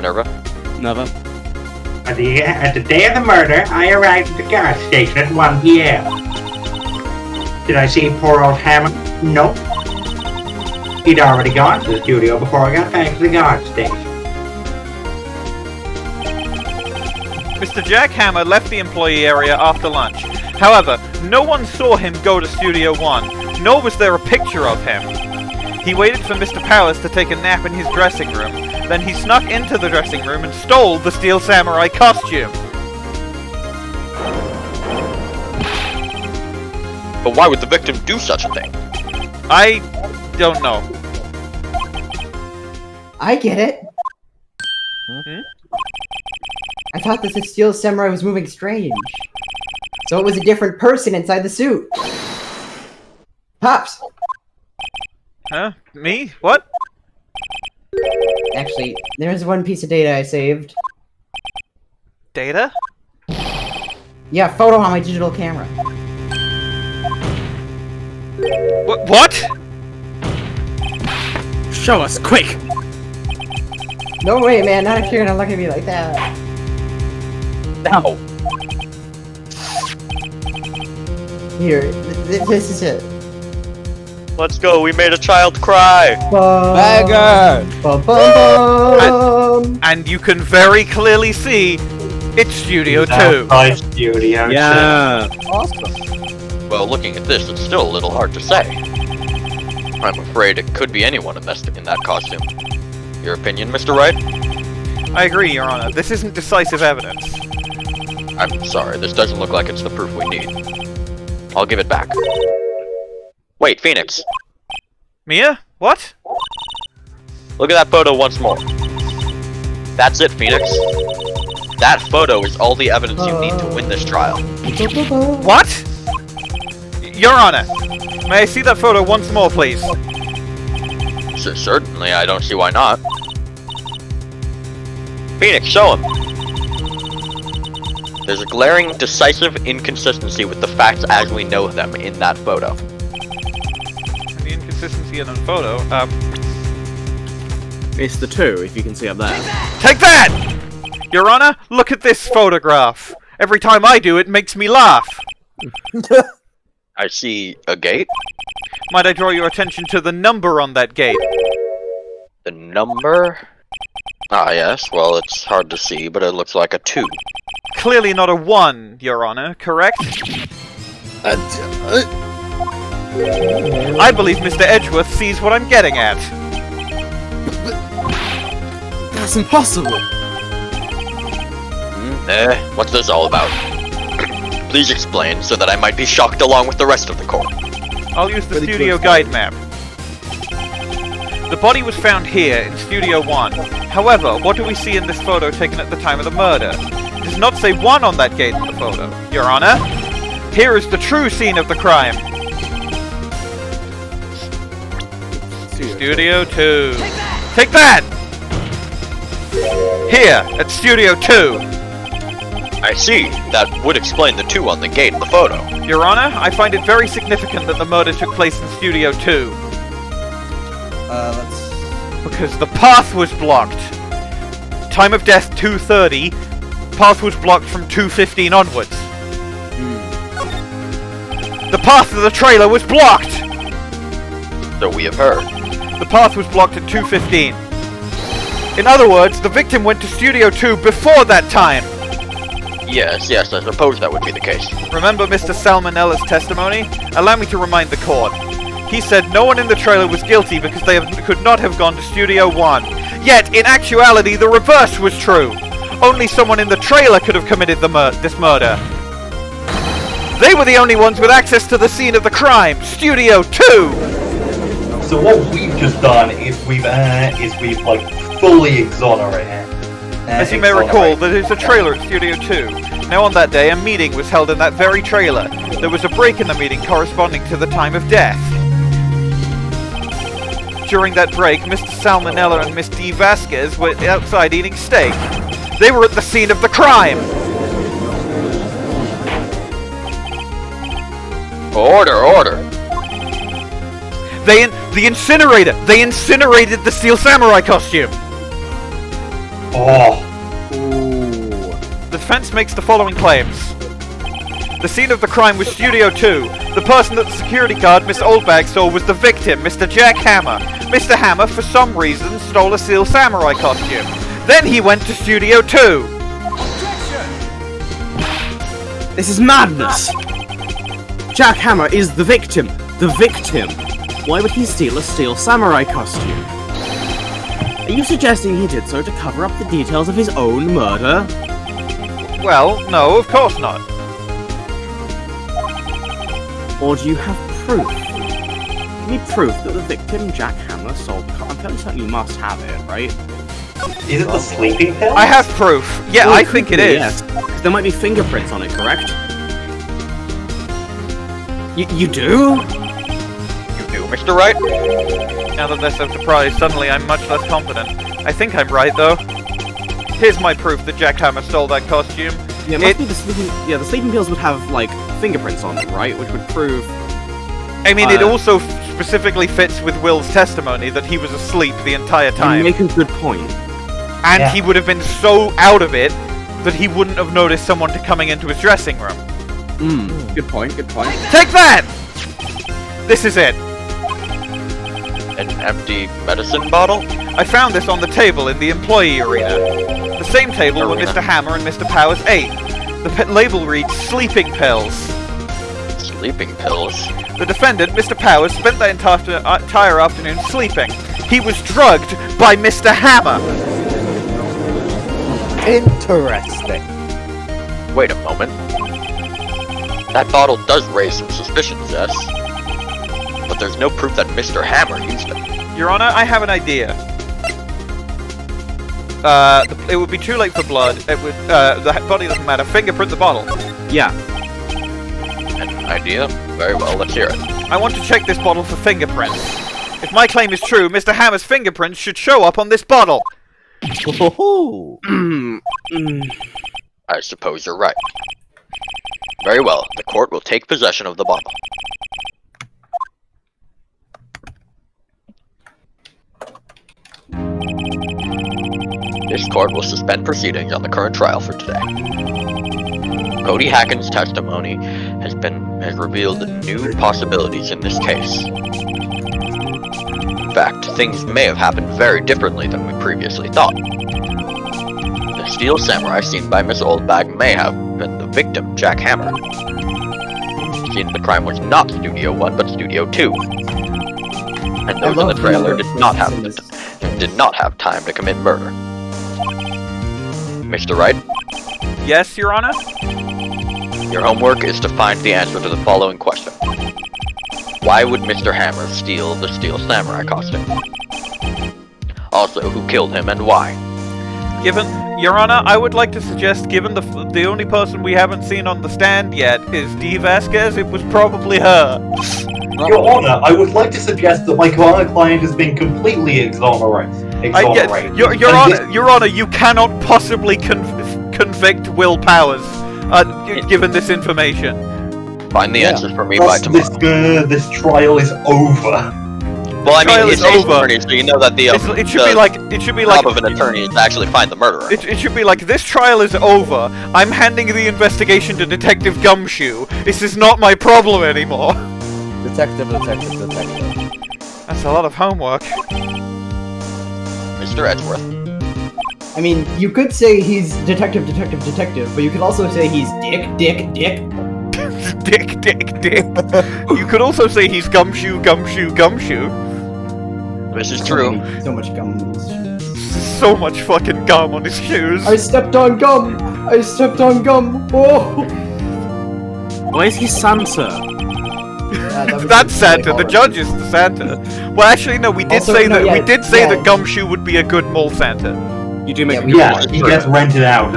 Minerva? Never. At the day of the murder, I arrived at the gas station at 1 p.m. Did I see poor old Hammer? Nope. He'd already gone to the studio before I got back to the guard station. Mr. Jack Hammer left the employee area after lunch. However, no one saw him go to Studio 1, nor was there a picture of him. He waited for Mr. Powers to take a nap in his dressing room, then he snuck into the dressing room and stole the Steel Samurai costume. But why would the victim do such a thing? I don't know. I get it. I thought that the Steel Samurai was moving strange. So it was a different person inside the suit. Pops! Huh? Me? What? Actually, there's one piece of data I saved. Data? Yeah, photo on my digital camera. What? Show us, quick! No way, man, not if you're gonna look at me like that. No. Here, this is it. Let's go, we made a child cry! Beggar! And you can very clearly see it's Studio 2. Studio Yeah. Awesome. Well, looking at this, it's still a little hard to say. I'm afraid it could be anyone in that costume. Your opinion, Mr. Wright? I agree, Your Honor. This isn't decisive evidence. I'm sorry, this doesn't look like it's the proof we need. I'll give it back. Wait, Phoenix. Mia? What? Look at that photo once more. That's it, Phoenix. That photo is all the evidence you need to win this trial. What? Your Honor, may I see that photo once more, please? Certainly, I don't see why not. Phoenix, show him. There's a glaring, decisive inconsistency with the facts as we know them in that photo. The inconsistency in the photo, It's the 2, if you can see up there. Take that! Your Honor, look at this photograph. Every time I do, it makes me laugh. I see a gate. Might I draw your attention to the number on that gate? The number? Ah, yes. Well, it's hard to see, but it looks like a 2. Clearly not a 1, Your Honor, correct? I believe Mr. Edgeworth sees what I'm getting at. That's impossible! What's this all about? Please explain, so that I might be shocked along with the rest of the court. I'll use the studio guide map. The body was found here, in Studio 1. However, what do we see in this photo taken at the time of the murder? It does not say 1 on that gate in the photo, Your Honor. Here is the true scene of the crime. Studio 2. Take that! Here, at Studio 2. I see. That would explain the 2 on the gate in the photo. Your Honor, I find it very significant that the murder took place in Studio 2. Because the path was blocked. Time of death 2:30. Path was blocked from 2:15 onwards. The path of the trailer was blocked! So we have heard. The path was blocked at 2:15. In other words, the victim went to Studio 2 before that time. Yes, I suppose that would be the case. Remember Mr. Sal Manella's testimony? Allow me to remind the court. He said no one in the trailer was guilty because they could not have gone to Studio 1. Yet, in actuality, the reverse was true. Only someone in the trailer could have committed this murder. They were the only ones with access to the scene of the crime, Studio 2! So what we've just done is we've like fully exonerated. As you may recall, there is a trailer at Studio 2. Now on that day, a meeting was held in that very trailer. There was a break in the meeting corresponding to the time of death. During that break, Mr. Sal Manella and Miss Dee Vasquez were outside eating steak. They were at the scene of the crime! Order! The incinerator! They incinerated the Steel Samurai costume! Oh. Ooh. The defense makes the following claims. The scene of the crime was Studio 2. The person that the security guard, Miss Oldbag, saw was the victim, Mr. Jack Hammer. Mr. Hammer, for some reason, stole a Steel Samurai costume. Then he went to Studio 2. This is madness! Jack Hammer is the victim. The victim. Why would he steal a Steel Samurai costume? Are you suggesting he did so to cover up the details of his own murder? Well, no, of course not. Or do you have proof? Give me proof that the victim, Jack Hammer, sold the I'm fairly certain you must have it, right? Is it the sleeping pill? I have proof. Yeah, Well, I think it is. Yes. There might be fingerprints on it, correct? You do? You do, Mr. Wright? Now that they're so surprised, suddenly I'm much less confident. I think I'm right, though. Here's my proof that Jack Hammer stole that costume. Yeah, it must be the sleeping pills would have, like, fingerprints on them, right? Which would prove... I mean, it also specifically fits with Will's testimony that he was asleep the entire You time. make a good point. And he would have been so out of it that he wouldn't have noticed someone coming into his dressing room. Good point, good point. Take that! This is it. An empty medicine bottle? I found this on the table in the employee arena. The same table where Mr. Hammer and Mr. Powers ate. The label reads sleeping pills. Sleeping pills? The defendant, Mr. Powers, spent the entire afternoon sleeping. He was drugged by Mr. Hammer. Interesting. Wait a moment. That bottle does raise some suspicions, Jess. But there's no proof that Mr. Hammer used it. Your Honor, I have an idea. It would be too late for blood. It would, the body doesn't matter. Fingerprint the bottle. Yeah. An idea? Very well, let's hear it. I want to check this bottle for fingerprints. If my claim is true, Mr. Hammer's fingerprints should show up on this bottle. Oh. I suppose you're right. Very well, the court will take possession of the bottle. This court will suspend proceedings on the current trial for today. Cody Hackins' testimony has revealed new possibilities in this case. In fact, things may have happened very differently than we previously thought. The Steel Samurai seen by Miss Oldbag may have been the victim, Jack Hammer. The scene of the crime was not Studio 1, but Studio 2. And those in the trailer did not have time to commit murder. Mr. Wright? Yes, Your Honor? Your homework is to find the answer to the following question. Why would Mr. Hammer steal the Steel Samurai costume? Also, who killed him and why? Your Honor, I would like to suggest, given the only person we haven't seen on the stand yet is Dee Vasquez, it was probably her. Your Honor, I would like to suggest that my client has been completely exonerated. Your Honor, you cannot possibly convict Will Powers, given this information. Find the answers for me by tomorrow. This trial is over. Well, I mean, it's attorney, so you know that the it should be like job of an attorney is to actually find the murderer. It should be like, this trial is over. I'm handing the investigation to Detective Gumshoe. This is not my problem anymore. Detective. That's a lot of homework. Mr. Edgeworth. I mean, you could say he's detective, but you could also say he's dick. Dick. You could also say he's Gumshoe. This is true. So much gum on his shoes. So much fucking gum on his shoes. I stepped on gum! Oh! Why is he Santa? That's Santa. The judge is the Santa. Well, actually, no. We did say that Gumshoe would be a good mole Santa. You do make he gets rented out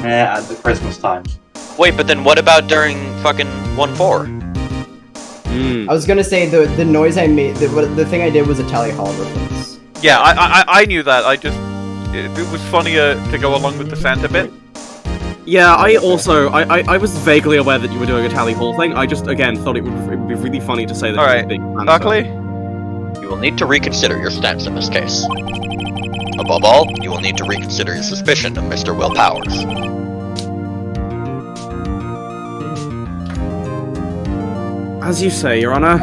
at the Christmas times. Wait, but then what about during fucking 1-4? I was gonna say the noise I made, the thing I did was a Tally Hall reference. Yeah, I knew that. It was funnier to go along with the Santa bit. Yeah, I was vaguely aware that you were doing a Tally Hall thing. I just, again, thought it would be really funny to say that you were being Santa. Arkly? You will need to reconsider your stance in this case. Above all, you will need to reconsider your suspicion of Mr. Will Powers. As you say, Your Honor.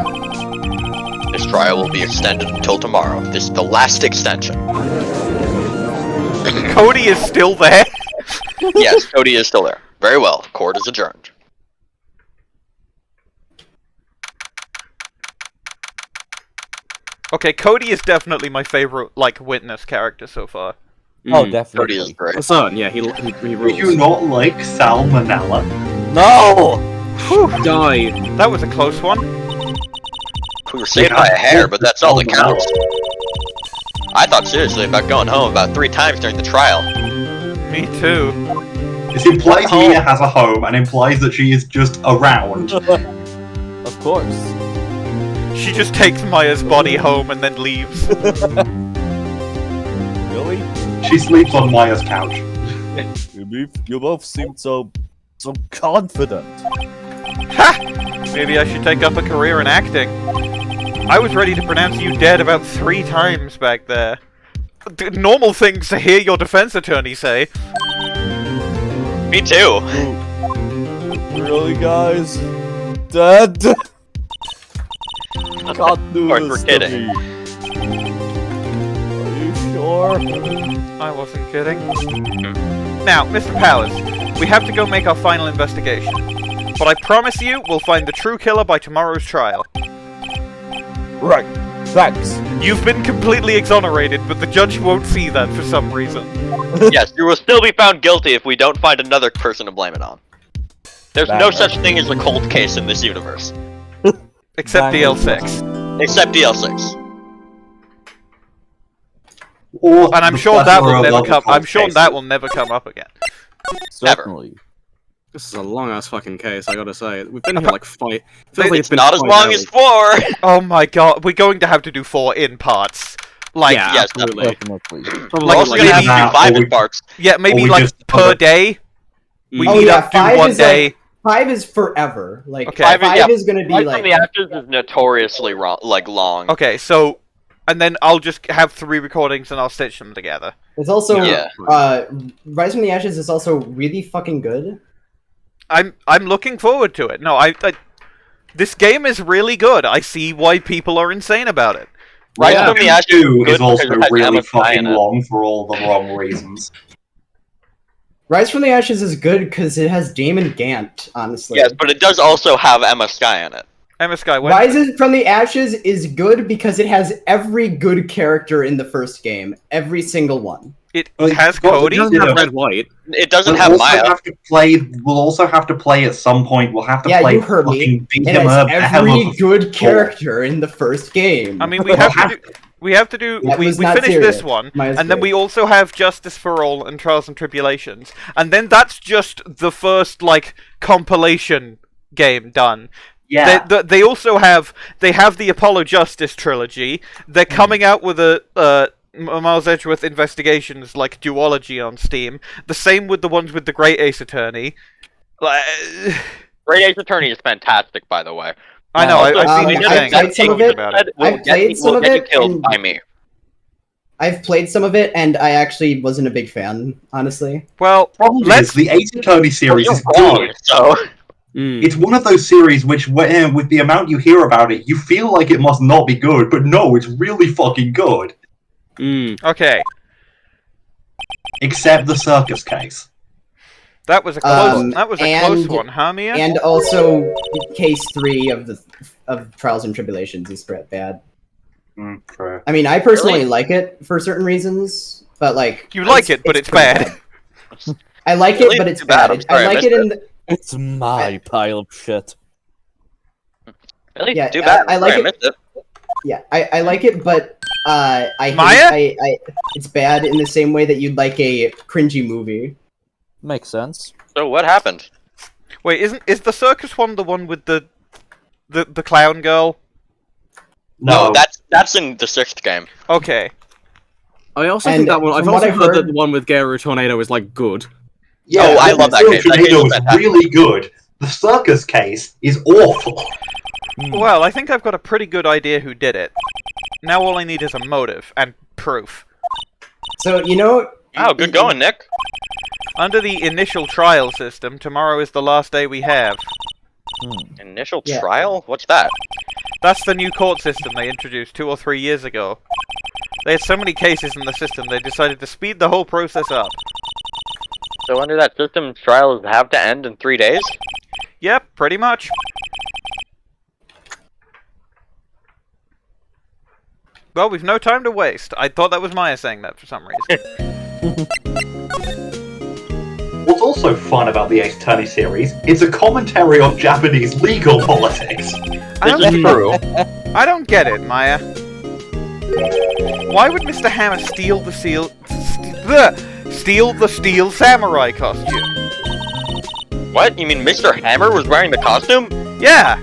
This trial will be extended until tomorrow. This is the last extension. Cody is still there. Yes, Cody is still there. Very well. Court is adjourned. Okay, Cody is definitely my favorite, like, witness character so far. Oh, Mm. definitely. Cody is great. So, yeah, he Do rules. you not like Sal Manella? No! Die. That was a close one. We were saved by a hair, but that's all that counts. I thought seriously about going home about 3 times during the trial. Me too. This implies Mia has a home and implies that she is just around. Of course. She just takes Maya's body home and then leaves. Really? She sleeps on Maya's couch. You both seem so confident. Ha! Maybe I should take up a career in acting. I was ready to pronounce you dead about 3 times back there. Normal things to hear your defense attorney say. Me too. Really, guys? Dead? Can't do Of course, this we're to kidding. me. Are you sure? I wasn't kidding. Now, Mr. Powers, we have to go make our final investigation. But I promise you, we'll find the true killer by tomorrow's trial. Right. Thanks. You've been completely exonerated, but the judge won't see that for some reason. Yes, you will still be found guilty if we don't find another person to blame it on. There's no such thing as a cold case in this universe. Except DL6. Except DL6. Or And I'm the sure that will plethora of never other come. I'm cold sure cases. that will never come up again. Certainly. This is a long ass fucking case, I gotta say. We've been here like 5. Feels like It's been not as 5 long hours. as 4! Oh my god, we're going to have to do 4 in parts. Like, Yeah, yes, absolutely. Definitely. Probably We're also like gonna have that, to do 5 or in we- parts. yeah, maybe we like just per cover- day. We Mm. Oh need yeah, up to 5 one is day. like 5 is forever. Like Okay. 5 yeah, is gonna be Right like from the Ashes is notoriously long. Okay, so, and then I'll just have 3 recordings and I'll stitch them together. it's also Yeah. Rise from the Ashes is also really fucking good. I'm looking forward to it. No, this game is really good. I see why people are insane about it. Right Yeah. from the Ashes 2 good is also because it has really Emma Skye fucking in it. long for all the wrong reasons. Rise from the Ashes is good because it has Damon Gant, honestly. Yes, but it does also have Emma Skye in it. Emma Skye, when Rise from the Ashes is good because it has every good character in the first game. Every single one. it Well, has it's got- Cody. It doesn't have Yeah. red white. It doesn't We'll have also Maya. have to play. We'll also have to play at some point. We'll have to Yeah, play. you heard me. fucking beat It him has up. every good character in the first game. I mean, we have to do. We have to do. That We was not finish serious. this one, Mine is and then good. we also have Justice for All and Trials and Tribulations, and then that's just the first like compilation game done. Yeah. They also have the Apollo Justice trilogy. They're coming out with a Miles Edgeworth Investigations like duology on Steam. The same with the ones with the Great Ace Attorney. Like, Great Ace Attorney is fantastic, by the way. I know. Also, I've seen we you just saying played some of it. about it. Will I've played some will of get you it, killed and- by me. I've played some of it, and I actually wasn't a big fan, honestly. Well, Problem is, let's. the Ace Attorney series You're is wrong, good. so It's one of those series which, with the amount you hear about it, you feel like it must not be good, but no, it's really fucking good. Okay, Except the circus case. that was a close. Um, That was a close and- one, huh, Mia? And also, case 3 of Trials and Tribulations is bad. True. I mean, I personally Really? like it for certain reasons, but like You like it, but it's pretty bad. I like Really? it, but it's Too bad. bad. I'm sorry, I I like missed it in the, It's my pile of shit. really Yeah, too bad. I like Sorry, it. missed it. yeah, I like it, but I hate, Maya? it's bad in the same way that you'd like a cringy movie. Makes sense. So what happened? Wait, is the circus one the one with the clown girl? No, that's in the 6th game. Okay. I also And think that one. I've from what also I've heard that heard- the one with Garo Tornado is like good. yeah, Oh, I the love that Zero case. That Tornado case is is fantastic. really good. The circus case is awful. Well, I think I've got a pretty good idea who did it. Now all I need is a motive and proof. So, you know... Oh, good going, Nick. Under the initial trial system, tomorrow is the last day we have. Initial Yeah. trial? What's that? That's the new court system they introduced 2 or 3 years ago. They had so many cases in the system, they decided to speed the whole process up. So under that system, trials have to end in 3 days? Yep, pretty much. Well, we've no time to waste. I thought that was Maya saying that for some reason. What's also fun about the Ace Attorney series is a commentary on Japanese legal politics. I This is true. I don't get it, Maya. Why would Mr. Hammer steal the steel samurai costume? What? You mean Mr. Hammer was wearing the costume? Yeah,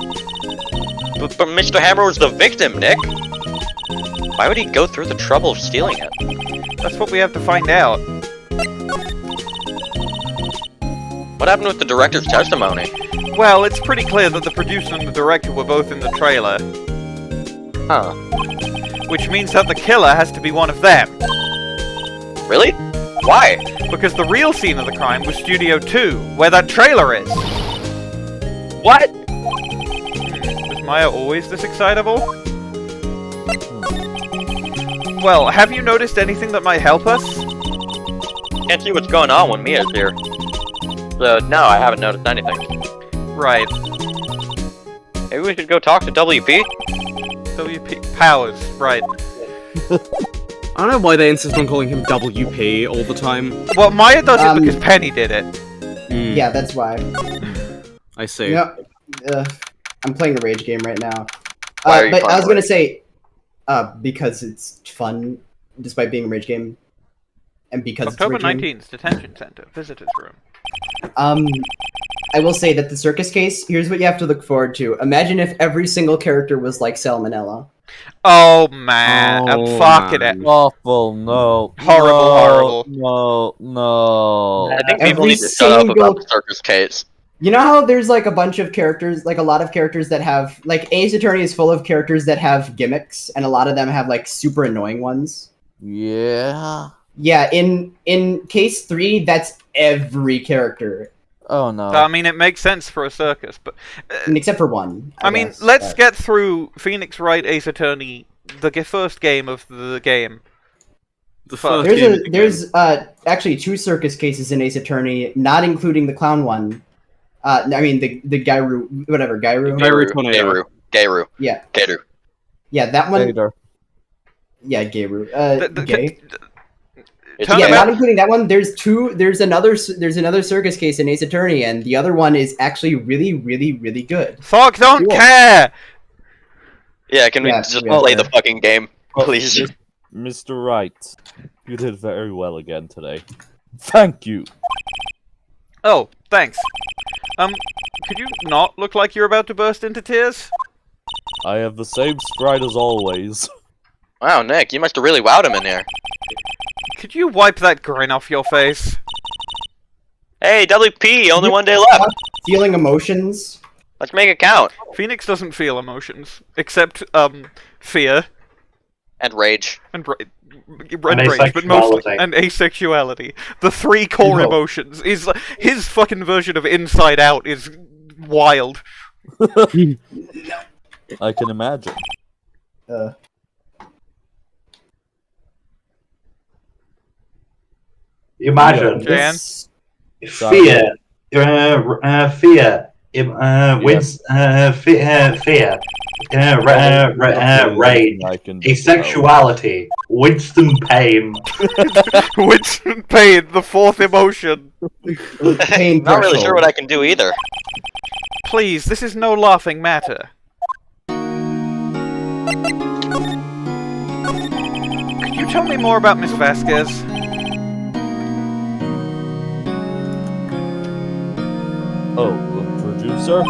But Mr. Hammer was the victim, Nick. Why would he go through the trouble of stealing it? that's what we have to find out. What happened with the director's testimony? Well, it's pretty clear that the producer and the director were both in the trailer, Huh. which means that the killer has to be one of them. Really? Why? Because the real scene of the crime was Studio 2, where that trailer is. What? Was Maya always this excitable? Well, have you noticed anything that might help us? Can't see what's going on when Mia's here. So, no, I haven't noticed anything. Right. Maybe we should go talk to WP? WP Powers, right. I don't know why they insist on calling him WP all the time. Well, Maya does it because Penny did it. Yeah, that's why. I see. You know, I'm playing a rage game right now. Why are you But I playing was gonna say, because it's fun, despite being a rage game, and because October it's a rage game. 19th, Detention Center, Visitors Room. I will say that the circus case, here's what you have to look forward to. Imagine if every single character was like Sal Manella. Oh man, I'm Oh, fucking man. it. Awful, no. Horrible, no, No. I think Every people need to shut up single- about the circus case. You know how there's like a bunch of characters, like a lot of characters that have, like Ace Attorney is full of characters that have gimmicks, and a lot of them have like super annoying ones. Yeah. Yeah, in case 3, that's every character, Oh no. I mean, it makes sense for a circus, but and except for one. I mean, guess, let's but- get through Phoenix Wright Ace Attorney, the first game of the game. The first There's game of the there's actually 2 circus cases in Ace Attorney, not including the clown one. I mean the Gairu, whatever Gairu. Gairu Tornado. Gairu. Yeah, Gairu. yeah, that one. Later. Yeah, Gairu. Gay. It's Turn Yeah, them not out. including that one. There's another circus case in Ace Attorney, and the other one is actually really, really, really good. Fuck, don't Cool. care! Yeah, can we Yeah, just yeah. play the fucking game, please? Mr. Wright, you did very well again today. Thank you. Oh, thanks. Could you not look like you're about to burst into tears? I have the same stride as always. Wow, Nick, you must have really wowed him in here. Could you wipe that grin off your face? Hey, WP, only one day left. Feeling emotions. Let's make it count. Phoenix doesn't feel emotions, except, fear. And rage. And rage, but asexuality. mostly and asexuality. The 3 core No. emotions. Is his fucking version of Inside Out is wild. I can imagine. Imagine Jan? This- fear, fear, rage, I can do. asexuality, Winston Payne. Winston Payne, the 4th emotion. Pain Not really sure threshold. what I can do either. Please, this is no laughing matter. Could you tell me more about Miss Vasquez? Oh, the producer?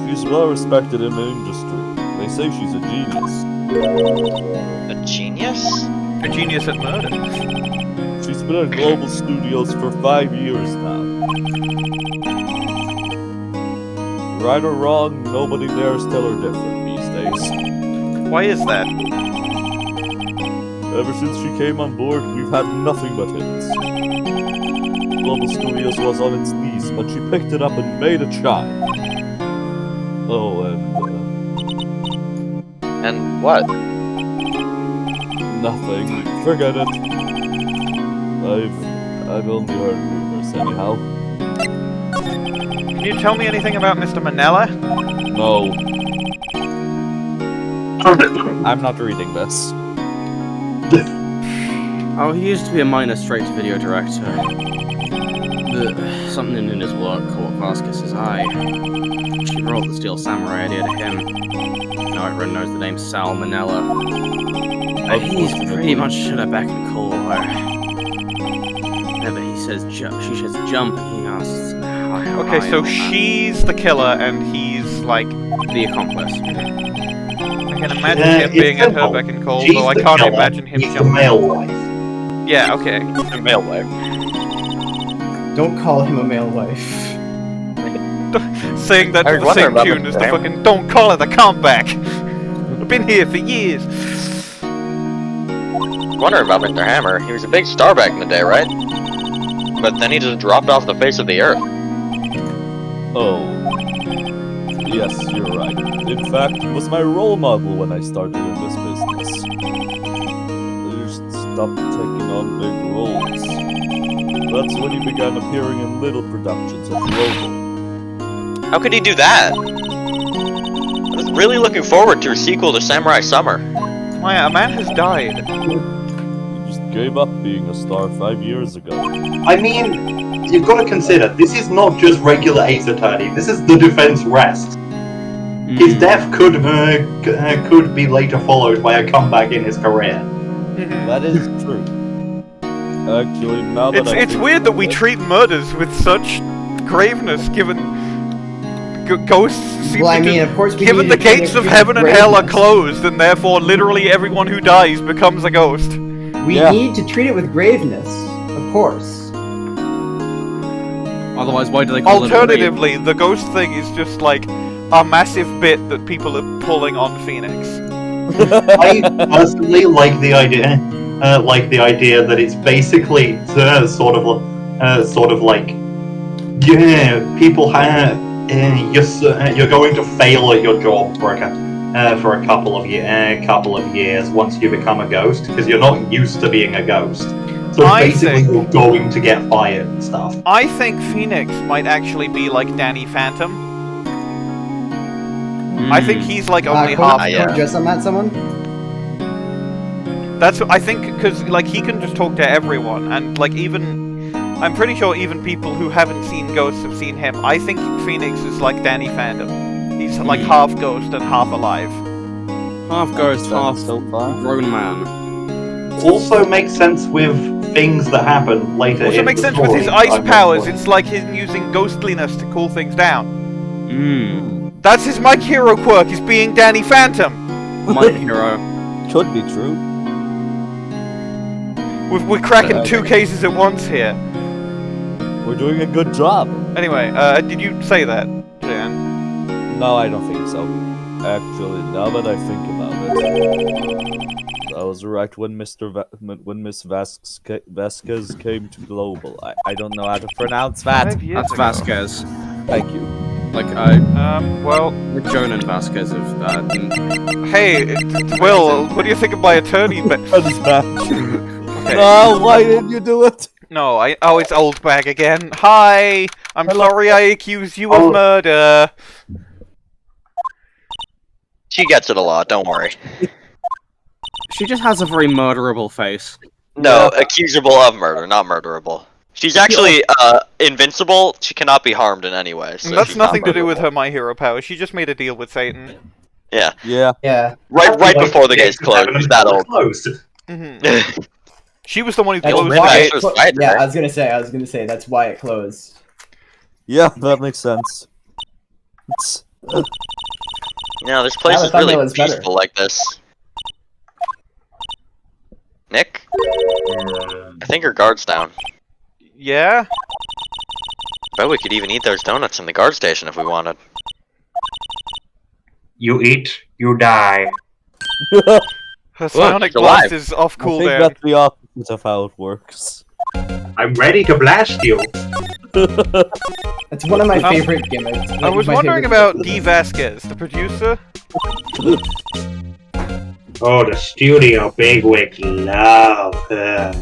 She's well respected in the industry. They say she's a genius. A genius? A genius at murder. She's been at Global Studios for 5 years now. Right or wrong, nobody dares tell her different these days. Why is that? Ever since she came on board, we've had nothing but hits. Global Studios was on its knees, but she picked it up and made it shine. Oh, And what? nothing. Forget it. I've only heard rumors anyhow. Can you tell me anything about Mr. Manella? No. I'm not reading this. Oh, he used to be a minor straight-to-video director. But something in his work caught Vasquez's eye. She brought the Steel Samurai idea to him. Now everyone knows the name Sal Manella. He's pretty much at her beck and call. Whenever he says jump, she says jump, and he asks how Okay, high so am I? she's the killer and he's like... The accomplice. I can imagine him it's being at her simple. beck and call, She's though I the can't killer, imagine him he's the jumping. male wife. Yeah, okay. The male wife. Don't call him a male wife. Saying that I to the wonder same about tune the as the name. fucking don't call it a comeback. I've been here for years. Wonder about Mr. Hammer. He was a big star back in the day, right? But then he just dropped off the face of the earth. Oh. Yes, you're right. In fact, he was my role model when I started in this business. I just stopped taking on big roles. That's when he began appearing in little productions at Global. How could he do that? I was really looking forward to a sequel to Samurai Summer. Maya, a man has died. He just gave up being a star 5 years ago. I mean, you've got to consider, this is not just regular Ace Attorney, this is the defense rest. His death could be later followed by a comeback in his career. That is true. Actually, now that It's weird that we treat murders with such graveness, given ghosts seem Well, I to mean, of course, we given need the to treat gates it of with heaven and hell are graveness. closed, and therefore literally everyone who dies becomes a ghost. We need to treat it with graveness, of course. Otherwise, why do they call it a dream? Alternatively, the ghost thing is just like a massive bit that people are pulling on Phoenix. I personally like the idea that it's basically sort of like, yeah, people have you're going to fail at your job for a couple of years once you become a ghost because you're not used to being a ghost. So basically, you're going to get fired and stuff. I think Phoenix might actually be like Danny Phantom. I think he's like only half. Just on that, someone? That's I think because like he can just talk to everyone, and like even I'm pretty sure even people who haven't seen ghosts have seen him. I think Phoenix is like Danny Phantom. He's like half ghost and half alive. Half ghost, half so far. grown man. Also makes sense with things that happen later. Also in makes the sense with his story. ice powers. It's like him using ghostliness to cool things down. That's his Mike Hero quirk, is being Danny Phantom. My hero. Could be true. We're cracking two cases at once here. We're doing a good job. Anyway, did you say that, Jan? No, I don't think so. Actually, now that I think about it, I was right when Miss Vasquez came to Global. I don't know how to pronounce that. 5 years That's ago. Vasquez. Thank you. Like, well... Joan and Vasquez of that. Hey, Will, what do you think of my attorney? What is that? Okay. No, why didn't you do it? No, oh, it's Oldbag again. Hi! I'm sorry I accused you of murder. She gets it a lot, don't worry. She just has a very murderable face. No, accusable of murder, not murderable. She's actually invincible. She cannot be harmed in any way. So That's she's not nothing to do with murderable. her My Hero power. She just made a deal with Satan. Yeah. Yeah. Right before the gates closed. She's that old. Mm-hmm. She was the one who That's closed the why gate. it yeah, I was gonna say that's why it closed. Yeah, that makes sense. No, this place Yeah, is the thumbnail really is better. peaceful like this. Nick? I think her guard's down. Yeah? Bet we could even eat those donuts in the guard station if we wanted. You eat, you die. Her psionic she's blast alive. is off I think cooldown. that's the opposite of how it works. I'm ready to blast you. It's one of my favorite gimmicks. I was wondering about Dee Vasquez, the producer. Oh, the studio bigwigs love her.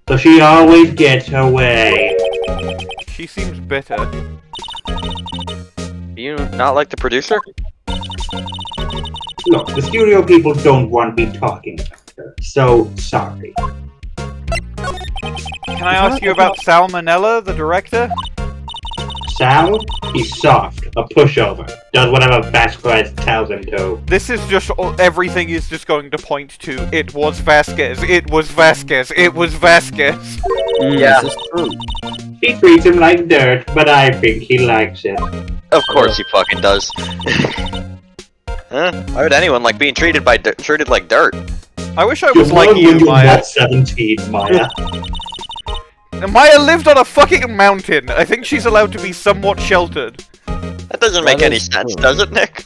So she always gets her way. She seems bitter. Do you not like the producer? Look, the studio people don't want me talking about her. So, sorry. Can I ask you about Sal Manella, the director? Sal, he's soft, a pushover. Does whatever Vasquez tells him to. This is just everything is just going to point to it was Vasquez, it was Vasquez, it was Vasquez. Yeah. This is true. She treats him like dirt, but I think he likes it. Of course he fucking does. Huh? Why would anyone like being treated like dirt? I wish I You was like learn when you, you're Maya. not 17, Maya. Maya lived on a fucking mountain. I think she's allowed to be somewhat sheltered. That doesn't make That any is sense, true. does it, Nick?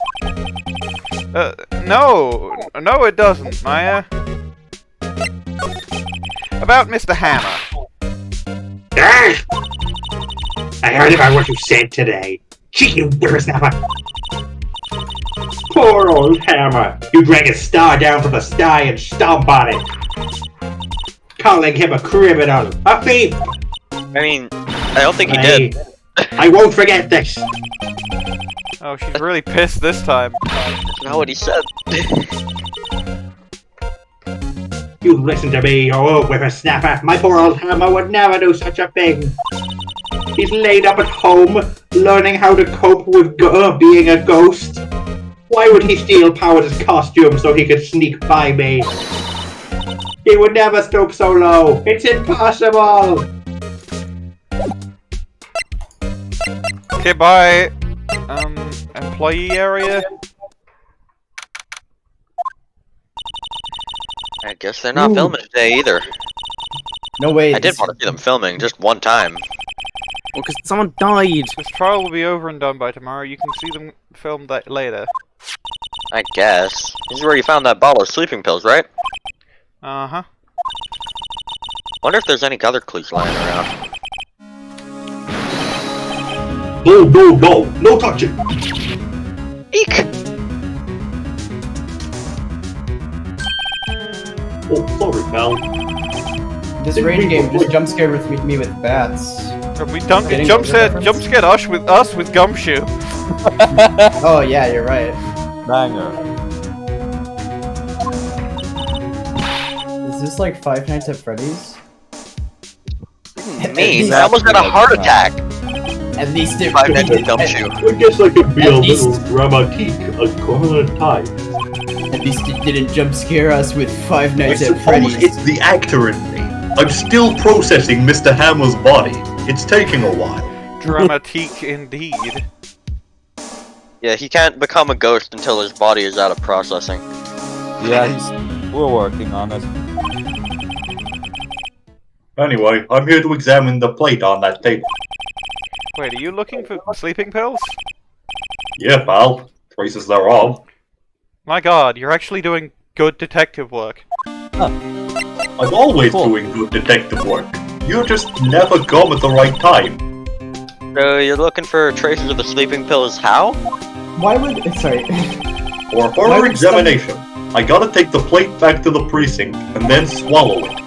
No, it doesn't, Maya. About Mr. Hammer. Ah! I heard about what you said today. Gee, you whippersnapper! Poor old Hammer! You drag a star down from the sky and stomp on it! Calling him a criminal! A thief! I mean, I don't think he did. I won't forget this! Oh, she's really pissed this time. That's not what he said. You listen to me, you old whippersnapper! My poor old Hammer would never do such a thing! He's laid up at home, learning how to cope with being a ghost. Why would he steal Powers' costume so he could sneak by me? He would never stoop so low. It's impossible. Okay, bye. Employee area? I guess they're not filming today either. No way. I did want to see them filming just one time. Well, because someone died. This trial will be over and done by tomorrow. You can see them filmed that later. I guess. This is where you found that bottle of sleeping pills, right? Uh-huh. Wonder if there's any other clues lying around. No touching! Eek! Oh, sorry, pal. This rage game just jump scared with me with bats. We don't Getting jump over reference? scared us with Gumshoe. Oh yeah, you're right. Banger. Is this like Five Nights at Freddy's? Me, I almost had a heart attack. At least it. Five Nights at Gumshoe. I guess I could be At a least- little dramatique a corner at a time. At least it didn't jump scare us with Five I Nights at suppose Freddy's. it's the actor in me. I'm still processing Mr. Hammer's body. It's taking a while. Dramatique indeed. Yeah, he can't become a ghost until his body is out of processing. Yeah, we're working on it. Anyway, I'm here to examine the plate on that table. Wait, are you looking for sleeping pills? Yeah, pal. Traces thereof. My god, you're actually doing good detective work. I'm always Cool. doing good detective work. You just never come at the right time. So you're looking for traces of the sleeping pills how? Why would? Sorry. For Why further would examination, I gotta take the plate back to the precinct and then swallow it.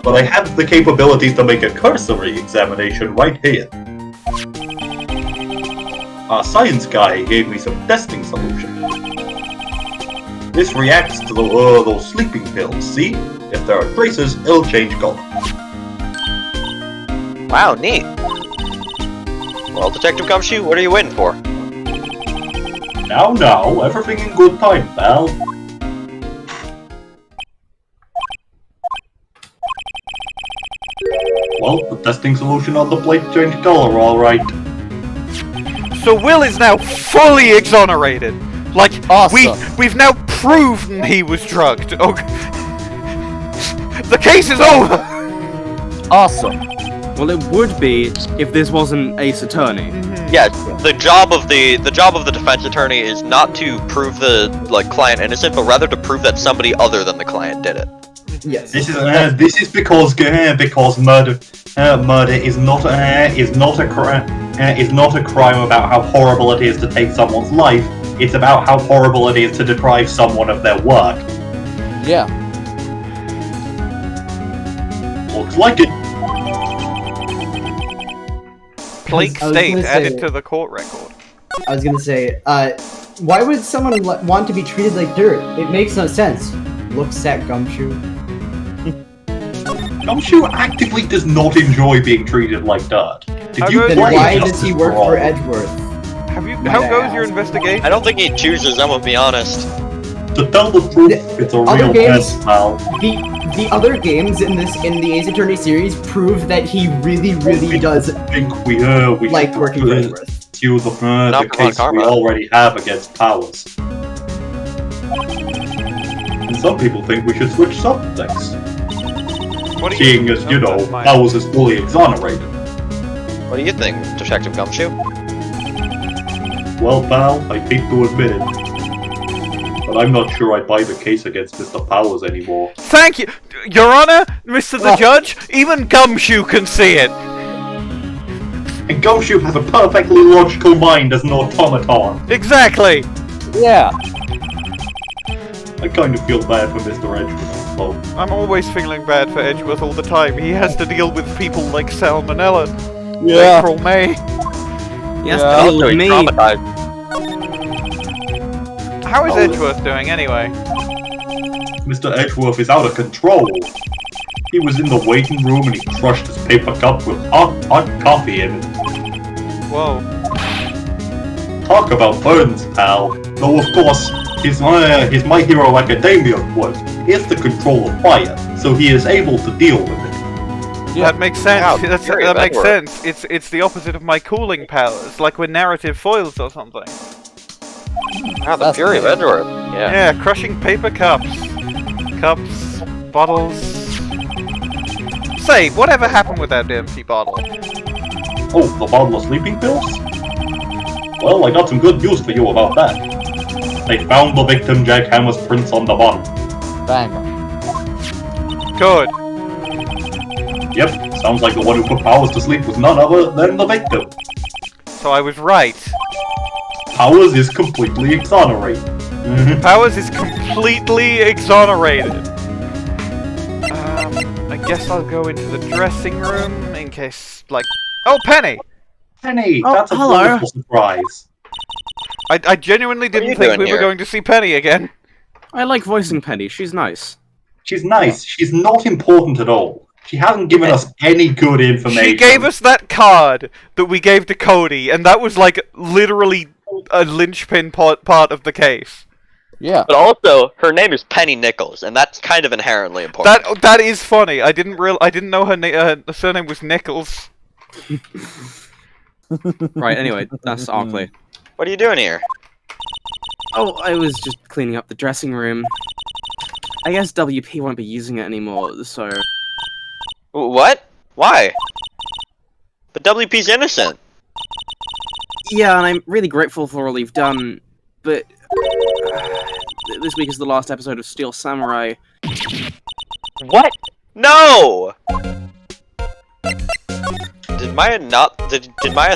But I have the capabilities to make a cursory examination right here. Our science guy gave me some testing solution. This reacts to those sleeping pills, see? If there are traces, it'll change color. Wow, neat. Well, Detective Gumshoe, what are you waiting for? Now, everything in good time, pal. Well, the testing solution on the plate changed color, alright. So Will is now fully exonerated. Like Awesome. we've now proven he was drugged. Oh, the case is over. Awesome. Well, it would be if this wasn't Ace Attorney. Yes, the job of the defense attorney is not to prove the client innocent, but rather to prove that somebody other than the client did it. Yes. This is because murder is not a crime about how horrible it is to take someone's life. It's about how horrible it is to deprive someone of their work. Yeah. Looks like it. Plague I was state gonna added say- to the court record. I was gonna say, why would someone want to be treated like dirt? It makes no sense. Looks at Gumshoe. Gumshoe actively does not enjoy being treated like dirt. Did you Then play why Justice does he work for for All? Edgeworth? How goes your investigation? I don't think he chooses, I'm gonna be honest. To tell the truth, it's a Other real games- mess, pal. The other games in the Ace Attorney series prove that he really does I think we like should working for Edgeworth. pursue the Not for case karma. we already have against Powers. And some people think we should switch subjects, What do seeing as, you know, That's mine. Powers is fully exonerated. What do you think, Detective Gumshoe? Well, pal, I hate to admit it, but I'm not sure I'd buy the case against Mr. Powers anymore. Thank you, Your Honor, Mr. the Judge. Even Gumshoe can see it. And Gumshoe has a perfectly logical mind as an automaton. Exactly. Yeah. I kind of feel bad for Mr. Edgeworth, though. I'm always feeling bad for Edgeworth all the time. He has to deal with people like Sal Manella, Yeah. April May. Yes, Yeah. deal Also, with he's me. traumatized. How is Edgeworth doing anyway? Mr. Edgeworth is out of control. He was in the waiting room and he crushed his paper cup with hot coffee in it. Whoa. Talk about burns, pal. Though of course, his My Hero Academia quote is the control of fire, so he is able to deal with it. That makes sense. Wow, That serious makes Edgeworth. sense. It's the opposite of my cooling powers, like with narrative foils or something. Ah, the That's fury of nice. Edgeworth. Yeah. Yeah, crushing paper cups, bottles. Say, whatever happened with that empty bottle? Oh, the bottle of sleeping pills? Well, I got some good news for you about that. They found the victim Jackhammer's prints on the bottle. Banger. Good. Yep, sounds like the one who put Powers to sleep was none other than the victim. So I was right. Powers is completely exonerated. Powers is completely exonerated. I guess I'll go into the dressing room in case, like... Oh, Penny! Penny, Oh, that's a hello. wonderful surprise. I genuinely What are didn't you think doing we were here? going to see Penny again. I like voicing Penny. She's nice. She's nice. She's not important at all. She hasn't given us any good information. She gave us that card that we gave to Cody, and that was like literally a linchpin part of the case. Yeah. But also, her name is Penny Nichols, and that's kind of inherently important. That is funny. I didn't know her surname was Nichols. Right, anyway, that's Arkly. What are you doing here? Oh, I was just cleaning up the dressing room. I guess WP won't be using it anymore, so... What? Why? But WP's innocent. Yeah, and I'm really grateful for all you've done, but... this week is the last episode of Steel Samurai. What? No! Did Maya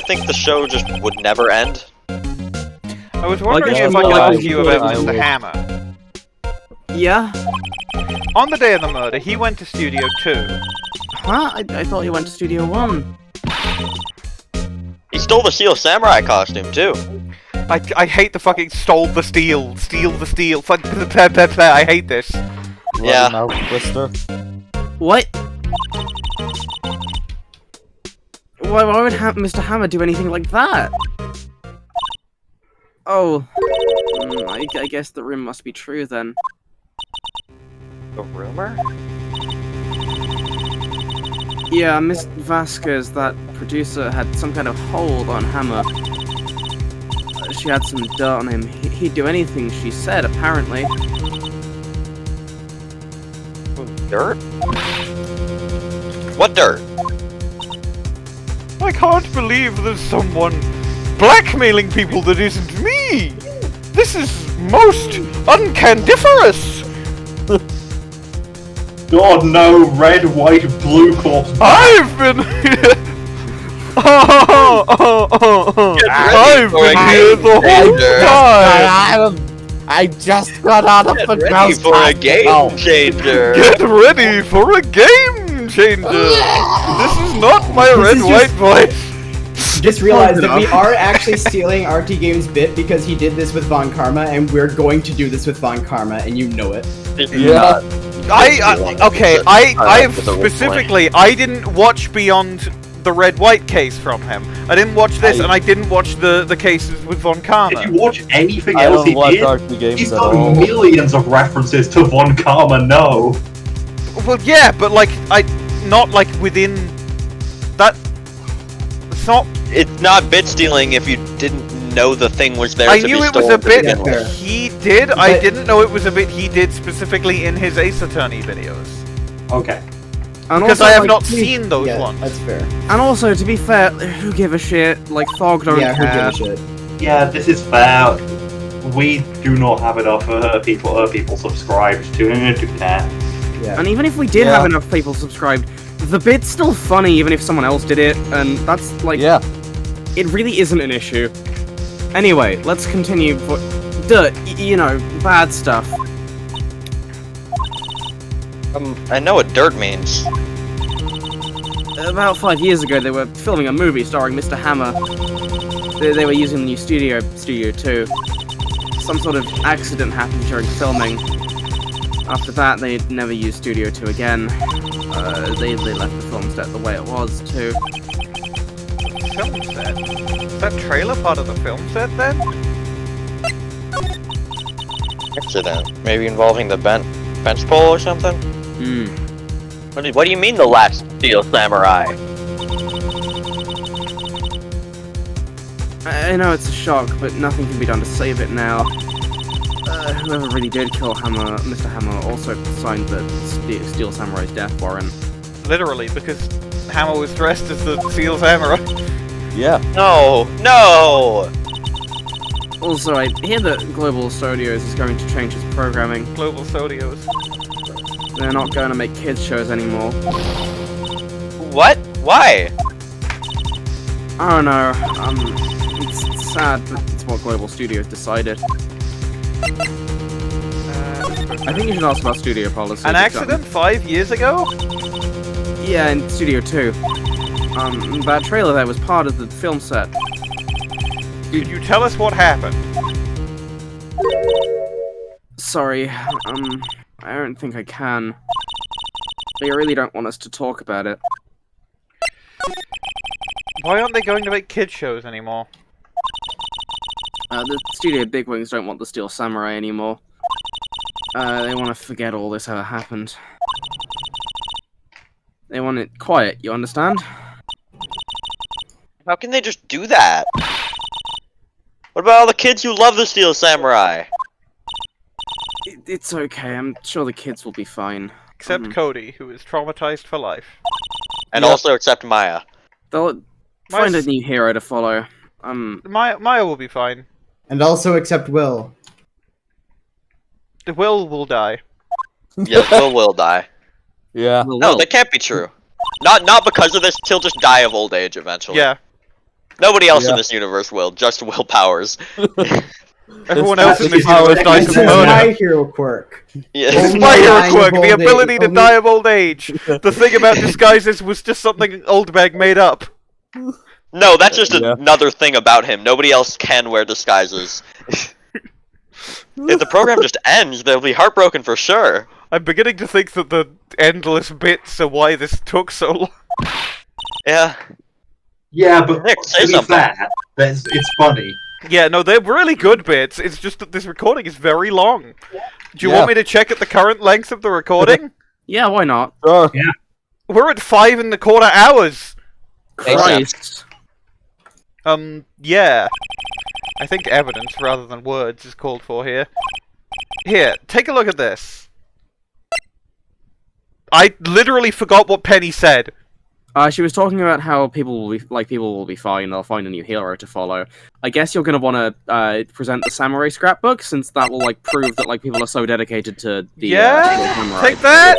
think the show just would never end? I was wondering guess if I more could like ask you about I Mr. would- Hammer. Yeah? On the day of the murder, he went to Studio 2. Huh? I thought you went to Studio 1. He stole the Steel Samurai costume, too. I hate the fucking steal the steel. I hate this. Yeah. Mouth twister. What? Why would Mr. Hammer do anything like that? Oh. I guess the room must be true then. The rumor? Yeah, Miss Vasquez, that producer, had some kind of hold on Hammer. She had some dirt on him. He'd do anything she said, apparently. Dirt? What dirt? I can't believe there's someone blackmailing people that isn't me! This is most uncandiferous! God no, red, white, blue corpse. I've been I've been here the whole time! I just got out of the Ready for a game changer. Get ready for a game changer! This is not my This is red-white voice! Just realized that we are actually stealing RT Game's bit because he did this with Von Karma, and we're going to do this with Von Karma, and you know it. Yeah. I specifically, I didn't watch Beyond the red-white case from him. I didn't watch this, and I didn't watch the cases with Von Karma. If you watch anything I else don't he watch did, RT games he's at got all. millions of references to Von Karma, no. Well, yeah, but like, not like within that. It's not bit stealing if you didn't know the thing was there I to knew be it was stolen a bit to begin with. he did. I didn't know it was a bit he did specifically in his Ace Attorney videos. Okay. And Because also, I have like, not seen those Yeah, ones. that's fair. And also, to be fair, who give a shit? Like, Fog don't Yeah, care. who gives a shit? Yeah, this is fair. We do not have enough people subscribed to that. Yeah. And even if we did Yeah. have enough people subscribed, the bit's still funny even if someone else did it, and that's, like, Yeah. it really isn't an issue. Anyway, let's continue. You know, bad stuff. I know what dirt means. About 5 years ago, they were filming a movie starring Mr. Hammer. They were using the new Studio 2. Some sort of accident happened during filming. After that, they never used Studio 2 again. They left the film set the way it was, too. Film set? Is that trailer part of the film set then? Accident. Maybe involving the bench pole or something? Hmm. What do you mean the last Steel Samurai? I know it's a shock, but nothing can be done to save it now. Whoever really did kill Hammer, Mr. Hammer, also signed the Steel Samurai's death warrant. Literally, because Hammer was dressed as the Steel Samurai. Yeah. No! No! Also, I hear that Global Studios is going to change its programming. Global Studios. They're not going to make kids shows anymore. What? Why? I don't know. It's sad, but it's what Global Studios decided. I think you should ask about studio policy. An accident 5 years ago? Yeah, in Studio 2. That trailer there was part of the film set. Could you tell us what happened? Sorry, I don't think I can. They really don't want us to talk about it. Why aren't they going to make kids shows anymore? The studio bigwigs don't want the Steel Samurai anymore. They want to forget all this ever happened. They want it quiet, you understand? How can they just do that? What about all the kids who love the Steel Samurai? It's okay, I'm sure the kids will be fine. Except Cody, who is traumatized for life. And also accept Maya. They'll find a new hero to follow. Maya will be fine. And also accept Will. Will die. Yes, Will die. Yeah. No, that can't be true. Not because of this, he'll just die of old age eventually. Yeah. Nobody else in this universe will, just Will Powers. Everyone else in this universe dies of This is murder. my hero quirk. Yeah. This is Only my hero dying quirk, of the old ability age. to Only- die of old age. The thing about disguises was just something Oldbag made up. No, that's just another thing about him. Nobody else can wear disguises. If the program just ends, they'll be heartbroken for sure. I'm beginning to think that the endless bits are why this took so long. Yeah. Yeah, but Nick, say to be something. fair, it's funny. Yeah, no, they're really good bits. It's just that this recording is very long. Do you want me to check at the current length of the recording? Yeah, why not? Sure. Yeah. We're at 5.25 hours. Christ. Yeah. I think evidence rather than words is called for here. Here, take a look at this. I literally forgot what Penny said. She was talking about how people will be fine. They'll find a new hero to follow. I guess you're gonna want to present the samurai scrapbook, since that will prove that people are so dedicated to the samurai. Take that.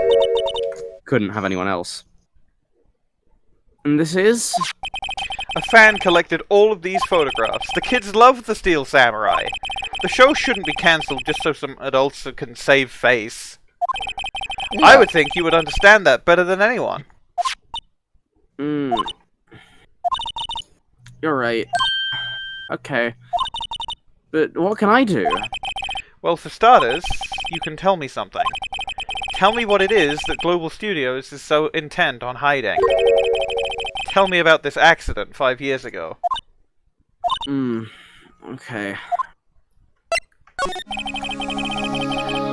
Couldn't have anyone else. And this is a fan collected all of these photographs. The kids love the Steel Samurai. The show shouldn't be cancelled just so some adults can save face. Yeah. I would think you would understand that better than anyone. You're right. Okay. But what can I do? Well, for starters, you can tell me something. Tell me what it is that Global Studios is so intent on hiding. Tell me about this accident 5 years ago. Okay.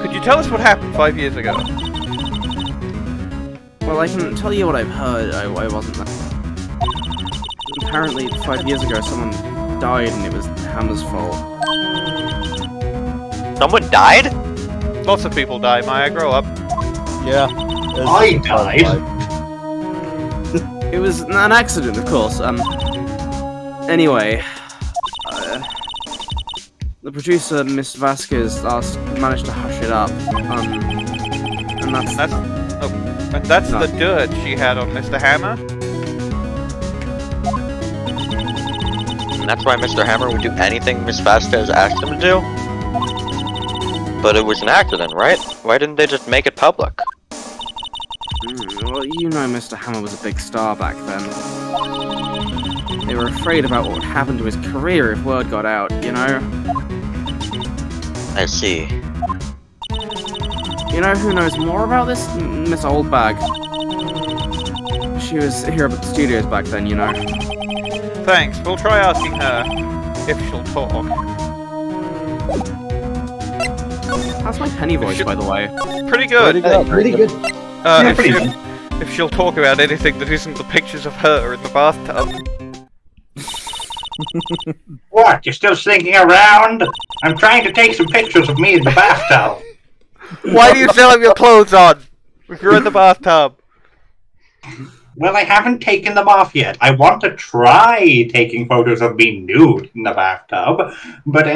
Could you tell us what happened 5 years ago? Well, I can tell you what I've heard. I wasn't there. Apparently, 5 years ago, someone died, and it was Hammer's fault. Someone died? Lots of people die, Maya. Grow up. Yeah. I died. It was an accident, of course. Anyway, the producer, Miss Vasquez, managed to hush it up. And that's the dirt she had on Mr. Hammer? And that's why Mr. Hammer would do anything Miss Vasquez asked him to do? But it was an accident, right? Why didn't they just make it public? Well, you know Mr. Hammer was a big star back then. They were afraid about what would happen to his career if word got out, you know? I see. You know who knows more about this? Miss Oldbag. She was here at the studios back then, you know. Thanks. We'll try asking her if she'll talk. How's my penny voice, by the way? Pretty good. Pretty good. If she'll talk about anything that isn't the pictures of her in the bathtub. What? You're still slinking around? I'm trying to take some pictures of me in the bathtub. Why do you still have your clothes on if you're in the bathtub? Well, I haven't taken them off yet. I want to try taking photos of me nude in the bathtub, but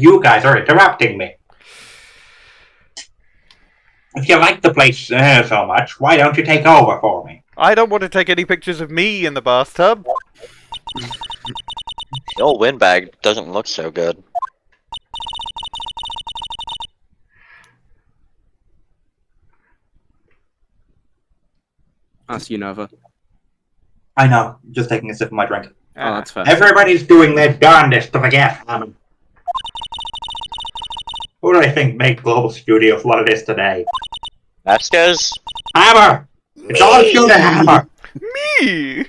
you guys are interrupting me. If you like the place so much, why don't you take over for me? I don't want to take any pictures of me in the bathtub. The old windbag doesn't look so good. Ask you, Nova. I know, just taking a sip of my drink. Oh, that's fair. Everybody's doing their darndest to forget. Who do I think made Global Studios what it is today? Vasquez? Hammer! It's all you to Hammer! Me!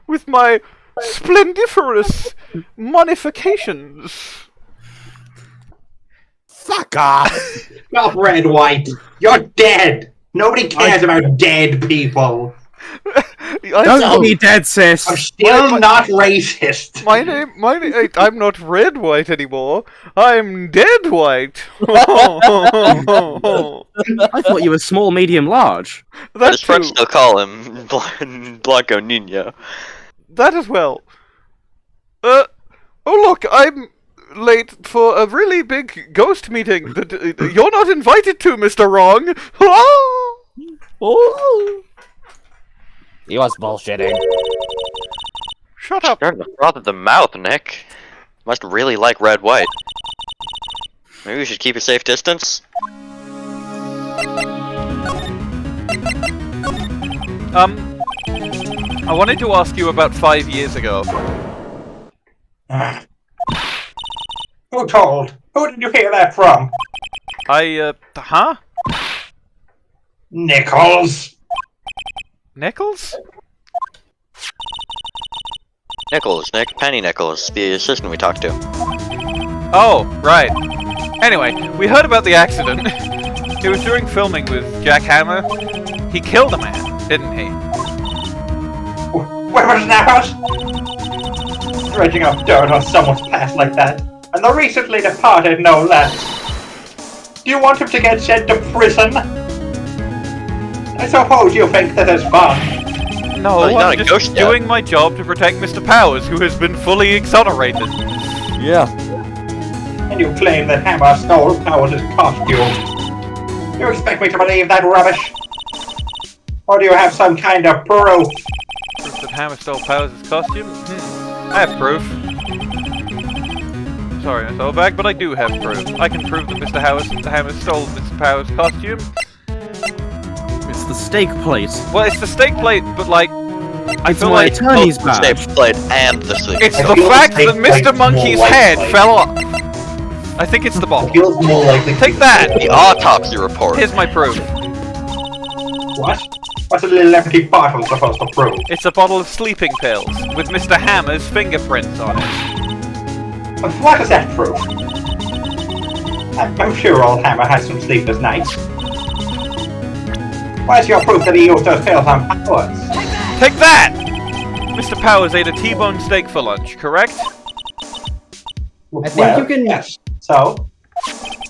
With my splendiferous modifications. Fuck off! Stop, Red White! You're dead! Nobody cares about dead people! Don't be dead, sis! I'm still not racist! My name, I'm not Red White anymore. I'm Dead White. I thought you were small, medium, large. But his friends still call him Blanco Nino. That as well. Oh look, I'm late for a really big ghost meeting that you're not invited to, Mr. Wrong. Oh. He was bullshitting. Shut up. Starting to froth at the mouth, Nick. Must really like Red White. Maybe we should keep a safe distance? I wanted to ask you about 5 years ago. Who told? Who did you hear that from? Huh? Nichols! Nichols? Nichols, Nick. Penny Nichols, the assistant we talked to. Oh, right. Anyway, we heard about the accident. It was during filming with Jack Hammer. He killed a man, didn't he? Where was that? Dredging up dirt on someone's past like that. And the recently departed, no less. Do you want him to get sent to prison? I suppose you think that is fun. No, Well, he's not I'm a just ghost yet. doing my job to protect Mr. Powers, who has been fully exonerated. Yeah. And you claim that Hammer stole Powers' costume. You expect me to believe that rubbish? Or do you have some kind of proof? Proof that Hammer stole Powers' costume? I have proof. Sorry, Miss Oldbag, but I do have proof. I can prove that Mr. Hammer stole Mr. Powers' costume. It's the steak plate. Well, it's the steak plate, but like, I It's feel my like attorney's Both the badge. steak plate and the steak it's plate. the feel the fact steak that plate's Mr. Monkey's more head likely. fell off. I think it's the bottle. Feels more likely. Take that! The autopsy report. Here's my proof. What? What's a little empty bottle supposed to prove? It's a bottle of sleeping pills with Mr. Hammer's fingerprints on it. But what does that prove? I'm sure old Hammer has some sleepless nights. Where's your proof that he used those pills on Powers? Take that! Mr. Powers ate a T-bone steak for lunch, correct? I think you can- Yes. So?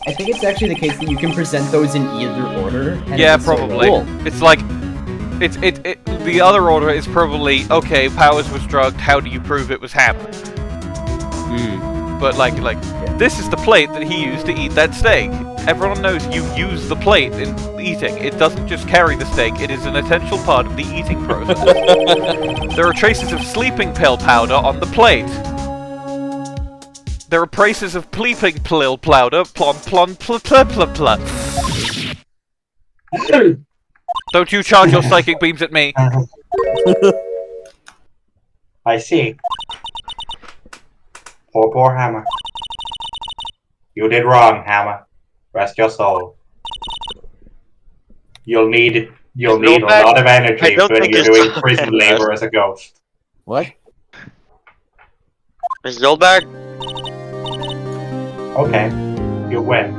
I think it's actually the case that you can present those in either order. and Yeah, it's sort of- probably. It's like, the other order is probably, okay, Powers was drugged, how do you prove it was Hammer? But like, this is the plate that he used to eat that steak. Everyone knows you use the plate in eating. It doesn't just carry the steak, it is an essential part of the eating process. There are traces of sleeping pill powder on the plate. There are traces of pleeping pill powder, Don't you charge your psychic beams at me. I see. Poor Hammer. You did wrong, Hammer. Rest your soul. You'll need a lot of energy I don't when think you're it's doing time prison to labor rest. as a ghost. What? Mrs. Oldbag? Okay, you win.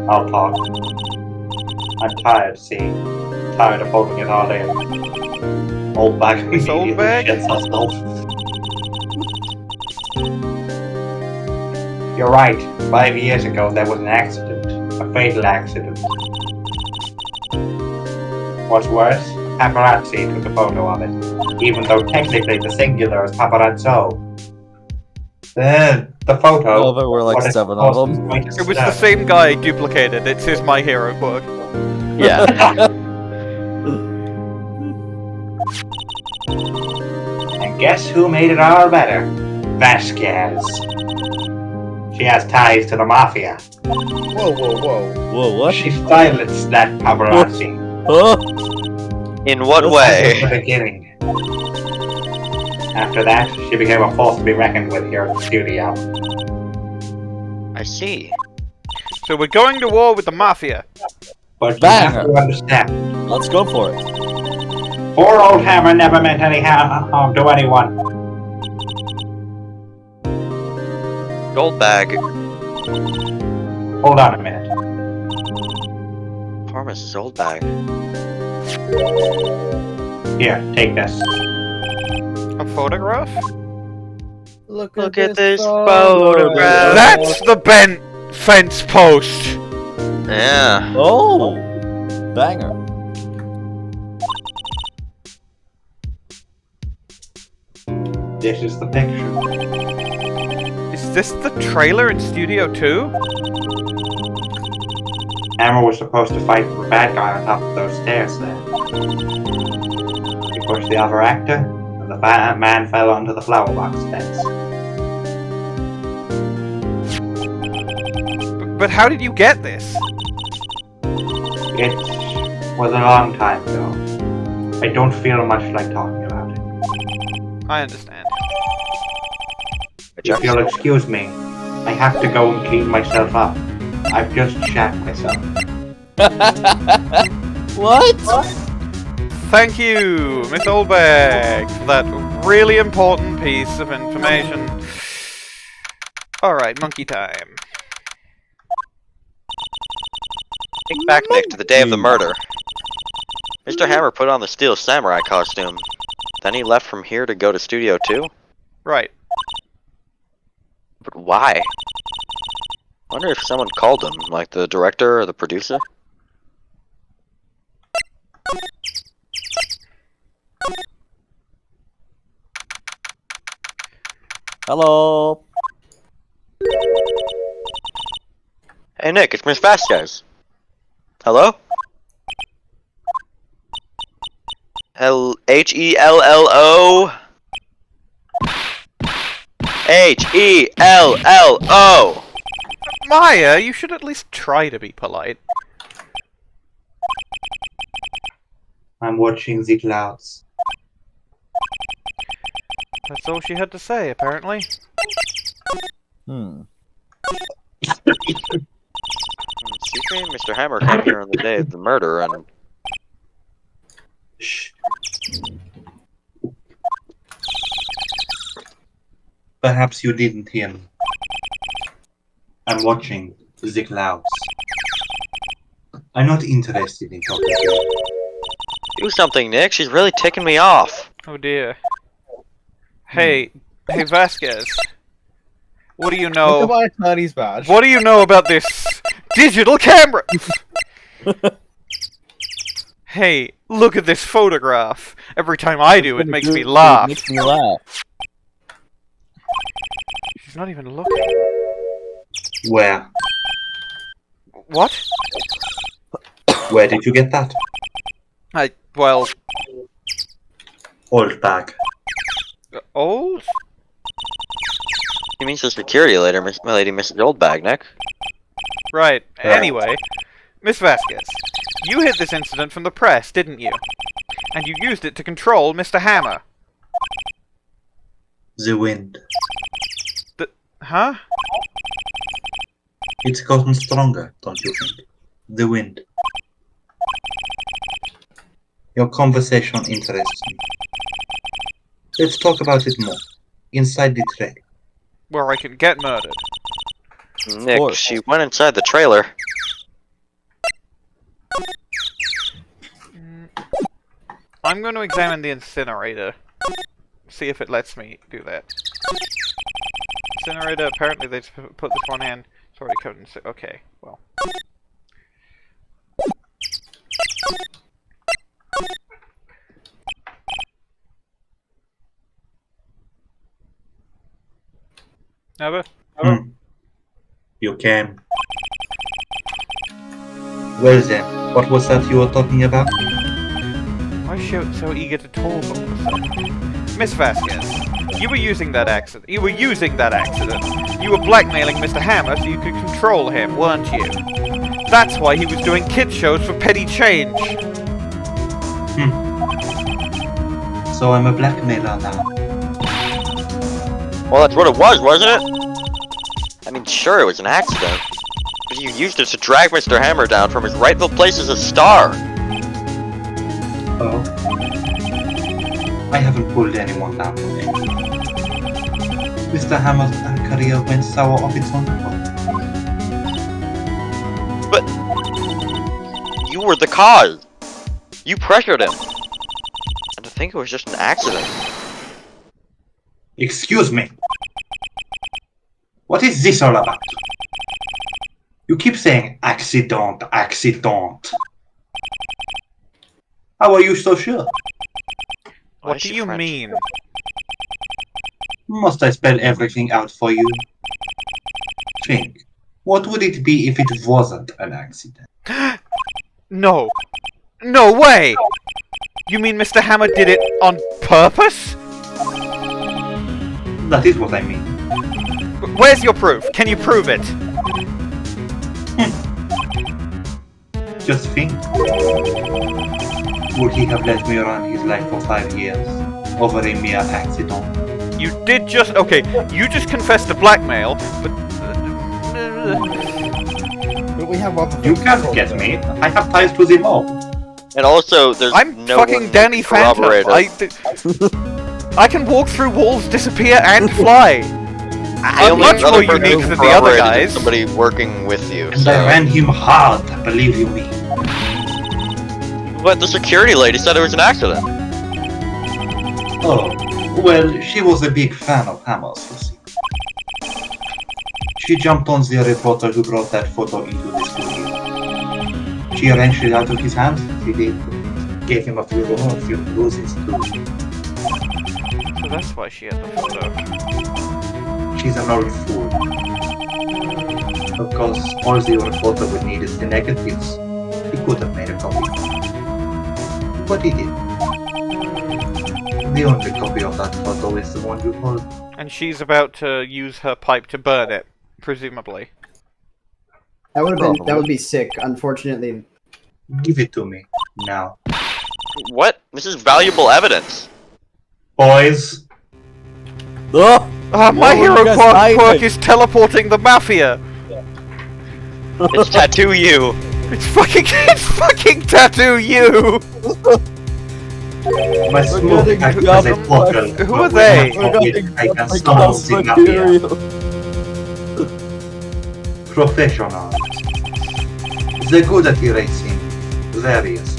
I'll talk. I'm tired, see? Tired of holding it all in. Oldbag immediately Oldbag? shits herself. You're right. 5 years ago there was an accident. A fatal accident. What's worse, paparazzi took a photo of it. Even though technically the singular is paparazzo. The photo... Oh, there were like what it's 7 of supposed them. to make It was the us same guy duplicated. It's his My Hero book. Yeah. And guess who made it all better? Vasquez. She has ties to the mafia. Whoa, whoa, whoa. Whoa, what? She silenced that paparazzi. Huh? In what That way? was the beginning. After that, she became a force to be reckoned with here at the studio. I see. So we're going to war with the Mafia. But you Bang have her. to understand, Let's go for it. poor old Hammer never meant any harm to anyone. Oldbag. Hold on a minute. Poor Mrs. Oldbag. Here, take this. A photograph? Look at this photograph. That's the bent fence post! Yeah. Oh! Banger. This is the picture. Is this the trailer in Studio 2? Hammer was supposed to fight the bad guy on top of those stairs there. He pushed the other actor, and the man fell onto the flower box fence. But how did you get this? It was a long time ago. I don't feel much like talking about it. I understand. If you'll excuse me, I have to go and clean myself up. I've just shat myself. What? Thank you, Miss Oldbag, for that really important piece of information. Alright, monkey time. Think back, Nick, to the day of the murder. Mr. Hammer put on the steel samurai costume. Then he left from here to go to Studio 2? Right. But why? Wonder if someone called him, like the director or the producer? Hello. Hey Nick, it's Miss Vasquez. Hello? Helllo? Helllo! Maya, you should at least try to be polite. I'm watching the clouds. That's all she had to say, apparently. Excuse me, Mr. Hammer came here on the day of the murder and... Shh. Perhaps you didn't hear me. I'm watching the clouds. I'm not interested in talking to you. Do something, Nick. She's really ticking me off. Oh dear. Hey, Vasquez. What do you know? Look at my attorney's badge. What do you know about this digital camera? Hey, look at this photograph. Every time I do, it makes me laugh. It makes me laugh. She's not even looking. Where? What? Where did you get that? Well, Oldbag. old? He means the security lady, my lady, Mrs. Oldbag, Nick. Right. Anyway, Miss Vasquez, you hid this incident from the press, didn't you? And you used it to control Mr. Hammer. The wind. Huh? It's gotten stronger, don't you think? The wind. Your conversation interests me. Let's talk about it more. Inside the train. Where I can get murdered. Nick, she went inside the trailer. I'm going to examine the incinerator. See if it lets me do that. Incinerator, apparently they put this one in. It's already covered in... Okay, well. Never? You came. Well then, what was that you were talking about? Why is she so eager to talk all of a sudden? Miss Vasquez, you were using that accident. You were blackmailing Mr. Hammer so you could control him, weren't you? That's why he was doing kid shows for petty change. So I'm a blackmailer now. Well, that's what it was, wasn't it? I mean, sure, it was an accident. But you used it to drag Mr. Hammer down from his rightful place as a star. Oh. I haven't pulled anyone down from anything. Mr. Hammer's career went sour off its own accord. But... you were the cause. You pressured him. And to think it was just an accident. Excuse me. What is this all about? You keep saying accident. How are you so sure? What do you mean? Must I spell everything out for you? Think. What would it be if it wasn't an accident? No. No way! You mean Mr. Hammer did it on purpose? That is what I mean. Where's your proof? Can you prove it? Just think. Would he have let me run his life for 5 years over a mere accident? You did just... Okay, you just confessed to blackmail, but... But we have other You things to can't talk get about. me. I have ties to the mob. And also, there's I'm no fucking one Danny to Phantom. corroborate it. I can walk through walls, disappear, and fly. The I'm only much other more person unique who than the other corroborated guys. is somebody working with you. And I ran him hard, believe you me. But the security lady said it was an accident. Oh, well, she was a big fan of Hammer's, you see. She jumped on the reporter who brought that photo into the studio. She wrenched it out of his hands, she did. Gave him a few bruises too. So that's why she had the photo. She's an old fool. Of course, all the reporter would need is the negatives. He could have made a copy. But he didn't. The only copy of that photo is the one you hold. And she's about to use her pipe to burn it, presumably. That would be sick. Unfortunately, Give it to me, now. What? This is valuable evidence. Boys, Oh! My What were hero you guys quirk hiding? is teleporting the mafia! It's Tattoo You. It's fucking Tattoo You! my smoke getting acts as a government- portal. Who but are when they? I pop it, I can summon the mafia. Professionals. They're good at erasing. Various.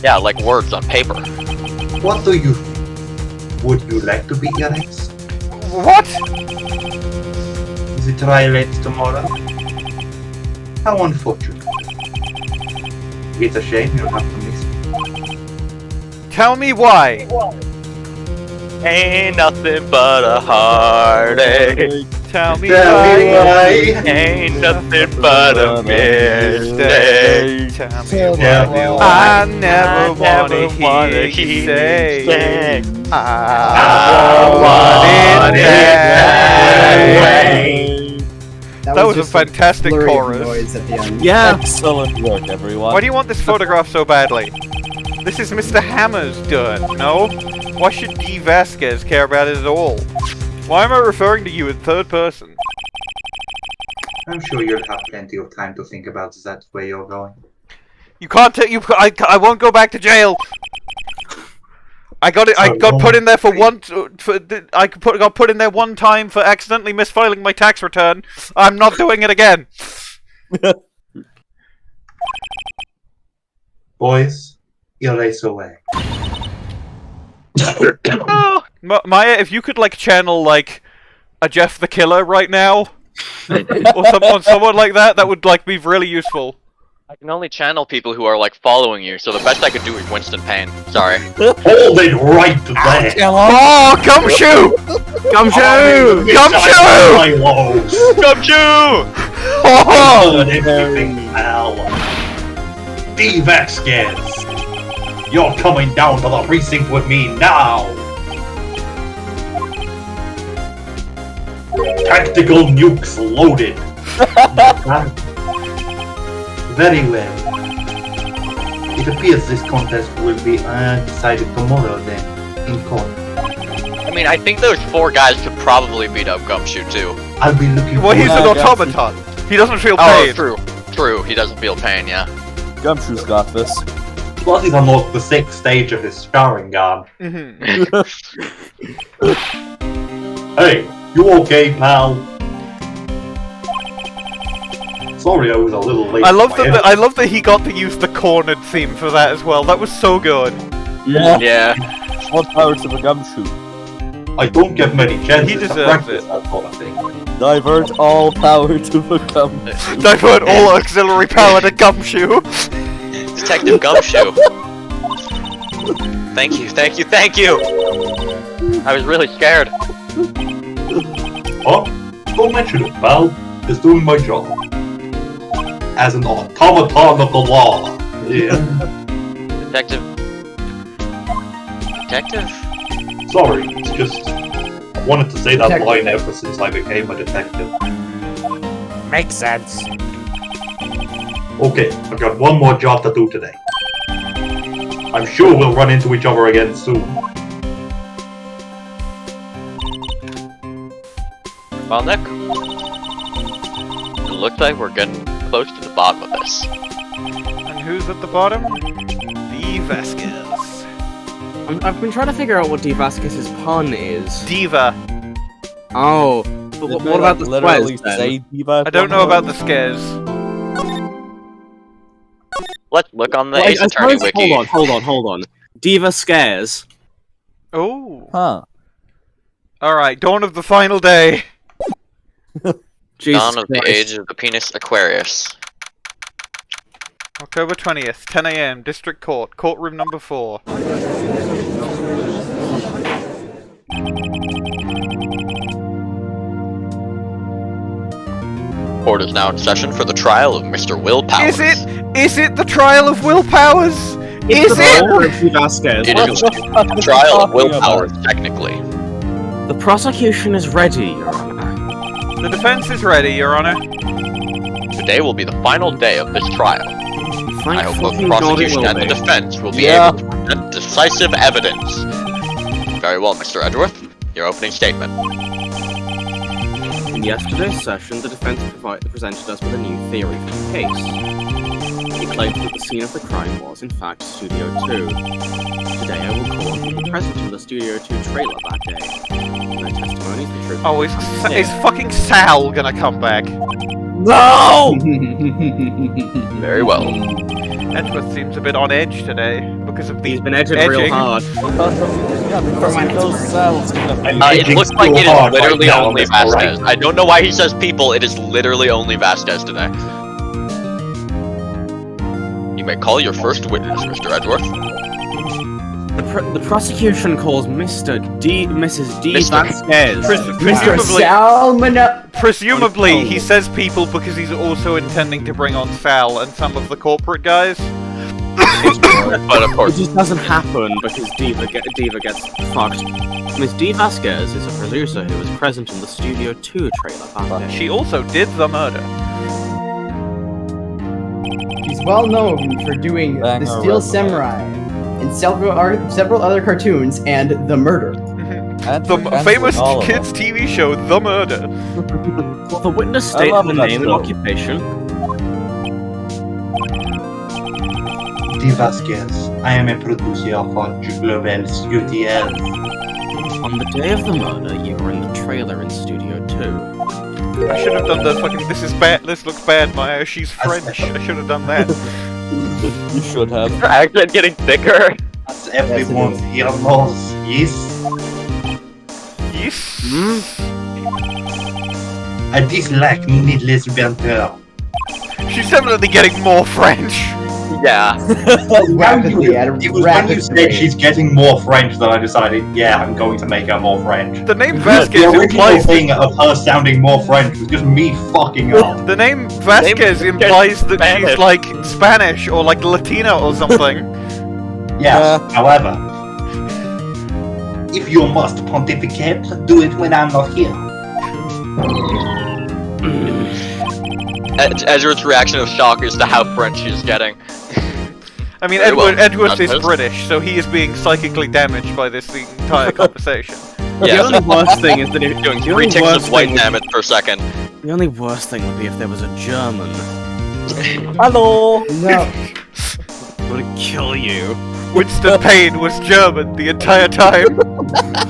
Yeah, like words on paper. What do you think? Would you like to be erased? What? The trial ends tomorrow? How unfortunate. It's a shame you'll have to miss it. Tell me why! Ain't nothing but a heartache. Tell me Tell me why! why. Ain't nothing but a mistake. Tell me Tell me why. why. I never wanna hear you say I want it that way. That was a just fantastic flurry of chorus. noise at the end. Yeah. Excellent work, everyone. Why do you want this photograph so badly? This is Mr. Hammer's dirt, no? Why should Dee Vasquez care about it at all? Why am I referring to you in third person? I'm sure you'll have plenty of time to think about that where you're going. You can't tell I won't go back to jail. I got it. I got put in there for one. Got put in there one time for accidentally misfiling my tax return. I'm not doing it again. Boys, erase away. Oh, Maya, if you could like channel like a Jeff the Killer right now, or someone like that, that would like be really useful. I can only channel people who are like following you, so the best I could do is Winston Payne. Sorry. Hold it right there! Oh, Gumshoe! Gumshoe! Gumshoe! Gumshoe! Oh! Everything, pal. Dee Vasquez! You're coming down to the precinct with me now! Tactical nukes loaded! Very well. It appears this contest will be decided tomorrow then, in court. I mean, I think those 4 guys could probably beat up Gumshoe too. I'll be looking Well, he's an Yeah, automaton. He doesn't feel Oh, pain. true. True, he doesn't feel pain, yeah. Gumshoe's got this. Plus he's unlocked the 6th stage of his scarring gun. Hey, you okay, pal? Sorry I was a little late. I love for my that. I love that he got to use the cornered theme for that as well. That was so good. Yeah. Yeah. What power to the Gumshoe? I don't get many chances He to deserves practice it. that sort of thing. Divert all power to the Gumshoe. Divert all auxiliary power to Gumshoe. Detective Gumshoe. Thank you, thank you, thank you! I was really scared. Oh, don't mention it, pal. It's doing my job. As an automaton of the law. Yeah. Detective... Detective? Sorry, it's just... I wanted to say that Detective. line ever since I became a detective. Makes sense. Okay, I've got one more job to do today. I'm sure we'll run into each other again soon. Well, Nick, it looks like we're getting close to the bottom of this. And who's at the bottom? Dee Vasquez. I've been trying to figure out what Dee Vasquez's pun is. Diva. Oh, but what about the literally squares say then? Diva? I don't know about the scares. Let's look on the Well, Ace I Attorney suppose- wiki. Hold on. Diva scares. Oh. Huh. Alright, dawn of the final day. Jesus Dawn of the Christ. Age of the Penis Aquarius. October 20th, 10 AM, District Court, courtroom number 4. Court is now in session for the trial of Mr. Will Powers. Is it the trial of Will Powers? Is it? Dee Vasquez. It is the trial of Will Powers, technically. The prosecution is ready, Your Honor. The defense is ready, Your Honor. Today will be the final day of this trial. Thank I hope both the fucking God it prosecution will and the be. defense will be able to present decisive evidence. Very well, Mr. Edgeworth. Your opening statement. In yesterday's session, the defense presented us with a new theory for the case. It claimed that the scene of the crime was, in fact, Studio 2. Today I will call on people present in the Studio 2 trailer that day. Their testimonies, the truth. Oh, is fucking Sal gonna come back? No! Very well. Edgeworth seems a bit on edge today because of the He's been edging real hard. It looks like it is literally only Vasquez. I don't know why he says people, it is literally only Vasquez today. You may call your first witness, Mr. Edgeworth. The prosecution calls Mrs. D. Vasquez. Mr. Sal Manella. Presumably, he says people because he's also intending to bring on Sal and some of the corporate guys. But of It course, just doesn't happen because Diva gets fucked. Miss Dee Vasquez is a producer who was present in the Studio 2 trailer that day. She also did the murder. He's well known for doing The Steel Samurai and several other cartoons and The Murder. The famous kids' TV show, The Murder. Will the witness state the name and occupation? Dee Vasquez. I am a producer for Global UTL. On the day of the murder, you were in the trailer in Studio 2. I should have done the fucking this looks bad, Maya. She's French. I should have done that. You should have. your accent getting thicker. As everyone here knows, yes. Yes. I dislike needless banter. She's definitely getting more French. Yeah. Rapidly, at a It was when rapid you said rate. she's getting more French that I decided, yeah, I'm going to make her more French. The name The Vasquez original implies thing of her sounding more French was just me fucking up. the name Vasquez implies that Spanish. she's like Spanish or like Latina or something. Yes, however, if you must pontificate, do it when I'm not here. Edgeworth's reaction of shock as to how French he is getting. I mean, Very well. Edgeworth is That's- British, so he is being psychically damaged by this the entire conversation. The Yeah, only worst thing is that if doing the 3 only ticks worst of white thing damage per second. the only worst thing would be if there was a German. Hello! No. Would kill you. Winston Payne was German the entire time.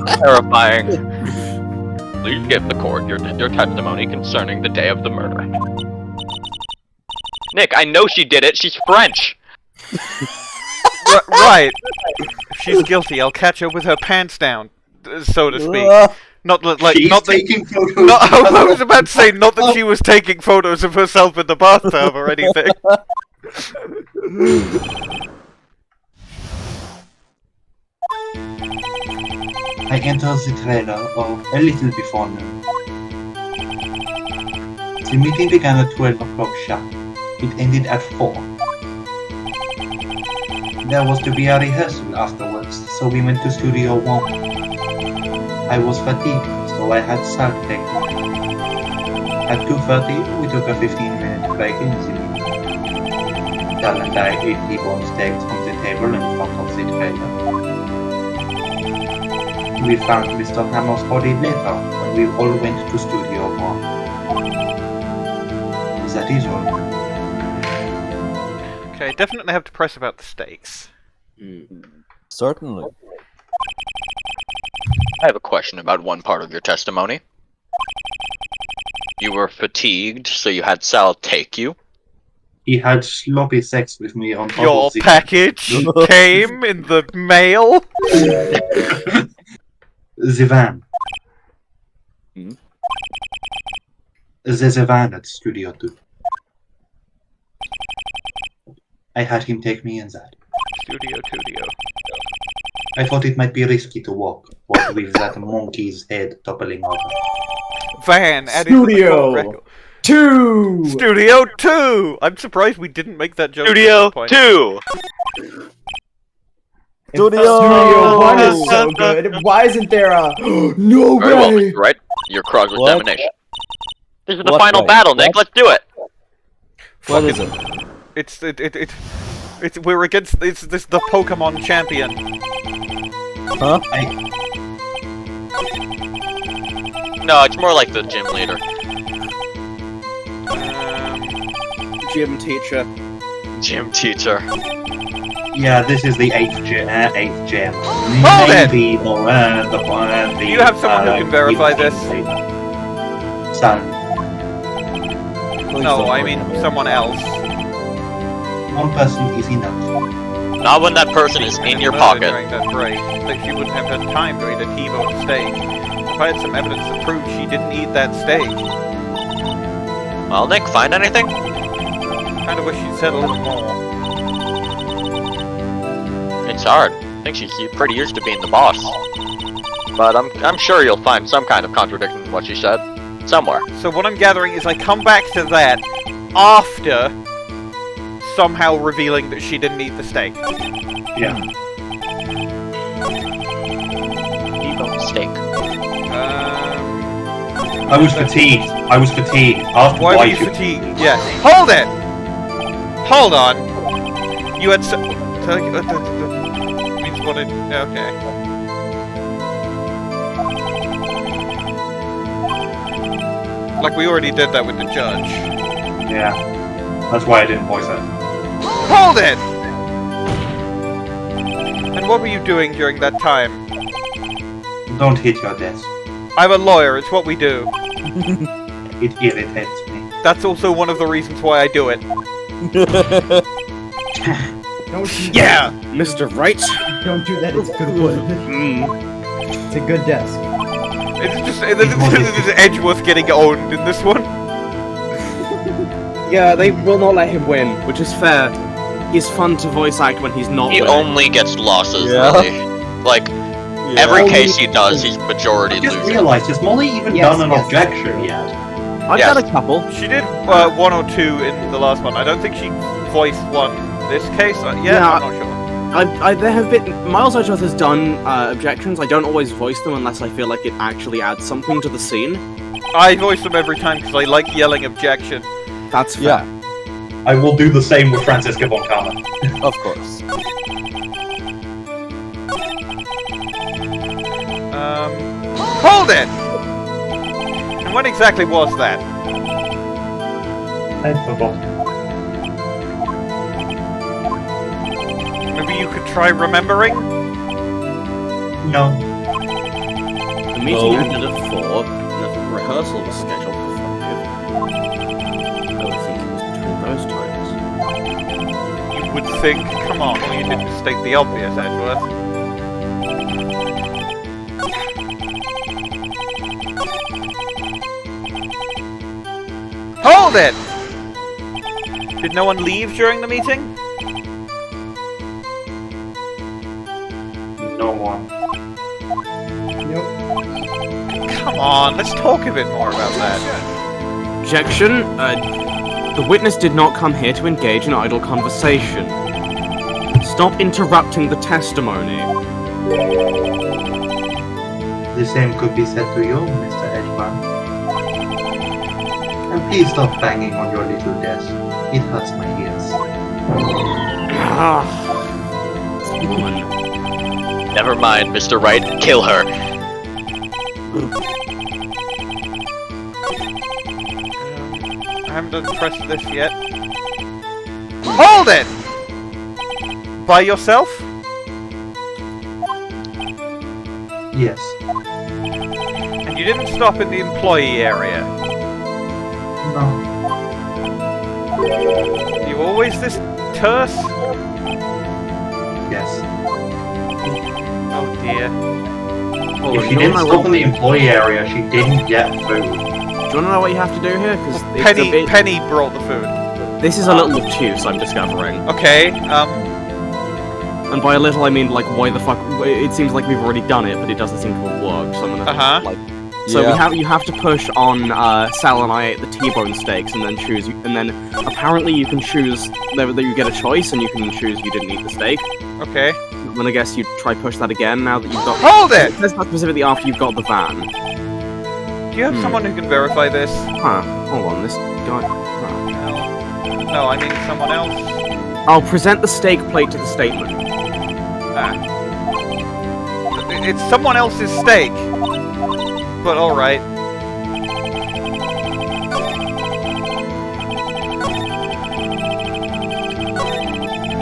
Terrifying. Please give the court your testimony concerning the day of the murder. Nick, I know she did it. She's French. Right. If she's guilty, I'll catch her with her pants down, so to speak. Not like She's not that. taking photos. I was about to say not that she was taking photos of herself in the bathtub or anything. I entered the trailer a little before noon. The meeting began at 12 o'clock sharp. It ended at 4. There was to be a rehearsal afterwards, so we went to Studio 1. I was fatigued, so I had Sal take me. At 2:30, we took a 15-minute break in the meeting. Sal and I ate T-bone steaks on the table in front of the trailer. We found Mr. Hammer's body later when we all went to Studio 1. That is all. Okay, definitely have to press about the stakes. Certainly. I have a question about one part of your testimony. You were fatigued, so you had Sal take you. He had sloppy sex with me on top Your of the... package came in the mail. The van. Hmm? There's a van at Studio 2. I had him take me in that. Studio. I thought it might be risky to walk with that monkey's head toppling over. Van added to the Studio. court record. 2! Studio 2! I'm surprised we didn't make that joke. Studio at that point. 2! Studio 1 is so good. Why isn't there a... No Very well, way! Mr. Wright. Your cross-examination. This is the What final right? battle, Nick. Let's do it! What is Fucking- it? It's we're against this the Pokemon champion. Huh? No, it's more like the gym leader. Gym teacher. Gym teacher. Yeah, this is the 8th gem. Hold it! Maybe the Do you have someone who can verify this? Son, Please No, don't I bring mean him in. someone else. one person is enough. Not when that person is in your pocket. During that break, that she wouldn't have had time to eat a T-bone steak. If I had some evidence to prove she didn't eat that steak, Well, Nick, find anything? kind of wish she'd said a little more. It's hard. I think she's pretty used to being the boss. But I'm sure you'll find some kind of contradiction in what she said. Somewhere. So what I'm gathering is I come back to that after somehow revealing that she didn't eat the steak. Yeah. T-bone steak. I was fatigued. Asked Why were you should- fatigued? Yes. Hold it! Hold on. You had so... means what it... Okay. Like, we already did that with the judge. Yeah. That's why I didn't voice it. Hold it! And what were you doing during that time? Don't hit your desk. I'm a lawyer, it's what we do. It irritates me. That's also one of the reasons why I do it. Yeah, Mr. Wright. Don't do that, it's good wood. It's a good desk. It's just it's Edgeworth getting owned in this one. Yeah, they will not let him win. Which is fair. He's fun to voice act when he's not He winning. only gets losses, Yeah. really. Like, every Only- case he does, he's majority I just losing. realised, has Molly even Yes, done an yes. objection yet? I've Yes. got a couple. She did 1 or 2 in the last one. I don't think she voiced one this case. Yeah, Yeah, I'm not sure. There have been Miles Edgeworth has done objections. I don't always voice them unless I feel like it actually adds something to the scene. I voice them every time because I like yelling objection. That's fair. Yeah, I will do the same with Francisca von Karma. of course. Hold it! And when exactly was that? I forgot. Maybe you could try remembering? No. The meeting Oh. ended at 4, and the rehearsal was scheduled for 5. I would think it was between those times. You would think, come on, all you did was state the obvious, Edgeworth. Hold it! Did no one leave during the meeting? No one. Come on, let's talk a bit more about that. Objection. The witness did not come here to engage in idle conversation. Stop interrupting the testimony. The same could be said to you, Mr. Edgeworth. And please stop banging on your little desk. It hurts my ears. Ah, this woman. Never mind, Mr. Wright. Kill her. I haven't done press this yet. Hold it! By yourself? Yes. And you didn't stop in the employee area. No. You always this terse? Yes. Oh dear. Oh, If she you didn't wanna stop in the employee area, she didn't get food. Do you want to know what you have to do here? Because Penny brought the food. this is a little obtuse, I'm discovering. Okay, And by a little, I mean, like, why the fuck... It seems like we've already done it, but it doesn't seem to have worked, so I'm gonna, Uh-huh. like, So Yeah. you have to push on Sal and I ate the T-bone steaks, and then choose. And then apparently you can choose that you get a choice, and you can choose you didn't eat the steak. Okay. Then I guess you try push that again now that you've got. Hold it! It says that specifically after you've got the van. Do you have someone who can verify this? Huh? Hold on, this guy. Huh. No, I mean someone else. I'll present the steak plate to the statement. Ah. It's someone else's steak. But alright.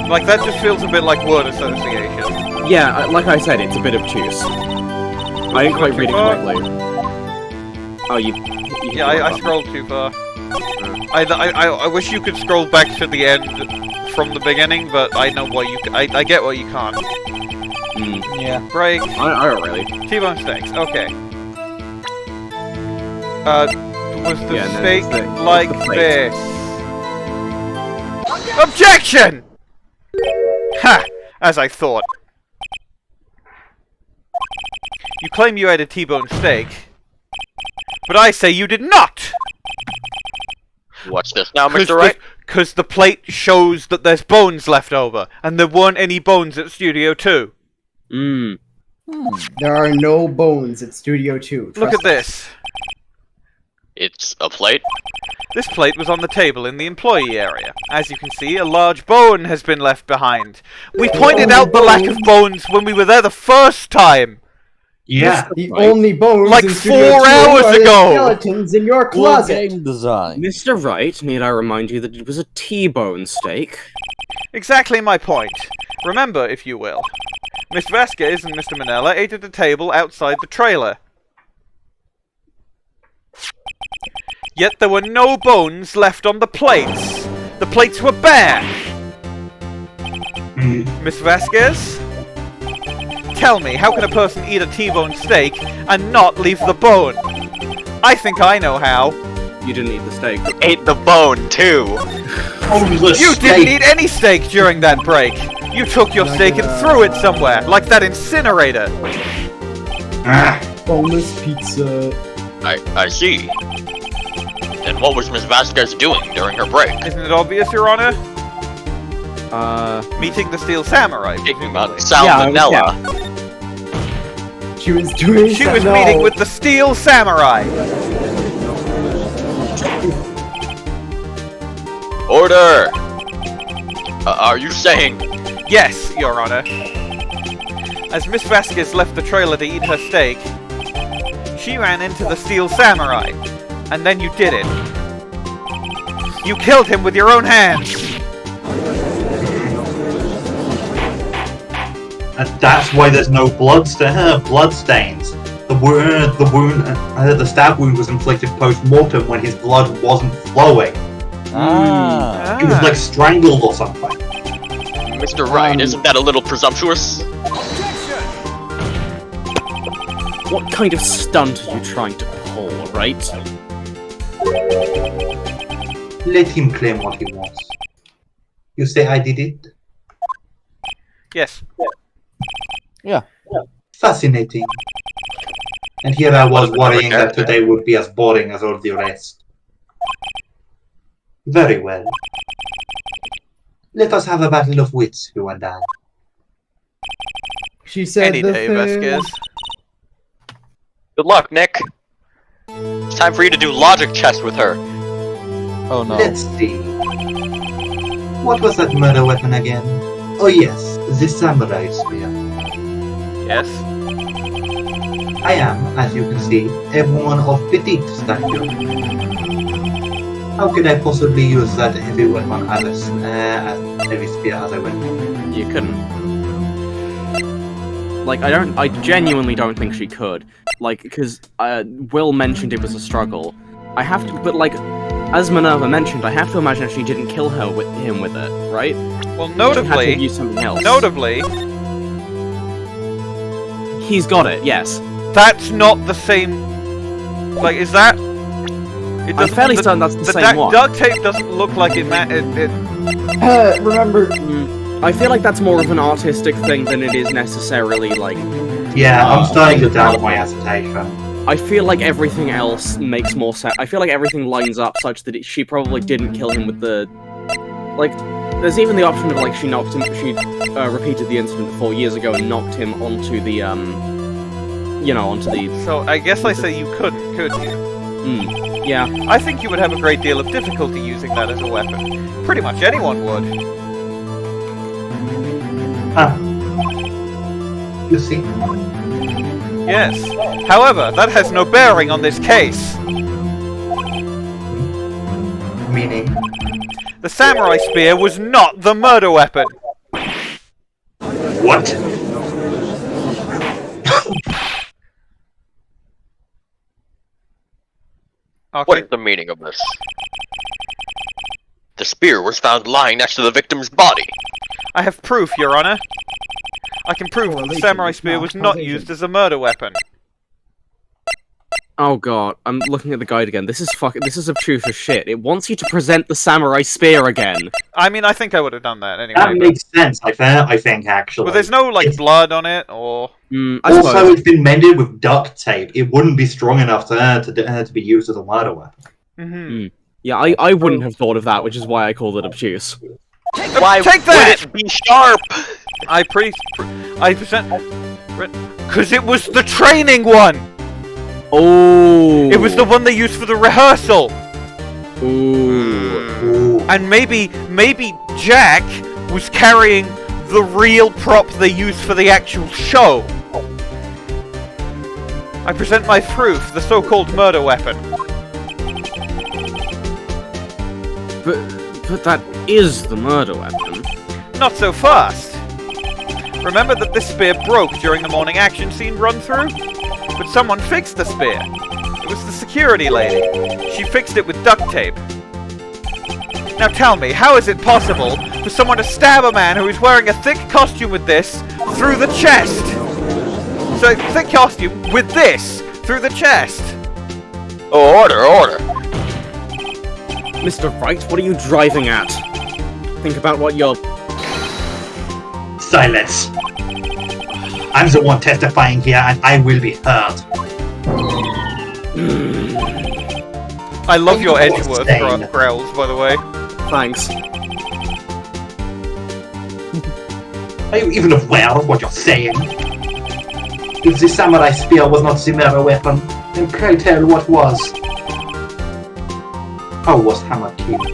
Like, that just feels a bit like word association. Yeah, like I said, it's a bit obtuse. I didn't quite read it correctly. Oh, you Yeah, I scrolled too far. I wish you could scroll back to the end from the beginning, but I know why you. I get why you can't. Yeah. Break. I don't really. T-bone steaks. Okay. Was the Yeah, no, steak it's the like plate. this? Objection! Ha! As I thought. You claim you had a T-bone steak, but I say you did not! Watch this now, Mr. Wright. Because the plate shows that there's bones left over, and there weren't any bones at Studio 2. There are no bones at Studio 2. Look at this. It's a plate. This plate was on the table in the employee area. As you can see, a large bone has been left behind. We pointed out the lack of bones when we were there the first time. Yeah. The only bones Like in Studio 4 2 hours are the ago. skeletons in your Poor closet. game design. Mr. Wright, need I remind you that it was a T-bone steak? Exactly my point. Remember, if you will. Miss Vasquez and Mr. Manella ate at a table outside the trailer. Yet there were no bones left on the plates. The plates were bare. Miss Vasquez? Tell me, how can a person eat a T-bone steak and not leave the bone? I think I know how. You didn't eat the steak. Ate the bone, too. You didn't eat any steak during that break. You took your steak and threw it somewhere, like that incinerator. Boneless pizza. I see. Then what was Miss Vasquez doing during her break? Isn't it obvious, Your Honor? Meeting the Steel Samurai. Speaking about Sal Yeah, Manella. She was doing She was meeting with the Steel Samurai. Order! Are you saying... Yes, Your Honor. As Miss Vasquez left the trailer to eat her steak, she ran into the Steel Samurai. And then you did it. You killed him with your own hands. And that's why there's no blood stains. The stab wound was inflicted post-mortem when his blood wasn't flowing. He was like strangled or something. Mr. Wright, isn't that a little presumptuous? What kind of stunt are you trying to pull, right? Let him claim what he wants. You say I did it? Yes. Yeah. Fascinating. And here I was worrying that today would be as boring as all the rest. Very well. Let us have a battle of wits, you and I. She said Any the day, thing. Vasquez. Good luck, Nick. It's time for you to do logic chess with her. Oh no. Let's see. What was that murder weapon again? Oh yes, the samurai spear. Yes. I am, as you can see, a woman of petite stature. How could I possibly use that heavy weapon as heavy spear as a weapon? You couldn't. Like, I genuinely don't think she could. Like, because Will mentioned it was a struggle. I have to, but like, as Minerva mentioned, I have to imagine if she didn't kill him with it, right? Well, She had to notably, use something else. notably, He's got it, yes. that's not the same. Like, is that? It I'm doesn't- fairly certain that's the same one. Duct tape doesn't look like it. Remember, I feel like that's more of an artistic thing than it is necessarily like. Yeah, I'm starting to doubt my hesitation. I feel like everything else makes more sense. I feel like everything lines up such that she probably didn't kill him with the... Like, there's even the option of, like, she repeated the incident 4 years ago and knocked him onto the, onto the... So, I guess I say you couldn't, could you? Yeah. I think you would have a great deal of difficulty using that as a weapon. Pretty much anyone would. You see? Yes. However, that has no bearing on this case. Meaning? The samurai spear was not the murder weapon. What? Okay. What is the meaning of this? The spear was found lying next to the victim's body. I have proof, Your Honor. I can prove that the samurai spear was not used as a murder weapon. Oh god, I'm looking at the guide again. This is obtuse as shit. It wants you to present the samurai spear again. I mean, I think I would have done that anyway. That makes sense, I think, actually. But there's no, like, blood on it, or... Also, it's been mended with duct tape. It wouldn't be strong enough to be used as a murder weapon. Yeah, I wouldn't have thought of that, which is why I called it obtuse. Why Take that! would it be sharp? I present... Because it was the training one! Oh! It was the one they used for the rehearsal! Ooh. And maybe Jack was carrying the real prop they used for the actual show. I present my proof, the so-called murder weapon. But that is the murder weapon. Not so fast. Remember that this spear broke during the morning action scene run-through? But someone fixed the spear. It was the security lady. She fixed it with duct tape. Now tell me, how is it possible for someone to stab a man who is wearing a thick costume with this through the chest? So, thick costume with this through the chest. Oh, order! Mr. Wright, what are you driving at? Think about what you're... Silence. I'm the one testifying here, and I will be heard. I love your Edgeworth growls, by the way. Thanks. Are you even aware of what you're saying? If the samurai spear was not the murder weapon, then pray tell what was. How was Hammer killed?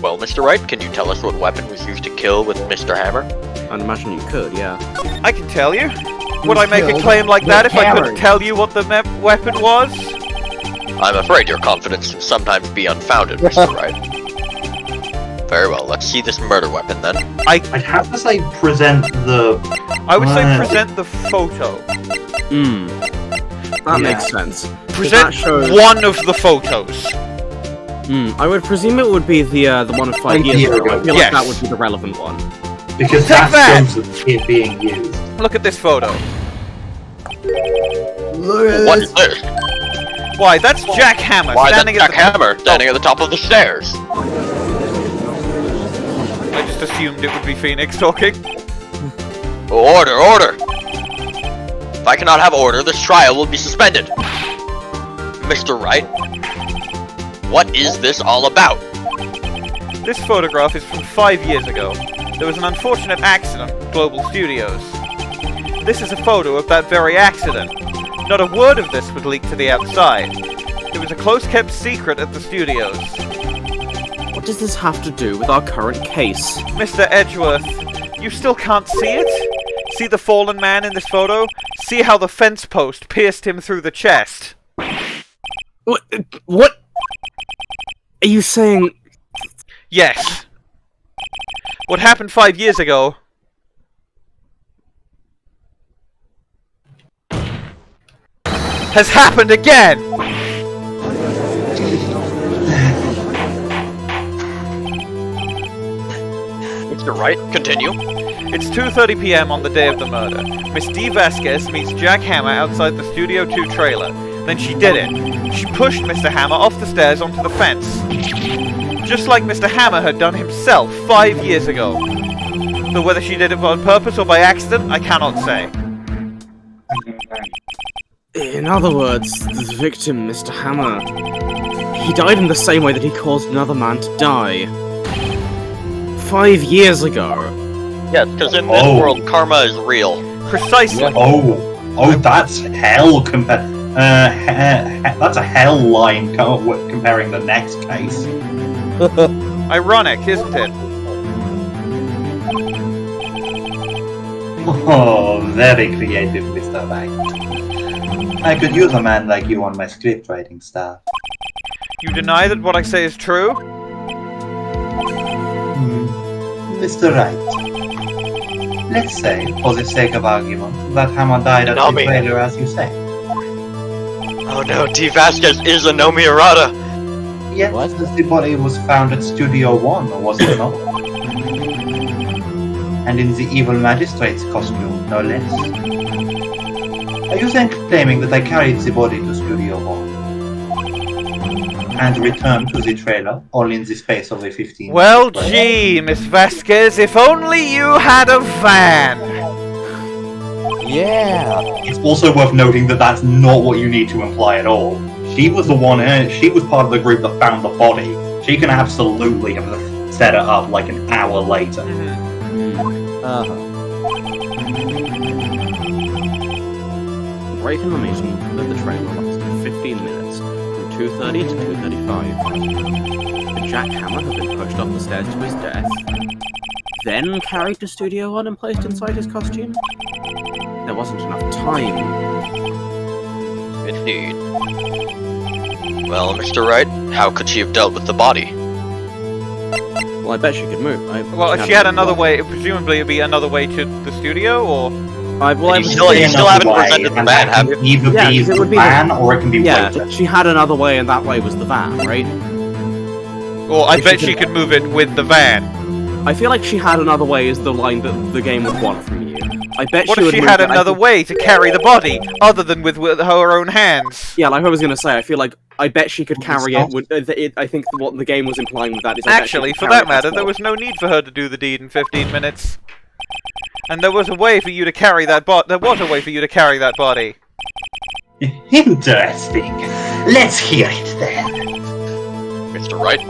Well, Mr. Wright, can you tell us what weapon was used to kill with Mr. Hammer? I'd imagine you could, yeah. I can tell you. Would I make a claim like that if I couldn't tell you what the weapon was? I'm afraid your confidence can sometimes be unfounded, Mr. Wright. Very well, let's see this murder weapon then. I'd have to say present the... I would say present the photo. That makes sense. Present one of the photos. I would presume it would be the one of 5 years ago. I feel like that would be the relevant one. Because Take that shows it being used. Look at this photo. What is this? Why, that's Jack Hammer standing at the Hammer standing at the top of the stairs. I just assumed it would be Phoenix talking. Order! If I cannot have order, this trial will be suspended. Mr. Wright, what is this all about? This photograph is from 5 years ago. There was an unfortunate accident at Global Studios. This is a photo of that very accident. Not a word of this was leaked to the outside. It was a close-kept secret at the studios. What does this have to do with our current case? Mr. Edgeworth, you still can't see it? See the fallen man in this photo? See how the fence post pierced him through the chest? What? Are you saying... Yes. What happened 5 years ago... has happened again! Mr. Wright, continue. It's 2:30 p.m. on the day of the murder. Miss Dee Vasquez meets Jack Hammer outside the Studio 2 trailer. Then she did it. She pushed Mr. Hammer off the stairs onto the fence. Just like Mr. Hammer had done himself 5 years ago. Though whether she did it on purpose or by accident, I cannot say. In other words, the victim, Mr. Hammer, he died in the same way that he caused another man to die. 5 years ago. Yes, because in this world, karma is real. Precisely. Oh, that's hell that's a hell line comparing the next case. Ironic, isn't it? Oh, very creative, Mr. Wright. I could use a man like you on my script writing staff. You deny that what I say is true? Mr. Wright, let's say, for the sake of argument, that Hammer died at the trailer as you say. Oh no, Dee Vasquez is a Nomiurata! Yes, the body was found at Studio 1, was it not? And in the evil magistrate's costume, no less. Are you then claiming that I carried the body to Studio 1? And returned to the trailer, all in the space of a 15 Well, gee, Miss Vasquez, if only you had a van! Yeah! It's also worth noting that that's not what you need to imply at all. She was the one, she was part of the group that found the body. She can absolutely have set it up like an hour later. The break in the meeting at the trailer lasted 15 minutes, from 2:30 to 2:35. The Jack Hammer had been pushed off the stairs to his death, then carried to Studio 1 and placed inside his costume. There wasn't enough time. Indeed. Well, Mr. Wright, how could she have dealt with the body? Well, I bet she could move. Well, if she had another way, presumably it'd be another way to the studio, or... You still haven't presented the van, have you? Either be the van, or it can be later. She had another way, and that way was the van, right? Or I bet she could move it with the van. I feel like she had another way is the line that the game would want from you. I bet What she if would she move had it- another way to carry the body, other than with her own hands? Yeah, like I was gonna say, I feel like I bet she could carry it. I think what the game was implying with that is. Actually, for that matter, there was no need for her to do the deed in 15 minutes. And there was a way for you to carry that There was a way for you to carry that body. Interesting. Let's hear it then. Mr. Wright,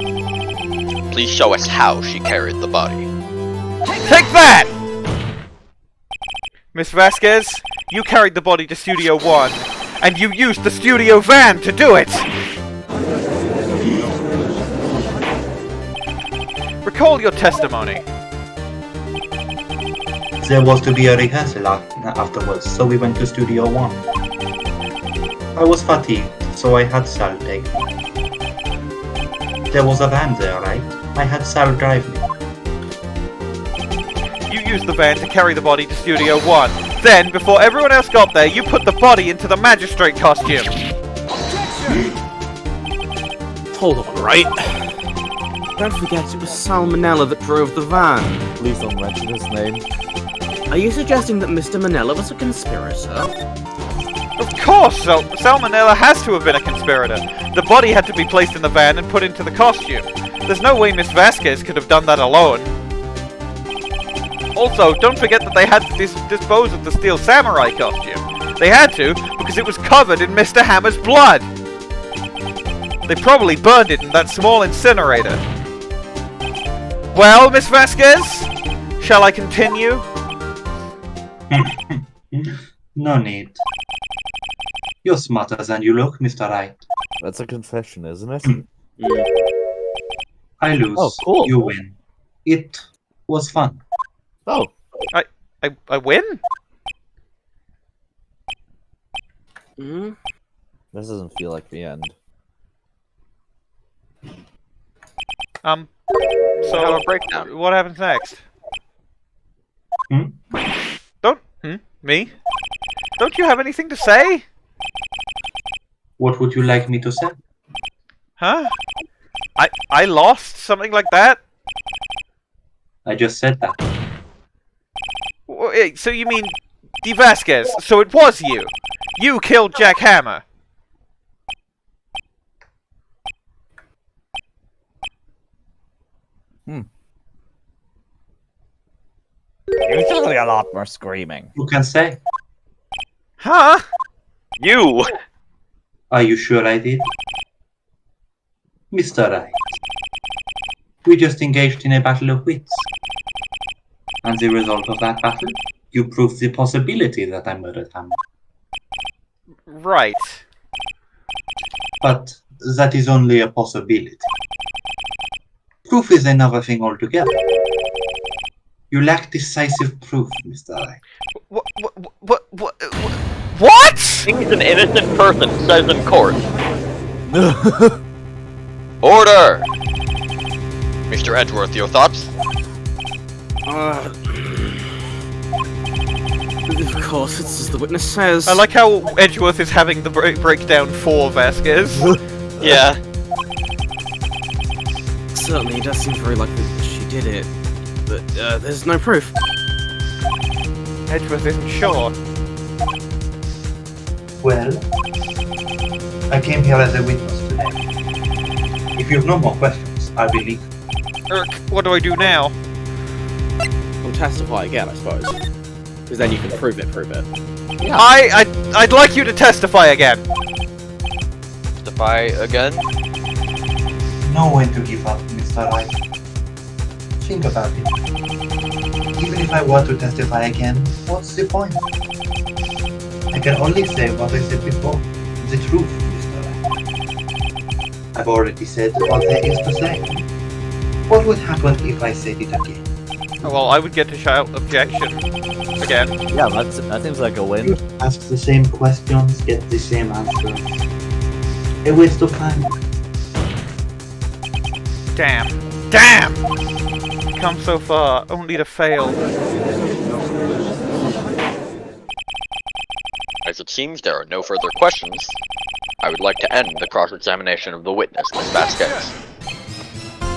please show us how she carried the body. Take that! Miss Vasquez, you carried the body to Studio 1, and you used the studio van to do it! Recall your testimony. There was to be a rehearsal afterwards, so we went to Studio 1. I was fatigued, so I had Sal take me. There was a van there, right? I had Sal drive me. You used the van to carry the body to Studio 1. Then, before everyone else got there, you put the body into the magistrate costume. Hold on, right? Don't forget, it was Sal Manella that drove the van. Please don't mention his name. Are you suggesting that Mr. Manella was a conspirator? Of course, Sal Manella has to have been a conspirator. The body had to be placed in the van and put into the costume. There's no way Miss Vasquez could have done that alone. Also, don't forget that they had to dispose of the Steel Samurai costume. They had to, because it was covered in Mr. Hammer's blood. They probably burned it in that small incinerator. Well, Miss Vasquez? Shall I continue? No need. You're smarter than you look, Mr. Wright. That's a confession, isn't it? I lose. Oh, cool. You win. It was fun. Oh. I win? This doesn't feel like the end. So Have a breakdown. what happens next? Me? Don't you have anything to say? What would you like me to say? Huh? I lost? Something like that? I just said that. Wait, so you mean Dee Vasquez? So it was you? You killed Jack Hammer? Usually a lot more screaming. You can say. Huh? You! Are you sure I did? Mr. Wright, we just engaged in a battle of wits. And the result of that battle, you proved the possibility that I murdered him. Right. But that is only a possibility. Proof is another thing altogether. You lack decisive proof, Mr. Wright. What? Things an innocent person says in court. Order! Mr. Edgeworth, your thoughts? Of course, it's as the witness says. I like how Edgeworth is having the breakdown for Vasquez. Yeah. Certainly, it does seem very likely that she did it, but there's no proof. Edgeworth isn't sure. Well, I came here as a witness today. If you have no more questions, I will leave. What do I do now? We'll testify again, I suppose. Because then you can prove it. Yeah. I'd like you to testify again. Testify again? Know when to give up, Mr. Wright. Think about it. Even if I were to testify again, what's the point? I can only say what I said before. The truth, Mr. Wright. I've already said what there is to say. What would happen if I said it again? Oh, well, I would get to shout objection again. Yeah, that seems like a win. Ask the same questions, get the same answers. A waste of time. Damn. Come so far, only to fail. As it seems there are no further questions, I would like to end the cross-examination of the witness, Miss Vasquez.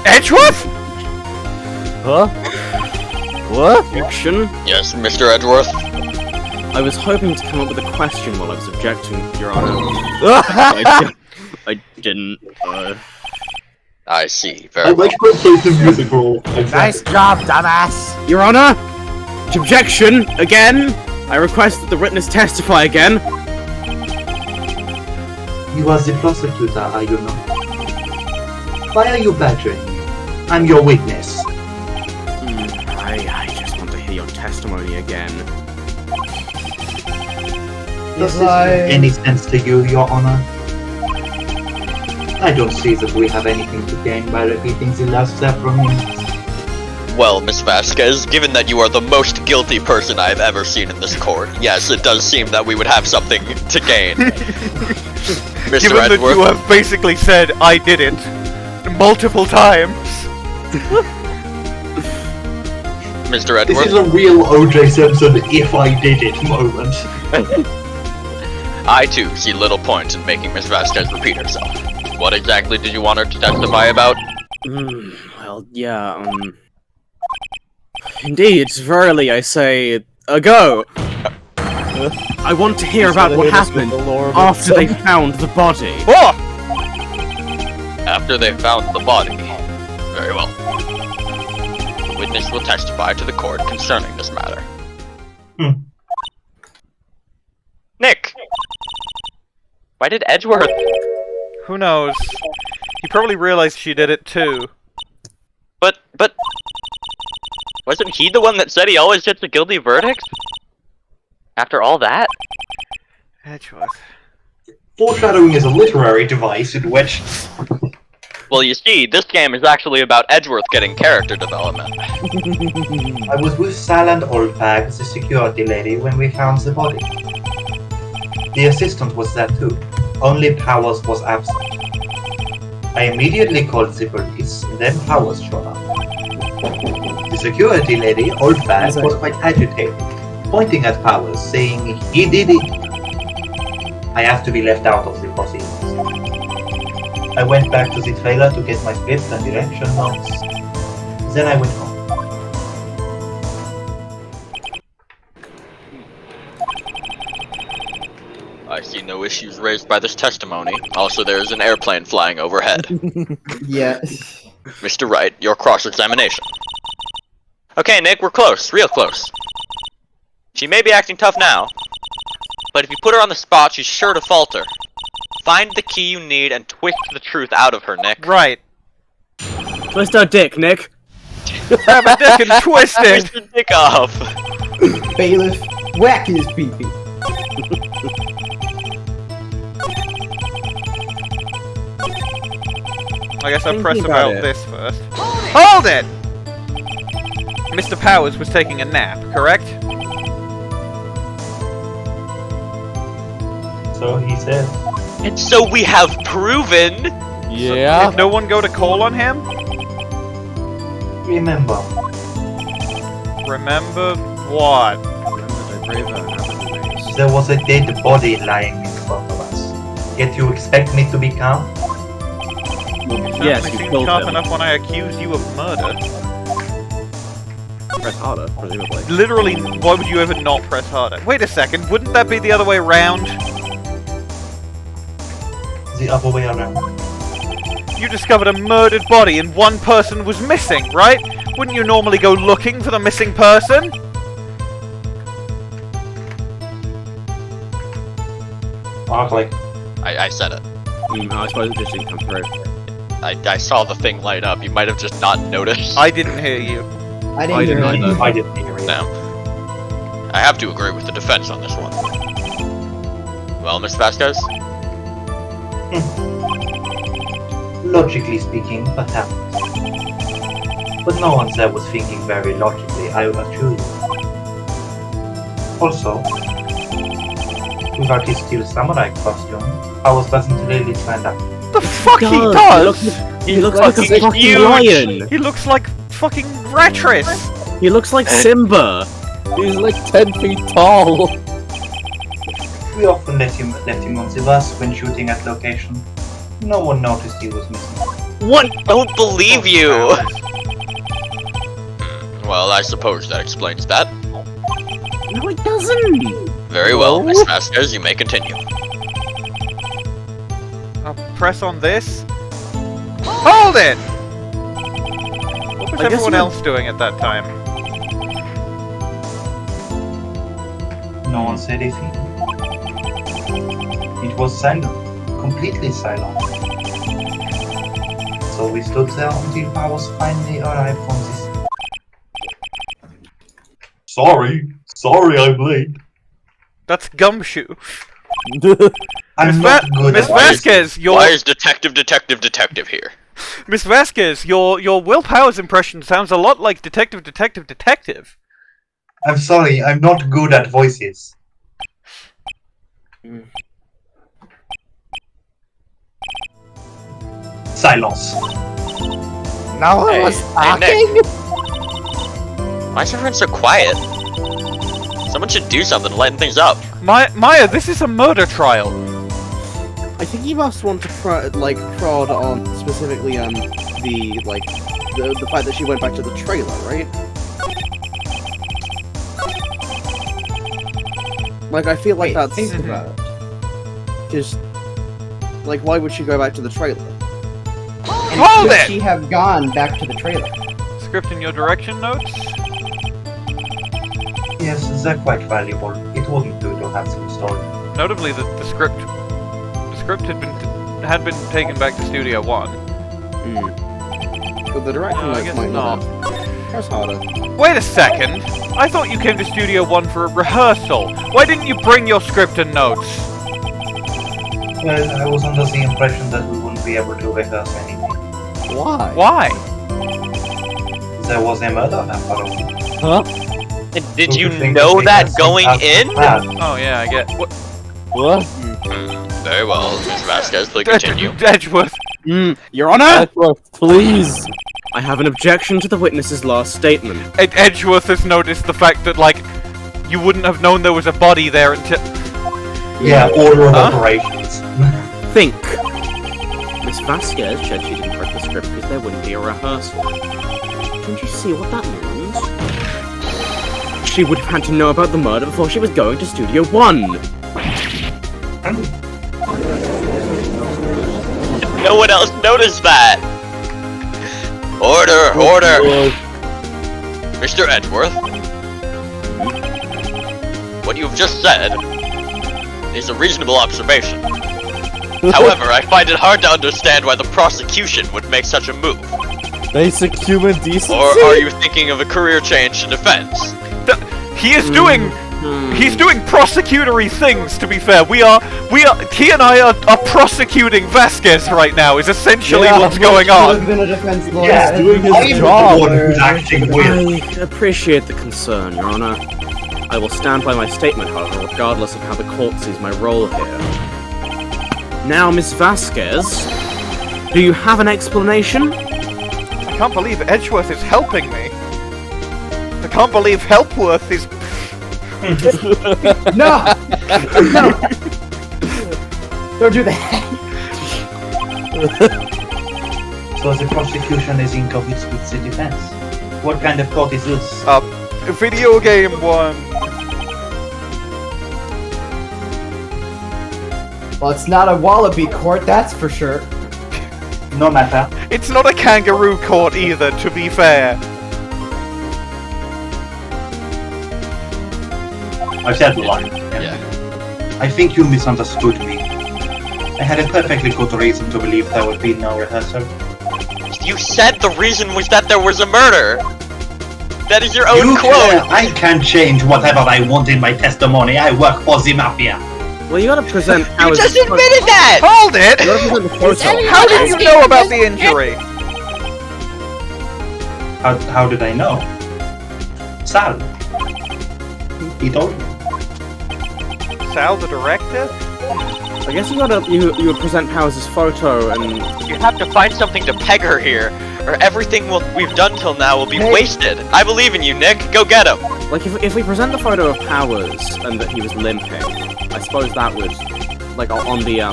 Edgeworth? Huh? What? Objection? Yes, Mr. Edgeworth? I was hoping to come up with a question while I was objecting, Your Honor. I didn't, I see, I very well. like to play the music roll. Nice job, dumbass! Your Honor! Objection! Again! I request that the witness testify again! You are the prosecutor, are you not? Why are you badgering me? I'm your witness. I just want to hear your testimony again. Does this make any sense to you, Your Honor? I don't see that we have anything to gain by repeating the last several minutes. Well, Miss Vasquez, given that you are the most guilty person I've ever seen in this court, yes, it does seem that we would have something to gain. Mr. Given that Edgeworth? you have basically said, I did it, multiple times. Mr. This Edgeworth? is a real O.J. Simpson if I did it moment. I too see little point in making Miss Vasquez repeat herself. What exactly did you want her to testify about? Well, yeah, Indeed, verily I say, go! I want to hear about what happened after they found the body. Oh! After they found the body. Very well. The witness will testify to the court concerning this matter. Nick! Why did Edgeworth? Who knows? He probably realized she did it too. But... wasn't he the one that said he always gets a guilty verdict? After all that? Edgeworth. Foreshadowing is a literary device in which... Well, you see, this game is actually about Edgeworth getting character development. I was with Sal and Oldbag, the security lady, when we found the body. The assistant was there too, only Powers was absent. I immediately called the police, then Powers showed up. The security lady, Oldbag, was quite agitated, pointing at Powers, saying he did it. I have to be left out of the proceedings. I went back to the trailer to get my script and direction notes. Then I went home. I see no issues raised by this testimony. Also, there is an airplane flying overhead. Yeah. Mr. Wright, your cross-examination. Okay, Nick, we're close. Real close. She may be acting tough now, but if you put her on the spot, she's sure to falter. Find the key you need and twist the truth out of her, Nick. Right. Twist her dick, Nick. Grab a dick and twist Twist it! your dick off. Bailiff, whack his pee-pee. I guess I'll Thinking press about about it. this first. Hold it! Mr. Powers was taking a nap, correct? So he said. And so we have proven. Yeah. Did no one go to call on him? Remember, Remember what? there was a dead body lying in front of us. Yet you expect me to be calm? Yes, Certainly you seemed killed calm him. enough when I accused you of murder. Press harder, presumably. Literally, why would you ever not press harder? Wait a second, wouldn't that be the other way around? The other way around. You discovered a murdered body and one person was missing, right? Wouldn't you normally go looking for the missing person? Arkly. I said it. I suppose it just didn't come through. I saw the thing light up. You might have just not noticed. I didn't hear you. I I didn't hear didn't anything. I didn't hear it. No. I have to agree with the defense on this one. Well, Mr. Vasquez? Logically speaking, perhaps. But no one there was thinking very logically, I assure you. Also, without his steel samurai costume, Powers doesn't really stand up. The fuck he does! does! He looks like a fucking fucking huge. lion! He looks like fucking Ratris! He looks like Simba! He's like 10 feet tall. We often left him on the bus when shooting at location. No one noticed he was missing. What? I don't believe you! Well, I suppose that explains that. No, it doesn't! Very well, Miss Vasquez, you may continue. I'll press on this. Hold it! What was I guess everyone we're- else doing at that time? No one said a thing. It was silent. Completely silent. So we stood there until Powers finally arrived from this. Sorry, I'm late. That's Gumshoe. I'm not good Miss at Vasquez, Why is Detective here? Miss Vasquez, your Will Powers impression sounds a lot like Detective. I'm sorry, I'm not good at voices. Silence. Now I was Nick. Why is everyone so quiet? Someone should do something to lighten things up. Maya, this is a murder trial. I think you must want to prod on specifically the fact that she went back to the trailer, right? Like I feel like Wait, that's think about it. just like why would she go back to the trailer? And Hold could it! she have gone back to the trailer? Script in your direction notes. Yes, they're quite valuable. It wouldn't do to have some story. Notably, the script had been taken back to Studio One. But the direction No, I notes guess might not. not. Press harder. Wait a second. I thought you came to Studio One for a rehearsal. Why didn't you bring your script and notes? Well, I was under the impression that we wouldn't be able to rehearse anything. Why? Why? There was a murder after all. Huh? Did Who you would think know we that had some going after in? that? Oh yeah, I get. What? What? Very well, Miss Vasquez, please continue. Edgeworth. Your Honor! Edgeworth, please! I have an objection to the witness's last statement. Edgeworth has noticed the fact that you wouldn't have known there was a body there until. Yeah, order of Huh? operations. Think. Miss Vasquez said she didn't prep the script because there wouldn't be a rehearsal. Don't you see what that means? She would have had to know about the murder before she was going to Studio One. No one else noticed that! Order! Mr. Edgeworth? What you've just said is a reasonable observation. However, I find it hard to understand why the prosecution would make such a move. Basic human decency. Or are you thinking of a career change to defense? He is doing... He's doing prosecutory things, to be fair. He and I are prosecuting Vasquez right now, is essentially what's going on. Been a defense lawyer. Yeah, doing his I'm job. the one who's acting weird. I appreciate the concern, Your Honor. I will stand by my statement, however, regardless of how the court sees my role here. Now, Miss Vasquez, do you have an explanation? I can't believe Edgeworth is helping me. I can't believe Helpworth is... No! No! Don't do that! So the prosecution is in cahoots with the defense. What kind of court is this? Video game one. Well, it's not a wallaby court, that's for sure. No matter. It's not a kangaroo court either, to be fair. I've said the line. Yeah. I think you misunderstood me. I had a perfectly good reason to believe there would be no rehearsal. You said the reason was that there was a murder! That is your own quote! I can change whatever I want in my testimony. I work for the mafia. Well, you gotta present how You just admitted that! Hold it! You gotta present the photo. How did you know about the injury? How did I know? Sal. He told me. Sal, the director? I guess you would present Powers' photo and... You have to find something to peg her here, or everything we've done till now will be wasted. I believe in you, Nick. Go get him! Like, if we present the photo of Powers and that he was limping, I suppose that would... Like, on the,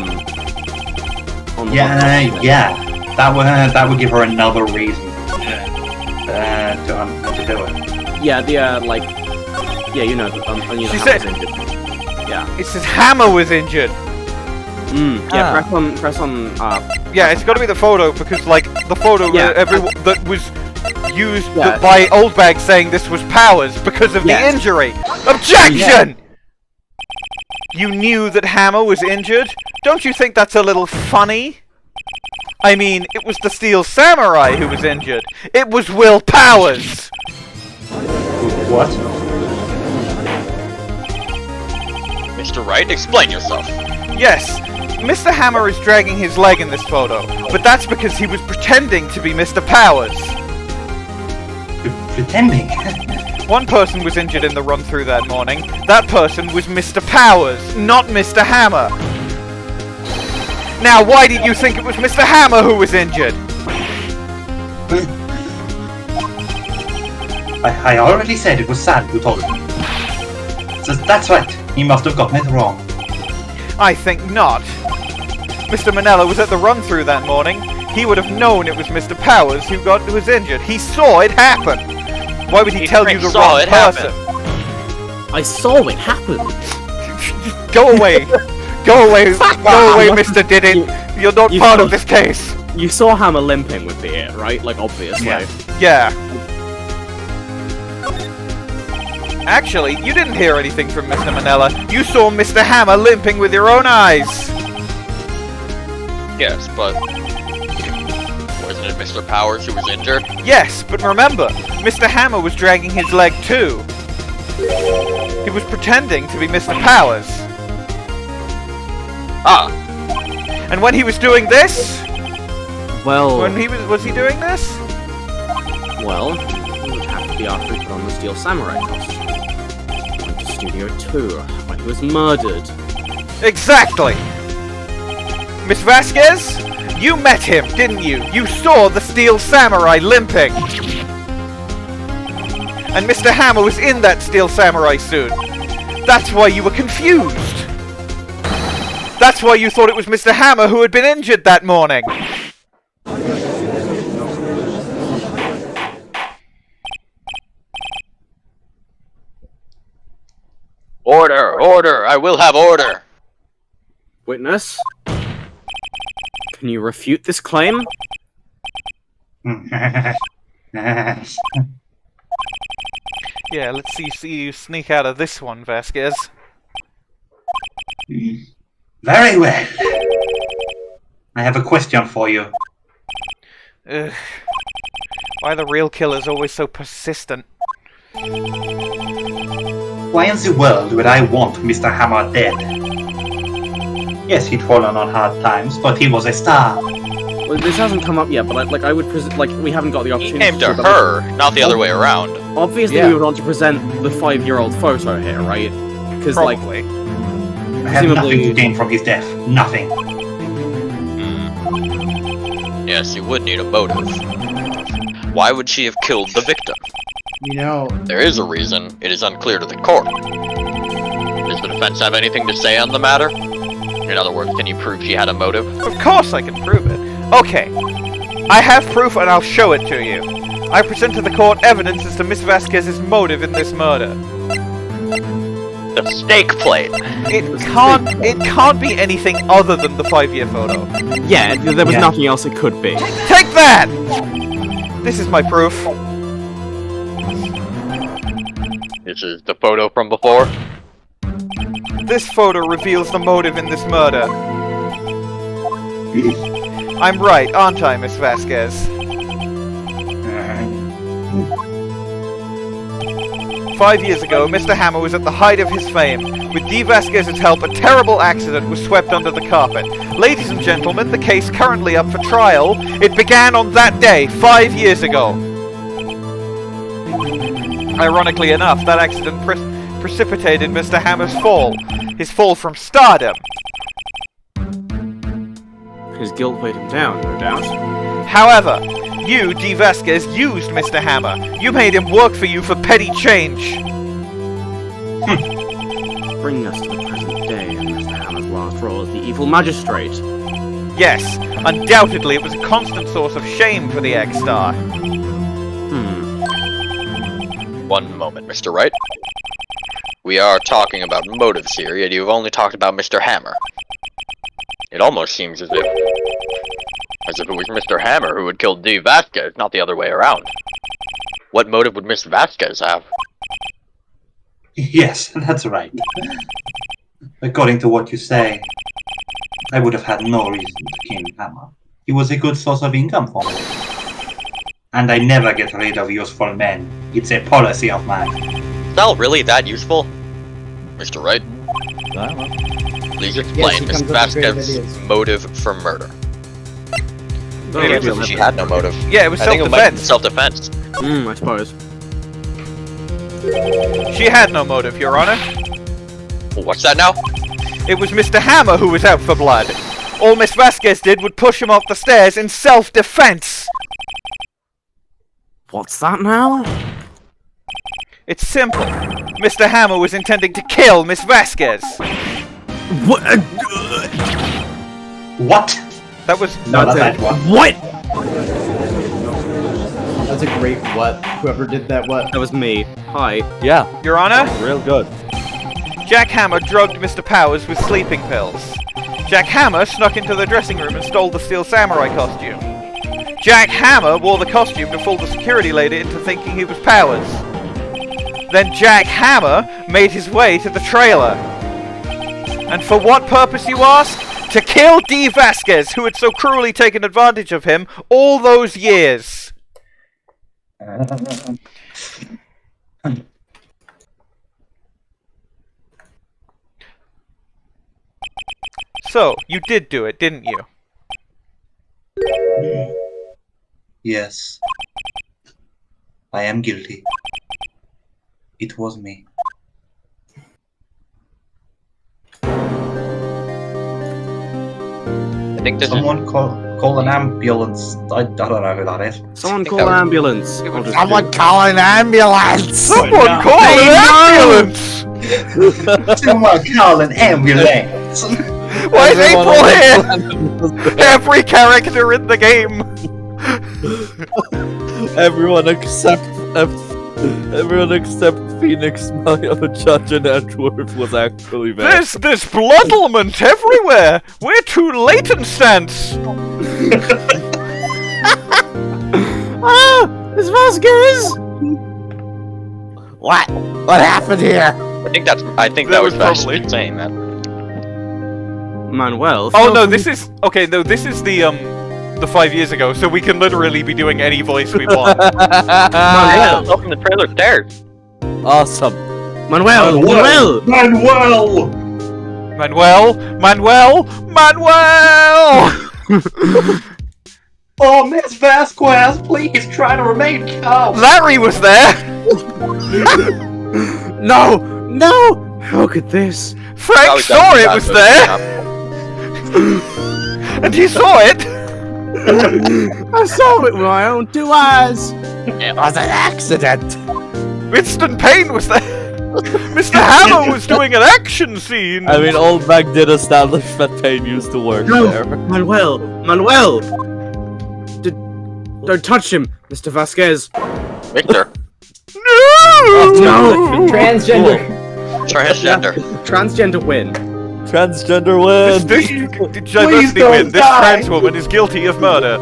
Yeah. That would give her another reason to do it. Yeah, you know, She Hammer said- was injured. Yeah. It says Hammer was injured. Yeah, press on, Yeah, it's got to be the photo because, like, the photo that was used Yeah. by Oldbag saying this was Powers because of the injury. Objection! You knew that Hammer was injured? Don't you think that's a little funny? I mean, it was the Steel Samurai who was injured. It was Will Powers! What? Mr. Wright, explain yourself. Yes, Mr. Hammer is dragging his leg in this photo, but that's because he was pretending to be Mr. Powers. Pretending? One person was injured in the run-through that morning. That person was Mr. Powers, not Mr. Hammer. Now, why did you think it was Mr. Hammer who was injured? I already said it was Sal who told me. So that's right. He must have gotten it wrong. I think not. Mr. Manella was at the run-through that morning. He would have known it was Mr. Powers who was injured. He saw it happen. Why would he tell you the wrong person? I saw it happen. Go away. Go away. Go away, Mr. Didn't. You're not part of this case. You saw Hammer limping would be it, right? Like, obviously. Yeah. Actually, you didn't hear anything from Mr. Manella. You saw Mr. Hammer limping with your own eyes. Yes, but... wasn't it Mr. Powers who was injured? Yes, but remember, Mr. Hammer was dragging his leg too. He was pretending to be Mr. Powers. Ah. And when he was doing this? Well... When he was he doing this? Well, it would have to be after he put on the Steel Samurai costume. Went to Studio 2, when he was murdered. Exactly! Miss Vasquez, you met him, didn't you? You saw the Steel Samurai limping! And Mr. Hammer was in that Steel Samurai suit. That's why you were confused! That's why you thought it was Mr. Hammer who had been injured that morning! Order! Order! I will have order! Witness? Can you refute this claim? Yeah, let's see you sneak out of this one, Vasquez. Very well. I have a question for you. Ugh. Why are the real killers always so persistent? Why in the world would I want Mr. Hammer dead? Yes, he'd fallen on hard times, but he was a star. Well, this hasn't come up yet, but like I would we haven't got the He opportunity. came to her, not the other way around. Obviously, Yeah. we would want to present the 5-year-old photo here, right? Because like Probably. I have nothing presumably- to gain from his death. Nothing. Yes, you would need a motive. Why would she have killed the victim? You know, There is a reason. It is unclear to the court. Does the defense have anything to say on the matter? In other words, can you prove she had a motive? Of course I can prove it. Okay. I have proof and I'll show it to you. I present to the court evidence as to Miss Vasquez's motive in this murder. The steak plate! It can't be anything other than the 5-year photo. yeah, there was Yeah. nothing else it could be. Take that! This is my proof. This is the photo from before. This photo reveals the motive in this murder. I'm right, aren't I, Miss Vasquez? 5 years ago, Mr. Hammer was at the height of his fame. With Dee Vasquez's help, a terrible accident was swept under the carpet. Ladies and gentlemen, the case currently up for trial. It began on that day, 5 years ago. Ironically enough, that accident precipitated Mr. Hammer's fall. His fall from stardom. His guilt weighed him down, no doubt. However, you, Dee Vasquez, used Mr. Hammer. You made him work for you for petty change. Bringing us to the present day and Mr. Hammer's last role as the evil magistrate. Yes, undoubtedly it was a constant source of shame for the ex-star. One moment, Mr. Wright. We are talking about motives here, yet you've only talked about Mr. Hammer. It almost seems as if it was Mr. Hammer who had killed Dee Vasquez, not the other way around. What motive would Miss Vasquez have? Yes, that's right. According to what you say, I would have had no reason to kill Hammer. He was a good source of income for me. And I never get rid of useful men. It's a policy of mine. Is Sal really that useful? Mr. Wright, please explain he Miss comes up with great Vasquez's ideas. motive for murder. Maybe it was- She had no motive. Yeah, it was I think it might be self-defense. self-defense. I suppose. She had no motive, Your Honor. What's that now? It was Mr. Hammer who was out for blood. All Miss Vasquez did would push him off the stairs in self-defense. What's that now? It's simple. Mr. Hammer was intending to kill Miss Vasquez. What? What? That was... No, not that one. What? That's a great what. Whoever did that what. That was me. Hi. Yeah, Your Honor? real good. Jack Hammer drugged Mr. Powers with sleeping pills. Jack Hammer snuck into the dressing room and stole the Steel Samurai costume. Jack Hammer wore the costume to fool the security lady into thinking he was Powers. Then Jack Hammer made his way to the trailer. And for what purpose, you ask? To kill Dee Vasquez, who had so cruelly taken advantage of him all those years. So, you did do it, didn't you? Yes. I am guilty. It was me. I think this is... Someone call an ambulance. I don't know who that is. Someone think call that an was- ambulance. I'll just someone do it. call an ambulance! Someone call an ambulance! Someone call an ambulance. Why is April here? Every character in the game! Everyone except Phoenix, my judge in Edgeworth was actually there. There's bloodlement everywhere! We're too late in stance! Ah! Miss Vasquez! What? What happened here? I think that was That Vasquez was probably- saying that. Manuel. Oh no, this is okay. No, this is the 5 years ago, so we can literally be doing any voice we want. Manuel. Open the trailer stairs. Awesome. Manuel. Manuel. Manuel! Manuel! Oh, Miss Vasquez, please try to remain calm. Larry was there! No! No! How could this? Frank saw it was there! And he saw it! I saw it with my own 2 eyes! It was an accident. Winston Payne was there! Mr. Hammer was doing an action scene! I mean, Oldbag did establish that Payne used to work there. Manuel! Don't touch him, Mr. Vasquez! Victor. No! Transgender. Transgender. Transgender win. Transgender win! This diversity don't win. This die. trans woman is guilty of murder.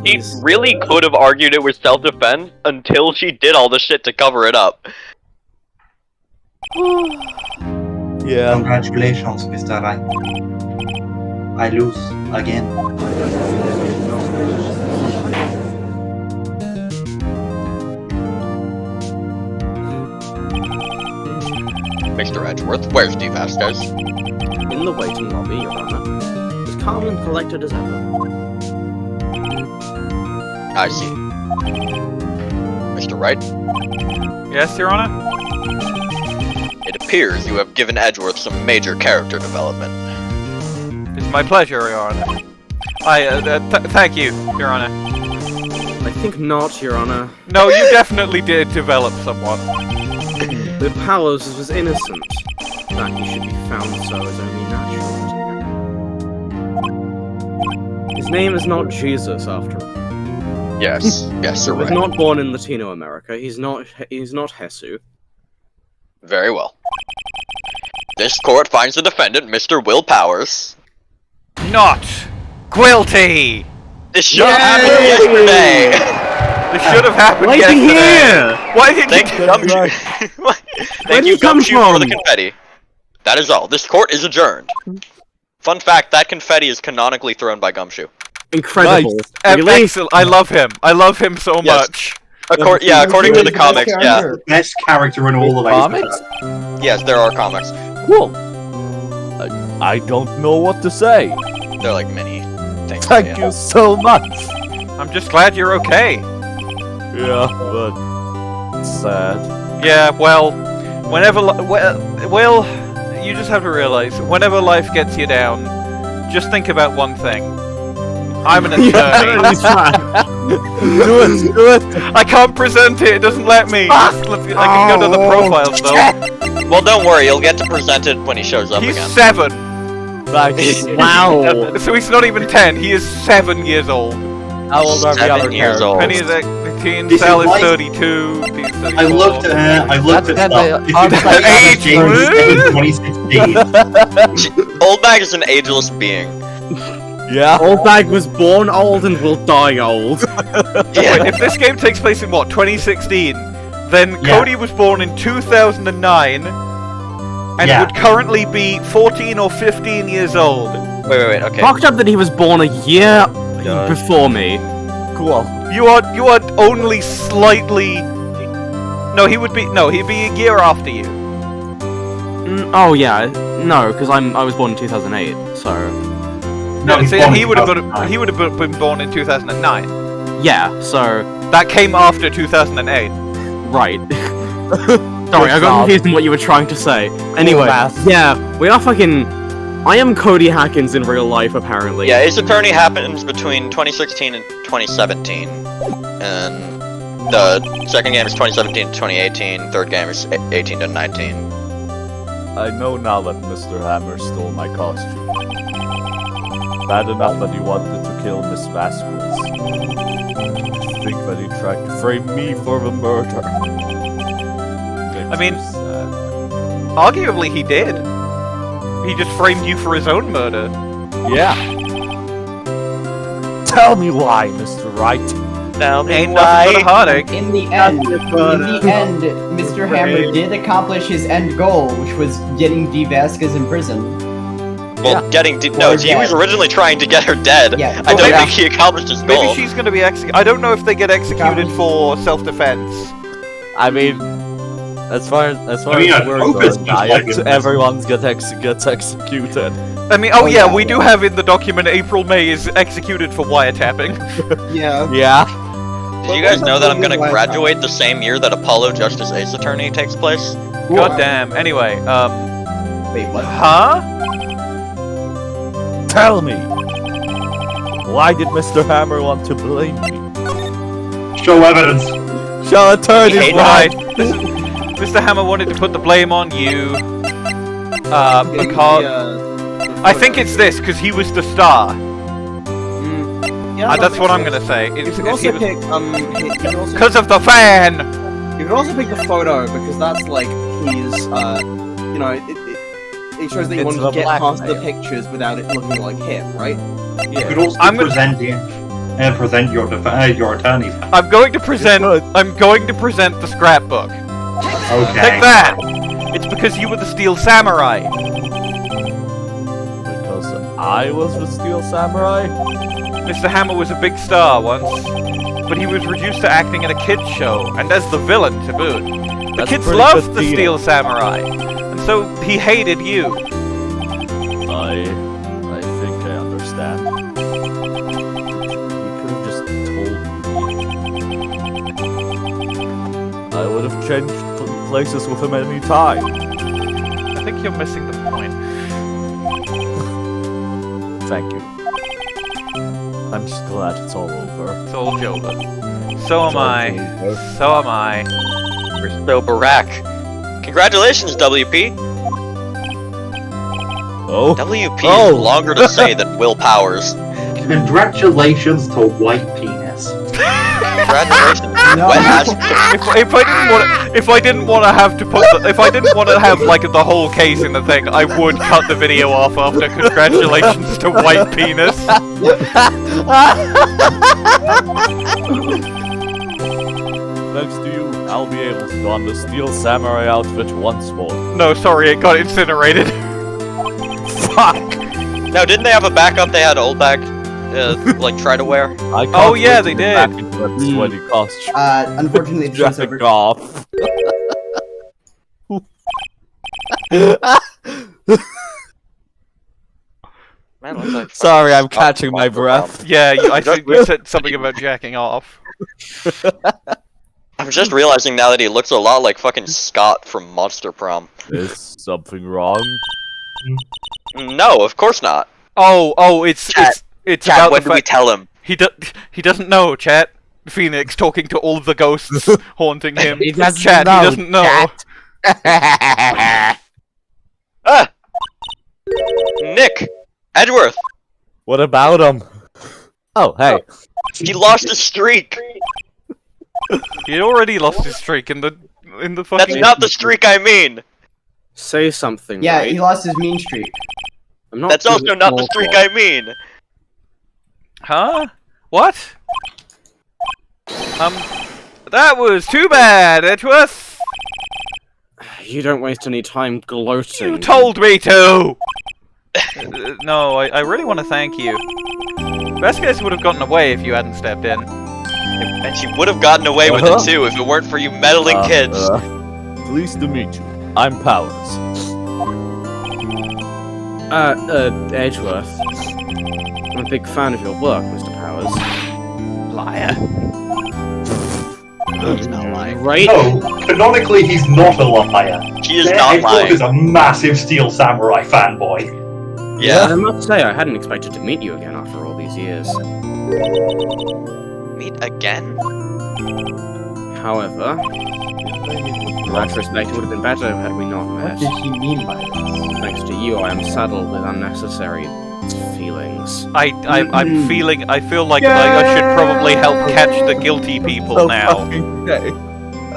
She really could have argued it was self-defense until she did all the shit to cover it up. Yeah. Congratulations, Mr. Wright. I lose again. Mr. Edgeworth, where's Dee Vasquez? In the waiting lobby, Your Honor. As calm and collected as ever. I see. Mr. Wright, Yes, Your Honor? it appears you have given Edgeworth some major character development. It's my pleasure, Your Honor. Thank you, Your Honor. I think not, Your Honor. No, you definitely did develop someone. The Powers was innocent. That he should be found so is only natural. His name is not Jesus, after all. Yes, yes, He you're was right. not born in Latino America. He's not Jesu. Very well. This court finds the defendant, Mr. Will Powers. Not guilty! This should have happened yesterday! This should have happened Why is he yesterday. here? Why did Thank you... you, Gumshoe. Where Thank did you, he come Gumshoe, for the from? confetti. That is all. This court is adjourned. Fun fact, that confetti is canonically thrown by Gumshoe. Incredible. Really? Excellent. I love him. I love him so Yes. much. According to the comics, yeah. Best character in all of Comics? Yes, there are comics. Cool. I don't know what to say. They're like mini things. Thank yeah. you so much. I'm just glad you're okay. Yeah, but it's sad. Yeah, well, whenever... Well, you just have to realize, whenever life gets you down, just think about one thing. I'm an attorney. Do it. I can't present it, it doesn't let me. I can go to the profiles though. Well, don't worry, you'll get to present it when he shows up He's again. 7. Nice. Wow. So he's not even 10, he is 7 years old. How old are the 7 other years characters? old. Penny is 18, This Sal is is why- 32, Dee's 34. I looked at That's stuff. If kinda you unlike check age, James what? 2016. Oldbag is an ageless being. Yeah. Oldbag was born old and will die old. Yeah. Wait, if this game takes place in what, 2016, then Yeah. Cody was born in 2009 and Yeah. would currently be 14 or 15 years old. Wait, okay. Fucked up that he was born a year Yeah. before me. Cool. You are only slightly... No, he'd be a year after you. Oh yeah, no, because I was born in 2008, so No, he's See, born he in would have 2009. been born in 2009. yeah, so That came after 2008. right. Sorry, I got confused in what you were trying to say. Anyway, math. yeah, we are fucking. I am Cody Hackins in real life, apparently. Yeah, Ace Attorney happens between 2016 and 2017. And the second game is 2017 to 2018, third game is 18 to 19. I know now that Mr. Hammer stole my costume. Bad enough that he wanted to kill Miss Vasquez. To think that he tried to frame me for the murder. I mean- Makes me sad. Arguably, he did. He just framed you for his own murder. Yeah. Tell me why, Mr. Wright. Tell me Ain't nothing but a why. heartache. In the end, Mr. Hammer did accomplish his end goal, which was getting Dee Vasquez in prison. Well, no, Or he was dead. originally trying to get her dead. Yeah. I don't Well, think he accomplished his goal. Maybe she's gonna be executed. I don't know if they get executed for self-defense. I mean, as far as I mean, I we're hope it's just like concerned, in this- everyone's gets executed. I mean, Oh, yeah, yeah, we yeah. do have in the document April May is executed for wiretapping. Yeah. Yeah. Did you guys know that I'm gonna graduate the same year that Apollo Justice Ace Attorney takes place? God damn. Anyway, Wait, what? huh? Tell me, why did Mr. Hammer want to blame me? Show evidence. Shall attorneys Hey, Right. Mr. Hammer wanted to put the blame on you. Because I think it's this, because he was the star. Yeah, That's what I'm gonna say. You It's can because also pick because of the fan. You can also pick the photo because that's like his you know it shows that you It's wanted the to get past the blackmail. pictures without it looking like him, right? You could also I'm gonna- present your attorney's. I'm going to present. Good. I'm going to present the scrapbook. Okay. Take that. It's because you were the Steel Samurai. Because I was the Steel Samurai? Mr. Hammer was a big star once, but he was reduced to acting in a kids show, and as the villain to boot. The That's kids pretty loved good the deal. Steel Samurai, and so he hated you. I think I understand. You could have just told me. I would have changed places with him any time. I think you're missing the point. Thank you. I'm just glad it's all over. It's all over. So am I. So am I. We're so barack. Congratulations, WP. Oh? WP Oh. is longer to say than Will Powers. Congratulations to White Penis. Congratulations. No. Wet ass. If I didn't want to have to put if I didn't want to have like the whole case in the thing, I would cut the video off after congratulations to White Penis. Thanks to you, I'll be able to don the Steel Samurai outfit once more. No, sorry, it got incinerated. Fuck! No, didn't they have a backup they had Oldbag, like, try to wear? I can't Oh, yeah, wait to they get did. back into that sweaty costume. Unfortunately, the show's Jack over. off. Man, looks like Sorry, I'm catching my breath. Yeah, I think you said something about jacking off. I'm just realizing now that he looks a lot like fucking Scott from Monster Prom. Is something wrong? No, of course not. Oh, it's Chat. it's Chat, about when the do we fact tell him? he doesn't know, chat. Phoenix talking to all the ghosts haunting him. He doesn't Chat, know, he doesn't know. chat. Ah! Nick! Edgeworth! What about him? Oh, hey. He lost his streak! He already lost his streak in the That's fucking. not the streak I mean! Say something. Yeah, right? he lost his mean streak. I'm not That's good also at not the small streak talk. I mean! Huh? What? That was too bad, Edgeworth. You don't waste any time gloating. You told me to. No, I really want to thank you. Vasquez would have gotten away if you hadn't stepped in. And she would have gotten away with it too if it weren't for you meddling kids. Pleased to meet you. I'm Powers. Edgeworth. I'm a big fan of your work, Mr. Powers. Liar. He's not lying. Right? No, canonically he's not a liar. He is not Edgeworth lying. is a massive Steel Samurai fanboy. Yeah. I must say, I hadn't expected to meet you again after all these years. Meet again? However, in retrospect, it would have been better had we not What met. did he mean by this? Thanks to you, I am saddled with unnecessary feelings. I'm feeling. I feel like I should probably help catch the guilty people now.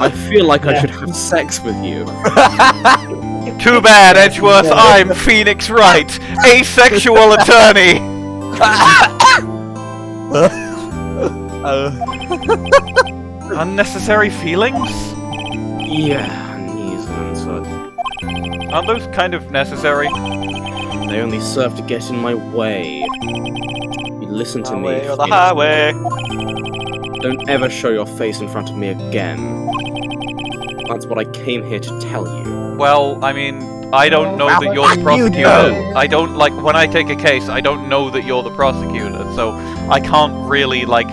I feel like I should have sex with you. Too bad, Edgeworth. I'm Phoenix Wright, asexual attorney. Unnecessary feelings? Yeah, knees and such. Aren't those kind of necessary? They only serve to get in my way. You listen to me. Highway or the highway. Don't ever show your face in front of me again. That's what I came here to tell you. Well, I mean, I don't know that you're the prosecutor. I don't, like, when I take a case, I don't know that you're the prosecutor, so I can't really, like,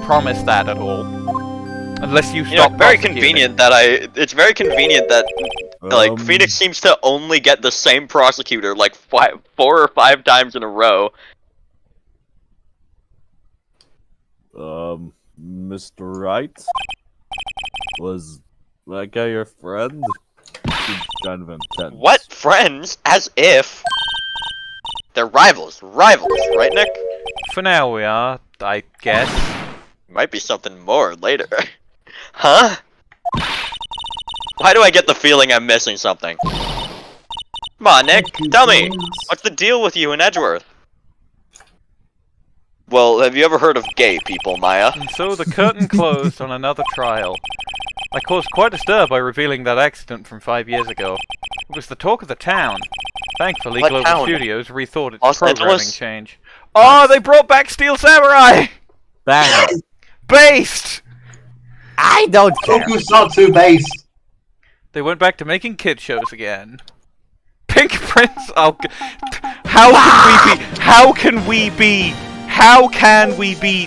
promise that at all. Unless you stop very prosecuting. convenient that it's very convenient that, like, Phoenix seems to only get the same prosecutor, like, 4 or 5 times in a row. Mr. Wright? Was that guy your friend? Seems kind of intense. What? Friends? As if... They're rivals. Rivals, right, Nick? For now we are, I guess. Might be something more later. Huh? Why do I get the feeling I'm missing something? Come on, Nick, tell me! What's the deal with you in Edgeworth? Well, have you ever heard of gay people, Maya? And so the curtain closed on another trial. I caused quite a stir by revealing that accident from 5 years ago. It was the talk of the town. Thankfully, What Global town? Studios rethought its Los programming Angeles? change. Oh, they brought back Steel Samurai! Bang! Based! I don't care. Tokusatsu based. They went back to making kid shows again. Pink Prince. Oh, how can we be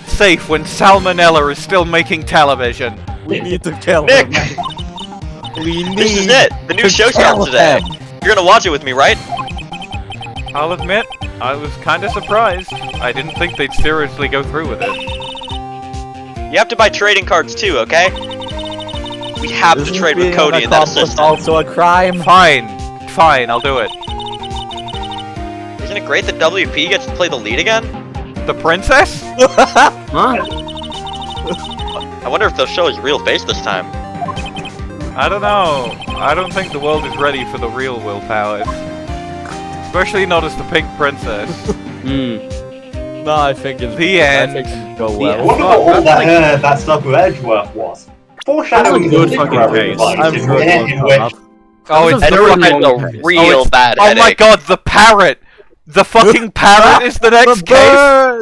safe when Sal Manella is still making television? We need to kill Nick! him. We need This is it! The new to show kill starts today! him. You're gonna watch it with me, right? I'll admit, I was kinda surprised. I didn't think they'd seriously go through with it. You have to buy trading cards too, okay? We have to Isn't trade with being Cody an and that accomplice assistant. also a crime? Fine, I'll do it. Isn't it great that WP gets to play the lead again? The princess? Huh? I wonder if the show is real based this time. I don't know. I don't think the world is ready for the real willpowers. Especially not as the Pink Princess. No, I think it's The end. I think it'll go I well. wonder what all that stuff with Edgeworth was. Foreshadowing That's a good the fucking literary case. device I'm in sure which- it in will which come up. Oh, That it's was a very Edgeworth long has a case. real bad oh headache. my god, the parrot! The fucking parrot is the next case?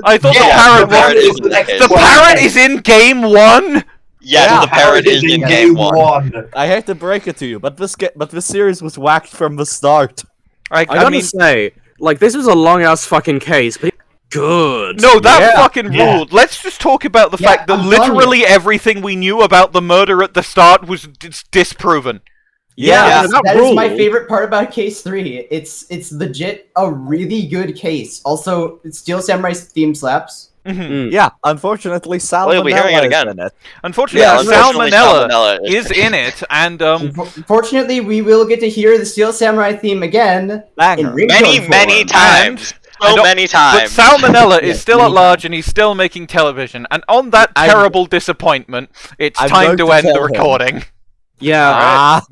I thought Yeah, the parrot the parrot was... is the next The one. parrot is in game 1?! Yes, Yeah, the parrot is in game 1. I hate to break it to you, but this series was whacked from the start. I I gotta mean, say, like, this was a long ass fucking case, but good. no, that Yeah, fucking yeah. ruled. Let's just talk about the Yeah, fact that I'm telling you. literally everything we knew about the murder at the start was disproven. Yeah, That is my favorite part about Case 3. It's legit a really good case. Also, Steel Samurai's theme slaps. Yeah, unfortunately, Sal Well, you'll be hearing it Manella again. is in it. Unfortunately, Yeah, Sal unfortunately, Manella Sal Manella is in it, and Fortunately, we will get to hear the Steel Samurai theme again in Banger. ringtone Many form. times. I So don't- many but times. Sal Manella is Yes, still at many large, and he's still making television. And on that I'm- terrible disappointment, it's I'm time going to to end the kill him. recording. Yeah, Ah,